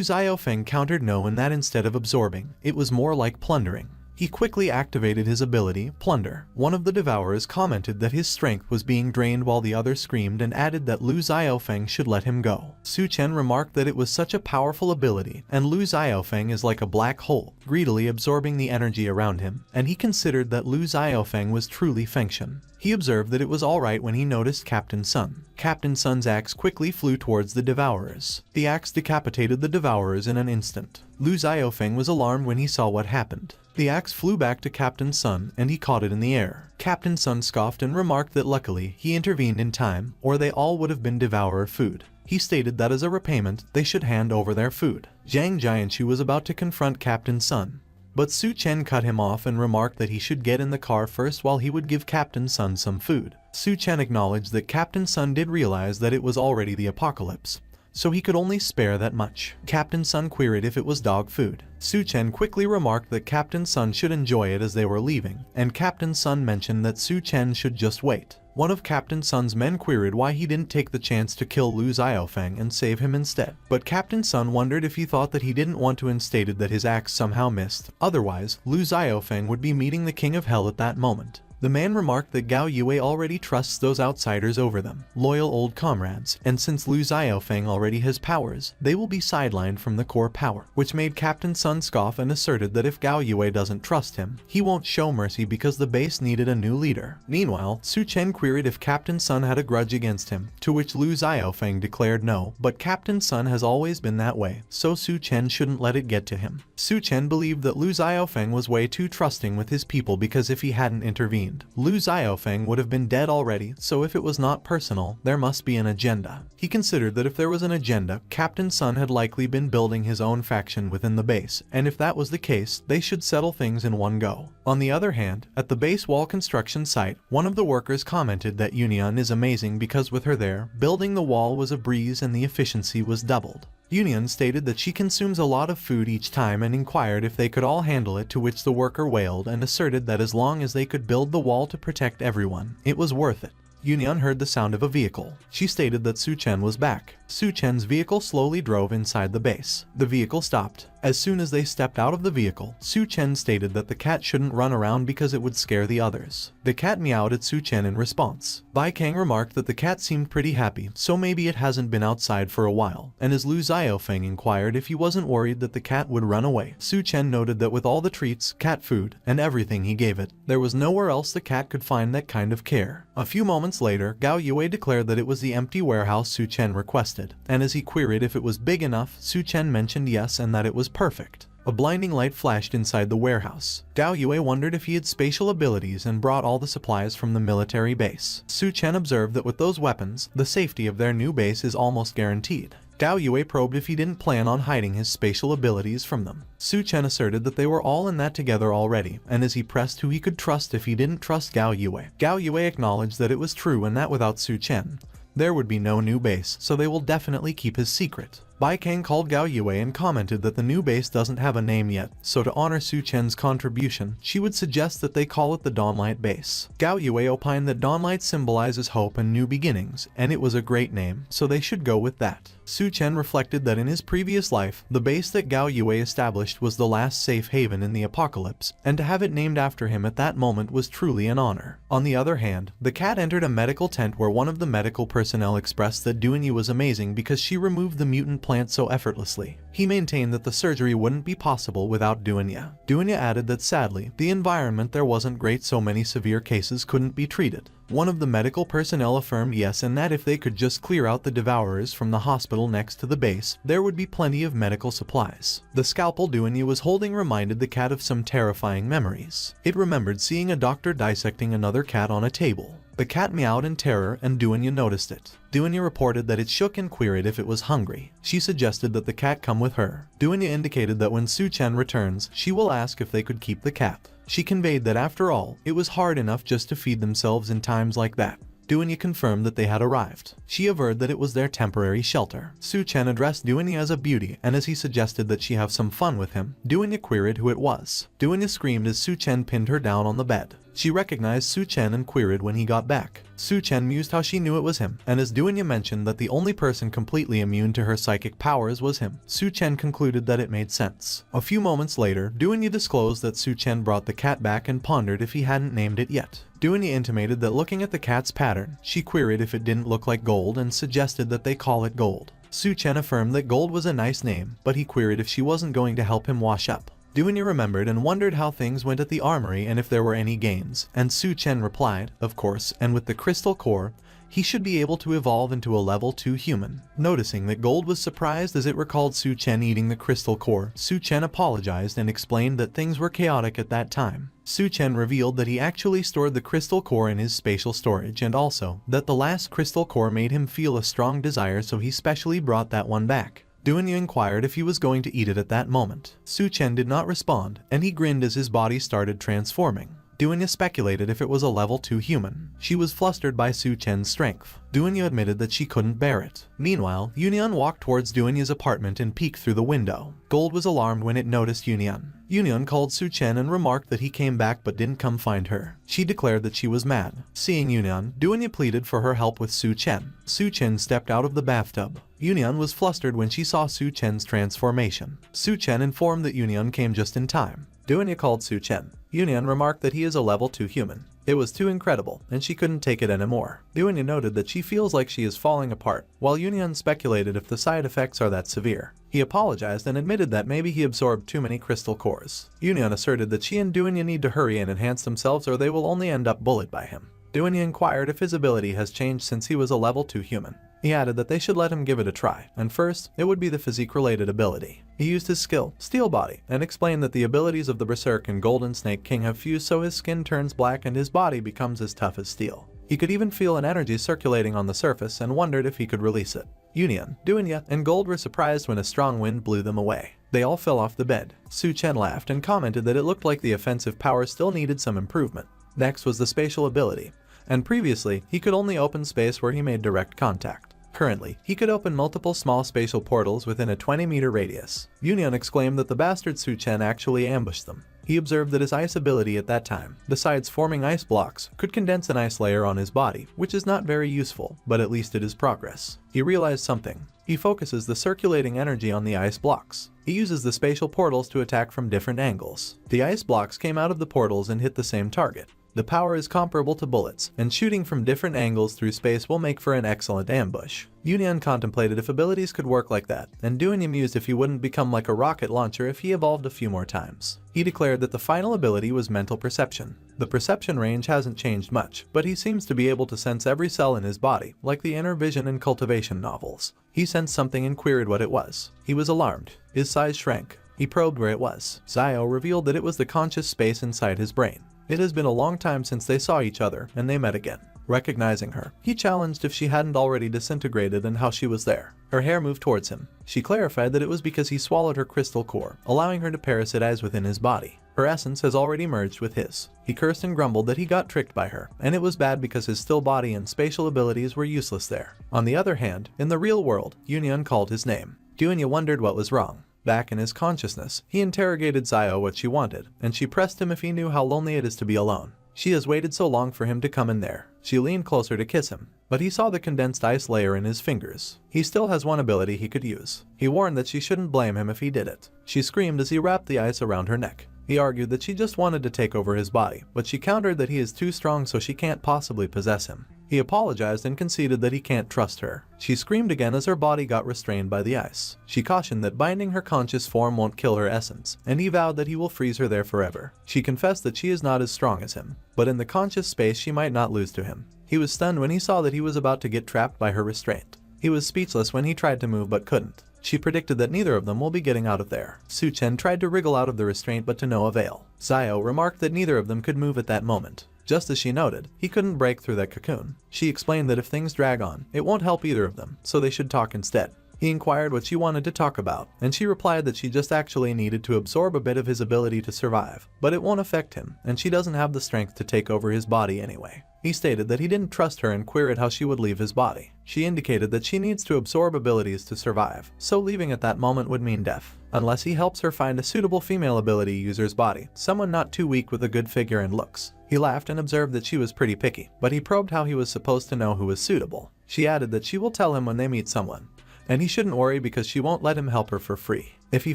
A: Xiaofeng countered no and that instead of absorbing, it was more like plundering. He quickly activated his ability, Plunder. One of the devourers commented that his strength was being drained while the other screamed and added that Lu Xiaofeng should let him go. Su Chen remarked that it was such a powerful ability, and Lu Xiaofeng is like a black hole, greedily absorbing the energy around him, and he considered that Lu Xiaofeng was truly Fengtian. He observed that it was alright when he noticed Captain Sun. Captain Sun's axe quickly flew towards the devourers. The axe decapitated the devourers in an instant. Lu Xiaofeng was alarmed when he saw what happened. The axe flew back to Captain Sun and he caught it in the air. Captain Sun scoffed and remarked that luckily he intervened in time, or they all would have been devourer food. He stated that as a repayment, they should hand over their food. Zhang Jianshu was about to confront Captain Sun, but Su Chen cut him off and remarked that he should get in the car first while he would give Captain Sun some food. Su Chen acknowledged that Captain Sun did realize that it was already the apocalypse, so he could only spare that much. Captain Sun queried if it was dog food. Su Chen quickly remarked that Captain Sun should enjoy it as they were leaving, and Captain Sun mentioned that Su Chen should just wait. One of Captain Sun's men queried why he didn't take the chance to kill Lu Xiaofeng and save him instead. But Captain Sun wondered if he thought that he didn't want to and stated that his axe somehow missed. Otherwise, Lu Xiaofeng would be meeting the King of Hell at that moment. The man remarked that Gao Yue already trusts those outsiders over them, loyal old comrades, and since Lu Xiaofeng already has powers, they will be sidelined from the core power, which made Captain Sun scoff and asserted that if Gao Yue doesn't trust him, he won't show mercy because the base needed a new leader. Meanwhile, Su Chen queried if Captain Sun had a grudge against him, to which Lu Xiaofeng declared no, but Captain Sun has always been that way, so Su Chen shouldn't let it get to him. Su Chen believed that Lu Xiaofeng was way too trusting with his people because if he hadn't intervened, Lu Xiaofeng would have been dead already, so if it was not personal, there must be an agenda. He considered that if there was an agenda, Captain Sun had likely been building his own faction within the base, and if that was the case, they should settle things in one go. On the other hand, at the base wall construction site, one of the workers commented that Yunian is amazing because with her there, building the wall was a breeze and the efficiency was doubled. Yunian stated that she consumes a lot of food each time and inquired if they could all handle it, to which the worker wailed and asserted that as long as they could build the wall to protect everyone, it was worth it. Yunian heard the sound of a vehicle. She stated that Su Chen was back. Su Chen's vehicle slowly drove inside the base. The vehicle stopped. As soon as they stepped out of the vehicle, Su Chen stated that the cat shouldn't run around because it would scare the others. The cat meowed at Su Chen in response. Bai Kang remarked that the cat seemed pretty happy, so maybe it hasn't been outside for a while, and as Lu Xiaofeng inquired if he wasn't worried that the cat would run away, Su Chen noted that with all the treats, cat food, and everything he gave it, there was nowhere else the cat could find that kind of care. A few moments later, Gao Yue declared that it was the empty warehouse Su Chen requested, and as he queried if it was big enough, Su Chen mentioned yes and that it was perfect. A blinding light flashed inside the warehouse. Gao Yue wondered if he had spatial abilities and brought all the supplies from the military base. Su Chen observed that with those weapons, the safety of their new base is almost guaranteed. Gao Yue probed if he didn't plan on hiding his spatial abilities from them. Su Chen asserted that they were all in that together already, and as he pressed who he could trust if he didn't trust Gao Yue acknowledged that it was true and that without Su Chen, there would be no new base, so they will definitely keep his secret. Bai Kang called Gao Yue and commented that the new base doesn't have a name yet, so to honor Su Chen's contribution, she would suggest that they call it the Dawnlight Base. Gao Yue opined that Dawnlight symbolizes hope and new beginnings, and it was a great name, so they should go with that. Su Chen reflected that in his previous life, the base that Gao Yue established was the last safe haven in the apocalypse, and to have it named after him at that moment was truly an honor. On the other hand, the cat entered a medical tent where one of the medical personnel expressed that Duanyi was amazing because she removed the mutant plant so effortlessly. He maintained that the surgery wouldn't be possible without Duanya. Duanya added that sadly, the environment there wasn't great, so many severe cases couldn't be treated. One of the medical personnel affirmed yes, and that if they could just clear out the devourers from the hospital next to the base, there would be plenty of medical supplies. The scalpel Duanya was holding reminded the cat of some terrifying memories. It remembered seeing a doctor dissecting another cat on a table. The cat meowed in terror and Duanya noticed it. Duanya reported that it shook and queried if it was hungry. She suggested that the cat come with her. Duanya indicated that when Su Chen returns, she will ask if they could keep the cat. She conveyed that after all, it was hard enough just to feed themselves in times like that. Duanya confirmed that they had arrived. She averred that it was their temporary shelter. Su Chen addressed Duanya as a beauty, and as he suggested that she have some fun with him, Duanya queried who it was. Duanya screamed as Su Chen pinned her down on the bed. She recognized Su Chen and queried when he got back. Su Chen mused how she knew it was him, and as Duanya mentioned that the only person completely immune to her psychic powers was him, Su Chen concluded that it made sense. A few moments later, Duanya disclosed that Su Chen brought the cat back and pondered if he hadn't named it yet. Duanya intimated that looking at the cat's pattern, she queried if it didn't look like gold and suggested that they call it Gold. Su Chen affirmed that Gold was a nice name, but he queried if she wasn't going to help him wash up. Duanya remembered and wondered how things went at the armory and if there were any gains, and Su Chen replied, of course, and with the crystal core, he should be able to evolve into a level 2 human. Noticing that Gold was surprised as it recalled Su Chen eating the crystal core, Su Chen apologized and explained that things were chaotic at that time. Su Chen revealed that he actually stored the crystal core in his spatial storage and also that the last crystal core made him feel a strong desire, so he specially brought that one back. Duanya inquired if he was going to eat it at that moment. Su Chen did not respond, and he grinned as his body started transforming. Duanya speculated if it was a level 2 human. She was flustered by Su Chen's strength. Duanya admitted that she couldn't bear it. Meanwhile, Yunian walked towards Duanya's apartment and peeked through the window. Gold was alarmed when it noticed Yunian. Yunian called Su Chen and remarked that he came back but didn't come find her. She declared that she was mad. Seeing Yunian, Duanya pleaded for her help with Su Chen. Su Chen stepped out of the bathtub. Yunian was flustered when she saw Su Chen's transformation. Su Chen informed that Yunian came just in time. Duanya called Su Chen. Yunian remarked that he is a level 2 human. It was too incredible, and she couldn't take it anymore. Dunya noted that she feels like she is falling apart, while Union speculated if the side effects are that severe. He apologized and admitted that maybe he absorbed too many crystal cores. Union asserted that she and Dunya need to hurry and enhance themselves or they will only end up bullied by him. Dunya inquired if his ability has changed since he was a level 2 human. He added that they should let him give it a try, and first, it would be the physique-related ability. He used his skill, Steel Body, and explained that the abilities of the Berserk and Golden Snake King have fused so his skin turns black and his body becomes as tough as steel. He could even feel an energy circulating on the surface and wondered if he could release it. Union, Dunya, and Gold were surprised when a strong wind blew them away. They all fell off the bed. Su Chen laughed and commented that it looked like the offensive power still needed some improvement. Next was the spatial ability, and previously, he could only open space where he made direct contact. Currently, he could open multiple small spatial portals within a 20-meter radius. Union exclaimed that the bastard Su Chen actually ambushed them. He observed that his ice ability at that time, besides forming ice blocks, could condense an ice layer on his body, which is not very useful, but at least it is progress. He realized something. He focuses the circulating energy on the ice blocks. He uses the spatial portals to attack from different angles. The ice blocks came out of the portals and hit the same target. The power is comparable to bullets, and shooting from different angles through space will make for an excellent ambush. Union contemplated if abilities could work like that, and Dunya mused if he wouldn't become like a rocket launcher if he evolved a few more times. He declared that the final ability was mental perception. The perception range hasn't changed much, but he seems to be able to sense every cell in his body, like the Inner Vision and Cultivation novels. He sensed something and queried what it was. He was alarmed. His size shrank. He probed where it was. Zio revealed that it was the conscious space inside his brain. It has been a long time since they saw each other, and they met again. Recognizing her, he challenged if she hadn't already disintegrated and how she was there. Her hair moved towards him. She clarified that it was because he swallowed her crystal core, allowing her to parasitize within his body. Her essence has already merged with his. He cursed and grumbled that he got tricked by her, and it was bad because his still body and spatial abilities were useless there. On the other hand, in the real world, Union called his name. Dunya wondered what was wrong. Back in his consciousness, he interrogated Zio what she wanted, and she pressed him if he knew how lonely it is to be alone. She has waited so long for him to come in there. She leaned closer to kiss him, but he saw the condensed ice layer in his fingers. He still has one ability he could use. He warned that she shouldn't blame him if he did it. She screamed as he wrapped the ice around her neck. He argued that she just wanted to take over his body, but she countered that he is too strong so she can't possibly possess him. He apologized and conceded that he can't trust her. She screamed again as her body got restrained by the ice. She cautioned that binding her conscious form won't kill her essence, and he vowed that he will freeze her there forever. She confessed that she is not as strong as him, but in the conscious space she might not lose to him. He was stunned when he saw that he was about to get trapped by her restraint. He was speechless when he tried to move but couldn't. She predicted that neither of them will be getting out of there. Su Chen tried to wriggle out of the restraint but to no avail. Zio remarked that neither of them could move at that moment. Just as she noted, he couldn't break through that cocoon. She explained that if things drag on, it won't help either of them, so they should talk instead. He inquired what she wanted to talk about, and she replied that she just actually needed to absorb a bit of his ability to survive, but it won't affect him, and she doesn't have the strength to take over his body anyway. He stated that he didn't trust her and queried how she would leave his body. She indicated that she needs to absorb abilities to survive, so leaving at that moment would mean death. Unless he helps her find a suitable female ability user's body, someone not too weak with a good figure and looks. He laughed and observed that she was pretty picky, but he probed how he was supposed to know who was suitable. She added that she will tell him when they meet someone, and he shouldn't worry because she won't let him help her for free. If he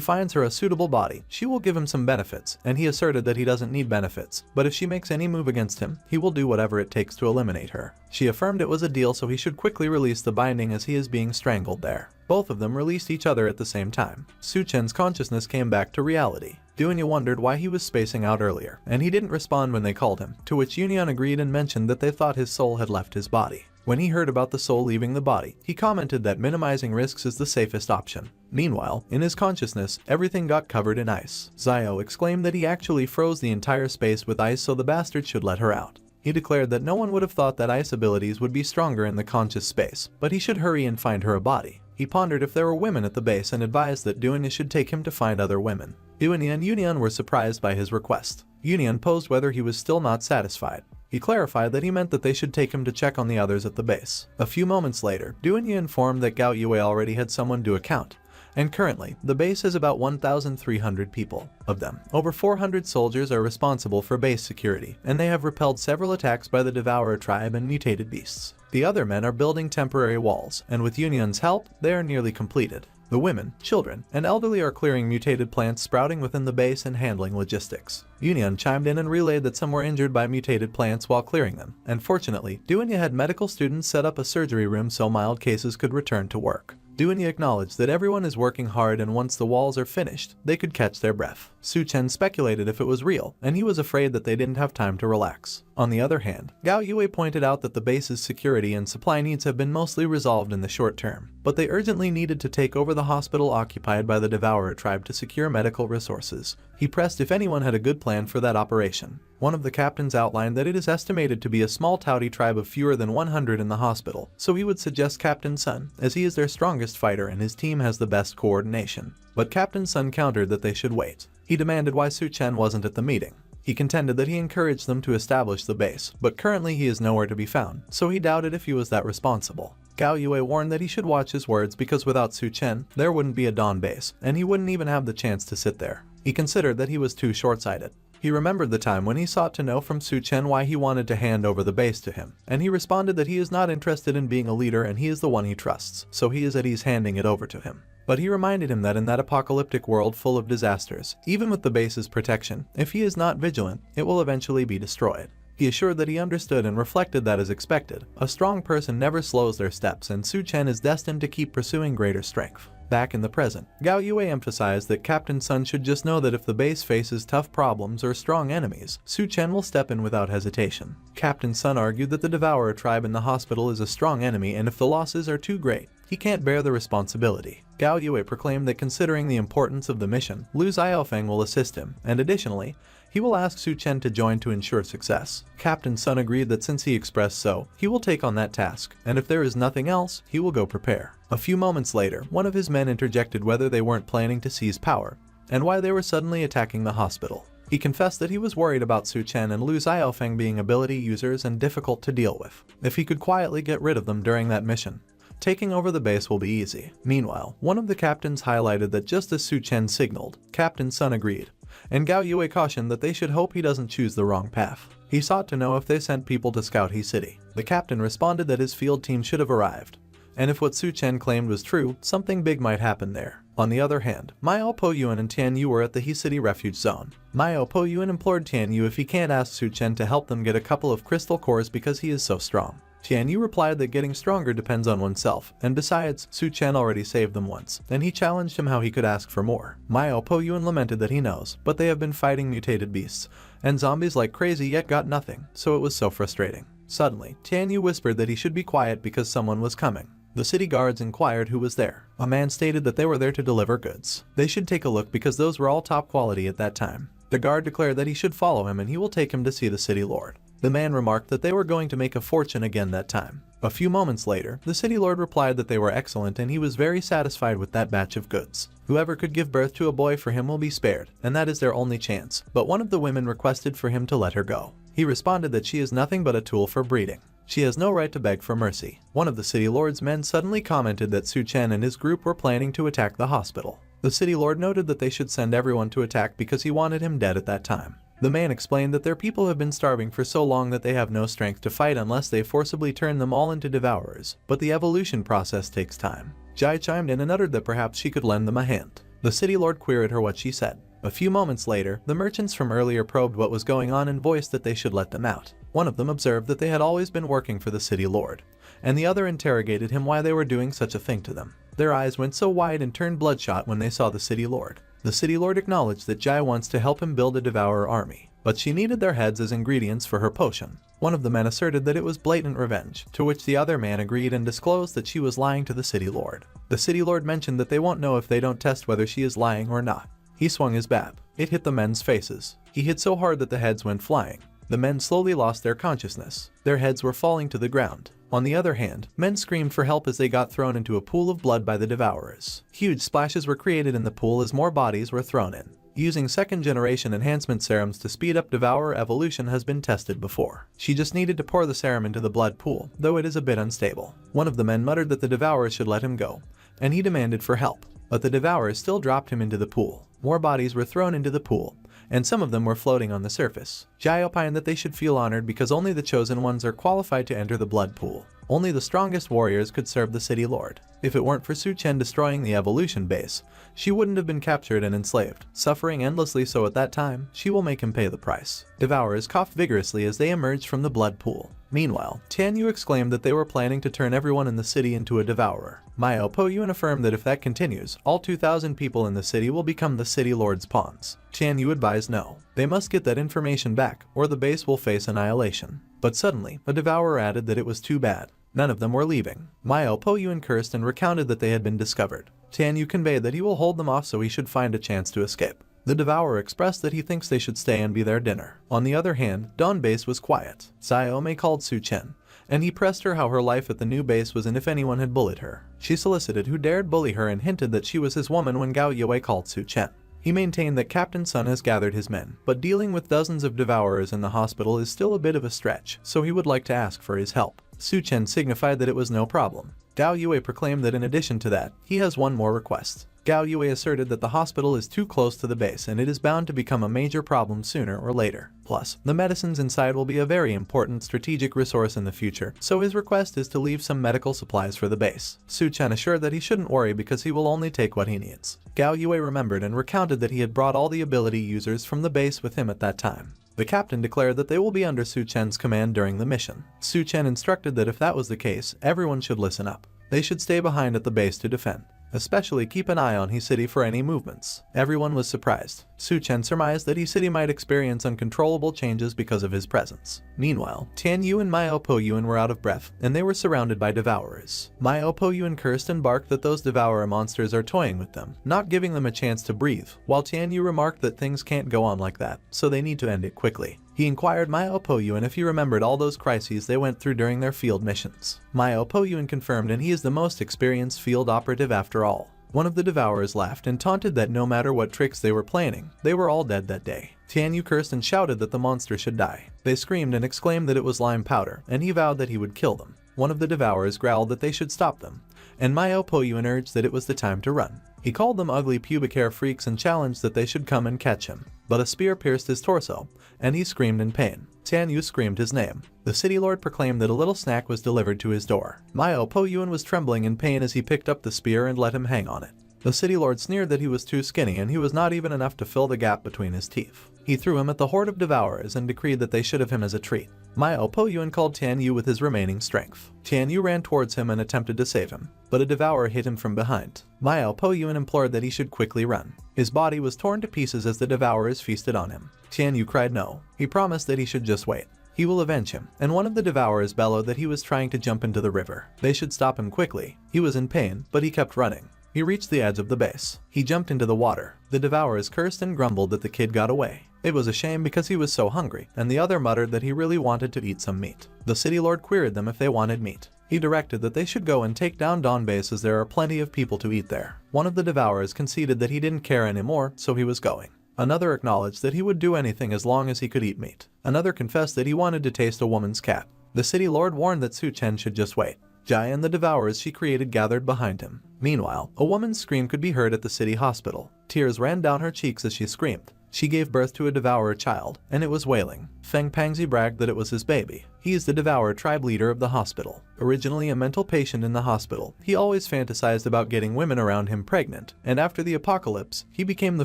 A: finds her a suitable body, she will give him some benefits, and he asserted that he doesn't need benefits, but if she makes any move against him, he will do whatever it takes to eliminate her. She affirmed it was a deal so he should quickly release the binding as he is being strangled there. Both of them released each other at the same time. Su Chen's consciousness came back to reality. Dunya wondered why he was spacing out earlier, and he didn't respond when they called him, to which Union agreed and mentioned that they thought his soul had left his body. When he heard about the soul leaving the body, he commented that minimizing risks is the safest option. Meanwhile, in his consciousness, everything got covered in ice. Zio exclaimed that he actually froze the entire space with ice so the bastard should let her out. He declared that no one would have thought that ice abilities would be stronger in the conscious space, but he should hurry and find her a body. He pondered if there were women at the base and advised that Dunya should take him to find other women. Dunya and Union were surprised by his request. Union posed whether he was still not satisfied. He clarified that he meant that they should take him to check on the others at the base. A few moments later, Dunya informed that Gao Yue already had someone to account, and currently, the base has about 1,300 people. Of them, over 400 soldiers are responsible for base security, and they have repelled several attacks by the Devourer tribe and mutated beasts. The other men are building temporary walls, and with Union's help, they are nearly completed. The women, children, and elderly are clearing mutated plants sprouting within the base and handling logistics. Union chimed in and relayed that some were injured by mutated plants while clearing them, and fortunately, Duenya had medical students set up a surgery room so mild cases could return to work. Duenya acknowledged that everyone is working hard and once the walls are finished, they could catch their breath. Su Chen speculated if it was real, and he was afraid that they didn't have time to relax. On the other hand, Gao Yue pointed out that the base's security and supply needs have been mostly resolved in the short term, but they urgently needed to take over the hospital occupied by the Devourer tribe to secure medical resources. He pressed if anyone had a good plan for that operation. One of the captains outlined that it is estimated to be a small Taoti tribe of fewer than 100 in the hospital, so he would suggest Captain Sun, as he is their strongest fighter and his team has the best coordination. But Captain Sun countered that they should wait. He demanded why Su Chen wasn't at the meeting. He contended that he encouraged them to establish the base, but currently he is nowhere to be found, so he doubted if he was that responsible. Gao Yue warned that he should watch his words because without Su Chen, there wouldn't be a Dawn base, and he wouldn't even have the chance to sit there. He considered that he was too short-sighted. He remembered the time when he sought to know from Su Chen why he wanted to hand over the base to him, and he responded that he is not interested in being a leader and he is the one he trusts, so he is at ease handing it over to him. But he reminded him that in that apocalyptic world full of disasters, even with the base's protection, if he is not vigilant, it will eventually be destroyed. He assured that he understood and reflected that as expected, a strong person never slows their steps and Su Chen is destined to keep pursuing greater strength. Back in the present, Gao Yue emphasized that Captain Sun should just know that if the base faces tough problems or strong enemies, Su Chen will step in without hesitation. Captain Sun argued that the Devourer tribe in the hospital is a strong enemy and if the losses are too great, he can't bear the responsibility. Gao Yue proclaimed that considering the importance of the mission, Lu Xiaofeng will assist him, and additionally, he will ask Su Chen to join to ensure success. Captain Sun agreed that since he expressed so, he will take on that task, and if there is nothing else, he will go prepare. A few moments later, one of his men interjected whether they weren't planning to seize power, and why they were suddenly attacking the hospital. He confessed that he was worried about Su Chen and Lu Xiaofeng being ability users and difficult to deal with. If he could quietly get rid of them during that mission, taking over the base will be easy. Meanwhile, one of the captains highlighted that just as Su Chen signaled, Captain Sun agreed, and Gao Yue cautioned that they should hope he doesn't choose the wrong path. He sought to know if they sent people to scout He City. The captain responded that his field team should have arrived, and if what Su Chen claimed was true, something big might happen there. On the other hand, Miao Po Yuan and Tian Yu were at the He City refuge zone. Miao Po Yuan implored Tian Yu if he can't ask Su Chen to help them get a couple of crystal cores because he is so strong. Tian Yu replied that getting stronger depends on oneself, and besides, Su Chen already saved them once, and he challenged him how he could ask for more. Miao Po Yuan lamented that he knows, but they have been fighting mutated beasts, and zombies like crazy yet got nothing, so it was so frustrating. Suddenly, Tian Yu whispered that he should be quiet because someone was coming. The city guards inquired who was there. A man stated that they were there to deliver goods. They should take a look because those were all top quality at that time. The guard declared that he should follow him and he will take him to see the city lord. The man remarked that they were going to make a fortune again that time. A few moments later, the city lord replied that they were excellent and he was very satisfied with that batch of goods. Whoever could give birth to a boy for him will be spared, and that is their only chance. But one of the women requested for him to let her go. He responded that she is nothing but a tool for breeding. She has no right to beg for mercy. One of the city lord's men suddenly commented that Su Chen and his group were planning to attack the hospital. The city lord noted that they should send everyone to attack because he wanted him dead at that time. The man explained that their people have been starving for so long that they have no strength to fight unless they forcibly turn them all into devourers, but the evolution process takes time. Jai chimed in and uttered that perhaps she could lend them a hand. The city lord queried her what she said. A few moments later, the merchants from earlier probed what was going on and voiced that they should let them out. One of them observed that they had always been working for the city lord, and the other interrogated him why they were doing such a thing to them. Their eyes went so wide and turned bloodshot when they saw the city lord. The city lord acknowledged that Jai wants to help him build a devourer army, but she needed their heads as ingredients for her potion. One of the men asserted that it was blatant revenge, to which the other man agreed and disclosed that she was lying to the city lord. The city lord mentioned that they won't know if they don't test whether she is lying or not. He swung his bat. It hit the men's faces. He hit so hard that the heads went flying. The men slowly lost their consciousness. Their heads were falling to the ground. On the other hand, men screamed for help as they got thrown into a pool of blood by the devourers. Huge splashes were created in the pool as more bodies were thrown in. Using second-generation enhancement serums to speed up devourer evolution has been tested before. She just needed to pour the serum into the blood pool, though it is a bit unstable. One of the men muttered that the devourers should let him go, and he demanded for help. But the devourers still dropped him into the pool. More bodies were thrown into the pool, and some of them were floating on the surface. Jai opined that they should feel honored because only the chosen ones are qualified to enter the blood pool. Only the strongest warriors could serve the city lord. If it weren't for Su Chen destroying the evolution base, she wouldn't have been captured and enslaved, suffering endlessly, so at that time, she will make him pay the price. Devourers coughed vigorously as they emerged from the blood pool. Meanwhile, Tian Yu exclaimed that they were planning to turn everyone in the city into a devourer. Miao Po-Yun affirmed that if that continues, all 2,000 people in the city will become the city lord's pawns. Tian Yu advised no. They must get that information back, or the base will face annihilation. But suddenly, a devourer added that it was too bad. None of them were leaving. Miao Po-Yun cursed and recounted that they had been discovered. Tian Yu conveyed that he will hold them off so he should find a chance to escape. The devourer expressed that he thinks they should stay and be their dinner. On the other hand, Dawn Base was quiet. Xiaomei called Su Chen, and he pressed her how her life at the new base was and if anyone had bullied her. She solicited who dared bully her and hinted that she was his woman when Gao Yue called Su Chen. He maintained that Captain Sun has gathered his men, but dealing with dozens of devourers in the hospital is still a bit of a stretch, so he would like to ask for his help. Su Chen signified that it was no problem. Gao Yue proclaimed that in addition to that, he has one more request. Gao Yue asserted that the hospital is too close to the base and it is bound to become a major problem sooner or later. Plus, the medicines inside will be a very important strategic resource in the future, so his request is to leave some medical supplies for the base. Su Chen assured that he shouldn't worry because he will only take what he needs. Gao Yue remembered and recounted that he had brought all the ability users from the base with him at that time. The captain declared that they will be under Su Chen's command during the mission. Su Chen instructed that if that was the case, everyone should listen up. They should stay behind at the base to defend. Especially keep an eye on He City for any movements. Everyone was surprised. Su Chen surmised that He City might experience uncontrollable changes because of his presence. Meanwhile, Tian Yu and Miao Po-Yun were out of breath, and they were surrounded by devourers. Miao Po-Yun cursed and barked that those devourer monsters are toying with them, not giving them a chance to breathe, while Tian Yu remarked that things can't go on like that, so they need to end it quickly. He inquired Miao Po-Yun if he remembered all those crises they went through during their field missions. Miao Po-Yun confirmed, and he is the most experienced field operative after all. One of the devourers laughed and taunted that no matter what tricks they were planning, they were all dead that day. Tian Yu cursed and shouted that the monster should die. They screamed and exclaimed that it was lime powder, and he vowed that he would kill them. One of the devourers growled that they should stop them, and Miao Po-Yun urged that it was the time to run. He called them ugly pubic hair freaks and challenged that they should come and catch him. But a spear pierced his torso, and he screamed in pain. Tian Yu screamed his name. The city lord proclaimed that a little snack was delivered to his door. Miao Po-Yun was trembling in pain as he picked up the spear and let him hang on it. The city lord sneered that he was too skinny and he was not even enough to fill the gap between his teeth. He threw him at the horde of devourers and decreed that they should have him as a treat. Miao Po-Yun called Tian Yu with his remaining strength. Tian Yu ran towards him and attempted to save him, but a devourer hit him from behind. Miao Po-Yun implored that he should quickly run. His body was torn to pieces as the devourers feasted on him. Tian Yu cried no. He promised that he should just wait. He will avenge him, and one of the devourers bellowed that he was trying to jump into the river. They should stop him quickly. He was in pain, but he kept running. He reached the edge of the base. He jumped into the water. The devourers cursed and grumbled that the kid got away. It was a shame because he was so hungry, and the other muttered that he really wanted to eat some meat. The city lord queried them if they wanted meat. He directed that they should go and take down Dawn Base as there are plenty of people to eat there. One of the devourers conceded that he didn't care anymore, so he was going. Another acknowledged that he would do anything as long as he could eat meat. Another confessed that he wanted to taste a woman's cat. The city lord warned that Su Chen should just wait. Jai and the devourers she created gathered behind him. Meanwhile, a woman's scream could be heard at the city hospital. Tears ran down her cheeks as she screamed. She gave birth to a devourer child, and it was wailing. Feng Pangzi bragged that it was his baby. He is the devourer tribe leader of the hospital. Originally a mental patient in the hospital, he always fantasized about getting women around him pregnant, and after the apocalypse, he became the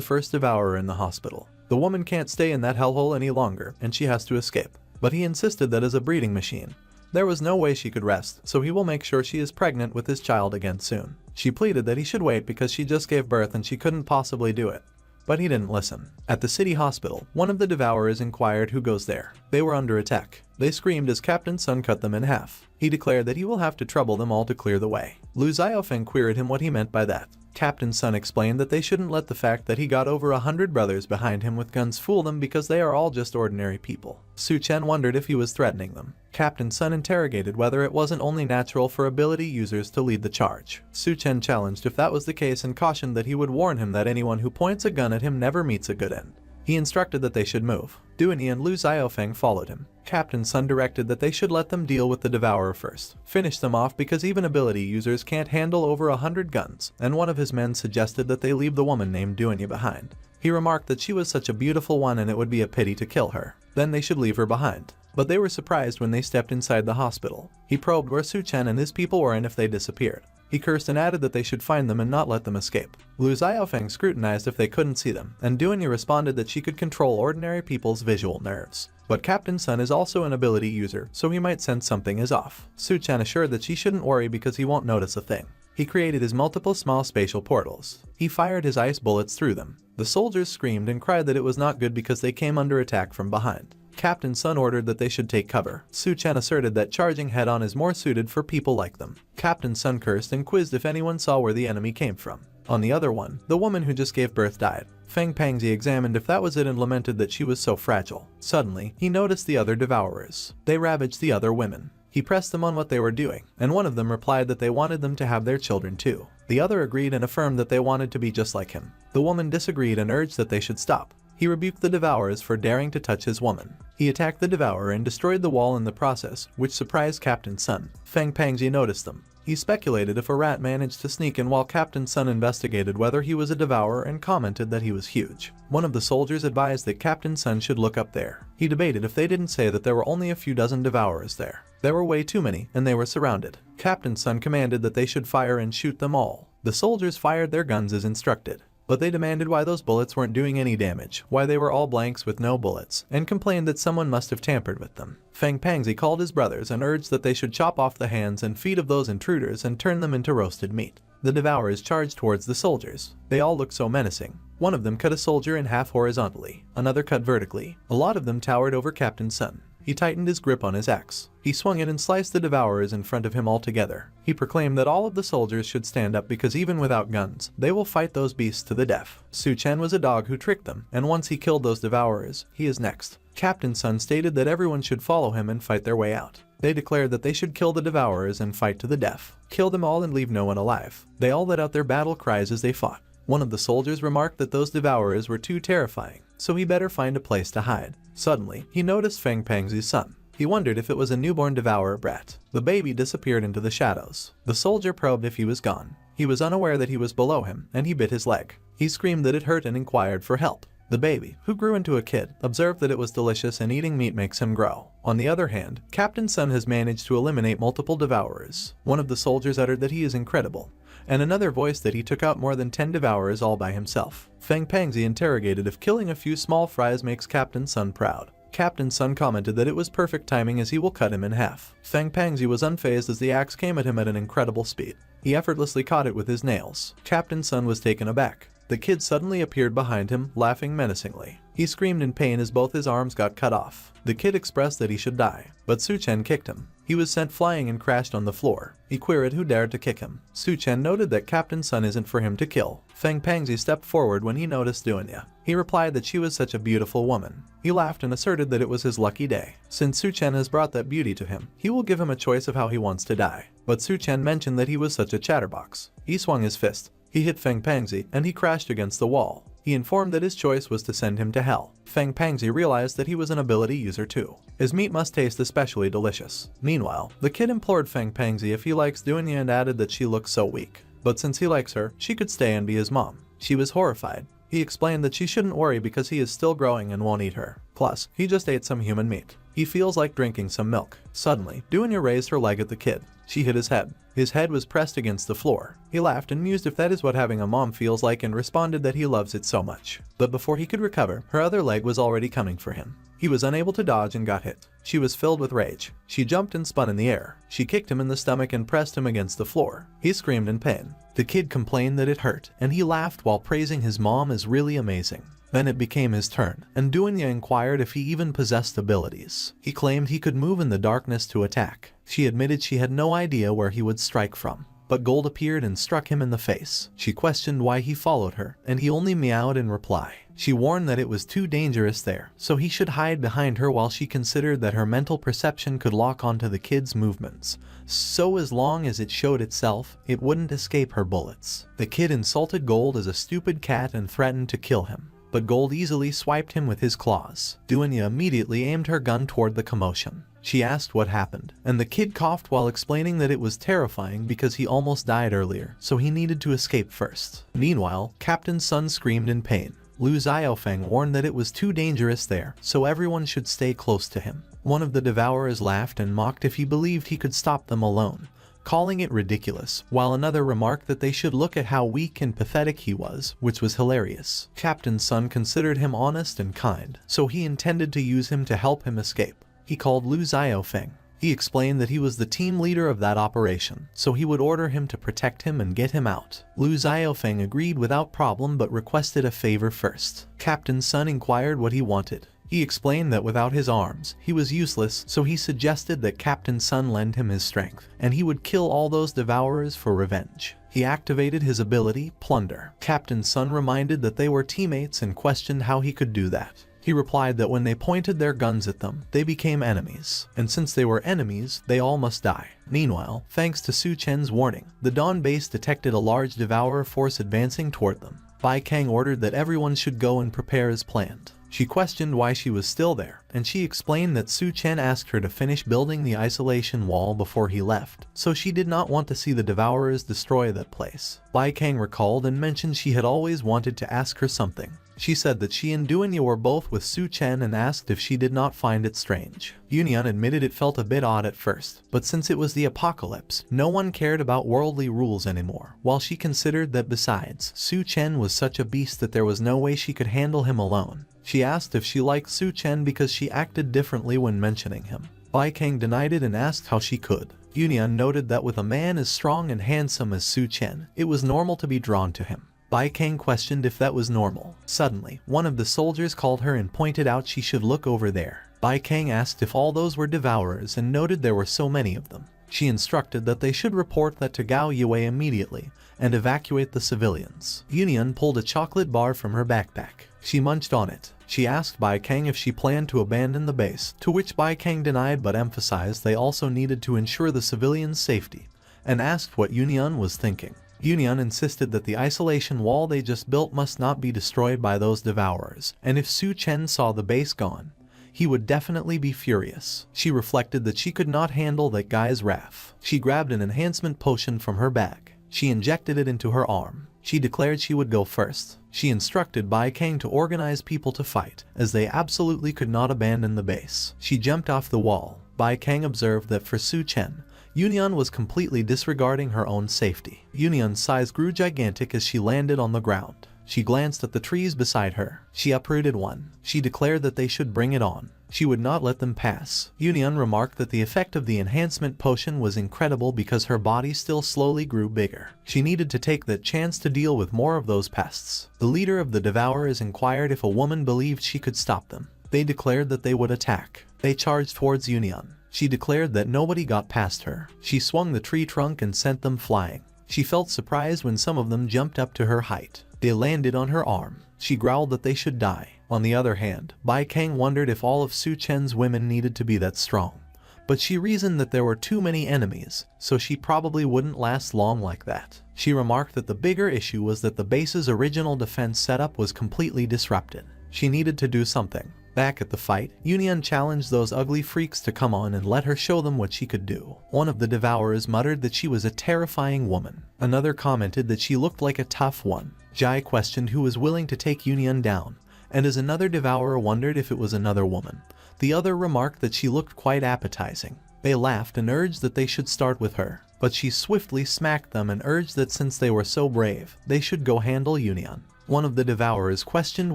A: first devourer in the hospital. The woman can't stay in that hellhole any longer, and she has to escape. But he insisted that as a breeding machine, there was no way she could rest, so he will make sure she is pregnant with his child again soon. She pleaded that he should wait because she just gave birth and she couldn't possibly do it. But he didn't listen. At the city hospital, one of the devourers inquired who goes there. They were under attack. They screamed as Captain Sun cut them in half. He declared that he will have to trouble them all to clear the way. Lu Xiaofeng queried him what he meant by that. Captain Sun explained that they shouldn't let the fact that he got over 100 brothers behind him with guns fool them because they are all just ordinary people. Su Chen wondered if he was threatening them. Captain Sun interrogated whether it wasn't only natural for ability users to lead the charge. Su Chen challenged if that was the case and cautioned that he would warn him that anyone who points a gun at him never meets a good end. He instructed that they should move. Duanyi and Lu Xiaofeng followed him. Captain Sun directed that they should let them deal with the devourer first. Finish them off because even ability users can't handle over 100 guns, and one of his men suggested that they leave the woman named Duanyi behind. He remarked that she was such a beautiful one and it would be a pity to kill her. Then they should leave her behind. but they were surprised when they stepped inside the hospital. He probed where Su-chen and his people were and if they disappeared. He cursed and added that they should find them and not let them escape. Lu Xiaofeng scrutinized if they couldn't see them, and Duanya responded that she could control ordinary people's visual nerves. But Captain Sun is also an ability user, so he might sense something is off. Su-chen assured that she shouldn't worry because he won't notice a thing. He created his multiple small spatial portals. He fired his ice bullets through them. The soldiers screamed and cried that it was not good because they came under attack from behind. Captain Sun ordered that they should take cover. Su-chen asserted that charging head-on is more suited for people like them. Captain Sun cursed and quizzed if anyone saw where the enemy came from. On the other one, the woman who just gave birth died. Feng Pangzi examined if that was it and lamented that she was so fragile. Suddenly, he noticed the other devourers. They ravaged the other women. He pressed them on what they were doing, and one of them replied that they wanted them to have their children too. The other agreed and affirmed that they wanted to be just like him. The woman disagreed and urged that they should stop. He rebuked the devourers for daring to touch his woman. He attacked the devourer and destroyed the wall in the process, which surprised Captain Sun. Feng Pangzi noticed them. He speculated if a rat managed to sneak in while Captain Sun investigated whether he was a devourer and commented that he was huge. One of the soldiers advised that Captain Sun should look up there. He debated if they didn't say that there were only a few dozen devourers there. There were way too many, and they were surrounded. Captain Sun commanded that they should fire and shoot them all. The soldiers fired their guns as instructed. But they demanded why those bullets weren't doing any damage, why they were all blanks with no bullets, and complained that someone must have tampered with them. Feng Pangzi called his brothers and urged that they should chop off the hands and feet of those intruders and turn them into roasted meat. The devourers charged towards the soldiers. They all looked so menacing. One of them cut a soldier in half horizontally, another cut vertically. A lot of them towered over Captain Sun. He tightened his grip on his axe. He swung it and sliced the devourers in front of him altogether. He proclaimed that all of the soldiers should stand up because even without guns, they will fight those beasts to the death. Su-chen was a dog who tricked them, and once he killed those devourers, he is next. Captain Sun stated that everyone should follow him and fight their way out. They declared that they should kill the devourers and fight to the death. Kill them all and leave no one alive. They all let out their battle cries as they fought. One of the soldiers remarked that those devourers were too terrifying, so he better find a place to hide. Suddenly, he noticed Feng Pangzi's son. He wondered if it was a newborn devourer brat. The baby disappeared into the shadows. The soldier probed if he was gone. He was unaware that he was below him, and he bit his leg. He screamed that it hurt and inquired for help. The baby, who grew into a kid, observed that it was delicious and eating meat makes him grow. On the other hand, Captain Sun has managed to eliminate multiple devourers. One of the soldiers uttered that he is incredible, and another voiced that he took out more than 10 devourers all by himself. Feng Pangzi interrogated if killing a few small fries makes Captain Sun proud. Captain Sun commented that it was perfect timing as he will cut him in half. Feng Pangzi was unfazed as the axe came at him at an incredible speed. He effortlessly caught it with his nails. Captain Sun was taken aback. The kid suddenly appeared behind him, laughing menacingly. He screamed in pain as both his arms got cut off. The kid expressed that he should die, but Su-chen kicked him. He was sent flying and crashed on the floor. He queried who dared to kick him. Su-chen noted that Captain Sun isn't for him to kill. Feng Pangzi stepped forward when he noticed Duanya. He replied that she was such a beautiful woman. He laughed and asserted that it was his lucky day. Since Su-chen has brought that beauty to him, he will give him a choice of how he wants to die. But Su-chen mentioned that he was such a chatterbox. He swung his fist. He hit Feng Pangzi, and he crashed against the wall. He informed that his choice was to send him to hell. Feng Pangzi realized that he was an ability user too. His meat must taste especially delicious. Meanwhile, the kid implored Feng Pangzi if he likes Duanya and added that she looks so weak. But since he likes her, she could stay and be his mom. She was horrified. He explained that she shouldn't worry because he is still growing and won't eat her. Plus, he just ate some human meat. He feels like drinking some milk. Suddenly, Duanya raised her leg at the kid. She hit his head. His head was pressed against the floor. He laughed and mused if that is what having a mom feels like and responded that he loves it so much. But before he could recover, her other leg was already coming for him. He was unable to dodge and got hit. She was filled with rage. She jumped and spun in the air. She kicked him in the stomach and pressed him against the floor. He screamed in pain. The kid complained that it hurt, and he laughed while praising his mom as really amazing. Then it became his turn, and Duanya inquired if he even possessed abilities. He claimed he could move in the darkness to attack. She admitted she had no idea where he would strike from. But gold appeared and struck him in the face. She questioned why he followed her, and he only meowed in reply. She warned that it was too dangerous there, so he should hide behind her while she considered that her mental perception could lock onto the kid's movements. So as long as it showed itself, it wouldn't escape her bullets. The kid insulted Gold as a stupid cat and threatened to kill him. But Gold easily swiped him with his claws. Duanya immediately aimed her gun toward the commotion. She asked what happened, and the kid coughed while explaining that it was terrifying because he almost died earlier, so he needed to escape first. Meanwhile, Captain Sun screamed in pain. Lu Xiaofeng warned that it was too dangerous there, so everyone should stay close to him. One of the devourers laughed and mocked if he believed he could stop them alone, calling it ridiculous, while another remarked that they should look at how weak and pathetic he was, which was hilarious. Captain Sun considered him honest and kind, so he intended to use him to help him escape. He called Lu Xiaofeng. He explained that he was the team leader of that operation, so he would order him to protect him and get him out. Lu Xiaofeng agreed without problem but requested a favor first. Captain Sun inquired what he wanted. He explained that without his arms, he was useless, so he suggested that Captain Sun lend him his strength, and he would kill all those devourers for revenge. He activated his ability, Plunder. Captain Sun reminded that they were teammates and questioned how he could do that. He replied that when they pointed their guns at them, they became enemies, and since they were enemies, they all must die. Meanwhile, thanks to Su Chen's warning, the Dawn base detected a large devourer force advancing toward them. Bai Kang ordered that everyone should go and prepare as planned. She questioned why she was still there, and she explained that Su Chen asked her to finish building the isolation wall before he left, so she did not want to see the devourers destroy that place. Bai Kang recalled and mentioned she had always wanted to ask her something. She said that she and Duanya were both with Su Chen and asked if she did not find it strange. Yunyan admitted it felt a bit odd at first, but since it was the apocalypse, no one cared about worldly rules anymore, while she considered that besides, Su Chen was such a beast that there was no way she could handle him alone. She asked if she liked Su Chen because she acted differently when mentioning him. Bai Kang denied it and asked how she could. Yunyan noted that with a man as strong and handsome as Su Chen, it was normal to be drawn to him. Bai Kang questioned if that was normal. Suddenly, one of the soldiers called her and pointed out she should look over there. Bai Kang asked if all those were devourers and noted there were so many of them. She instructed that they should report that to Gao Yue immediately and evacuate the civilians. Yunyan pulled a chocolate bar from her backpack. She munched on it. She asked Bai Kang if she planned to abandon the base, to which Bai Kang denied but emphasized they also needed to ensure the civilians' safety, and asked what Yunyan was thinking. Yunyan insisted that the isolation wall they just built must not be destroyed by those devourers, and if Su Chen saw the base gone, he would definitely be furious. She reflected that she could not handle that guy's wrath. She grabbed an enhancement potion from her bag. She injected it into her arm. She declared she would go first. She instructed Bai Kang to organize people to fight, as they absolutely could not abandon the base. She jumped off the wall. Bai Kang observed that for Su Chen, Yunyan was completely disregarding her own safety. Yunyan's size grew gigantic as she landed on the ground. She glanced at the trees beside her. She uprooted one. She declared that they should bring it on. She would not let them pass. Yunyan remarked that the effect of the enhancement potion was incredible because her body still slowly grew bigger. She needed to take that chance to deal with more of those pests. The leader of the Devourers inquired if a woman believed she could stop them. They declared that they would attack. They charged towards Yunyan. She declared that nobody got past her. She swung the tree trunk and sent them flying. She felt surprised when some of them jumped up to her height. They landed on her arm. She growled that they should die. On the other hand, Bai Kang wondered if all of Su Chen's women needed to be that strong. But she reasoned that there were too many enemies, so she probably wouldn't last long like that. She remarked that the bigger issue was that the base's original defense setup was completely disrupted. She needed to do something. Back at the fight, Yunyan challenged those ugly freaks to come on and let her show them what she could do. One of the Devourers muttered that she was a terrifying woman. Another commented that she looked like a tough one. Jai questioned who was willing to take Yunyan down, and as another Devourer wondered if it was another woman, the other remarked that she looked quite appetizing. They laughed and urged that they should start with her, but she swiftly smacked them and urged that since they were so brave, they should go handle Yunyan. One of the Devourers questioned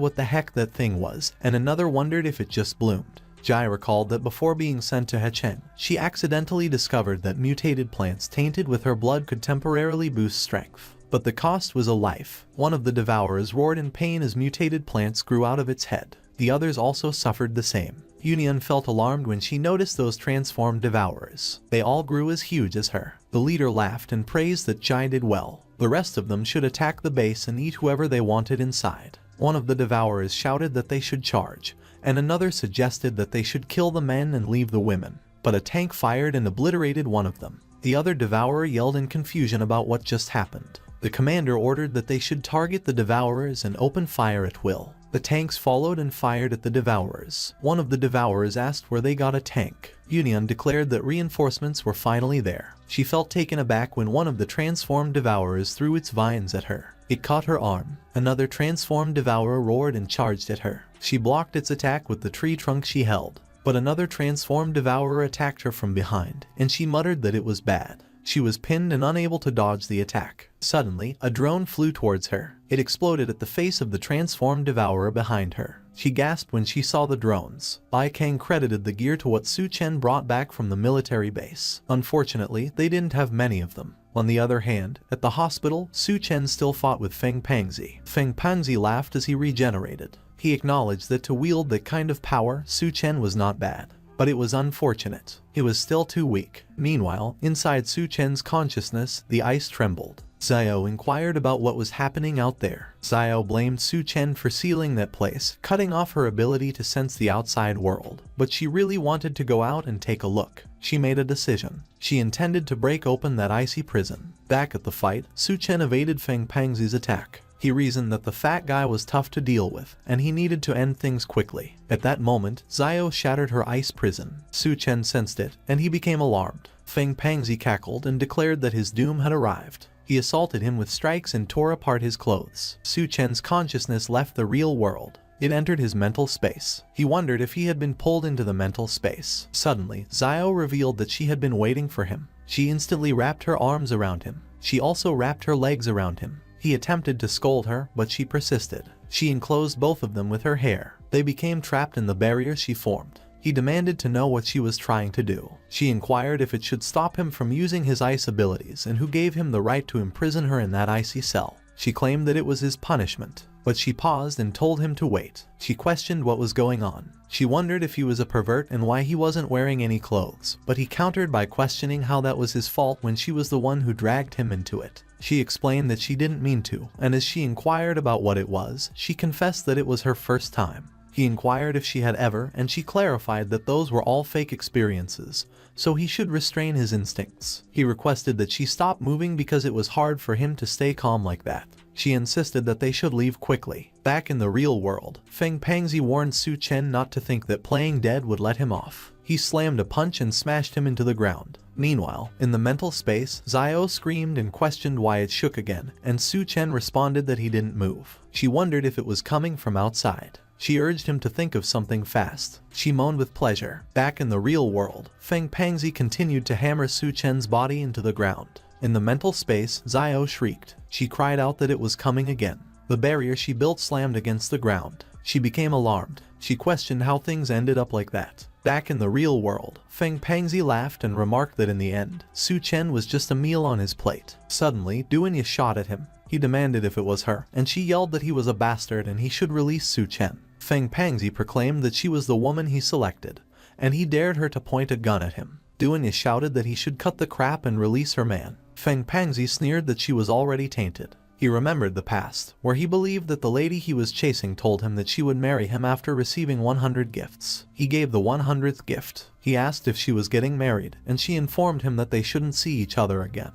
A: what the heck that thing was, and another wondered if it just bloomed. Jai recalled that before being sent to Hechen, she accidentally discovered that mutated plants tainted with her blood could temporarily boost strength. But the cost was a life. One of the Devourers roared in pain as mutated plants grew out of its head. The others also suffered the same. Yunyan felt alarmed when she noticed those transformed Devourers. They all grew as huge as her. The leader laughed and praised that Jai did well. The rest of them should attack the base and eat whoever they wanted inside. One of the Devourers shouted that they should charge, and another suggested that they should kill the men and leave the women. But a tank fired and obliterated one of them. The other Devourer yelled in confusion about what just happened. The commander ordered that they should target the Devourers and open fire at will. The tanks followed and fired at the devourers. One of the devourers asked where they got a tank. Union declared that reinforcements were finally there. She felt taken aback when one of the transformed devourers threw its vines at her. It caught her arm. Another transformed devourer roared and charged at her. She blocked its attack with the tree trunk she held. But another transformed devourer attacked her from behind, and she muttered that it was bad. She was pinned and unable to dodge the attack. Suddenly, a drone flew towards her. It exploded at the face of the transformed devourer behind her. She gasped when she saw the drones. Bai Kang credited the gear to what Su Chen brought back from the military base. Unfortunately, they didn't have many of them. On the other hand, at the hospital, Su Chen still fought with Feng Pangzi. Feng Pangzi laughed as he regenerated. He acknowledged that to wield that kind of power, Su Chen was not bad. But it was unfortunate. He was still too weak. Meanwhile, inside Su Chen's consciousness, the ice trembled. Xiao inquired about what was happening out there. Xiao blamed Su Chen for sealing that place, cutting off her ability to sense the outside world. But she really wanted to go out and take a look. She made a decision. She intended to break open that icy prison. Back at the fight, Su Chen evaded Feng Pangzi's attack. He reasoned that the fat guy was tough to deal with, and he needed to end things quickly. At that moment, Xiao shattered her ice prison. Su Chen sensed it, and he became alarmed. Feng Pangzi cackled and declared that his doom had arrived. He assaulted him with strikes and tore apart his clothes. Su Chen's consciousness left the real world. It entered his mental space. He wondered if he had been pulled into the mental space. Suddenly, Xiao revealed that she had been waiting for him. She instantly wrapped her arms around him. She also wrapped her legs around him. He attempted to scold her, but she persisted. She enclosed both of them with her hair. They became trapped in the barrier she formed. He demanded to know what she was trying to do. She inquired if it should stop him from using his ice abilities and who gave him the right to imprison her in that icy cell. She claimed that it was his punishment, but she paused and told him to wait. She questioned what was going on. She wondered if he was a pervert and why he wasn't wearing any clothes, but he countered by questioning how that was his fault when she was the one who dragged him into it. She explained that she didn't mean to, and as she inquired about what it was, she confessed that it was her first time. He inquired if she had ever, and she clarified that those were all fake experiences, so he should restrain his instincts. He requested that she stop moving because it was hard for him to stay calm like that. She insisted that they should leave quickly. Back in the real world, Feng Pangzi warned Su Chen not to think that playing dead would let him off. He slammed a punch and smashed him into the ground. Meanwhile, in the mental space, Xiao screamed and questioned why it shook again, and Su Chen responded that he didn't move. She wondered if it was coming from outside. She urged him to think of something fast. She moaned with pleasure. Back in the real world, Feng Pangzi continued to hammer Su Chen's body into the ground. In the mental space, Xiao shrieked. She cried out that it was coming again. The barrier she built slammed against the ground. She became alarmed. She questioned how things ended up like that. Back in the real world, Feng Pangzi laughed and remarked that in the end, Su Chen was just a meal on his plate. Suddenly, Duanya shot at him. He demanded if it was her, and she yelled that he was a bastard and he should release Su Chen. Feng Pangzi proclaimed that she was the woman he selected, and he dared her to point a gun at him. Duanya shouted that he should cut the crap and release her man. Feng Pangzi sneered that she was already tainted. He remembered the past, where he believed that the lady he was chasing told him that she would marry him after receiving 100 gifts. He gave the 100th gift. He asked if she was getting married, and she informed him that they shouldn't see each other again.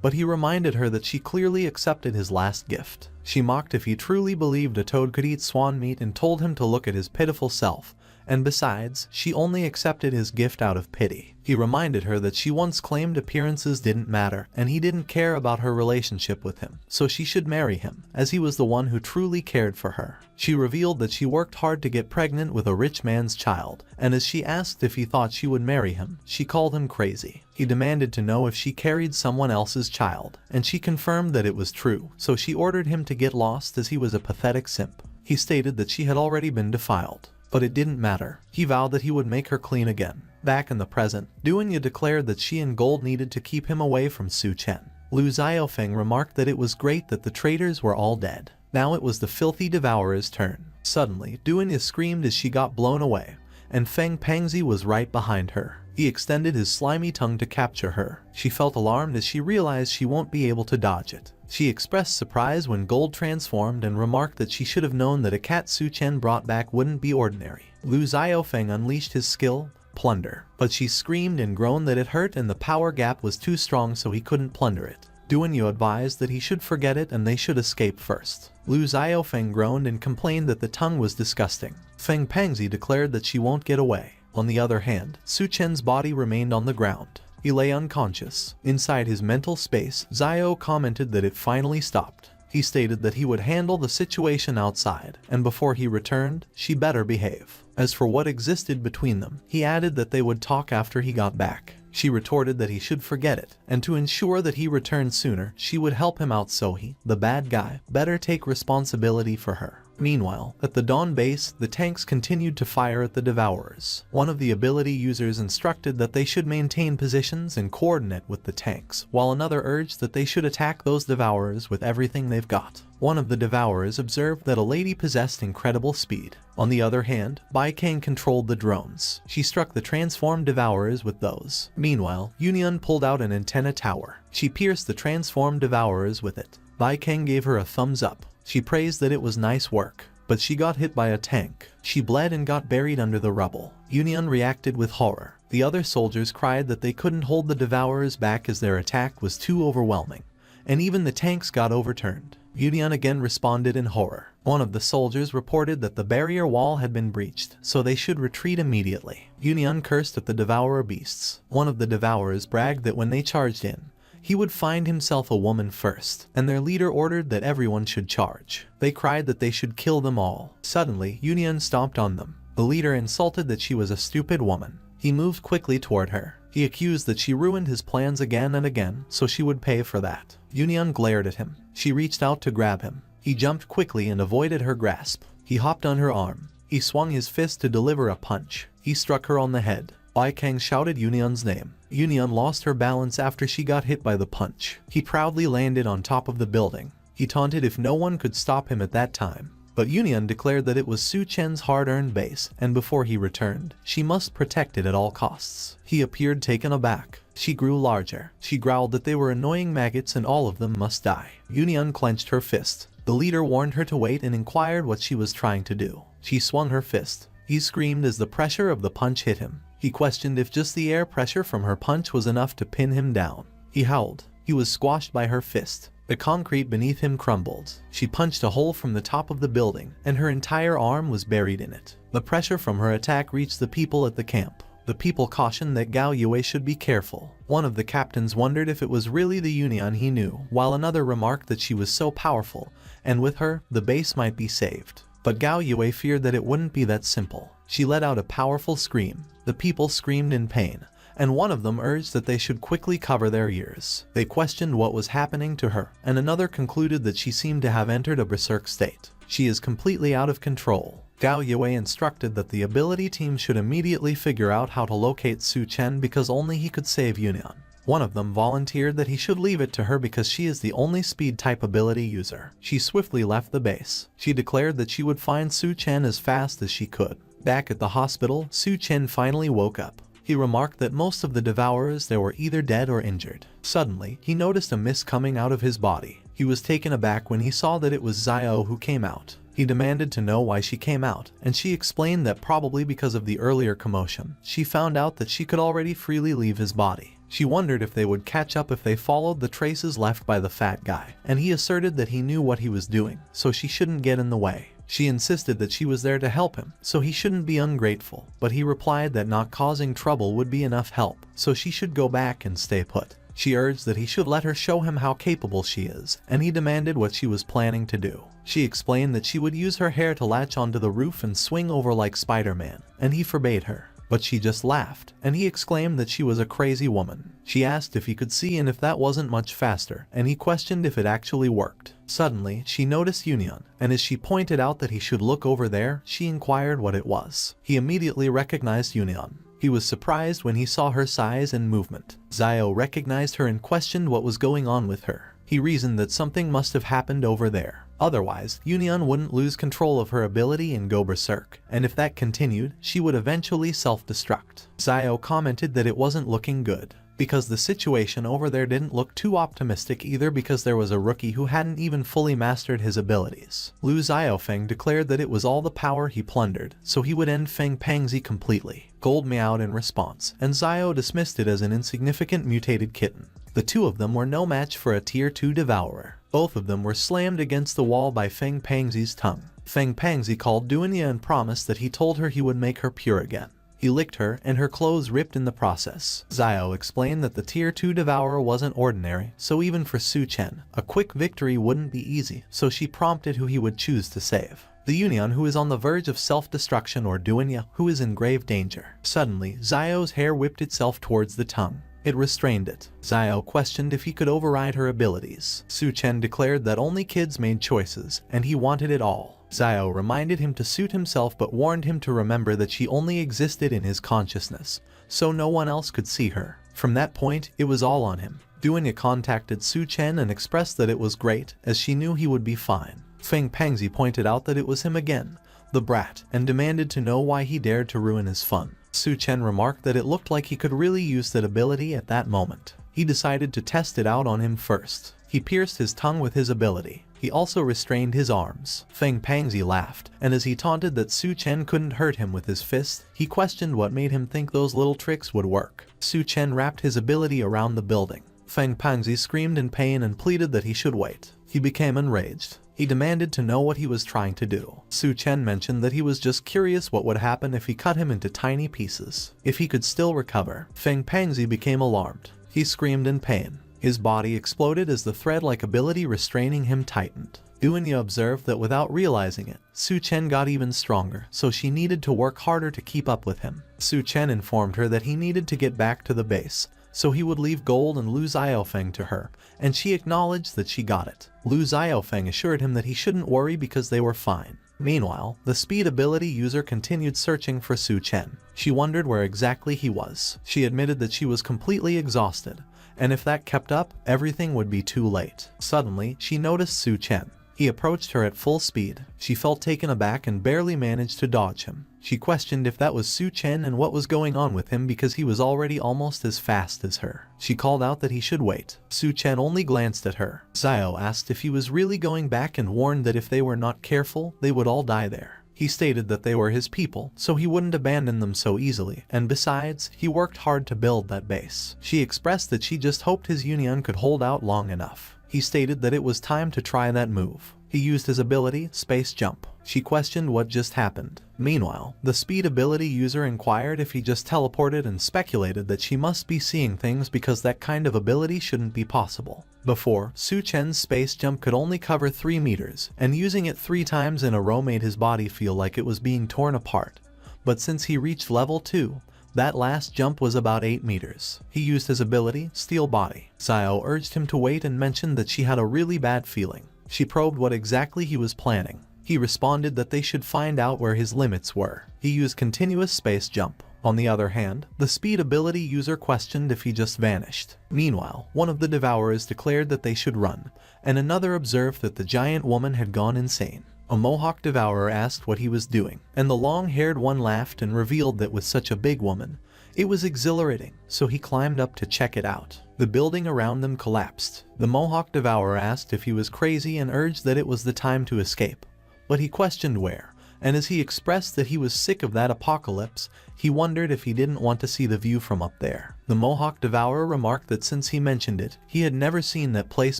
A: But he reminded her that she clearly accepted his last gift. She mocked if he truly believed a toad could eat swan meat and told him to look at his pitiful self. And besides, she only accepted his gift out of pity. He reminded her that she once claimed appearances didn't matter, and he didn't care about her relationship with him, so she should marry him, as he was the one who truly cared for her. She revealed that she worked hard to get pregnant with a rich man's child, and as she asked if he thought she would marry him, she called him crazy. He demanded to know if she carried someone else's child, and she confirmed that it was true, so she ordered him to get lost as he was a pathetic simp. He stated that she had already been defiled. But it didn't matter. He vowed that he would make her clean again. Back in the present, Duanya declared that she and Gold needed to keep him away from Su Chen. Lu Xiaofeng remarked that it was great that the traitors were all dead. Now it was the filthy devourer's turn. Suddenly, Duanya screamed as she got blown away, and Feng Pangzi was right behind her. He extended his slimy tongue to capture her. She felt alarmed as she realized she won't be able to dodge it. She expressed surprise when Gold transformed and remarked that she should have known that a cat Su Chen brought back wouldn't be ordinary. Lu Xiaofeng unleashed his skill, Plunder, but she screamed and groaned that it hurt and the power gap was too strong so he couldn't plunder it. Duanyu advised that he should forget it and they should escape first. Lu Xiaofeng groaned and complained that the tongue was disgusting. Feng Pengzi declared that she won't get away. On the other hand, Su Chen's body remained on the ground. He lay unconscious. Inside his mental space, Xiao commented that it finally stopped. He stated that he would handle the situation outside, and before he returned, she better behave. As for what existed between them, he added that they would talk after he got back. She retorted that he should forget it, and to ensure that he returned sooner, she would help him out so he, the bad guy, better take responsibility for her. Meanwhile, at the Dawn base, the tanks continued to fire at the Devourers. One of the ability users instructed that they should maintain positions and coordinate with the tanks, while another urged that they should attack those Devourers with everything they've got. One of the Devourers observed that a lady possessed incredible speed. On the other hand, Bai Kang controlled the drones. She struck the transformed Devourers with those. Meanwhile, Yunian pulled out an antenna tower. She pierced the transformed Devourers with it. Bai Kang gave her a thumbs up. She praised that it was nice work, but she got hit by a tank. She bled and got buried under the rubble. Yunian reacted with horror. The other soldiers cried that they couldn't hold the Devourers back as their attack was too overwhelming, and even the tanks got overturned. Yunian again responded in horror. One of the soldiers reported that the barrier wall had been breached, so they should retreat immediately. Yunian cursed at the Devourer beasts. One of the Devourers bragged that when they charged in, he would find himself a woman first, and their leader ordered that everyone should charge. They cried that they should kill them all. Suddenly, Yunian stomped on them. The leader insulted that she was a stupid woman. He moved quickly toward her. He accused that she ruined his plans again and again, so she would pay for that. Yunian glared at him. She reached out to grab him. He jumped quickly and avoided her grasp. He hopped on her arm. He swung his fist to deliver a punch. He struck her on the head. Bai Kang shouted Yunian's name. Yunian lost her balance after she got hit by the punch. He proudly landed on top of the building. He taunted if no one could stop him at that time. But Yunian declared that it was Su Chen's hard-earned base, and before he returned, she must protect it at all costs. He appeared taken aback. She grew larger. She growled that they were annoying maggots and all of them must die. Yunian clenched her fist. The leader warned her to wait and inquired what she was trying to do. She swung her fist. He screamed as the pressure of the punch hit him. He questioned if just the air pressure from her punch was enough to pin him down. He howled. He was squashed by her fist. The concrete beneath him crumbled. She punched a hole from the top of the building, and her entire arm was buried in it. The pressure from her attack reached the people at the camp. The people cautioned that Gao Yue should be careful. One of the captains wondered if it was really the Yunian he knew, while another remarked that she was so powerful, and with her, the base might be saved. But Gao Yue feared that it wouldn't be that simple. She let out a powerful scream. The people screamed in pain, and one of them urged that they should quickly cover their ears. They questioned what was happening to her, and another concluded that she seemed to have entered a berserk state. She is completely out of control. Gao Yue instructed that the ability team should immediately figure out how to locate Su Chen because only he could save Yunian. One of them volunteered that he should leave it to her because she is the only speed-type ability user. She swiftly left the base. She declared that she would find Su Chen as fast as she could. Back at the hospital, Su Chen finally woke up. He remarked that most of the Devourers there were either dead or injured. Suddenly, he noticed a mist coming out of his body. He was taken aback when he saw that it was Xiao who came out. He demanded to know why she came out, and she explained that probably because of the earlier commotion, she found out that she could already freely leave his body. She wondered if they would catch up if they followed the traces left by the fat guy, and he asserted that he knew what he was doing, so she shouldn't get in the way. She insisted that she was there to help him, so he shouldn't be ungrateful, but he replied that not causing trouble would be enough help, so she should go back and stay put. She urged that he should let her show him how capable she is, and he demanded what she was planning to do. She explained that she would use her hair to latch onto the roof and swing over like Spider-Man, and he forbade her. But she just laughed, and he exclaimed that she was a crazy woman. She asked if he could see and if that wasn't much faster, and he questioned if it actually worked. Suddenly, she noticed Yunian, and as she pointed out that he should look over there, she inquired what it was. He immediately recognized Yunian. He was surprised when he saw her size and movement. Xiao recognized her and questioned what was going on with her. He reasoned that something must have happened over there. Otherwise, Yunian wouldn't lose control of her ability and go berserk, and if that continued, she would eventually self-destruct. Xiao commented that it wasn't looking good, because the situation over there didn't look too optimistic either because there was a rookie who hadn't even fully mastered his abilities. Lu Xiaofeng declared that it was all the power he plundered, so he would end Feng Pengzi completely. Gold meowed in response, and Xiao dismissed it as an insignificant mutated kitten. The two of them were no match for a Tier 2 devourer. Both of them were slammed against the wall by Feng Pangxi's tongue. Feng Pangxi called Dunya and promised that he told her he would make her pure again. He licked her, and her clothes ripped in the process. Xiao explained that the Tier 2 devourer wasn't ordinary, so even for Su Chen, a quick victory wouldn't be easy, so she prompted who he would choose to save. The Union, who is on the verge of self-destruction, or Dunya, who is in grave danger. Suddenly, Xiao's hair whipped itself towards the tongue. It restrained it. Xiao questioned if he could override her abilities. Su Chen declared that only kids made choices, and he wanted it all. Xiao reminded him to suit himself but warned him to remember that she only existed in his consciousness, so no one else could see her. From that point, it was all on him. Dunya contacted Su Chen and expressed that it was great, as she knew he would be fine. Feng Pangxi pointed out that it was him again, the brat, and demanded to know why he dared to ruin his fun. Su Chen remarked that it looked like he could really use that ability at that moment. He decided to test it out on him first. He pierced his tongue with his ability. He also restrained his arms. Feng Pangxi laughed, and as he taunted that Su Chen couldn't hurt him with his fist, he questioned what made him think those little tricks would work. Su Chen wrapped his ability around the building. Feng Pangxi screamed in pain and pleaded that he should wait. He became enraged. He demanded to know what he was trying to do. Su Chen mentioned that he was just curious what would happen if he cut him into tiny pieces. If he could still recover. Feng Pangxi became alarmed. He screamed in pain. His body exploded as the thread-like ability restraining him tightened. Dunya observed that without realizing it, Su Chen got even stronger, so she needed to work harder to keep up with him. Su Chen informed her that he needed to get back to the base, so he would leave gold and Lu Xiaofeng to her, and she acknowledged that she got it. Lu Xiaofeng assured him that he shouldn't worry because they were fine. Meanwhile, the speed ability user continued searching for Su Chen. She wondered where exactly he was. She admitted that she was completely exhausted, and if that kept up, everything would be too late. Suddenly, she noticed Su Chen. He approached her at full speed. She felt taken aback and barely managed to dodge him. She questioned if that was Su Chen and what was going on with him because he was already almost as fast as her. She called out that he should wait. Su Chen only glanced at her. Xiao asked if he was really going back and warned that if they were not careful, they would all die there. He stated that they were his people, so he wouldn't abandon them so easily, and besides, he worked hard to build that base. She expressed that she just hoped his Union could hold out long enough. He stated that it was time to try that move. He used his ability, Space Jump. She questioned what just happened. Meanwhile, the speed ability user inquired if he just teleported and speculated that she must be seeing things because that kind of ability shouldn't be possible. Before, Su Chen's space jump could only cover 3 meters, and using it 3 times in a row made his body feel like it was being torn apart. But since he reached level 2, that last jump was about 8 meters. He used his ability, Steel Body. Xiao urged him to wait and mentioned that she had a really bad feeling. She probed what exactly he was planning. He responded that they should find out where his limits were. He used continuous space jump. On the other hand, the speed ability user questioned if he just vanished. Meanwhile, one of the devourers declared that they should run, and another observed that the giant woman had gone insane. A Mohawk devourer asked what he was doing, and the long-haired one laughed and revealed that with such a big woman, it was exhilarating, so he climbed up to check it out. The building around them collapsed. The Mohawk devourer asked if he was crazy and urged that it was the time to escape. But he questioned where, and as he expressed that he was sick of that apocalypse, he wondered if he didn't want to see the view from up there. The Mohawk devourer remarked that since he mentioned it, he had never seen that place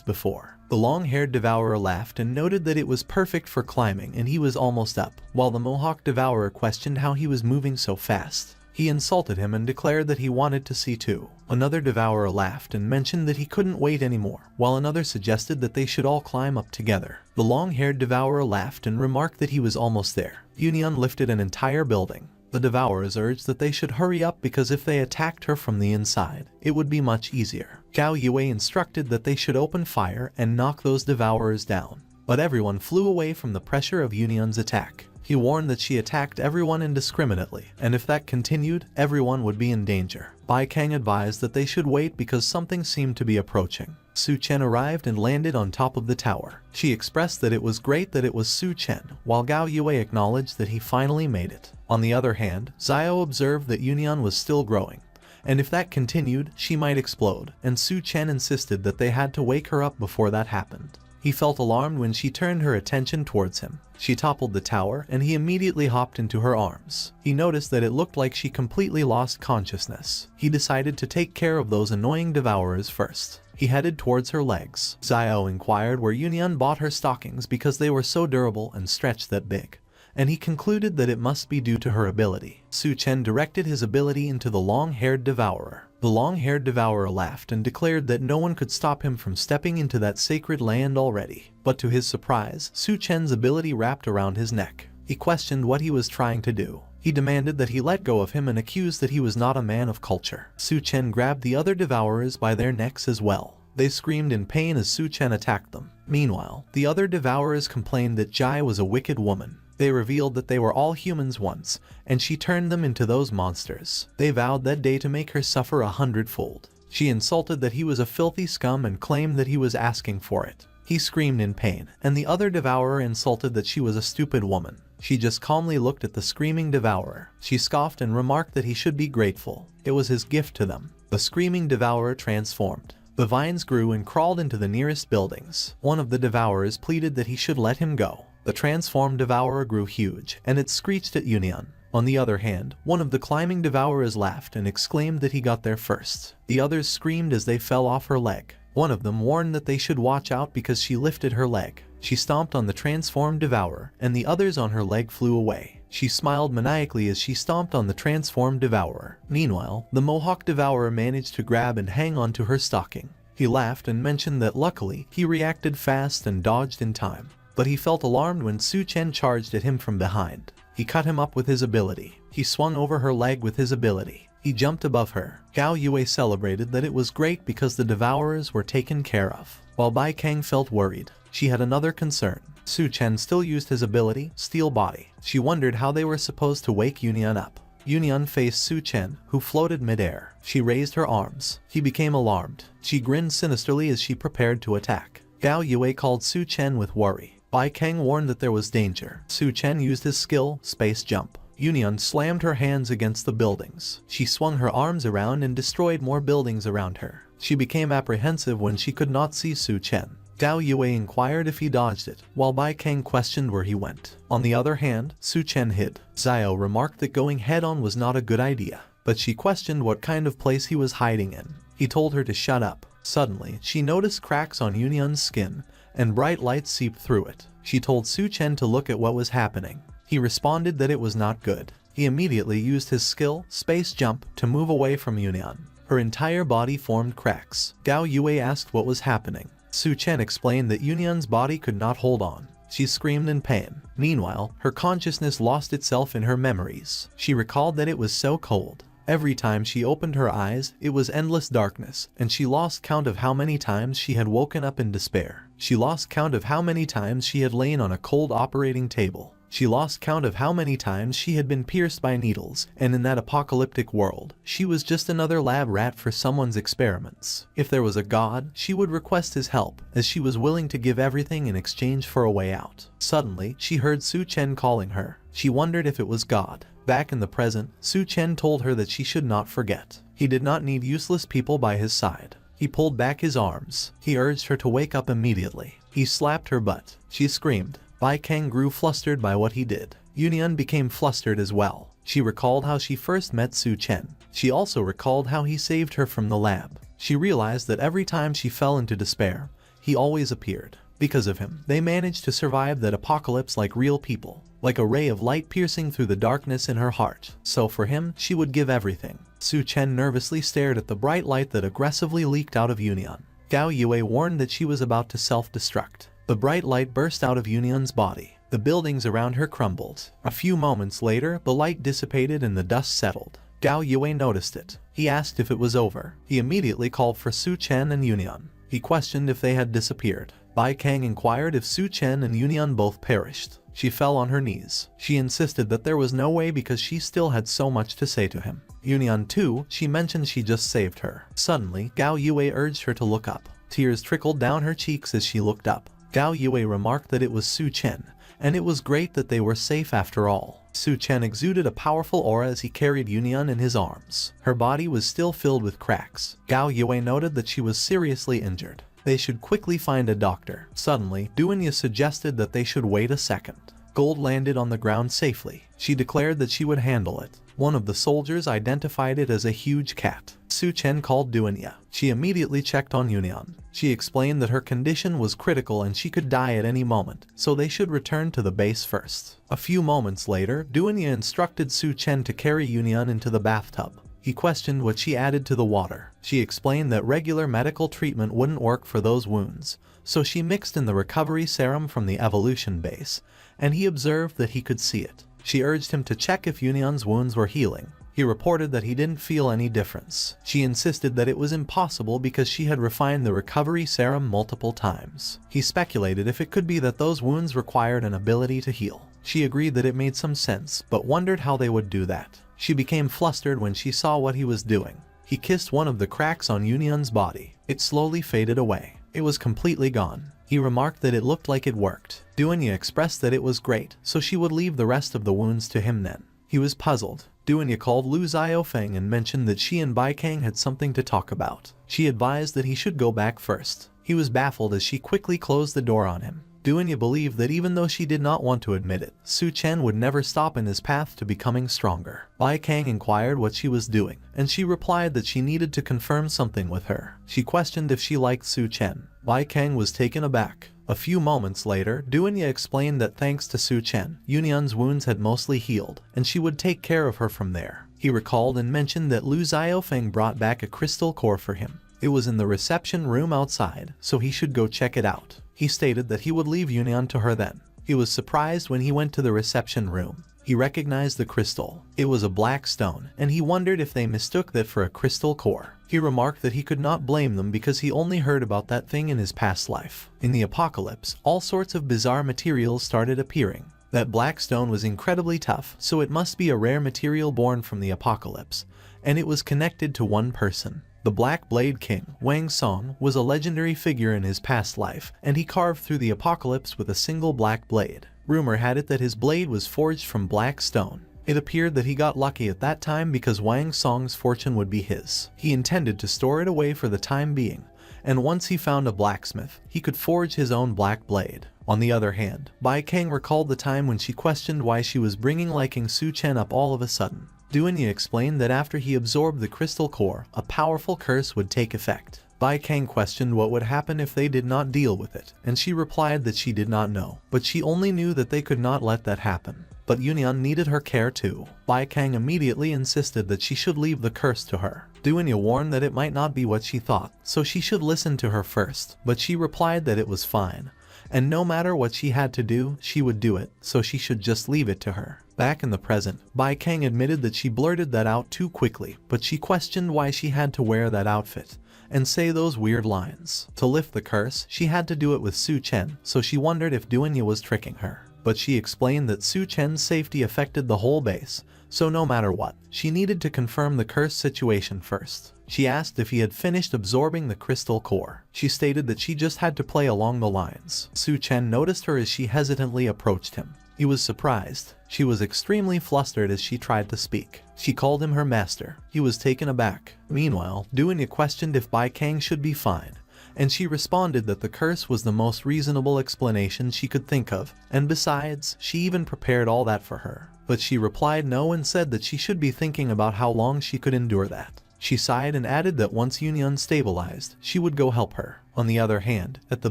A: before. The long-haired devourer laughed and noted that it was perfect for climbing and he was almost up, while the Mohawk devourer questioned how he was moving so fast. He insulted him and declared that he wanted to see too. Another devourer laughed and mentioned that he couldn't wait anymore, while another suggested that they should all climb up together. The long-haired devourer laughed and remarked that he was almost there. Union lifted an entire building. The devourers urged that they should hurry up because if they attacked her from the inside, it would be much easier. Gao Yue instructed that they should open fire and knock those devourers down. But everyone flew away from the pressure of Union's attack. He warned that she attacked everyone indiscriminately, and if that continued, everyone would be in danger. Bai Kang advised that they should wait because something seemed to be approaching. Su Chen arrived and landed on top of the tower. She expressed that it was great that it was Su Chen, while Gao Yue acknowledged that he finally made it. On the other hand, Xiao observed that Union was still growing, and if that continued, she might explode, and Su Chen insisted that they had to wake her up before that happened. He felt alarmed when she turned her attention towards him. She toppled the tower and he immediately hopped into her arms. He noticed that it looked like she completely lost consciousness. He decided to take care of those annoying devourers first. He headed towards her legs. Xiao inquired where Yunyan bought her stockings because they were so durable and stretched that big, and he concluded that it must be due to her ability. Su Chen directed his ability into the long-haired devourer. The long-haired devourer laughed and declared that no one could stop him from stepping into that sacred land already. But to his surprise, Su Chen's ability wrapped around his neck. He questioned what he was trying to do. He demanded that he let go of him and accused that he was not a man of culture. Su Chen grabbed the other devourers by their necks as well. They screamed in pain as Su Chen attacked them. Meanwhile, the other devourers complained that Jai was a wicked woman. They revealed that they were all humans once, and she turned them into those monsters. They vowed that day to make her suffer 100-fold. She insulted that he was a filthy scum and claimed that he was asking for it. He screamed in pain, and the other devourer insulted that she was a stupid woman. She just calmly looked at the screaming devourer. She scoffed and remarked that he should be grateful. It was his gift to them. The screaming devourer transformed. The vines grew and crawled into the nearest buildings. One of the devourers pleaded that he should let him go. The transformed devourer grew huge, and it screeched at Yunyan. On the other hand, one of the climbing devourers laughed and exclaimed that he got there first. The others screamed as they fell off her leg. One of them warned that they should watch out because she lifted her leg. She stomped on the transformed devourer, and the others on her leg flew away. She smiled maniacally as she stomped on the transformed devourer. Meanwhile, the Mohawk devourer managed to grab and hang onto her stocking. He laughed and mentioned that luckily, he reacted fast and dodged in time. But he felt alarmed when Su Chen charged at him from behind. He cut him up with his ability. He swung over her leg with his ability. He jumped above her. Gao Yue celebrated that it was great because the devourers were taken care of. While Bai Kang felt worried, she had another concern. Su Chen still used his ability, Steel Body. She wondered how they were supposed to wake Yunyan up. Yunyan faced Su Chen, who floated midair. She raised her arms. He became alarmed. She grinned sinisterly as she prepared to attack. Gao Yue called Su Chen with worry. Bai Kang warned that there was danger. Su Chen used his skill, Space Jump. Yunyan slammed her hands against the buildings. She swung her arms around and destroyed more buildings around her. She became apprehensive when she could not see Su Chen. Gao Yue inquired if he dodged it, while Bai Kang questioned where he went. On the other hand, Su Chen hid. Xiao remarked that going head-on was not a good idea, but she questioned what kind of place he was hiding in. He told her to shut up. Suddenly, she noticed cracks on Yunyan's skin, and bright lights seeped through it. She told Su Chen to look at what was happening. He responded that it was not good. He immediately used his skill, Space Jump, to move away from Yunyan. Her entire body formed cracks. Gao Yue asked what was happening. Su Chen explained that Yunyan's body could not hold on. She screamed in pain. Meanwhile, her consciousness lost itself in her memories. She recalled that it was so cold. Every time she opened her eyes, it was endless darkness, and she lost count of how many times she had woken up in despair. She lost count of how many times she had lain on a cold operating table. She lost count of how many times she had been pierced by needles, and in that apocalyptic world, she was just another lab rat for someone's experiments. If there was a god, she would request his help, as she was willing to give everything in exchange for a way out. Suddenly, she heard Su Chen calling her. She wondered if it was God. Back in the present, Su Chen told her that she should not forget. He did not need useless people by his side. He pulled back his arms. He urged her to wake up immediately. He slapped her butt. She screamed. Bai Kang grew flustered by what he did. Yunyan became flustered as well. She recalled how she first met Su Chen. She also recalled how he saved her from the lab. She realized that every time she fell into despair, he always appeared. Because of him, they managed to survive that apocalypse like real people, like a ray of light piercing through the darkness in her heart. So for him, she would give everything. Su Chen nervously stared at the bright light that aggressively leaked out of Yunyan. Gao Yue warned that she was about to self-destruct. The bright light burst out of Yunyan's body. The buildings around her crumbled. A few moments later, the light dissipated and the dust settled. Gao Yue noticed it. He asked if it was over. He immediately called for Su Chen and Yunyan. He questioned if they had disappeared. Bai Kang inquired if Su Chen and Yunyan both perished. She fell on her knees. She insisted that there was no way because she still had so much to say to him. Yunyan too, she mentioned she just saved her. Suddenly, Gao Yue urged her to look up. Tears trickled down her cheeks as she looked up. Gao Yue remarked that it was Su Chen, and it was great that they were safe after all. Su Chen exuded a powerful aura as he carried Yunyan in his arms. Her body was still filled with cracks. Gao Yue noted that she was seriously injured. They should quickly find a doctor. Suddenly, Duanya suggested that they should wait a second. Gold landed on the ground safely. She declared that she would handle it. One of the soldiers identified it as a huge cat. Su Chen called Duanya. She immediately checked on Yunyan. She explained that her condition was critical and she could die at any moment, so they should return to the base first. A few moments later, Duanya instructed Su Chen to carry Yunyan into the bathtub. He questioned what she added to the water. She explained that regular medical treatment wouldn't work for those wounds, so she mixed in the recovery serum from the evolution base, and he observed that he could see it. She urged him to check if Yunyan's wounds were healing. He reported that he didn't feel any difference. She insisted that it was impossible because she had refined the recovery serum multiple times. He speculated if it could be that those wounds required an ability to heal. She agreed that it made some sense, but wondered how they would do that. She became flustered when she saw what he was doing. He kissed one of the cracks on Yunyan's body. It slowly faded away. It was completely gone. He remarked that it looked like it worked. Duanya expressed that it was great, so she would leave the rest of the wounds to him then. He was puzzled. Duanya called Lu Xiaofeng and mentioned that she and Bai Kang had something to talk about. She advised that he should go back first. He was baffled as she quickly closed the door on him. Duanya believed that even though she did not want to admit it, Su Chen would never stop in his path to becoming stronger. Bai Kang inquired what she was doing, and she replied that she needed to confirm something with her. She questioned if she liked Su Chen. Bai Kang was taken aback. A few moments later, Duanya explained that thanks to Su Chen, Yunyan's wounds had mostly healed, and she would take care of her from there. He recalled and mentioned that Lu Xiaofeng brought back a crystal core for him. It was in the reception room outside, so he should go check it out. He stated that he would leave Yunyan to her then. He was surprised when he went to the reception room. He recognized the crystal. It was a black stone, and he wondered if they mistook that for a crystal core. He remarked that he could not blame them because he only heard about that thing in his past life. In the apocalypse, all sorts of bizarre materials started appearing. That black stone was incredibly tough, so it must be a rare material born from the apocalypse, and it was connected to one person. The Black Blade King, Wang Song, was a legendary figure in his past life, and he carved through the apocalypse with a single black blade. Rumor had it that his blade was forged from black stone. It appeared that he got lucky at that time because Wang Song's fortune would be his. He intended to store it away for the time being, and once he found a blacksmith, he could forge his own black blade. On the other hand, Bai Kang recalled the time when she questioned why she was bringing liking Su Chen up all of a sudden. Duanya explained that after he absorbed the crystal core, a powerful curse would take effect. Bai Kang questioned what would happen if they did not deal with it, and she replied that she did not know, but she only knew that they could not let that happen. But Yunyan needed her care too. Bai Kang immediately insisted that she should leave the curse to her. Duanya warned that it might not be what she thought, so she should listen to her first, but she replied that it was fine, and no matter what she had to do, she would do it, so she should just leave it to her. Back in the present, Bai Kang admitted that she blurted that out too quickly, but she questioned why she had to wear that outfit and say those weird lines. To lift the curse, she had to do it with Su Chen, so she wondered if Duanya was tricking her. But she explained that Su Chen's safety affected the whole base, so no matter what, she needed to confirm the curse situation first. She asked if he had finished absorbing the crystal core. She stated that she just had to play along the lines. Su Chen noticed her as she hesitantly approached him. He was surprised. She was extremely flustered as she tried to speak. She called him her master. He was taken aback. Meanwhile, Duanya questioned if Bai Kang should be fine, and she responded that the curse was the most reasonable explanation she could think of, and besides, she even prepared all that for her. But she replied no and said that she should be thinking about how long she could endure that. She sighed and added that once Yunyan stabilized, she would go help her. On the other hand, at the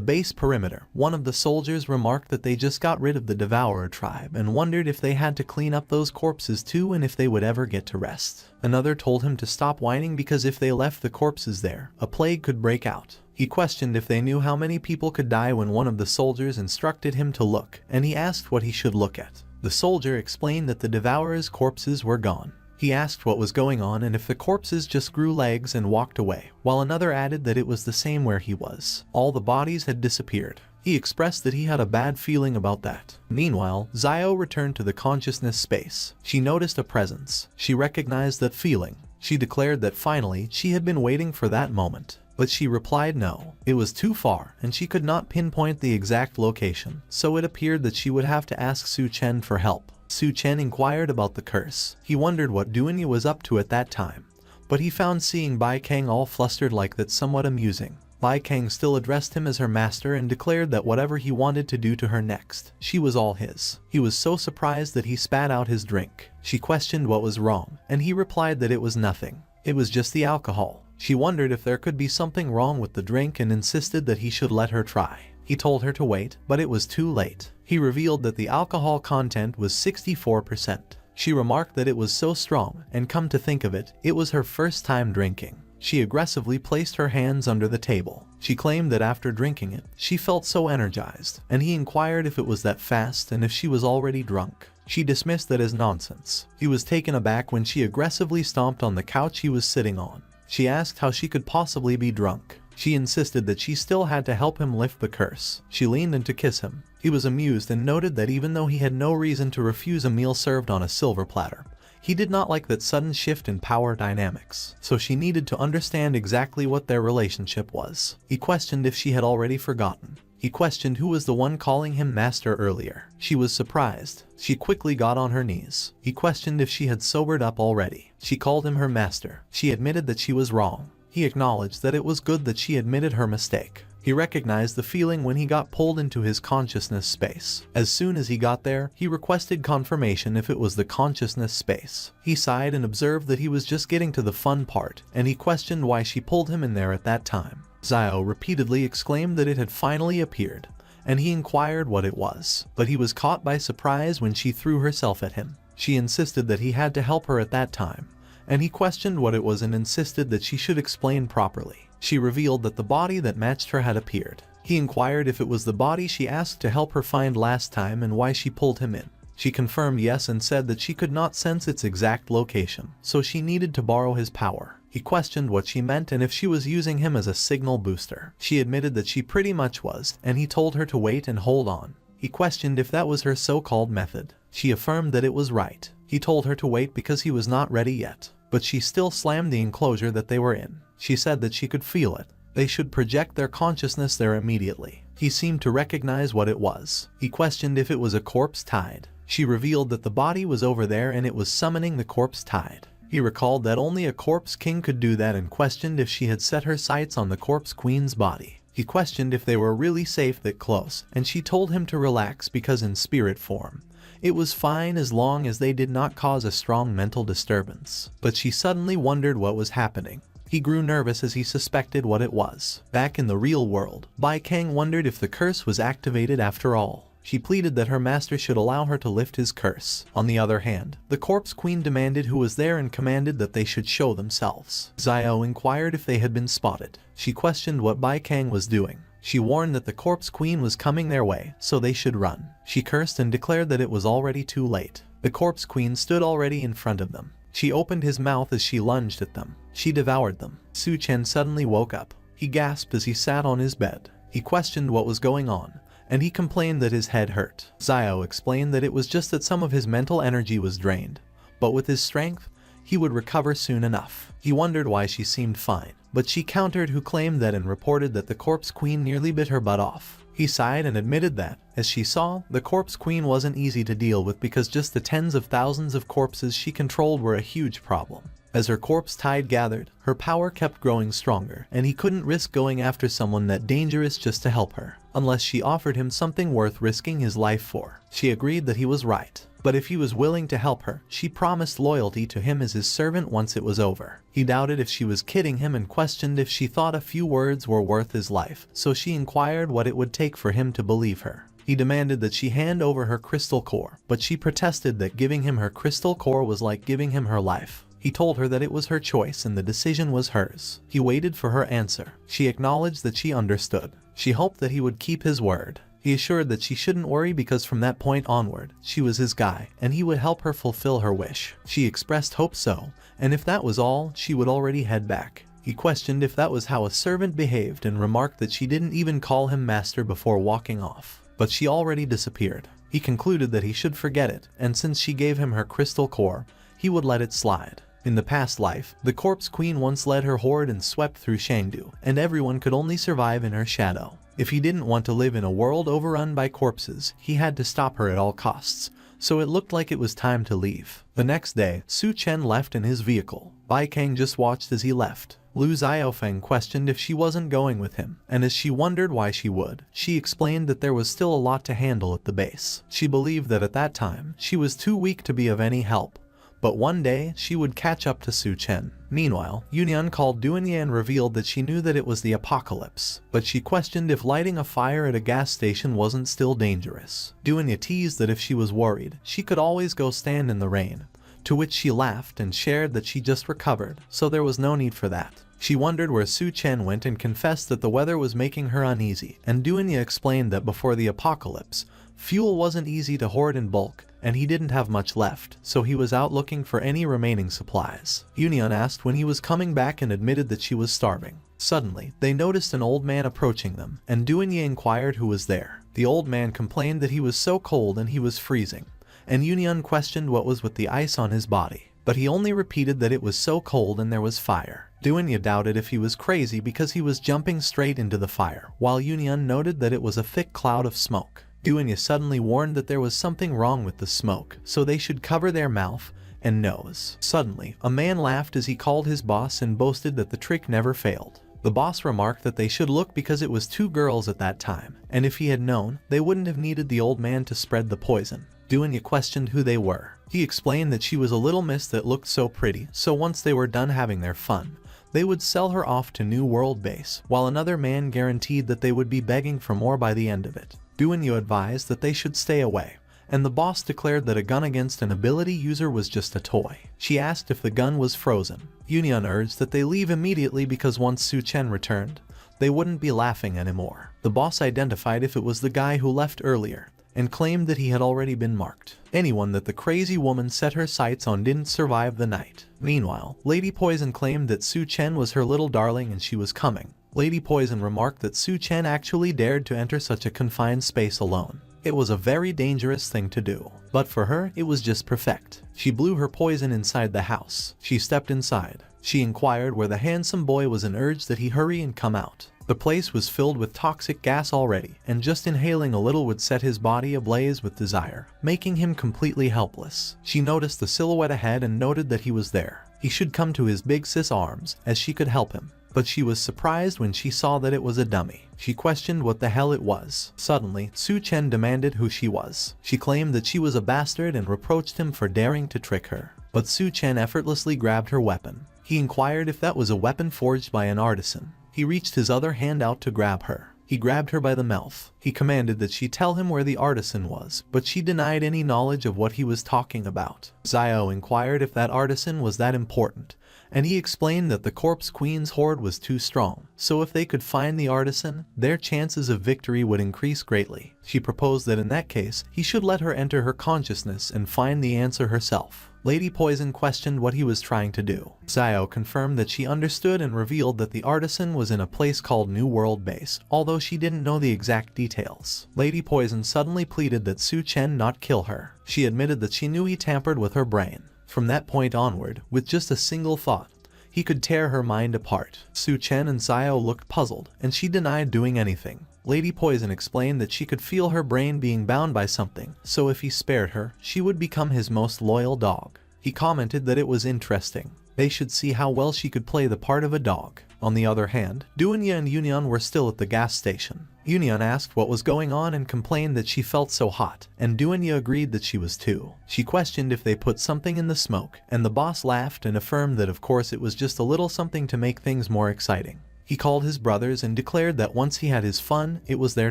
A: base perimeter, one of the soldiers remarked that they just got rid of the Devourer tribe and wondered if they had to clean up those corpses too and if they would ever get to rest. Another told him to stop whining because if they left the corpses there, a plague could break out. He questioned if they knew how many people could die when one of the soldiers instructed him to look, and he asked what he should look at. The soldier explained that the Devourer's corpses were gone. He asked what was going on and if the corpses just grew legs and walked away, while another added that it was the same where he was. All the bodies had disappeared. He expressed that he had a bad feeling about that. Meanwhile, Xiao returned to the consciousness space. She noticed a presence. She recognized that feeling. She declared that finally she had been waiting for that moment. But she replied no. It was too far, and she could not pinpoint the exact location, so it appeared that she would have to ask Su Chen for help. Su Chen inquired about the curse. He wondered what Duanya was up to at that time, but he found seeing Bai Kang all flustered like that somewhat amusing. Bai Kang still addressed him as her master and declared that whatever he wanted to do to her next, she was all his. He was so surprised that he spat out his drink. She questioned what was wrong, and he replied that it was nothing. It was just the alcohol. She wondered if there could be something wrong with the drink and insisted that he should let her try. He told her to wait, but it was too late. He revealed that the alcohol content was 64%. She remarked that it was so strong, and come to think of it, it was her first time drinking. She aggressively placed her hands under the table. She claimed that after drinking it, she felt so energized, and he inquired if it was that fast and if she was already drunk. She dismissed that as nonsense. He was taken aback when she aggressively stomped on the couch he was sitting on. She asked how she could possibly be drunk. She insisted that she still had to help him lift the curse. She leaned in to kiss him. He was amused and noted that even though he had no reason to refuse a meal served on a silver platter, he did not like that sudden shift in power dynamics, so she needed to understand exactly what their relationship was. He questioned if she had already forgotten. He questioned who was the one calling him master earlier. She was surprised. She quickly got on her knees. He questioned if she had sobered up already. She called him her master. She admitted that she was wrong. He acknowledged that it was good that she admitted her mistake. He recognized the feeling when he got pulled into his consciousness space. As soon as he got there, he requested confirmation if it was the consciousness space. He sighed and observed that he was just getting to the fun part, and he questioned why she pulled him in there at that time. Xiao repeatedly exclaimed that it had finally appeared, and he inquired what it was, but he was caught by surprise when she threw herself at him. She insisted that he had to help her at that time, and he questioned what it was and insisted that she should explain properly. She revealed that the body that matched her had appeared. He inquired if it was the body she asked to help her find last time and why she pulled him in. She confirmed yes and said that she could not sense its exact location, so she needed to borrow his power. He questioned what she meant and if she was using him as a signal booster. She admitted that she pretty much was, and he told her to wait and hold on. He questioned if that was her so-called method. She affirmed that it was right. He told her to wait because he was not ready yet, but she still slammed the enclosure that they were in. She said that she could feel it. They should project their consciousness there immediately. He seemed to recognize what it was. He questioned if it was a corpse tide. She revealed that the body was over there and it was summoning the corpse tide. He recalled that only a corpse king could do that and questioned if she had set her sights on the corpse queen's body. He questioned if they were really safe that close, and she told him to relax because in spirit form, it was fine as long as they did not cause a strong mental disturbance. But she suddenly wondered what was happening. He grew nervous as he suspected what it was. Back in the real world, Bai Kang wondered if the curse was activated after all. She pleaded that her master should allow her to lift his curse. On the other hand, the corpse queen demanded who was there and commanded that they should show themselves. Xiao inquired if they had been spotted. She questioned what Bai Kang was doing. She warned that the corpse queen was coming their way, so they should run. She cursed and declared that it was already too late. The corpse queen stood already in front of them. She opened his mouth as she lunged at them. She devoured them. Su Chen suddenly woke up. He gasped as he sat on his bed. He questioned what was going on, and he complained that his head hurt. Xiao explained that it was just that some of his mental energy was drained, but with his strength, he would recover soon enough. He wondered why she seemed fine, but she countered who claimed that and reported that the corpse queen nearly bit her butt off. He sighed and admitted that, as she saw, the corpse queen wasn't easy to deal with because just the tens of thousands of corpses she controlled were a huge problem. As her corpse tide gathered, her power kept growing stronger, and he couldn't risk going after someone that dangerous just to help her, unless she offered him something worth risking his life for. She agreed that he was right, but if he was willing to help her, she promised loyalty to him as his servant once it was over. He doubted if she was kidding him and questioned if she thought a few words were worth his life, so she inquired what it would take for him to believe her. He demanded that she hand over her crystal core, but she protested that giving him her crystal core was like giving him her life. He told her that it was her choice and the decision was hers. He waited for her answer. She acknowledged that she understood. She hoped that he would keep his word. He assured that she shouldn't worry because from that point onward, she was his guy, and he would help her fulfill her wish. She expressed hope so, and if that was all, she would already head back. He questioned if that was how a servant behaved and remarked that she didn't even call him master before walking off. But she already disappeared. He concluded that he should forget it, and since she gave him her crystal core, he would let it slide. In the past life, the corpse queen once led her horde and swept through Shangdu, and everyone could only survive in her shadow. If he didn't want to live in a world overrun by corpses, he had to stop her at all costs. so it looked like it was time to leave. The next day, Su Chen left in his vehicle. Bai Kang just watched as he left. Lu Xiaofeng questioned if she wasn't going with him, and as she wondered why she would, she explained that there was still a lot to handle at the base. She believed that at that time, she was too weak to be of any help, but one day, she would catch up to Su Chen. Meanwhile, Yunyan called Duanye and revealed that she knew that it was the apocalypse, but she questioned if lighting a fire at a gas station wasn't still dangerous. Duanye teased that if she was worried, she could always go stand in the rain, to which she laughed and shared that she just recovered, so there was no need for that. She wondered where Su Chen went and confessed that the weather was making her uneasy, and Duanye explained that before the apocalypse, fuel wasn't easy to hoard in bulk, and he didn't have much left, so he was out looking for any remaining supplies. Yunyan asked when he was coming back and admitted that she was starving. Suddenly, they noticed an old man approaching them, and Duanye inquired who was there. The old man complained that he was so cold and he was freezing, and Yunyan questioned what was with the ice on his body, but he only repeated that it was so cold and there was fire. Duanye doubted if he was crazy because he was jumping straight into the fire, while Yunyan noted that it was a thick cloud of smoke. Duanye suddenly warned that there was something wrong with the smoke, so they should cover their mouth and nose. Suddenly, a man laughed as he called his boss and boasted that the trick never failed. The boss remarked that they should look because it was 2 girls at that time, and if he had known, they wouldn't have needed the old man to spread the poison. Duanye questioned who they were. He explained that she was a little miss that looked so pretty, so once they were done having their fun, they would sell her off to New World Base, while another man guaranteed that they would be begging for more by the end of it. Duanye advised that they should stay away, and the boss declared that a gun against an ability user was just a toy. She asked if the gun was frozen. Yunyan urged that they leave immediately because once Su Chen returned, they wouldn't be laughing anymore. The boss identified if it was the guy who left earlier, and claimed that he had already been marked. Anyone that the crazy woman set her sights on didn't survive the night. Meanwhile, Lady Poison claimed that Su Chen was her little darling and she was coming. Lady Poison remarked that Su Chen actually dared to enter such a confined space alone. It was a very dangerous thing to do, but for her, it was just perfect. She blew her poison inside the house. She stepped inside. She inquired where the handsome boy was and urged that he hurry and come out. The place was filled with toxic gas already, and just inhaling a little would set his body ablaze with desire, making him completely helpless. She noticed the silhouette ahead and noted that he was there. He should come to his big sis arms, as she could help him. But she was surprised when she saw that it was a dummy. She questioned what the hell it was. Suddenly, Su Chen demanded who she was. She claimed that she was a bastard and reproached him for daring to trick her. But Su Chen effortlessly grabbed her weapon. He inquired if that was a weapon forged by an artisan. He reached his other hand out to grab her. He grabbed her by the mouth. He commanded that she tell him where the artisan was, but she denied any knowledge of what he was talking about. Xiao inquired if that artisan was that important, and he explained that the Corpse Queen's horde was too strong, so if they could find the artisan, their chances of victory would increase greatly. She proposed that in that case, he should let her enter her consciousness and find the answer herself. Lady Poison questioned what he was trying to do. Xiao confirmed that she understood and revealed that the artisan was in a place called New World Base, although she didn't know the exact details. Lady Poison suddenly pleaded that Su Chen not kill her. She admitted that she knew he tampered with her brain. From that point onward, with just a single thought, he could tear her mind apart. Su Chen and Xiao looked puzzled, and she denied doing anything. Lady Poison explained that she could feel her brain being bound by something, so if he spared her, she would become his most loyal dog. He commented that it was interesting. They should see how well she could play the part of a dog. On the other hand, Duanye and Yunyan were still at the gas station. Yunyan asked what was going on and complained that she felt so hot, and Duanye agreed that she was too. She questioned if they put something in the smoke, and the boss laughed and affirmed that of course it was just a little something to make things more exciting. He called his brothers and declared that once he had his fun, it was their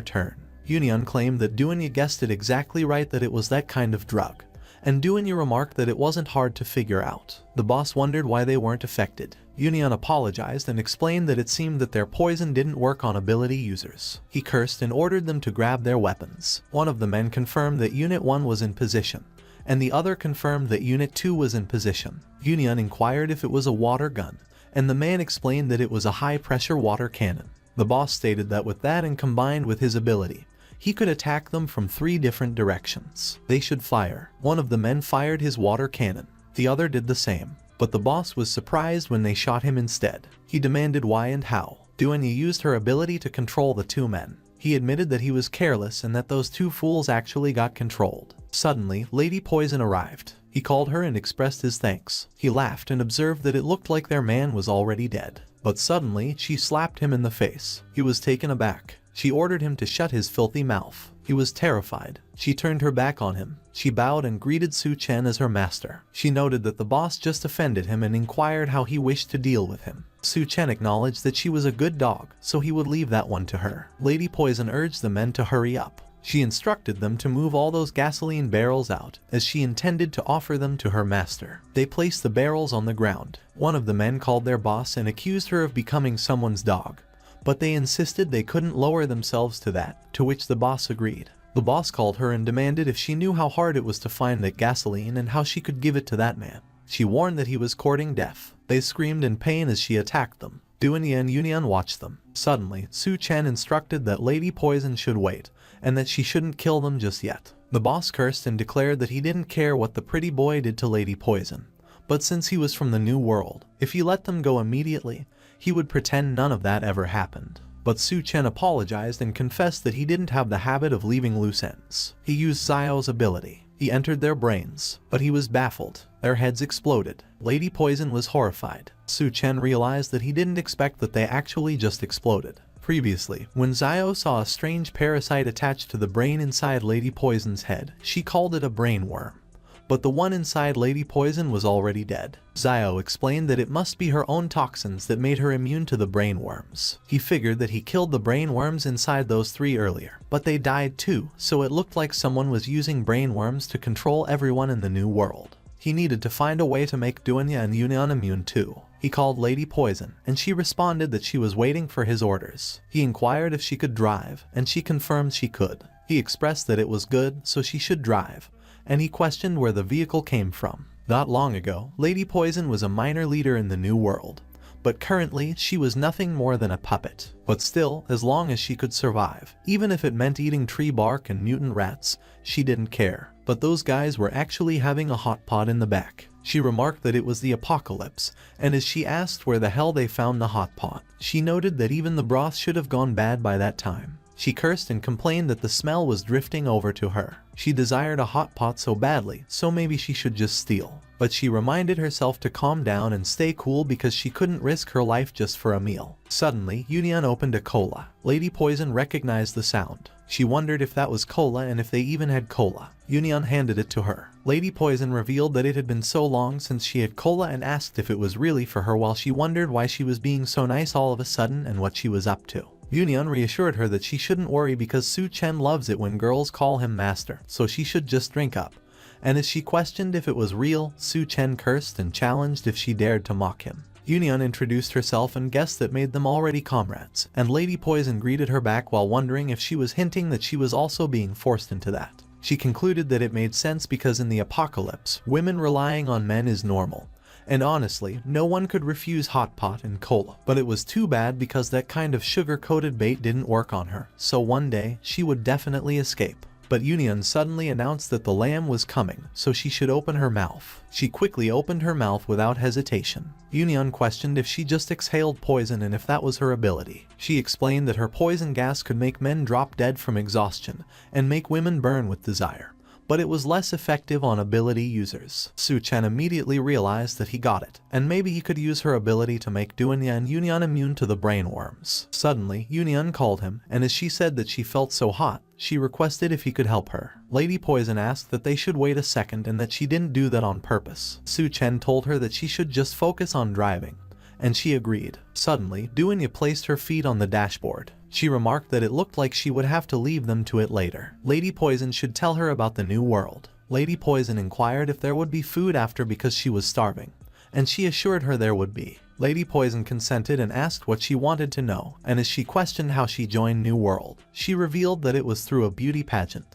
A: turn. Yunyan claimed that Duanye guessed it exactly right, that it was that kind of drug, and Duanye remarked that it wasn't hard to figure out. The boss wondered why they weren't affected. Yunyan apologized and explained that it seemed that their poison didn't work on ability users. He cursed and ordered them to grab their weapons. One of the men confirmed that Unit 1 was in position, and the other confirmed that Unit 2 was in position. Yunyan inquired if it was a water gun, and the man explained that it was a high-pressure water cannon. The boss stated that with that and combined with his ability, he could attack them from 3 different directions. They should fire. One of the men fired his water cannon. The other did the same. But the boss was surprised when they shot him instead. He demanded why and how. Duanye used her ability to control the 2 men. He admitted that he was careless and that those 2 fools actually got controlled. Suddenly, Lady Poison arrived. He called her and expressed his thanks. He laughed and observed that it looked like their man was already dead. But suddenly, she slapped him in the face. He was taken aback. She ordered him to shut his filthy mouth. He was terrified. She turned her back on him. She bowed and greeted Su Chen as her master. She noted that the boss just offended him and inquired how he wished to deal with him. Su Chen acknowledged that she was a good dog, so he would leave that one to her. Lady Poison urged the men to hurry up. She instructed them to move all those gasoline barrels out, as she intended to offer them to her master. They placed the barrels on the ground. One of the men called their boss and accused her of becoming someone's dog, but they insisted they couldn't lower themselves to that, to which the boss agreed. The boss called her and demanded if she knew how hard it was to find that gasoline and how she could give it to that man. She warned that he was courting death. They screamed in pain as she attacked them. Duanya and Yunyan watched them. Suddenly, Su Chen instructed that Lady Poison should wait, and that she shouldn't kill them just yet. The boss cursed and declared that he didn't care what the pretty boy did to Lady Poison, but since he was from the New World, if he let them go immediately, he would pretend none of that ever happened. But Su Chen apologized and confessed that he didn't have the habit of leaving loose ends. He used Xiao's ability. He entered their brains, but he was baffled. Their heads exploded. Lady Poison was horrified. Su Chen realized that he didn't expect that they actually just exploded. Previously, when Xiao saw a strange parasite attached to the brain inside Lady Poison's head, she called it a brain worm. But the one inside Lady Poison was already dead. Xiao explained that it must be her own toxins that made her immune to the brain worms. He figured that he killed the brain worms inside those three earlier, but they died too, so it looked like someone was using brain worms to control everyone in the New World. He needed to find a way to make Duanya and Yunyan immune too. He called Lady Poison, and she responded that she was waiting for his orders. He inquired if she could drive, and she confirmed she could. He expressed that it was good, so she should drive, and he questioned where the vehicle came from. Not long ago, Lady Poison was a minor leader in the New World, but currently she was nothing more than a puppet. But still, as long as she could survive, even if it meant eating tree bark and mutant rats, she didn't care. But those guys were actually having a hot pot in the back. She remarked that it was the apocalypse, and as she asked where the hell they found the hot pot, she noted that even the broth should have gone bad by that time. She cursed and complained that the smell was drifting over to her. She desired a hot pot so badly, so maybe she should just steal. But she reminded herself to calm down and stay cool because she couldn't risk her life just for a meal. Suddenly, Yunyan opened a cola. Lady Poison recognized the sound. She wondered if that was cola and if they even had cola. Yunyan handed it to her. Lady Poison revealed that it had been so long since she had cola and asked if it was really for her while she wondered why she was being so nice all of a sudden and what she was up to. Yunyan reassured her that she shouldn't worry because Su Chen loves it when girls call him master, so she should just drink up. And as she questioned if it was real, Su Chen cursed and challenged if she dared to mock him. Yunyan introduced herself and guessed that made them already comrades, and Lady Poison greeted her back while wondering if she was hinting that she was also being forced into that. She concluded that it made sense because in the apocalypse, women relying on men is normal. And honestly, no one could refuse hot pot and cola. But it was too bad because that kind of sugar-coated bait didn't work on her, so one day, she would definitely escape. But Yunyan suddenly announced that the lamb was coming, so she should open her mouth. She quickly opened her mouth without hesitation. Yunyan questioned if she just exhaled poison and if that was her ability. She explained that her poison gas could make men drop dead from exhaustion and make women burn with desire, but it was less effective on ability users. Su Chen immediately realized that he got it, and maybe he could use her ability to make Duanya and Yunyan immune to the brain worms. Suddenly, Yunyan called him, and as she said that she felt so hot, she requested if he could help her. Lady Poison asked that they should wait a second and that she didn't do that on purpose. Su Chen told her that she should just focus on driving, and she agreed. Suddenly, Duanya placed her feet on the dashboard. She remarked that it looked like she would have to leave them to it later. Lady Poison should tell her about the New World. Lady Poison inquired if there would be food after because she was starving, and she assured her there would be. Lady Poison consented and asked what she wanted to know, and as she questioned how she joined New World, she revealed that it was through a beauty pageant.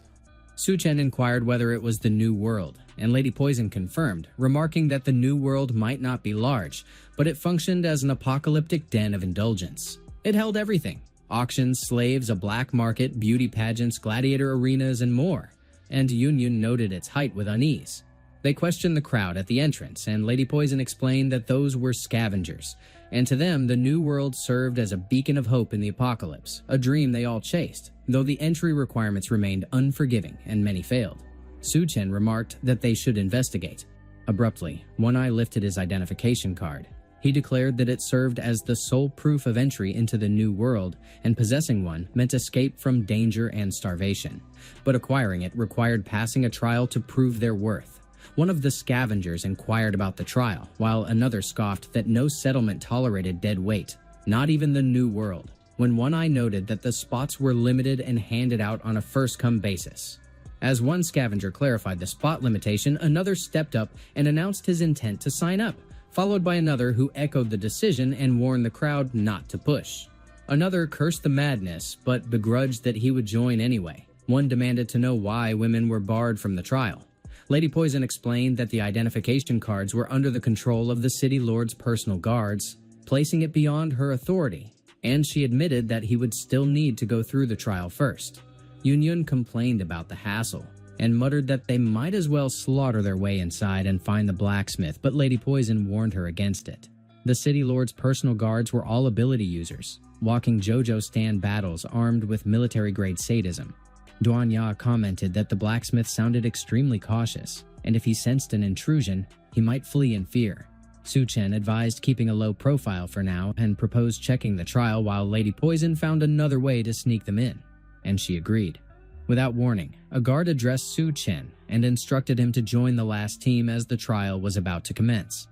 B: Su Chen inquired whether it was the New World, and Lady Poison confirmed, remarking that the New World might not be large, but it functioned as an apocalyptic den of indulgence. It held everything: auctions, slaves, a black market, beauty pageants, gladiator arenas, and more. And Yunyan noted its height with unease. They questioned the crowd at the entrance, and Lady Poison explained that those were scavengers, and to them the New World served as a beacon of hope in the apocalypse, a dream they all chased, though the entry requirements remained unforgiving and many failed. Su Chen remarked that they should investigate. Abruptly, One Eye lifted his identification card. He declared that it served as the sole proof of entry into the new world, and possessing one meant escape from danger and starvation. But acquiring it required passing a trial to prove their worth. One of the scavengers inquired about the trial, while another scoffed that no settlement tolerated dead weight, not even the new world, when One Eye noted that the spots were limited and handed out on a first-come basis. As one scavenger clarified the spot limitation, another stepped up and announced his intent to sign up, followed by another who echoed the decision and warned the crowd not to push. Another cursed the madness, but begrudged that he would join anyway. One demanded to know why women were barred from the trial. Lady Poison explained that the identification cards were under the control of the city lord's personal guards, placing it beyond her authority, and she admitted that he would still need to go through the trial first. Yun complained about the hassle, and muttered that they might as well slaughter their way inside and find the blacksmith, but Lady Poison warned her against it. The city lord's personal guards were all ability users, walking JoJo stand battles armed with military-grade sadism. Duan Ya commented that the blacksmith sounded extremely cautious, and if he sensed an intrusion, he might flee in fear. Su Chen advised keeping a low profile for now and proposed checking the trial while Lady Poison found another way to sneak them in, and she agreed. Without warning, a guard addressed Su Chen and instructed him to join the last team as the trial was about to commence.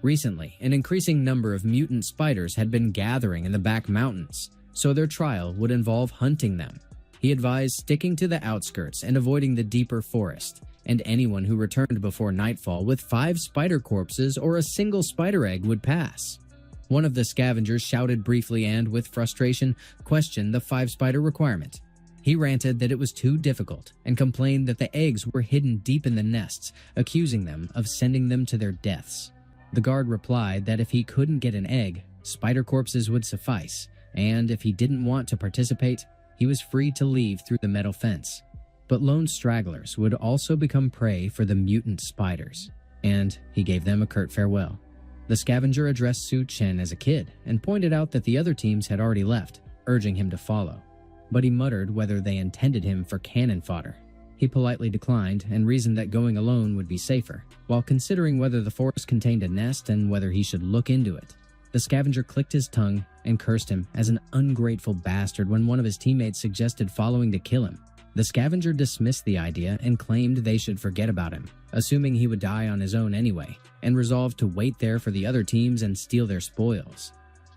B: Recently, an increasing number of mutant spiders had been gathering in the back mountains, so their trial would involve hunting them. He advised sticking to the outskirts and avoiding the deeper forest, and anyone who returned before nightfall with 5 spider corpses or a single spider egg would pass. One of the scavengers shouted briefly and, with frustration, questioned the 5 spider requirement. He ranted that it was too difficult and complained that the eggs were hidden deep in the nests, accusing them of sending them to their deaths. The guard replied that if he couldn't get an egg, spider corpses would suffice, and if he didn't want to participate, he was free to leave through the metal fence. But lone stragglers would also become prey for the mutant spiders, and he gave them a curt farewell. The scavenger addressed Su Chen as a kid and pointed out that the other teams had already left, urging him to follow. But he muttered whether they intended him for cannon fodder. He politely declined and reasoned that going alone would be safer, while considering whether the forest contained a nest and whether he should look into it. The scavenger clicked his tongue and cursed him as an ungrateful bastard when one of his teammates suggested following to kill him. The scavenger dismissed the idea and claimed they should forget about him, assuming he would die on his own anyway, and resolved to wait there for the other teams and steal their spoils.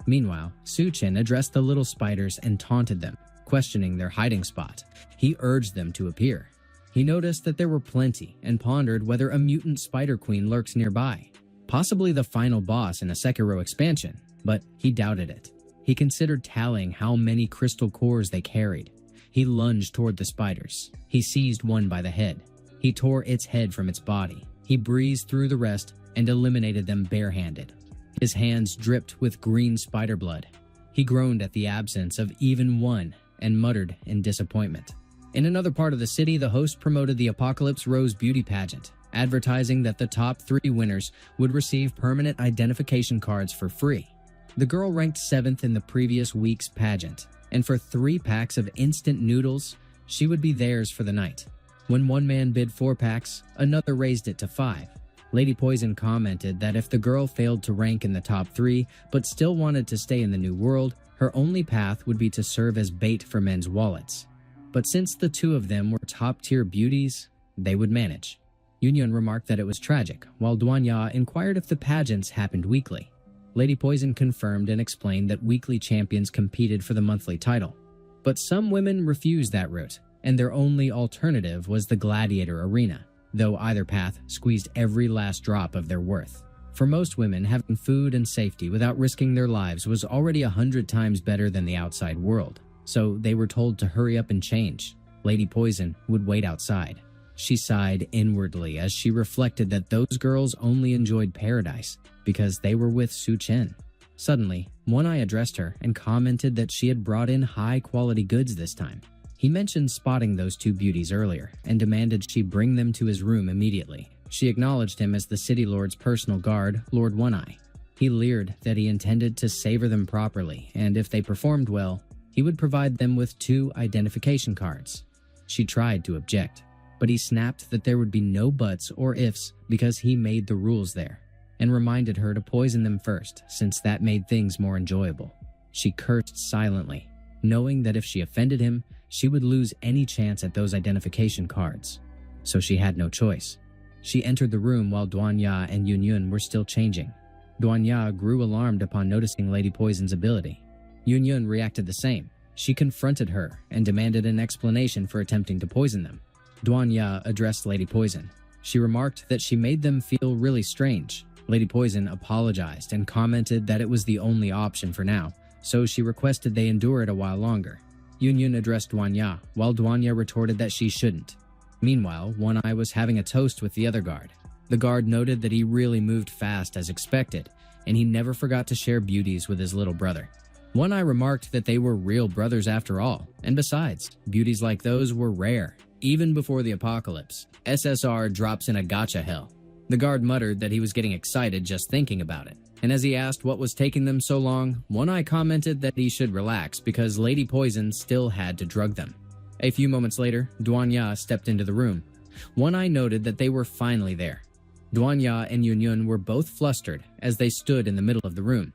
B: Meanwhile, Su Chen addressed the little spiders and taunted them, questioning their hiding spot. He urged them to appear. He noticed that there were plenty and pondered whether a mutant spider queen lurked nearby, possibly the final boss in a Sekiro expansion, but he doubted it. He considered tallying how many crystal cores they carried. He lunged toward the spiders. He seized one by the head. He tore its head from its body. He breezed through the rest and eliminated them barehanded. His hands dripped with green spider blood. He groaned at the absence of even one and muttered in disappointment. In another part of the city, the host promoted the Apocalypse Rose Beauty Pageant, advertising that the top 3 winners would receive permanent identification cards for free. The girl ranked 7th in the previous week's pageant, and for 3 packs of instant noodles, she would be theirs for the night. When one man bid 4 packs, another raised it to 5. Lady Poison commented that if the girl failed to rank in the top 3 but still wanted to stay in the new world, her only path would be to serve as bait for men's wallets. But since the 2 of them were top-tier beauties, they would manage. Yun remarked that it was tragic, while Duan Ya inquired if the pageants happened weekly. Lady Poison confirmed and explained that weekly champions competed for the monthly title. But some women refused that route, and their only alternative was the gladiator arena, though either path squeezed every last drop of their worth. For most women, having food and safety without risking their lives was already 100 times better than the outside world, so they were told to hurry up and change. Lady Poison would wait outside. She sighed inwardly as she reflected that those girls only enjoyed paradise because they were with Su Chen. Suddenly, One Eye addressed her and commented that she had brought in high-quality goods this time. He mentioned spotting those 2 beauties earlier and demanded she bring them to his room immediately. She acknowledged him as the city lord's personal guard, Lord One Eye. He leered that he intended to savor them properly, and if they performed well, he would provide them with 2 identification cards. She tried to object. but he snapped that there would be no buts or ifs because he made the rules there, and reminded her to poison them first since that made things more enjoyable. She cursed silently, knowing that if she offended him, she would lose any chance at those identification cards. So she had no choice. She entered the room while Duanya and Yunyun were still changing. Duanya grew alarmed upon noticing Lady Poison's ability. Yunyun reacted the same. She confronted her and demanded an explanation for attempting to poison them. Duanya addressed Lady Poison. She remarked that she made them feel really strange. Lady Poison apologized and commented that it was the only option for now, so she requested they endure it a while longer. Yunyun addressed Duanya, while Duanya retorted that she shouldn't. Meanwhile, One Eye was having a toast with the other guard. The guard noted that he really moved fast as expected, and he never forgot to share beauties with his little brother. One Eye remarked that they were real brothers after all, and besides, beauties like those were rare. Even before the apocalypse, SSR drops in a gacha hell. The guard muttered that he was getting excited just thinking about it, and as he asked what was taking them so long, One Eye commented that he should relax because Lady Poison still had to drug them. A few moments later, Duanya stepped into the room. One Eye noted that they were finally there. Duanya and Yunyun were both flustered as they stood in the middle of the room.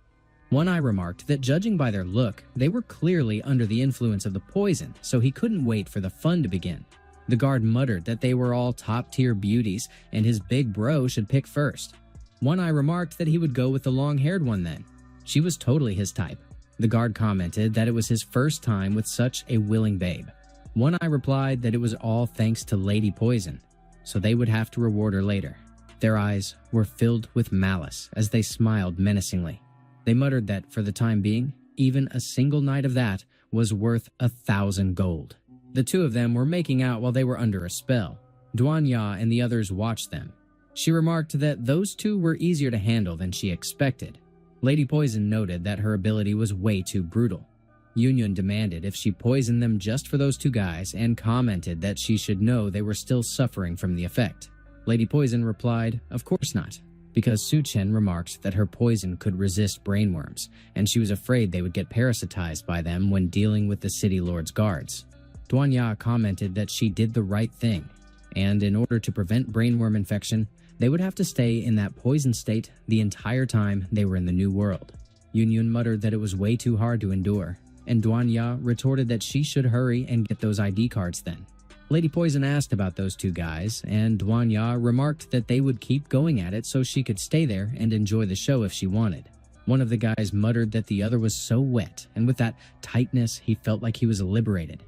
B: One Eye remarked that judging by their look, they were clearly under the influence of the poison, so he couldn't wait for the fun to begin. The guard muttered that they were all top-tier beauties and his big bro should pick first. One Eye remarked that he would go with the long-haired one then. She was totally his type. The guard commented that it was his first time with such a willing babe. One Eye replied that it was all thanks to Lady Poison, so they would have to reward her later. Their eyes were filled with malice as they smiled menacingly. They muttered that, for the time being, even a single night of that was worth 1,000 gold. The two of them were making out while they were under a spell. Duanya and the others watched them. She remarked that those two were easier to handle than she expected. Lady Poison noted that her ability was way too brutal. Yunyun demanded if she poisoned them just for those two guys and commented that she should know they were still suffering from the effect. Lady Poison replied, of course not, because Su Chen remarked that her poison could resist brainworms, and she was afraid they would get parasitized by them when dealing with the city lord's guards. Duanya commented that she did the right thing, and in order to prevent brainworm infection, they would have to stay in that poison state the entire time they were in the new world. Yunyun muttered that it was way too hard to endure, and Duanya retorted that she should hurry and get those ID cards then. Lady Poison asked about those two guys, and Duanya remarked that they would keep going at it so she could stay there and enjoy the show if she wanted. One of the guys muttered that the other was so wet, and with that tightness he felt like he was liberated.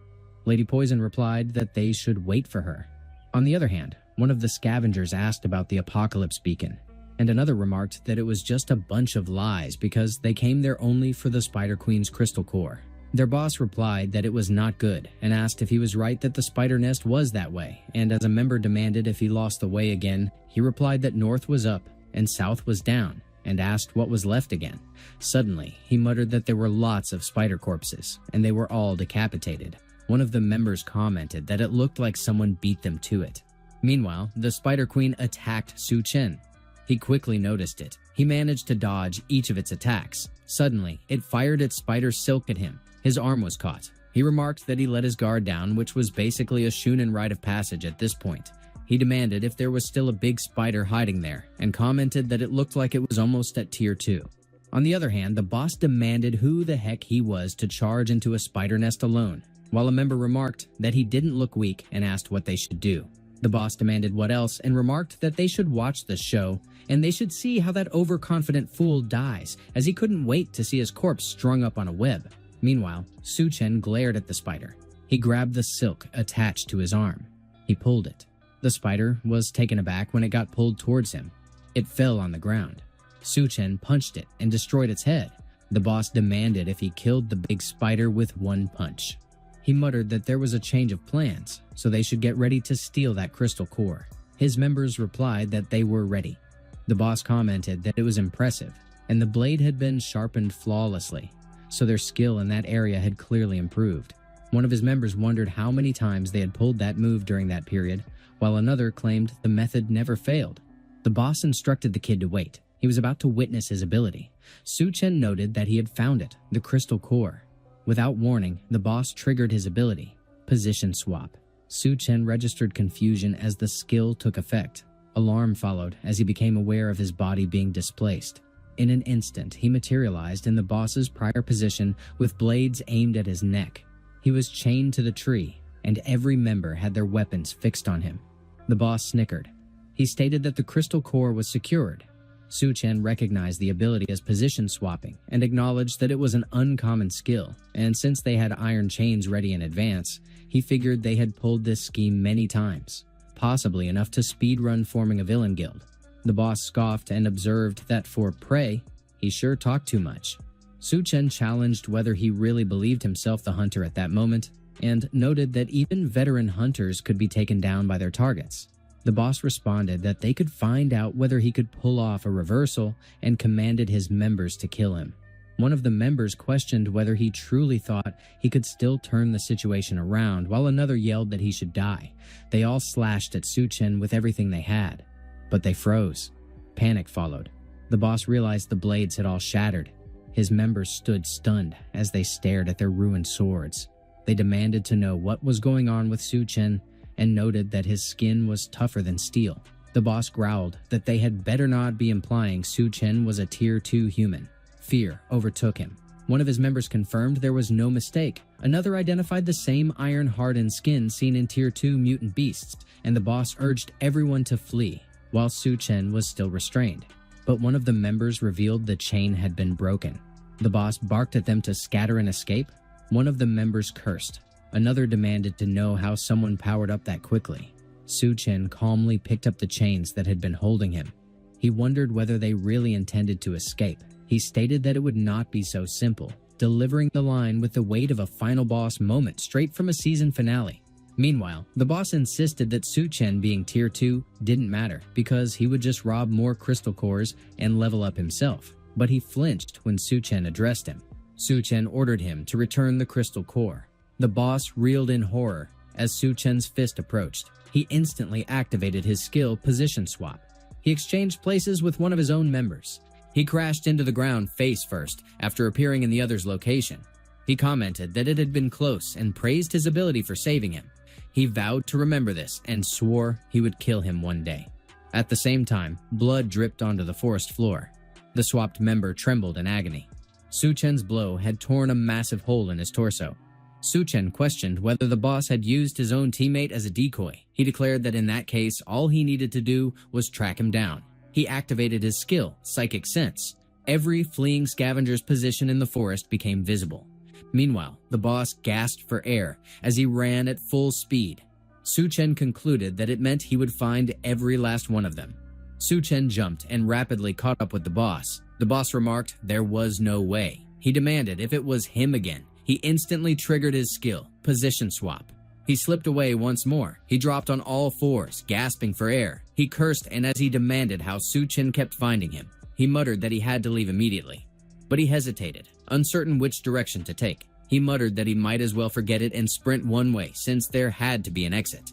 B: Lady Poison replied that they should wait for her. On the other hand, one of the scavengers asked about the apocalypse beacon, and another remarked that it was just a bunch of lies because they came there only for the Spider Queen's crystal core. Their boss replied that it was not good and asked if he was right that the spider nest was that way, and as a member demanded if he lost the way again, he replied that north was up and south was down, and asked what was left again. Suddenly, he muttered that there were lots of spider corpses, and they were all decapitated. One of the members commented that it looked like someone beat them to it. Meanwhile, the Spider Queen attacked Su Chen. He quickly noticed it. He managed to dodge each of its attacks. Suddenly, it fired its spider silk at him. His arm was caught. He remarked that he let his guard down, which was basically a Shunin rite of passage at this point. He demanded if there was still a big spider hiding there, and commented that it looked like it was almost at tier 2. On the other hand, the boss demanded who the heck he was to charge into a spider nest alone, while a member remarked that he didn't look weak and asked what they should do. The boss demanded what else and remarked that they should watch the show, and they should see how that overconfident fool dies, as he couldn't wait to see his corpse strung up on a web. Meanwhile, Su Chen glared at the spider. He grabbed the silk attached to his arm. He pulled it. The spider was taken aback when it got pulled towards him. It fell on the ground. Su Chen punched it and destroyed its head. The boss demanded if he killed the big spider with one punch. He muttered that there was a change of plans, so they should get ready to steal that crystal core. His members replied that they were ready. The boss commented that it was impressive, and the blade had been sharpened flawlessly, so their skill in that area had clearly improved. One of his members wondered how many times they had pulled that move during that period, while another claimed the method never failed. The boss instructed the kid to wait. He was about to witness his ability. Su Chen noted that he had found it, the crystal core. Without warning, the boss triggered his ability, Position Swap. Su Chen registered confusion as the skill took effect. Alarm followed as he became aware of his body being displaced. In an instant, he materialized in the boss's prior position with blades aimed at his neck. He was chained to the tree, and every member had their weapons fixed on him. The boss snickered. He stated that the crystal core was secured. Su Chen recognized the ability as position swapping and acknowledged that it was an uncommon skill, and since they had iron chains ready in advance, he figured they had pulled this scheme many times, possibly enough to speedrun forming a villain guild. The boss scoffed and observed that for prey, he sure talked too much. Su Chen challenged whether he really believed himself the hunter at that moment, and noted that even veteran hunters could be taken down by their targets. The boss responded that they could find out whether he could pull off a reversal and commanded his members to kill him. One of the members questioned whether he truly thought he could still turn the situation around, while another yelled that he should die. They all slashed at Su Chen with everything they had, but they froze. Panic followed. The boss realized the blades had all shattered. His members stood stunned as they stared at their ruined swords. They demanded to know what was going on with Su Chen and noted that his skin was tougher than steel. The boss growled that they had better not be implying Su Chen was a Tier 2 human. Fear overtook him. One of his members confirmed there was no mistake. Another identified the same iron-hardened skin seen in Tier 2 mutant beasts, and the boss urged everyone to flee, while Su Chen was still restrained. But one of the members revealed the chain had been broken. The boss barked at them to scatter and escape. One of the members cursed. Another demanded to know how someone powered up that quickly. Su Chen calmly picked up the chains that had been holding him. He wondered whether they really intended to escape. He stated that it would not be so simple, delivering the line with the weight of a final boss moment straight from a season finale. Meanwhile, the boss insisted that Su Chen being Tier 2 didn't matter because he would just rob more crystal cores and level up himself. But he flinched when Su Chen addressed him. Su Chen ordered him to return the crystal core. The boss reeled in horror as Su Chen's fist approached. He instantly activated his skill Position Swap. He exchanged places with one of his own members. He crashed into the ground face first after appearing in the other's location. He commented that it had been close and praised his ability for saving him. He vowed to remember this and swore he would kill him one day. At the same time, blood dripped onto the forest floor. The swapped member trembled in agony. Su Chen's blow had torn a massive hole in his torso. Su Chen questioned whether the boss had used his own teammate as a decoy. He declared that in that case, all he needed to do was track him down. He activated his skill, Psychic Sense. Every fleeing scavenger's position in the forest became visible. Meanwhile, the boss gasped for air as he ran at full speed. Su Chen concluded that it meant he would find every last one of them. Su Chen jumped and rapidly caught up with the boss. The boss remarked there was no way. He demanded if it was him again. He instantly triggered his skill, Position Swap. He slipped away once more. He dropped on all fours, gasping for air. He cursed, and as he demanded how Su Chen kept finding him, he muttered that he had to leave immediately. But he hesitated, uncertain which direction to take. He muttered that he might as well forget it and sprint one way, since there had to be an exit.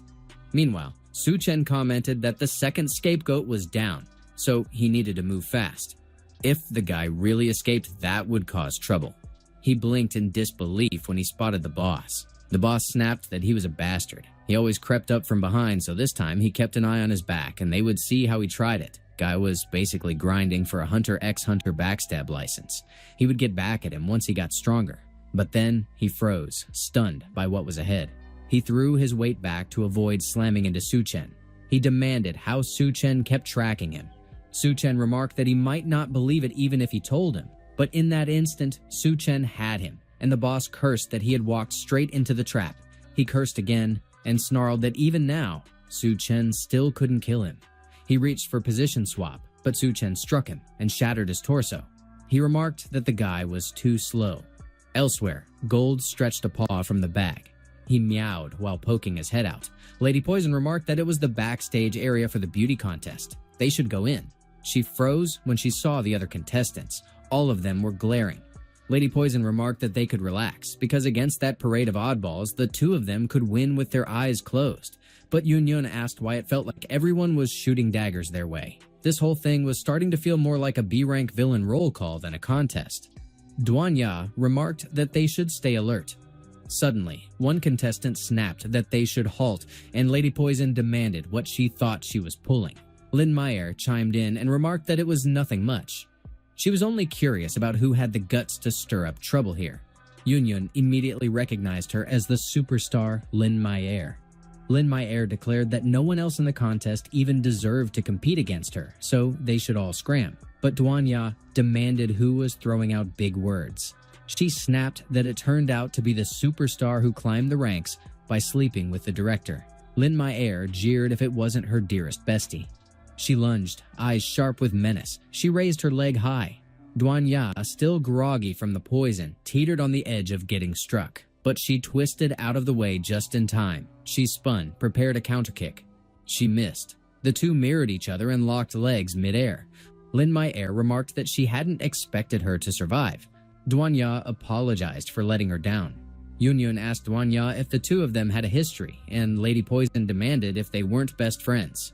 B: Meanwhile, Su Chen commented that the second scapegoat was down, so he needed to move fast. If the guy really escaped, that would cause trouble. He blinked in disbelief when he spotted the boss. The boss snapped that he was a bastard. He always crept up from behind, so this time he kept an eye on his back and they would see how he tried it. Guy was basically grinding for a Hunter x Hunter backstab license. He would get back at him once he got stronger. But then he froze, stunned by what was ahead. He threw his weight back to avoid slamming into Su Chen. He demanded how Su Chen kept tracking him. Su Chen remarked that he might not believe it even if he told him. But in that instant, Su Chen had him, and the boss cursed that he had walked straight into the trap. He cursed again and snarled that even now, Su Chen still couldn't kill him. He reached for Position Swap, but Su Chen struck him and shattered his torso. He remarked that the guy was too slow. Elsewhere, Gold stretched a paw from the bag. He meowed while poking his head out. Lady Poison remarked that it was the backstage area for the beauty contest. They should go in. She froze when she saw the other contestants. All of them were glaring. Lady Poison remarked that they could relax, because against that parade of oddballs, the two of them could win with their eyes closed. But Yun Yun asked why it felt like everyone was shooting daggers their way. This whole thing was starting to feel more like a B-rank villain roll call than a contest. Duan Ya remarked that they should stay alert. Suddenly, one contestant snapped that they should halt, and Lady Poison demanded what she thought she was pulling. Lynn Meyer chimed in and remarked that it was nothing much. She was only curious about who had the guts to stir up trouble here. Yun immediately recognized her as the superstar Lynn Meyer. Lynn Meyer declared that no one else in the contest even deserved to compete against her, so they should all scram. But Duanya demanded who was throwing out big words. She snapped that it turned out to be the superstar who climbed the ranks by sleeping with the director. Lynn Meyer jeered if it wasn't her dearest bestie. She lunged, eyes sharp with menace. She raised her leg high. Duanya, still groggy from the poison, teetered on the edge of getting struck. But she twisted out of the way just in time. She spun, prepared a counterkick. She missed. The two mirrored each other and locked legs midair. Lynn Meyer remarked that she hadn't expected her to survive. Duanya apologized for letting her down. Yun asked Duanya if the two of them had a history, and Lady Poison demanded if they weren't best friends.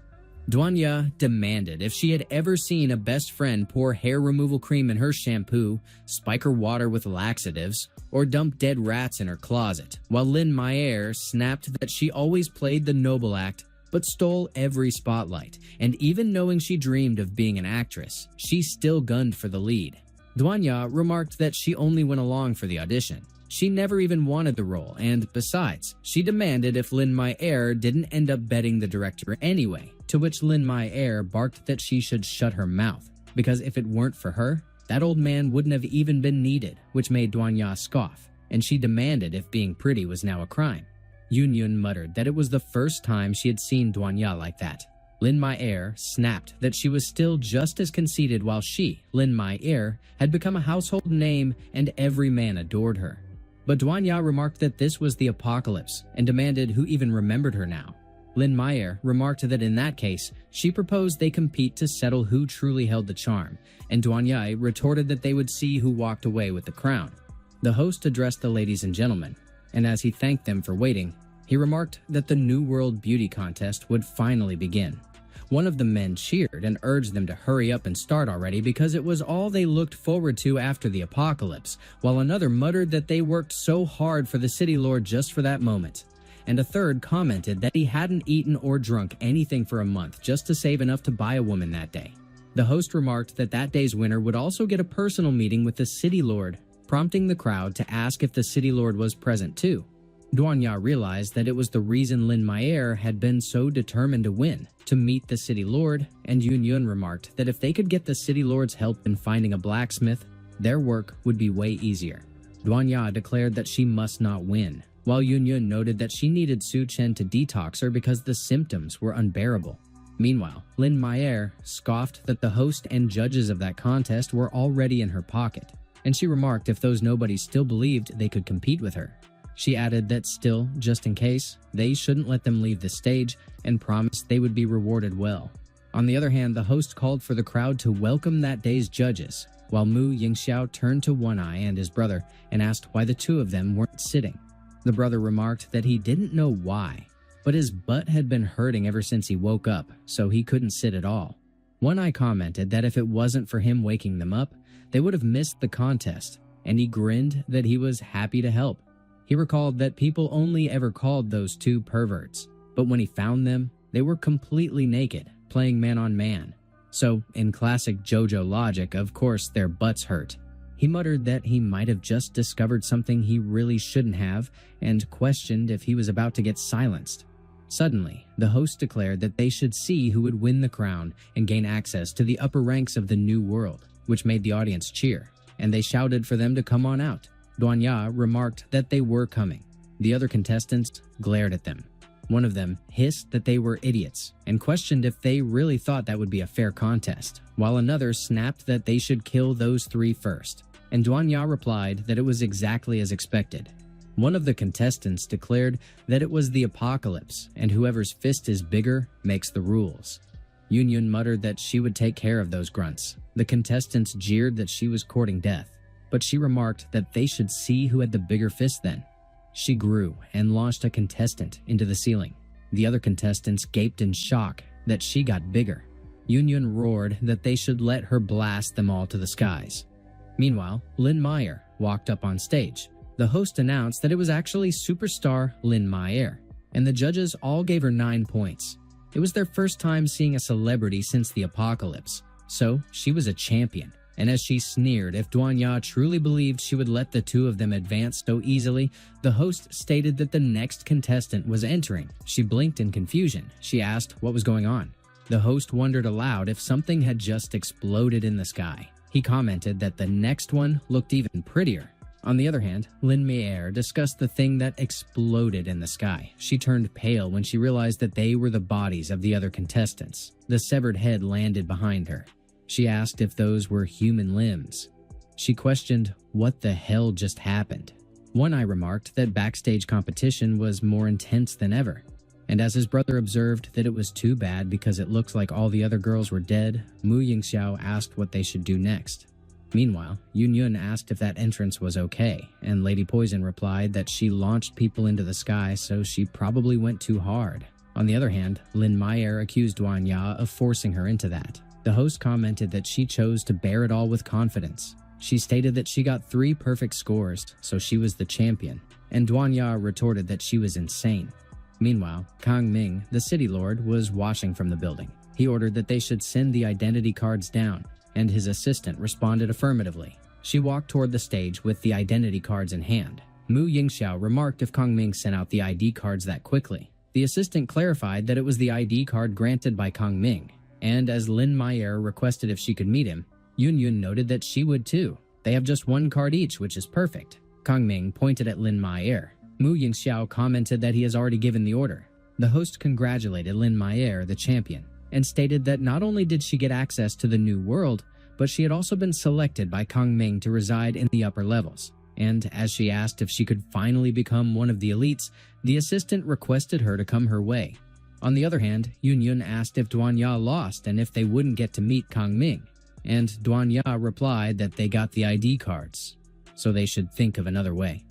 B: Duanya demanded if she had ever seen a best friend pour hair removal cream in her shampoo, spike her water with laxatives, or dump dead rats in her closet, while Lynn Meyer snapped that she always played the noble act but stole every spotlight, and even knowing she dreamed of being an actress, she still gunned for the lead. Duanya remarked that she only went along for the audition. She never even wanted the role, and besides, she demanded if Lynn Meyer didn't end up betting the director anyway, to which Lynn Meyer barked that she should shut her mouth, because if it weren't for her, that old man wouldn't have even been needed, which made Duanya scoff, and she demanded if being pretty was now a crime. Yun muttered that it was the first time she had seen Duanya like that. Lynn Meyer snapped that she was still just as conceited while she, Lynn Meyer, had become a household name and every man adored her. But Duanya remarked that this was the apocalypse and demanded who even remembered her now. Lynn Meyer remarked that in that case, she proposed they compete to settle who truly held the charm, and Duanya retorted that they would see who walked away with the crown. The host addressed the ladies and gentlemen, and as he thanked them for waiting, he remarked that the New World Beauty Contest would finally begin. One of the men cheered and urged them to hurry up and start already because it was all they looked forward to after the apocalypse, while another muttered that they worked so hard for the city lord just for that moment. And a third commented that he hadn't eaten or drunk anything for a month just to save enough to buy a woman that day. The host remarked that that day's winner would also get a personal meeting with the city lord, prompting the crowd to ask if the city lord was present too. Duanya realized that it was the reason Lynn Meyer had been so determined to win, to meet the city lord, and Yun remarked that if they could get the city lord's help in finding a blacksmith, their work would be way easier. Duanya declared that she must not win, while Yun noted that she needed Su Chen to detox her because the symptoms were unbearable. Meanwhile, Lynn Meyer scoffed that the host and judges of that contest were already in her pocket, and she remarked if those nobodies still believed they could compete with her. She added that still, just in case, they shouldn't let them leave the stage and promised they would be rewarded well. On the other hand, the host called for the crowd to welcome that day's judges, while Mu Yingxiao turned to One Eye and his brother and asked why the two of them weren't sitting. The brother remarked that he didn't know why, but his butt had been hurting ever since he woke up, so he couldn't sit at all. One Eye commented that if it wasn't for him waking them up, they would have missed the contest, and he grinned that he was happy to help. He recalled that people only ever called those two perverts, but when he found them, they were completely naked, playing man-on-man. So, in classic JoJo logic, of course their butts hurt. He muttered that he might have just discovered something he really shouldn't have, and questioned if he was about to get silenced. Suddenly, the host declared that they should see who would win the crown and gain access to the upper ranks of the New World, which made the audience cheer, and they shouted for them to come on out. Duanya remarked that they were coming. The other contestants glared at them. One of them hissed that they were idiots and questioned if they really thought that would be a fair contest, while another snapped that they should kill those three first. And Duanya replied that it was exactly as expected. One of the contestants declared that it was the apocalypse, and whoever's fist is bigger makes the rules. Yun muttered that she would take care of those grunts. The contestants jeered that she was courting death, but she remarked that they should see who had the bigger fist then. She grew and launched a contestant into the ceiling. The other contestants gaped in shock that she got bigger. Yun roared that they should let her blast them all to the skies. Meanwhile, Lynn Meyer walked up on stage. The host announced that it was actually superstar Lin Maier, and the judges all gave her 9 points. It was their first time seeing a celebrity since the apocalypse, so she was a champion. And as she sneered if Duanya truly believed she would let the two of them advance so easily, the host stated that the next contestant was entering. She blinked in confusion. She asked what was going on. The host wondered aloud if something had just exploded in the sky. He commented that the next one looked even prettier. On the other hand, Lin Maier discussed the thing that exploded in the sky. She turned pale when she realized that they were the bodies of the other contestants. The severed head landed behind her. She asked if those were human limbs. She questioned what the hell just happened. One Eye remarked that backstage competition was more intense than ever. And as his brother observed that it was too bad because it looked like all the other girls were dead, Mu Yingxiao asked what they should do next. Meanwhile, Yun Yun asked if that entrance was okay, and Lady Poison replied that she launched people into the sky, so she probably went too hard. On the other hand, Lin Maier accused Duanya of forcing her into that. The host commented that she chose to bear it all with confidence. She stated that she got 3 perfect scores, so she was the champion, and Duanya retorted that she was insane. Meanwhile, Kang Ming, the city lord, was watching from the building. He ordered that they should send the identity cards down, and his assistant responded affirmatively. She walked toward the stage with the identity cards in hand. Mu Yingxiao remarked if Kang Ming sent out the ID cards that quickly. The assistant clarified that it was the ID card granted by Kang Ming, and as Lin Maier requested if she could meet him, Yun Yun noted that she would too. They have just 1 card each, which is perfect. Kang Ming pointed at Lin Maier. Mu Yingxiao commented that he has already given the order. The host congratulated Lin Maier, the champion, and stated that not only did she get access to the new world, but she had also been selected by Kang Ming to reside in the upper levels. And as she asked if she could finally become one of the elites, the assistant requested her to come her way. On the other hand, Yun Yun asked if Duanya lost and if they wouldn't get to meet Kang Ming, and Duanya replied that they got the ID cards, so they should think of another way.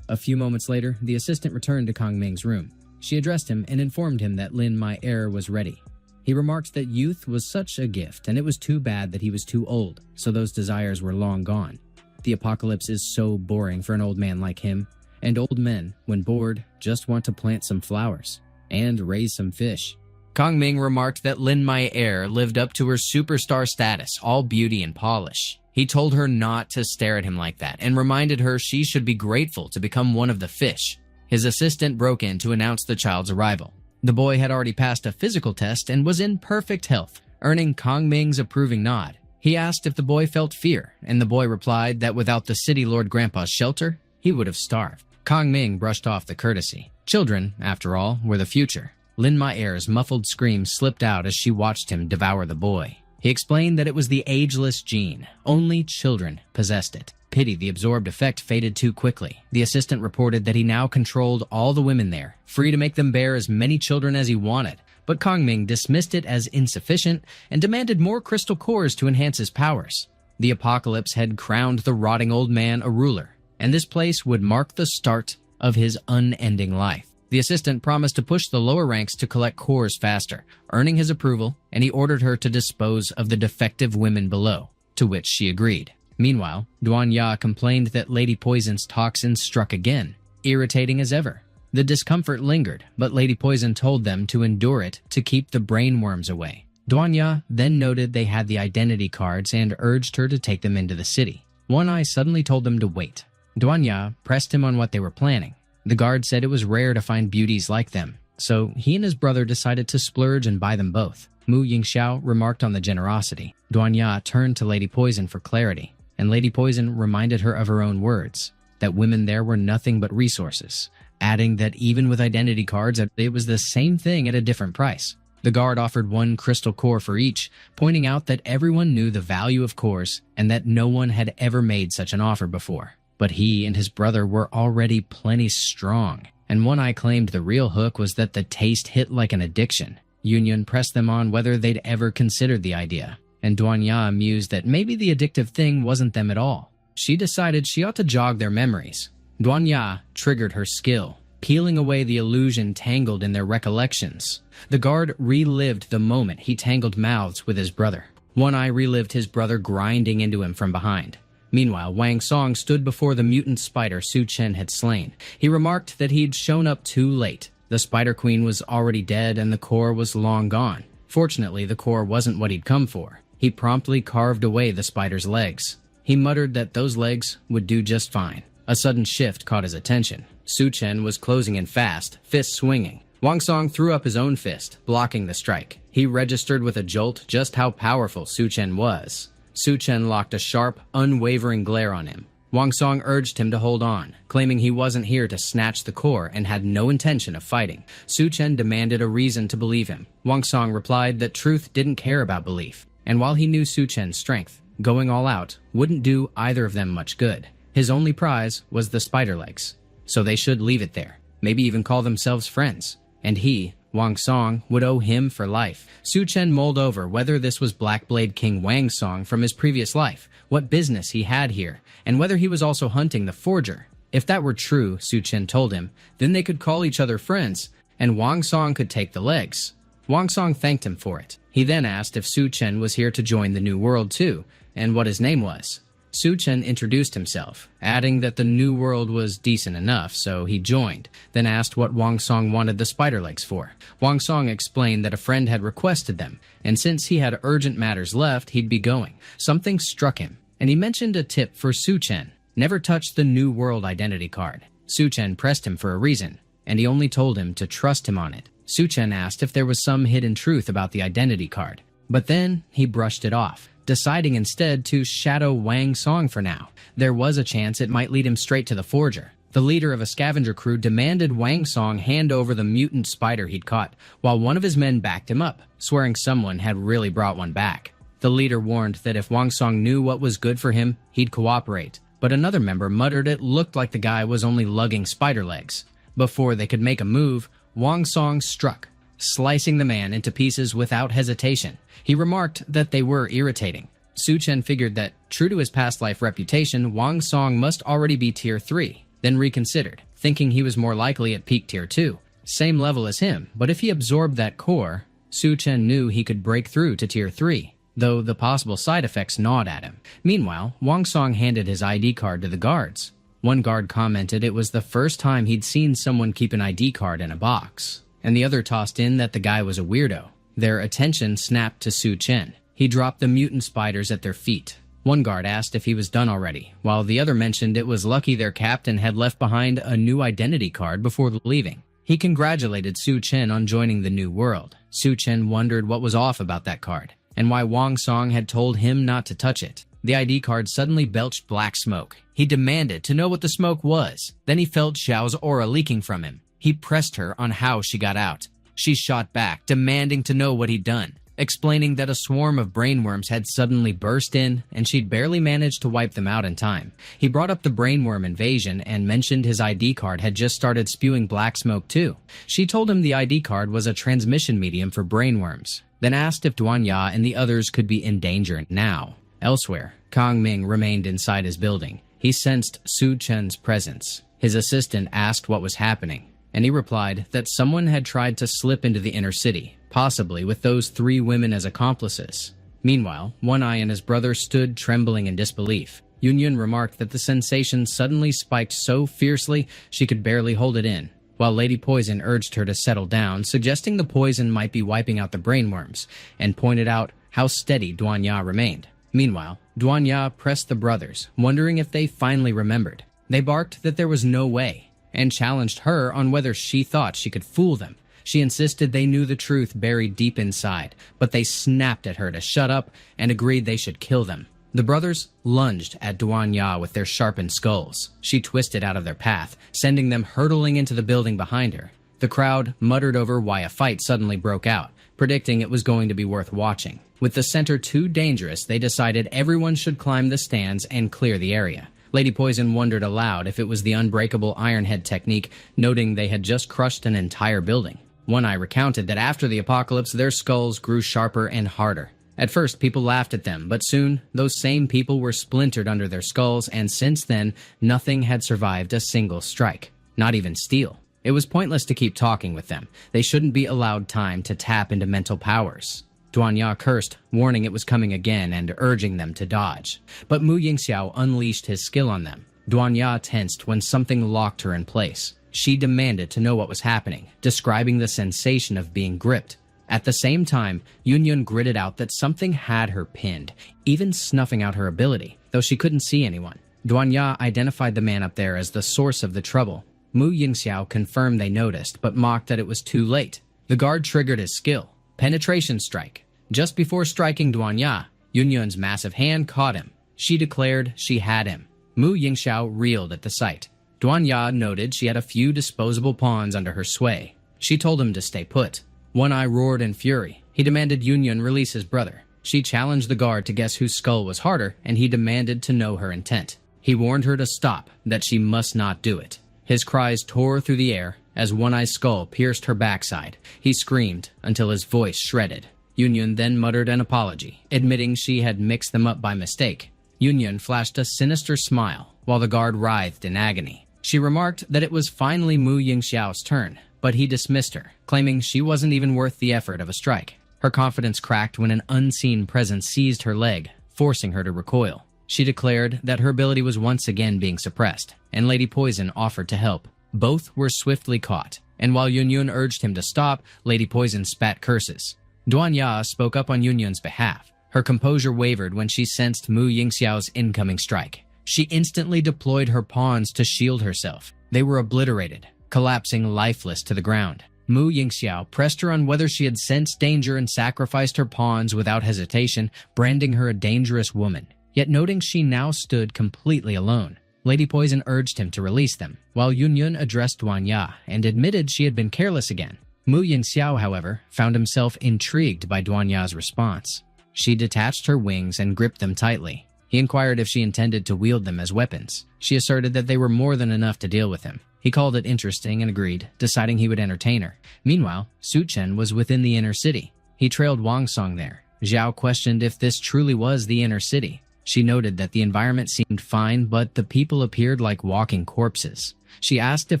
B: A few moments later, the assistant returned to Kang Ming's room. She addressed him and informed him that Lin Maier was ready. He remarked that youth was such a gift, and it was too bad that he was too old, so those desires were long gone. The apocalypse is so boring for an old man like him, and old men, when bored, just want to plant some flowers and raise some fish. Kang Ming remarked that Lin Maier lived up to her superstar status, all beauty and polish. He told her not to stare at him like that and reminded her she should be grateful to become one of the fish. His assistant broke in to announce the child's arrival. The boy had already passed a physical test and was in perfect health, earning Kang Ming's approving nod. He asked if the boy felt fear, and the boy replied that without the city lord grandpa's shelter, he would have starved. Kang Ming brushed off the courtesy. Children, after all, were the future. Lin Maier's muffled scream slipped out as she watched him devour the boy. He explained that it was the ageless gene. Only children possessed it. Pity the absorbed effect faded too quickly. The assistant reported that he now controlled all the women there, free to make them bear as many children as he wanted. But Kang Ming dismissed it as insufficient and demanded more crystal cores to enhance his powers. The apocalypse had crowned the rotting old man a ruler, and this place would mark the start of his unending life. The assistant promised to push the lower ranks to collect cores faster, earning his approval, and he ordered her to dispose of the defective women below, to which she agreed. Meanwhile, Duanya complained that Lady Poison's toxins struck again, irritating as ever. The discomfort lingered, but Lady Poison told them to endure it to keep the brainworms away. Duanya then noted they had the identity cards and urged her to take them into the city. One Eye suddenly told them to wait. Duanya pressed him on what they were planning. The guard said it was rare to find beauties like them, so he and his brother decided to splurge and buy them both. Mu Yingxiao remarked on the generosity. Duanya turned to Lady Poison for clarity, and Lady Poison reminded her of her own words, that women there were nothing but resources, adding that even with identity cards, it was the same thing at a different price. The guard offered 1 crystal core for each, pointing out that everyone knew the value of cores and that no one had ever made such an offer before. But he and his brother were already plenty strong, and One Eye claimed the real hook was that the taste hit like an addiction. Yun Yun pressed them on whether they'd ever considered the idea, and Duanya mused that maybe the addictive thing wasn't them at all. She decided she ought to jog their memories. Duanya triggered her skill, peeling away the illusion tangled in their recollections. The guard relived the moment he tangled mouths with his brother. One Eye relived his brother grinding into him from behind. Meanwhile, Wang Song stood before the mutant spider Su Chen had slain. He remarked that he'd shown up too late. The Spider Queen was already dead and the core was long gone. Fortunately, the core wasn't what he'd come for. He promptly carved away the spider's legs. He muttered that those legs would do just fine. A sudden shift caught his attention. Su Chen was closing in fast, fist swinging. Wang Song threw up his own fist, blocking the strike. He registered with a jolt just how powerful Su Chen was. Su Chen locked a sharp, unwavering glare on him. Wang Song urged him to hold on, claiming he wasn't here to snatch the core and had no intention of fighting. Su Chen demanded a reason to believe him. Wang Song replied that truth didn't care about belief, and while he knew Su Chen's strength, going all out wouldn't do either of them much good. His only prize was the spider legs, so they should leave it there, maybe even call themselves friends. And he, Wang Song, would owe him for life. Su Chen mulled over whether this was Blackblade King Wang Song from his previous life, what business he had here, and whether he was also hunting the forger. If that were true, Su Chen told him, then they could call each other friends, and Wang Song could take the legs. Wang Song thanked him for it. He then asked if Su Chen was here to join the New World too, and what his name was. Su Chen introduced himself, adding that the New World was decent enough, so he joined, then asked what Wang Song wanted the spider legs for. Wang Song explained that a friend had requested them, and since he had urgent matters left, he'd be going. Something struck him, and he mentioned a tip for Su Chen: never touch the New World identity card. Su Chen pressed him for a reason, and he only told him to trust him on it. Su Chen asked if there was some hidden truth about the identity card, but then he brushed it off, deciding instead to shadow Wang Song for now. There was a chance it might lead him straight to the forger. The leader of a scavenger crew demanded Wang Song hand over the mutant spider he'd caught, while one of his men backed him up, swearing someone had really brought one back. The leader warned that if Wang Song knew what was good for him, he'd cooperate, but another member muttered it looked like the guy was only lugging spider legs. Before they could make a move, Wang Song struck, slicing the man into pieces without hesitation. He remarked that they were irritating. Su Chen figured that, true to his past life reputation, Wang Song must already be Tier 3, then reconsidered, thinking he was more likely at peak Tier 2. Same level as him, but if he absorbed that core, Su Chen knew he could break through to Tier 3, though the possible side effects gnawed at him. Meanwhile, Wang Song handed his ID card to the guards. One guard commented it was the first time he'd seen someone keep an ID card in a box, and the other tossed in that the guy was a weirdo. Their attention snapped to Su Chen. He dropped the mutant spiders at their feet. One guard asked if he was done already, while the other mentioned it was lucky their captain had left behind a new identity card before leaving. He congratulated Su Chen on joining the New World. Su Chen wondered what was off about that card, and why Wang Song had told him not to touch it. The ID card suddenly belched black smoke. He demanded to know what the smoke was. Then he felt Xiao's aura leaking from him. He pressed her on how she got out. She shot back, demanding to know what he'd done, explaining that a swarm of brainworms had suddenly burst in, and she'd barely managed to wipe them out in time. He brought up the brainworm invasion and mentioned his ID card had just started spewing black smoke too. She told him the ID card was a transmission medium for brainworms, then asked if Duan Ya and the others could be in danger now. Elsewhere, Kang Ming remained inside his building. He sensed Su Chen's presence. His assistant asked what was happening, and he replied that someone had tried to slip into the inner city, possibly with those 3 women as accomplices. Meanwhile, One Eye and his brother stood trembling in disbelief. Yun Yun remarked that the sensation suddenly spiked so fiercely she could barely hold it in, while Lady Poison urged her to settle down, suggesting the poison might be wiping out the brainworms, and pointed out how steady Duan Ya remained. Meanwhile, Duan Ya pressed the brothers, wondering if they finally remembered. They barked that there was no way, and challenged her on whether she thought she could fool them. She insisted they knew the truth buried deep inside, but they snapped at her to shut up and agreed they should kill them. The brothers lunged at Duan Ya with their sharpened skulls. She twisted out of their path, sending them hurtling into the building behind her. The crowd muttered over why a fight suddenly broke out, predicting it was going to be worth watching. With the center too dangerous, they decided everyone should climb the stands and clear the area. Lady Poison wondered aloud if it was the unbreakable Ironhead technique, noting they had just crushed an entire building. One Eye recounted that after the apocalypse, their skulls grew sharper and harder. At first, people laughed at them, but soon, those same people were splintered under their skulls, and since then, nothing had survived a single strike. Not even steel. It was pointless to keep talking with them. They shouldn't be allowed time to tap into mental powers. Duanya cursed, warning it was coming again and urging them to dodge. But Mu Yingxiao unleashed his skill on them. Duanya tensed when something locked her in place. She demanded to know what was happening, describing the sensation of being gripped. At the same time, Yunyun gritted out that something had her pinned, even snuffing out her ability, though she couldn't see anyone. Duanya identified the man up there as the source of the trouble. Mu Yingxiao confirmed they noticed, but mocked that it was too late. The guard triggered his skill, Penetration Strike. Just before striking Duanya, Yunyun's massive hand caught him. She declared she had him. Mu Yingxiao reeled at the sight. Duanya noted she had a few disposable pawns under her sway. She told him to stay put. One Eye roared in fury. He demanded Yunyun release his brother. She challenged the guard to guess whose skull was harder, and he demanded to know her intent. He warned her to stop, that she must not do it. His cries tore through the air as One Eye's skull pierced her backside. He screamed until his voice shredded. Yunyun then muttered an apology, admitting she had mixed them up by mistake. Yunyun flashed a sinister smile, while the guard writhed in agony. She remarked that it was finally Mu Yingxiao's turn, but he dismissed her, claiming she wasn't even worth the effort of a strike. Her confidence cracked when an unseen presence seized her leg, forcing her to recoil. She declared that her ability was once again being suppressed, and Lady Poison offered to help. Both were swiftly caught, and while Yunyun urged him to stop, Lady Poison spat curses. Duanya spoke up on Yunyun's behalf. Her composure wavered when she sensed Mu Yingxiao's incoming strike. She instantly deployed her pawns to shield herself. They were obliterated, collapsing lifeless to the ground. Mu Yingxiao pressed her on whether she had sensed danger and sacrificed her pawns without hesitation, branding her a dangerous woman. Yet noting she now stood completely alone, Lady Poison urged him to release them, while Yunyun addressed Duanya and admitted she had been careless again. Mu Yingxiao, however, found himself intrigued by Duanya's response. She detached her wings and gripped them tightly. He inquired if she intended to wield them as weapons. She asserted that they were more than enough to deal with him. He called it interesting and agreed, deciding he would entertain her. Meanwhile, Su Chen was within the inner city. He trailed Wang Song there. Zhao questioned if this truly was the inner city. She noted that the environment seemed fine, but the people appeared like walking corpses. She asked if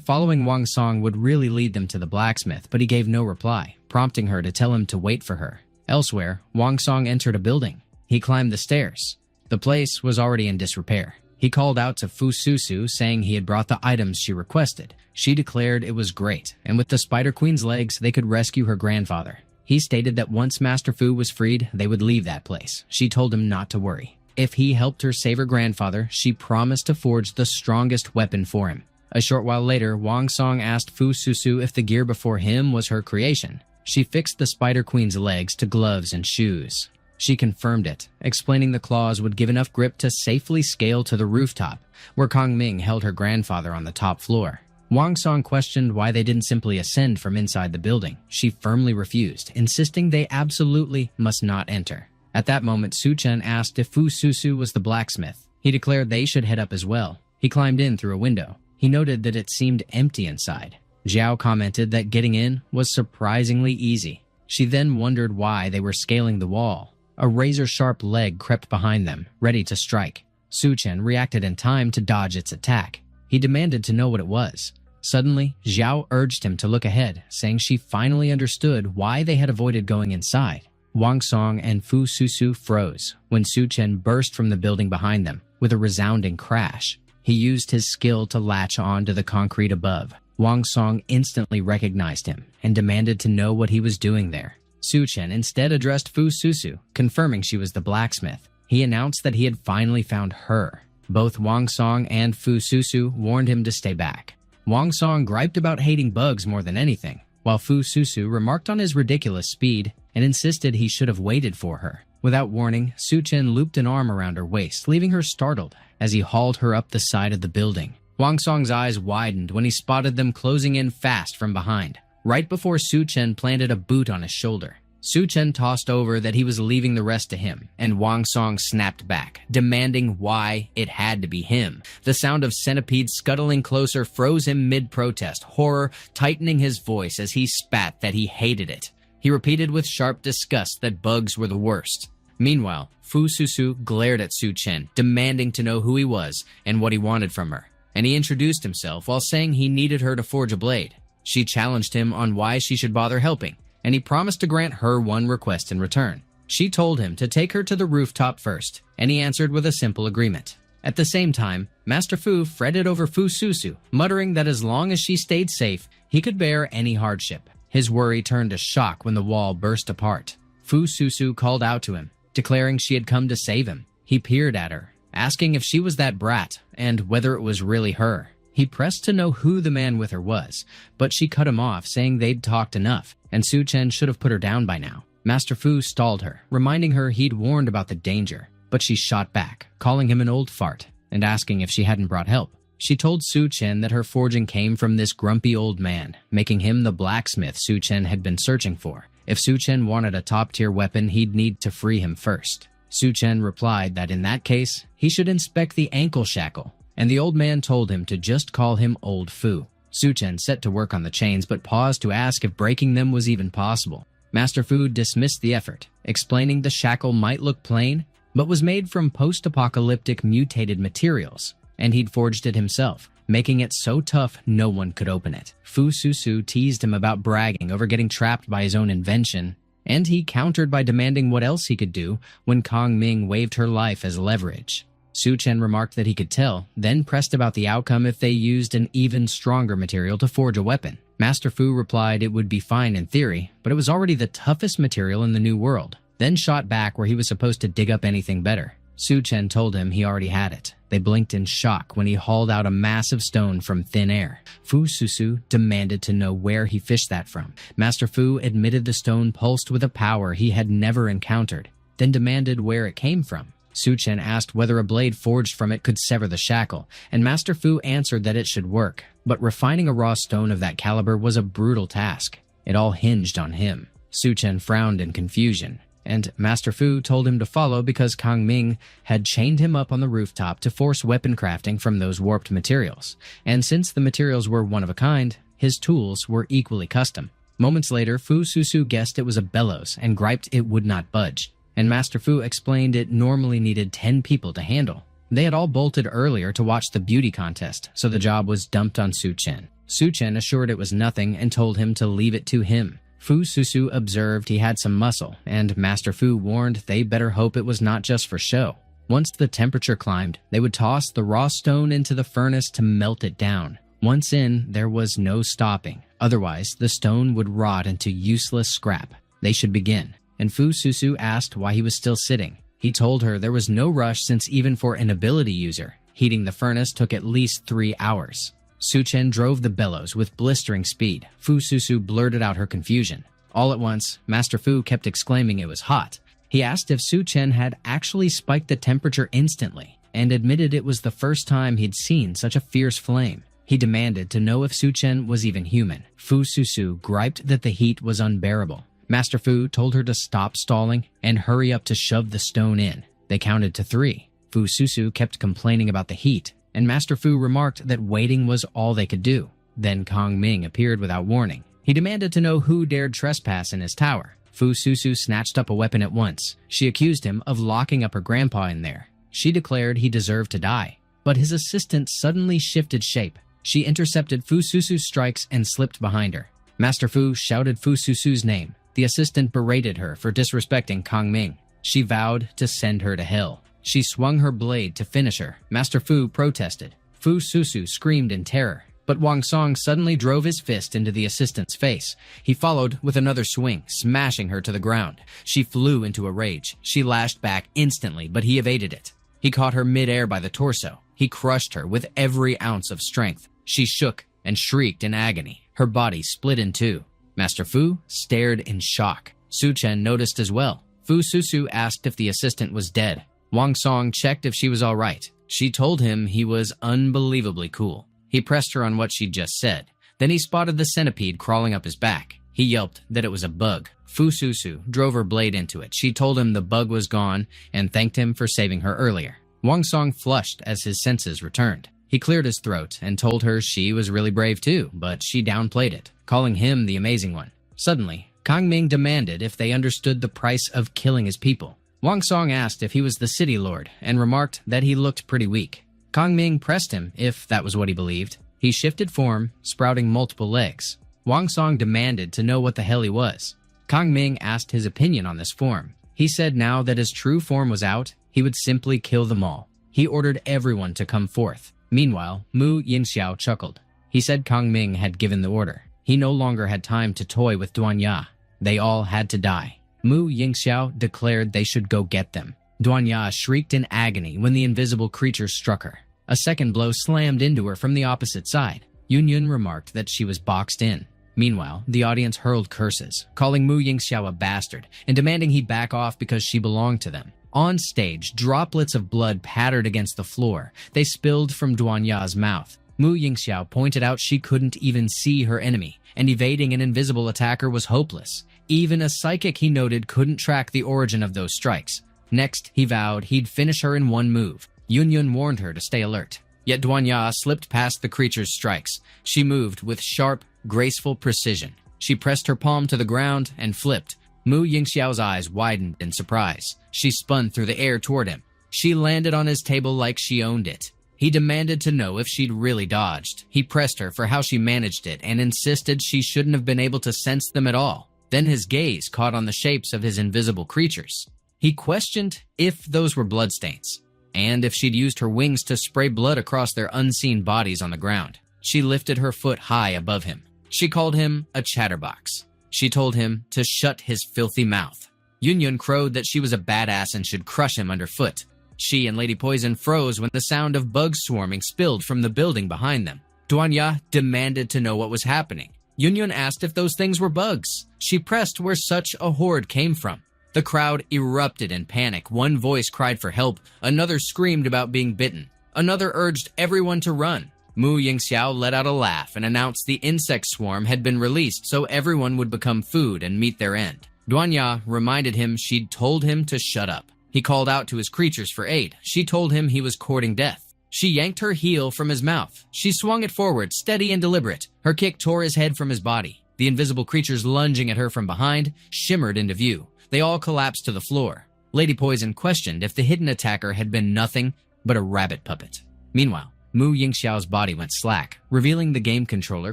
B: following Wang Song would really lead them to the blacksmith, but he gave no reply, prompting her to tell him to wait for her. Elsewhere, Wang Song entered a building. He climbed the stairs. The place was already in disrepair. He called out to Fu Susu, saying he had brought the items she requested. She declared it was great, and with the Spider Queen's legs, they could rescue her grandfather. He stated that once Master Fu was freed, they would leave that place. She told him not to worry. If he helped her save her grandfather, she promised to forge the strongest weapon for him. A short while later, Wang Song asked Fu Susu if the gear before him was her creation. She fixed the Spider Queen's legs to gloves and shoes. She confirmed it, explaining the claws would give enough grip to safely scale to the rooftop, where Kong Ming held her grandfather on the top floor. Wang Song questioned why they didn't simply ascend from inside the building. She firmly refused, insisting they absolutely must not enter. At that moment, Su Chen asked if Fu Susu was the blacksmith. He declared they should head up as well. He climbed in through a window. He noted that it seemed empty inside. Zhao commented that getting in was surprisingly easy. She then wondered why they were scaling the wall. A razor-sharp leg crept behind them, ready to strike. Su Chen reacted in time to dodge its attack. He demanded to know what it was. Suddenly, Zhao urged him to look ahead, saying she finally understood why they had avoided going inside. Wang Song and Fu Susu froze when Su Chen burst from the building behind them with a resounding crash. He used his skill to latch on to the concrete above. Wang Song instantly recognized him and demanded to know what he was doing there. Su Chen instead addressed Fu Susu, confirming she was the blacksmith. He announced that he had finally found her. Both Wang Song and Fu Susu warned him to stay back. Wang Song griped about hating bugs more than anything, while Fu Susu remarked on his ridiculous speed and insisted he should have waited for her. Without warning, Su Chen looped an arm around her waist, leaving her startled as he hauled her up the side of the building. Wang Song's eyes widened when he spotted them closing in fast from behind. Right before Su Chen planted a boot on his shoulder, Su Chen tossed over that he was leaving the rest to him, and Wang Song snapped back, demanding why it had to be him. The sound of centipedes scuttling closer froze him mid-protest, horror tightening his voice as he spat that he hated it. He repeated with sharp disgust that bugs were the worst. Meanwhile, Fu Susu glared at Su Chen, demanding to know who he was and what he wanted from her, and he introduced himself while saying he needed her to forge a blade. She challenged him on why she should bother helping, and he promised to grant her one request in return. She told him to take her to the rooftop first, and he answered with a simple agreement. At the same time, Master Fu fretted over Fu Susu, muttering that as long as she stayed safe, he could bear any hardship. His worry turned to shock when the wall burst apart. Fu Susu called out to him, declaring she had come to save him. He peered at her, asking if she was that brat, and whether it was really her. He pressed to know who the man with her was, but she cut him off, saying they'd talked enough, and Su Chen should have put her down by now. Master Fu stalled her, reminding her he'd warned about the danger, but she shot back, calling him an old fart, and asking if she hadn't brought help. She told Su Chen that her forging came from this grumpy old man, making him the blacksmith Su Chen had been searching for. If Su Chen wanted a top-tier weapon, he'd need to free him first. Su Chen replied that in that case, he should inspect the ankle shackle, and the old man told him to just call him Old Fu. Su Chen set to work on the chains but paused to ask if breaking them was even possible. Master Fu dismissed the effort, explaining the shackle might look plain, but was made from post-apocalyptic mutated materials, and he'd forged it himself, making it so tough no one could open it. Fu Susu teased him about bragging over getting trapped by his own invention, and he countered by demanding what else he could do when Kong Ming waved her life as leverage. Su Chen remarked that he could tell, then pressed about the outcome if they used an even stronger material to forge a weapon. Master Fu replied it would be fine in theory, but it was already the toughest material in the New World, then shot back where he was supposed to dig up anything better. Su Chen told him he already had it. They blinked in shock when he hauled out a massive stone from thin air. Fu Susu demanded to know where he fished that from. Master Fu admitted the stone pulsed with a power he had never encountered, then demanded where it came from. Su Chen asked whether a blade forged from it could sever the shackle, and Master Fu answered that it should work, but refining a raw stone of that caliber was a brutal task. It all hinged on him. Su Chen frowned in confusion, and Master Fu told him to follow because Kong Ming had chained him up on the rooftop to force weapon crafting from those warped materials, and since the materials were one of a kind, his tools were equally custom. Moments later, Fu Susu guessed it was a bellows and griped it would not budge, and Master Fu explained it normally needed 10 people to handle. They had all bolted earlier to watch the beauty contest, so the job was dumped on Su Chen. Su Chen assured it was nothing and told him to leave it to him. Fu Susu observed he had some muscle, and Master Fu warned they better hope it was not just for show. Once the temperature climbed, they would toss the raw stone into the furnace to melt it down. Once in, there was no stopping. Otherwise, the stone would rot into useless scrap. They should begin, and Fu Susu asked why he was still sitting. He told her there was no rush since even for an ability user, heating the furnace took at least 3 hours. Su Chen drove the bellows with blistering speed. Fu Susu blurted out her confusion. All at once, Master Fu kept exclaiming it was hot. He asked if Su Chen had actually spiked the temperature instantly, and admitted it was the first time he'd seen such a fierce flame. He demanded to know if Su Chen was even human. Fu Susu griped that the heat was unbearable. Master Fu told her to stop stalling and hurry up to shove the stone in. They counted to 3. Fu Susu kept complaining about the heat, and Master Fu remarked that waiting was all they could do. Then Kong Ming appeared without warning. He demanded to know who dared trespass in his tower. Fu Susu snatched up a weapon at once. She accused him of locking up her grandpa in there. She declared he deserved to die, but his assistant suddenly shifted shape. She intercepted Fu Susu's strikes and slipped behind her. Master Fu shouted Fu Susu's name. The assistant berated her for disrespecting Kong Ming. She vowed to send her to hell. She swung her blade to finish her. Master Fu protested. Fu Susu screamed in terror, but Wang Song suddenly drove his fist into the assistant's face. He followed with another swing, smashing her to the ground. She flew into a rage. She lashed back instantly, but he evaded it. He caught her mid-air by the torso. He crushed her with every ounce of strength. She shook and shrieked in agony. Her body split in two. Master Fu stared in shock. Su Chen noticed as well. Fu Susu asked if the assistant was dead. Wang Song checked if she was all right. She told him he was unbelievably cool. He pressed her on what she'd just said. Then he spotted the centipede crawling up his back. He yelped that it was a bug. Fu Susu drove her blade into it. She told him the bug was gone and thanked him for saving her earlier. Wang Song flushed as his senses returned. He cleared his throat and told her she was really brave too, but she downplayed it, calling him the amazing one. Suddenly, Kong Ming demanded if they understood the price of killing his people. Wang Song asked if he was the city lord and remarked that he looked pretty weak. Kong Ming pressed him if that was what he believed. He shifted form, sprouting multiple legs. Wang Song demanded to know what the hell he was. Kang Ming asked his opinion on this form. He said now that his true form was out, he would simply kill them all. He ordered everyone to come forth. Meanwhile, Mu Yingxiao chuckled. He said Kang Ming had given the order. He no longer had time to toy with Duan Ya. They all had to die. Mu Yingxiao declared they should go get them. Duan Ya shrieked in agony when the invisible creature struck her. A second blow slammed into her from the opposite side. Yun Yun remarked that she was boxed in. Meanwhile, the audience hurled curses, calling Mu Yingxiao a bastard and demanding he back off because she belonged to them. On stage, droplets of blood pattered against the floor. They spilled from Duan Ya's mouth. Mu Yingxiao pointed out she couldn't even see her enemy, and evading an invisible attacker was hopeless. Even a psychic, he noted, couldn't track the origin of those strikes. Next, he vowed he'd finish her in one move. Yun Yun warned her to stay alert. Yet Duan Ya slipped past the creature's strikes. She moved with sharp, graceful precision. She pressed her palm to the ground and flipped. Mu Yingxiao's eyes widened in surprise. She spun through the air toward him. She landed on his table like she owned it. He demanded to know if she'd really dodged. He pressed her for how she managed it and insisted she shouldn't have been able to sense them at all. Then his gaze caught on the shapes of his invisible creatures. He questioned if those were bloodstains, and if she'd used her wings to spray blood across their unseen bodies on the ground. She lifted her foot high above him. She called him a chatterbox. She told him to shut his filthy mouth. Yun Yun crowed that she was a badass and should crush him underfoot. She and Lady Poison froze when the sound of bugs swarming spilled from the building behind them. Duan Ya demanded to know what was happening. Yun Yun asked if those things were bugs. She pressed where such a horde came from. The crowd erupted in panic. One voice cried for help. Another screamed about being bitten. Another urged everyone to run. Mu Yingxiao let out a laugh and announced the insect swarm had been released so everyone would become food and meet their end. Duan Ya reminded him she'd told him to shut up. He called out to his creatures for aid. She told him he was courting death. She yanked her heel from his mouth. She swung it forward, steady and deliberate. Her kick tore his head from his body. The invisible creatures lunging at her from behind shimmered into view. They all collapsed to the floor. Lady Poison questioned if the hidden attacker had been nothing but a rabbit puppet. Meanwhile, Mu Yingxiao's body went slack, revealing the game controller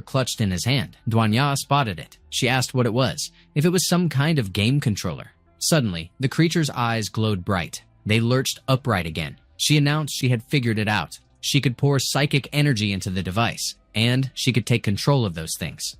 B: clutched in his hand. Duan Ya spotted it. She asked what it was, if it was some kind of game controller. Suddenly, the creature's eyes glowed bright. They lurched upright again. She announced she had figured it out. She could pour psychic energy into the device, and she could take control of those things.